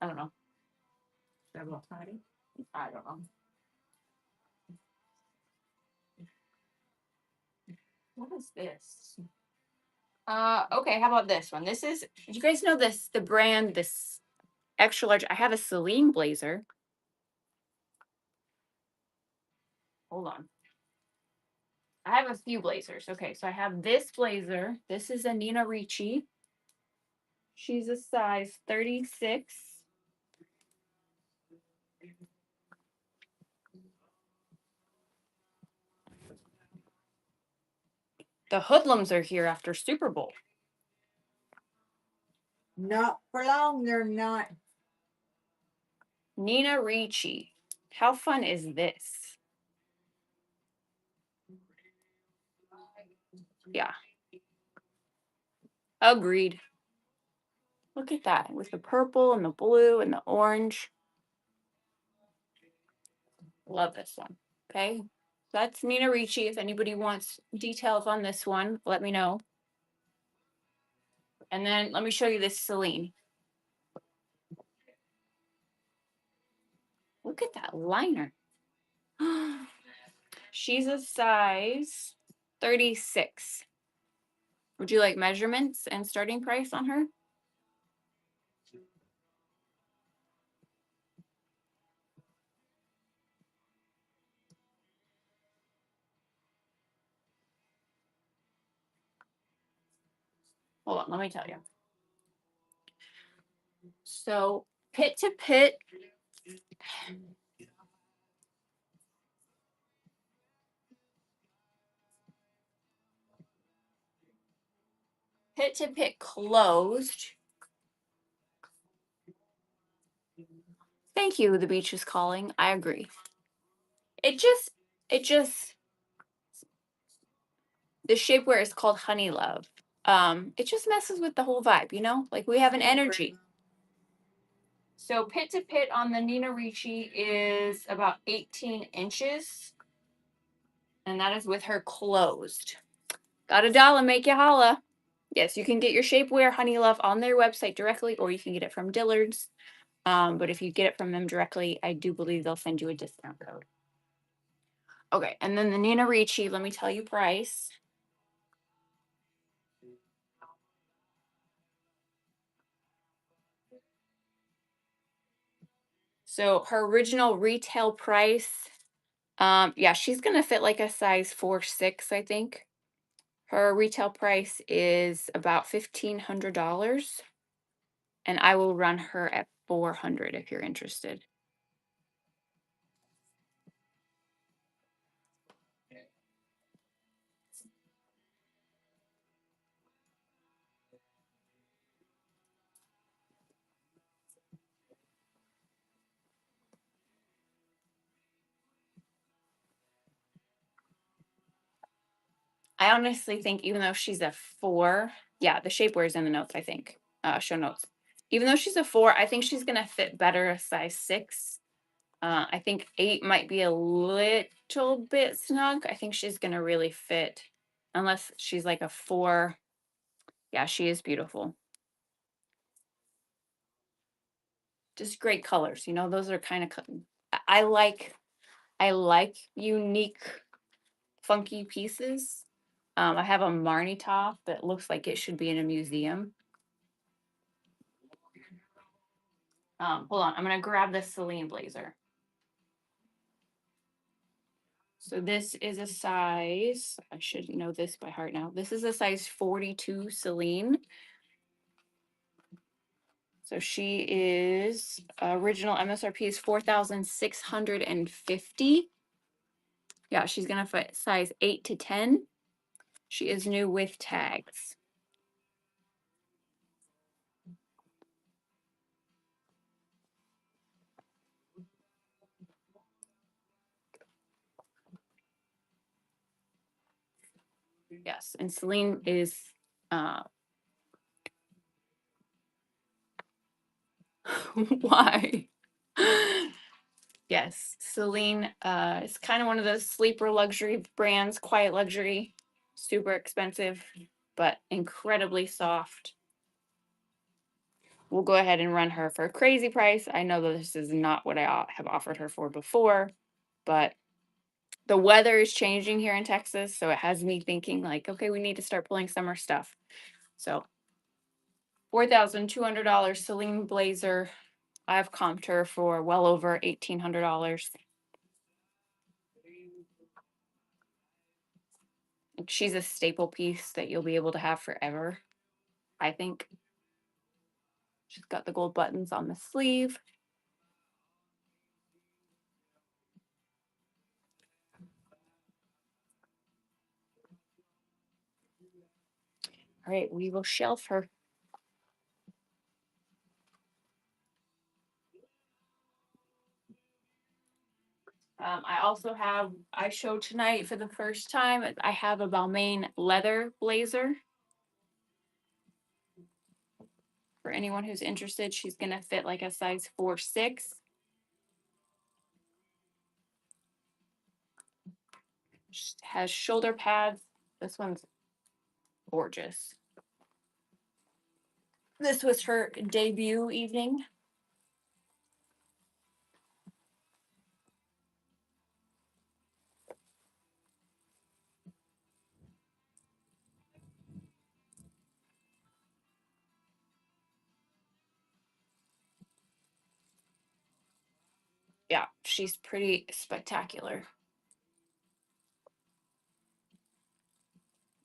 I don't know. That little tiny. I don't know. What is this? Okay, how about this one? This is, you guys know this, the brand, this extra large. I have a Celine blazer. Hold on. I have a few blazers. Okay, so I have this blazer. This is a Nina Ricci. She's a size 36. The hoodlums are here after Super Bowl. Not for long, they're not. Nina Ricci. How fun is this? Yeah. Agreed. Look at that with the purple and the blue and the orange. Love this one. Okay. That's Nina Ricci. If anybody wants details on this one, let me know. And then let me show you this Celine. Look at that liner. She's a size 36. Would you like measurements and starting price on her? Hold on, let me tell you. So pit to pit. Pit to pit closed. Thank you, the beach is calling. I agree. It just, the shapewear is called Honey Love. It just messes with the whole vibe, you know? Like we have an energy. So pit to pit on the Nina Ricci is about 18 inches. And that is with her closed. Got a dollar, make you holla. Yes, you can get your shapewear Honey Love on their website directly, or you can get it from Dillard's. But if you get it from them directly, I do believe they'll send you a discount code. Okay, and then the Nina Ricci, let me tell you price. So her original retail price, yeah, she's gonna fit like a size 4-6, I think. Her retail price is about $1,500, and I will run her at 400 if you're interested. I honestly think even though she's a 4, yeah, the shapewear is in the notes, I think, show notes. Even though she's a 4, I think she's gonna fit better a size 6. I think 8 might be a little bit snug. I think she's gonna really fit, unless she's like a 4. Yeah, she is beautiful. Just great colors, you know, those are kind of, I like unique, funky pieces. I have a Marnie top that looks like it should be in a museum. Hold on, I'm gonna grab this Celine blazer. So this is a size, I should know this by heart now. This is a size 42 Celine. So she is original MSRP is 4,650. Yeah, she's gonna fit size 8 to 10. She is new with tags. Yes, and Celine is why? Yes, Celine is kind of one of those sleeper luxury brands, quiet luxury, super expensive, but incredibly soft. We'll go ahead and run her for a crazy price. I know that this is not what I have offered her for before, but the weather is changing here in Texas, so it has me thinking like, okay, we need to start pulling summer stuff. So $4,200 Celine blazer. I've comped her for well over $1,800. She's a staple piece that you'll be able to have forever, I think. She's got the gold buttons on the sleeve. All right, we will shelf her. I showed tonight for the first time, I have a Balmain leather blazer. For anyone who's interested, she's going to fit like a size 4-6. She has shoulder pads. This one's gorgeous. This was her debut evening. Yeah, she's pretty spectacular.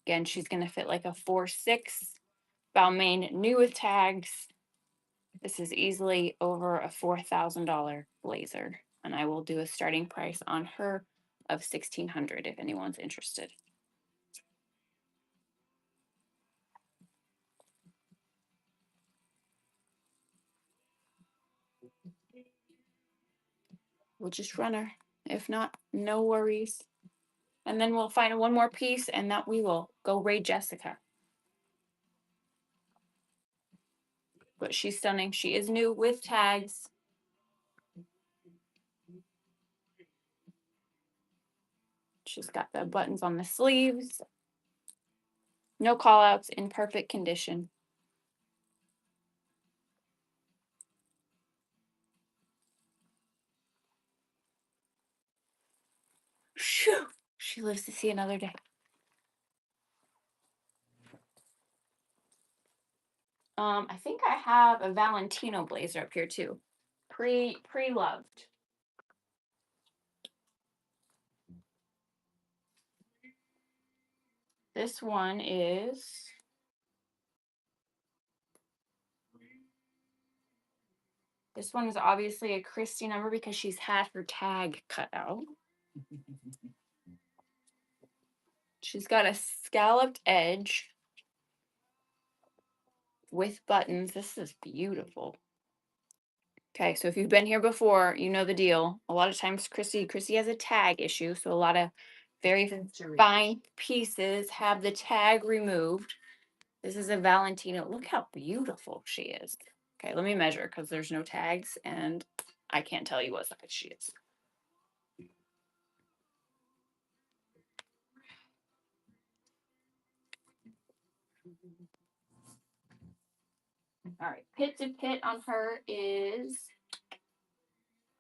Again, she's going to fit like a 4-6. Balmain new with tags. This is easily over a $4,000 blazer, and I will do a starting price on her of $1,600 if anyone's interested. We'll just run her. If not, no worries. And then we'll find one more piece, and that we will go raid Jessica. But she's stunning. She is new with tags. She's got the buttons on the sleeves. No call outs, in perfect condition. Shoo! She lives to see another day. I think I have a Valentino blazer up here too. Pre-loved. This one is obviously a Christy number because she's had her tag cut out. She's got a scalloped edge with buttons. This is beautiful. Okay, so if you've been here before, you know the deal. A lot of times Christy has a tag issue, so a lot of very fine pieces have the tag removed. This is a Valentino. Look how beautiful she is. Okay, let me measure because there's no tags and I can't tell you what size she is. All right, pit to pit on her is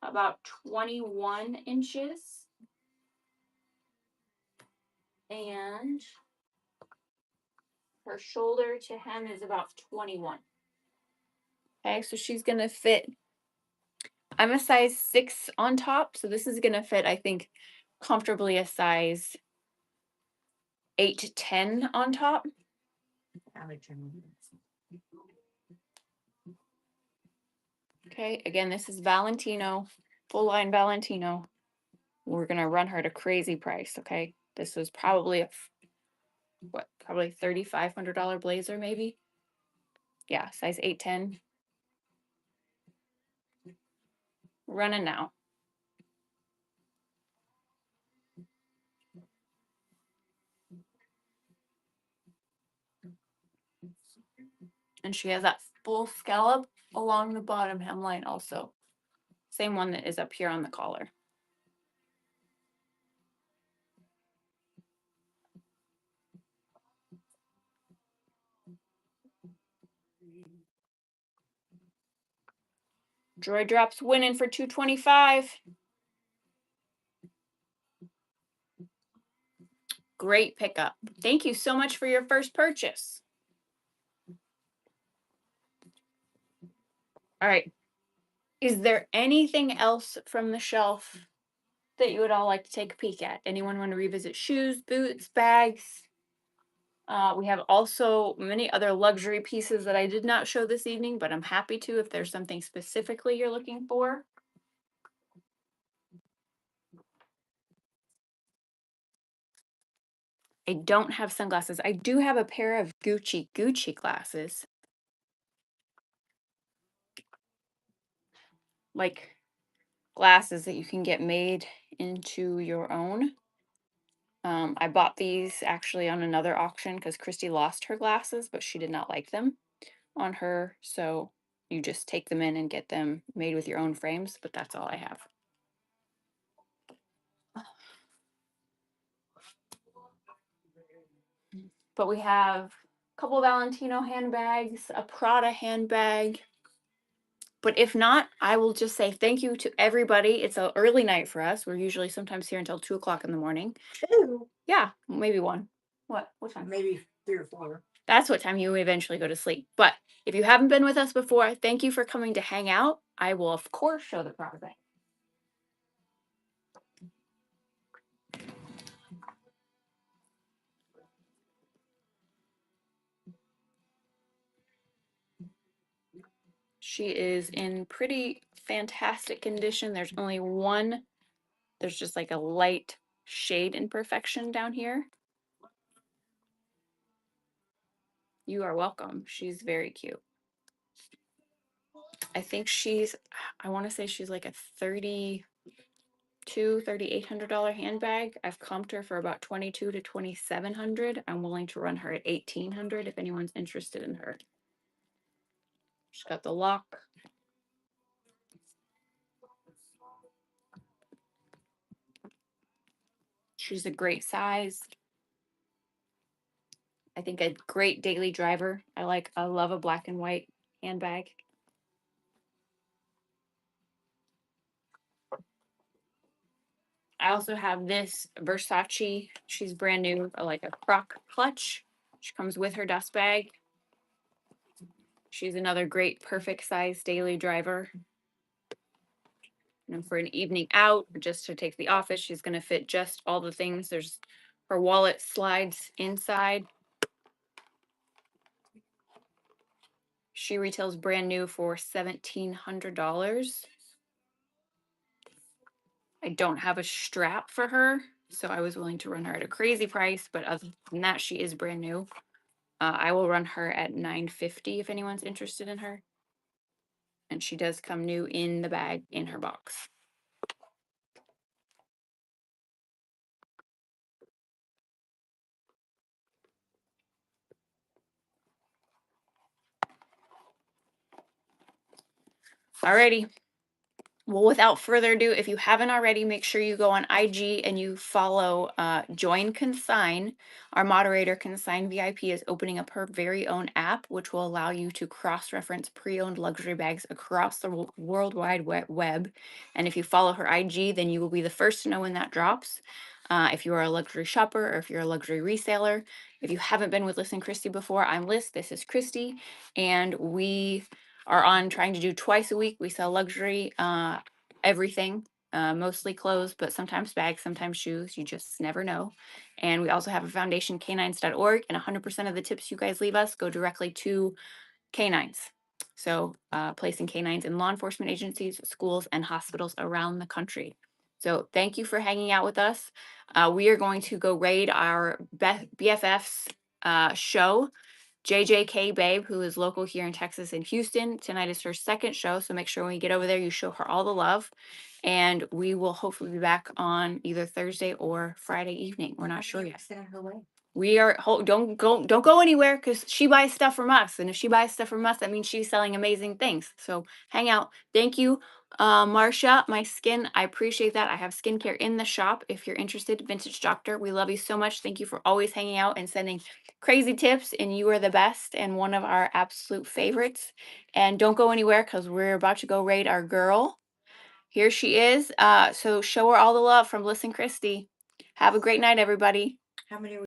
about 21 inches. And her shoulder to hem is about 21. Okay, so she's going to fit. I'm a size 6 on top, so this is going to fit, I think, comfortably a size 8 to 10 on top. Okay, again, this is Valentino, full line Valentino. We're going to run her at a crazy price, okay? This was probably probably $3,500 blazer, maybe? Yeah, size 8, 10. Running now. And she has that full scallop along the bottom hemline also. Same one that is up here on the collar. Droid drops winning for $225. Great pickup. Thank you so much for your first purchase. All right. Is there anything else from the shelf that you would all like to take a peek at? Anyone want to revisit shoes, boots, bags? We have also many other luxury pieces that I did not show this evening, but I'm happy to if there's something specifically you're looking for. I don't have sunglasses. I do have a pair of Gucci glasses. Like glasses that you can get made into your own. I bought these actually on another auction because Christy lost her glasses, but she did not like them on her. So you just take them in and get them made with your own frames, but that's all I have. But we have a couple Valentino handbags, a Prada handbag. But if not, I will just say thank you to everybody. It's an early night for us. We're usually sometimes here until 2 o'clock in the morning. 2? Yeah, maybe 1. What time? Maybe 3 or 4. That's what time you eventually go to sleep. But if you haven't been with us before, thank you for coming to hang out. I will, of course, show the Prada bag. She is in pretty fantastic condition. There's only one, there's just like a light shade imperfection down here. You are welcome. She's very cute. I think I want to say she's like a $3,800 handbag. I've comped her for about $2,200 to $2,700. I'm willing to run her at $1,800 if anyone's interested in her. She's got the lock. She's a great size. I think a great daily driver. I love a black and white handbag. I also have this Versace. She's brand new, like a croc clutch. She comes with her dust bag. She's another great, perfect size daily driver. And for an evening out, or just to take to the office, she's going to fit just all the things. There's her wallet slides inside. She retails brand new for $1,700. I don't have a strap for her, so I was willing to run her at a crazy price, but other than that, she is brand new. I will run her at $950 if anyone's interested in her. And she does come new in the bag in her box. Alrighty. Well, without further ado, if you haven't already, make sure you go on IG and you follow Join Consign. Our moderator, Consign VIP, is opening up her very own app, which will allow you to cross-reference pre-owned luxury bags across the World Wide Web. And if you follow her IG, then you will be the first to know when that drops. If you are a luxury shopper or if you're a luxury reseller. If you haven't been with Liz and Christy before, I'm Liz, this is Christy, and we are on trying to do twice a week. We sell luxury, everything, mostly clothes, but sometimes bags, sometimes shoes. You just never know. And we also have a foundation, canines.org, and 100% of the tips you guys leave us go directly to canines. So placing canines in law enforcement agencies, schools, and hospitals around the country. So thank you for hanging out with us. We are going to go raid our BFF's show. JJK Babe, who is local here in Texas and Houston. Tonight is her second show, so make sure when you get over there, you show her all the love. And we will hopefully be back on either Thursday or Friday evening. We're not sure yet. Send her way. We are don't go anywhere because she buys stuff from us, and if she buys stuff from us, that means she's selling amazing things. So hang out. Thank you, Marcia. My skin, I appreciate that. I have skincare in the shop. If you're interested, Vintage Doctor, we love you so much. Thank you for always hanging out and sending crazy tips, and you are the best and one of our absolute favorites. And don't go anywhere because we're about to go raid our girl. Here she is. So show her all the love from Liz and Christy. Have a great night, everybody. How many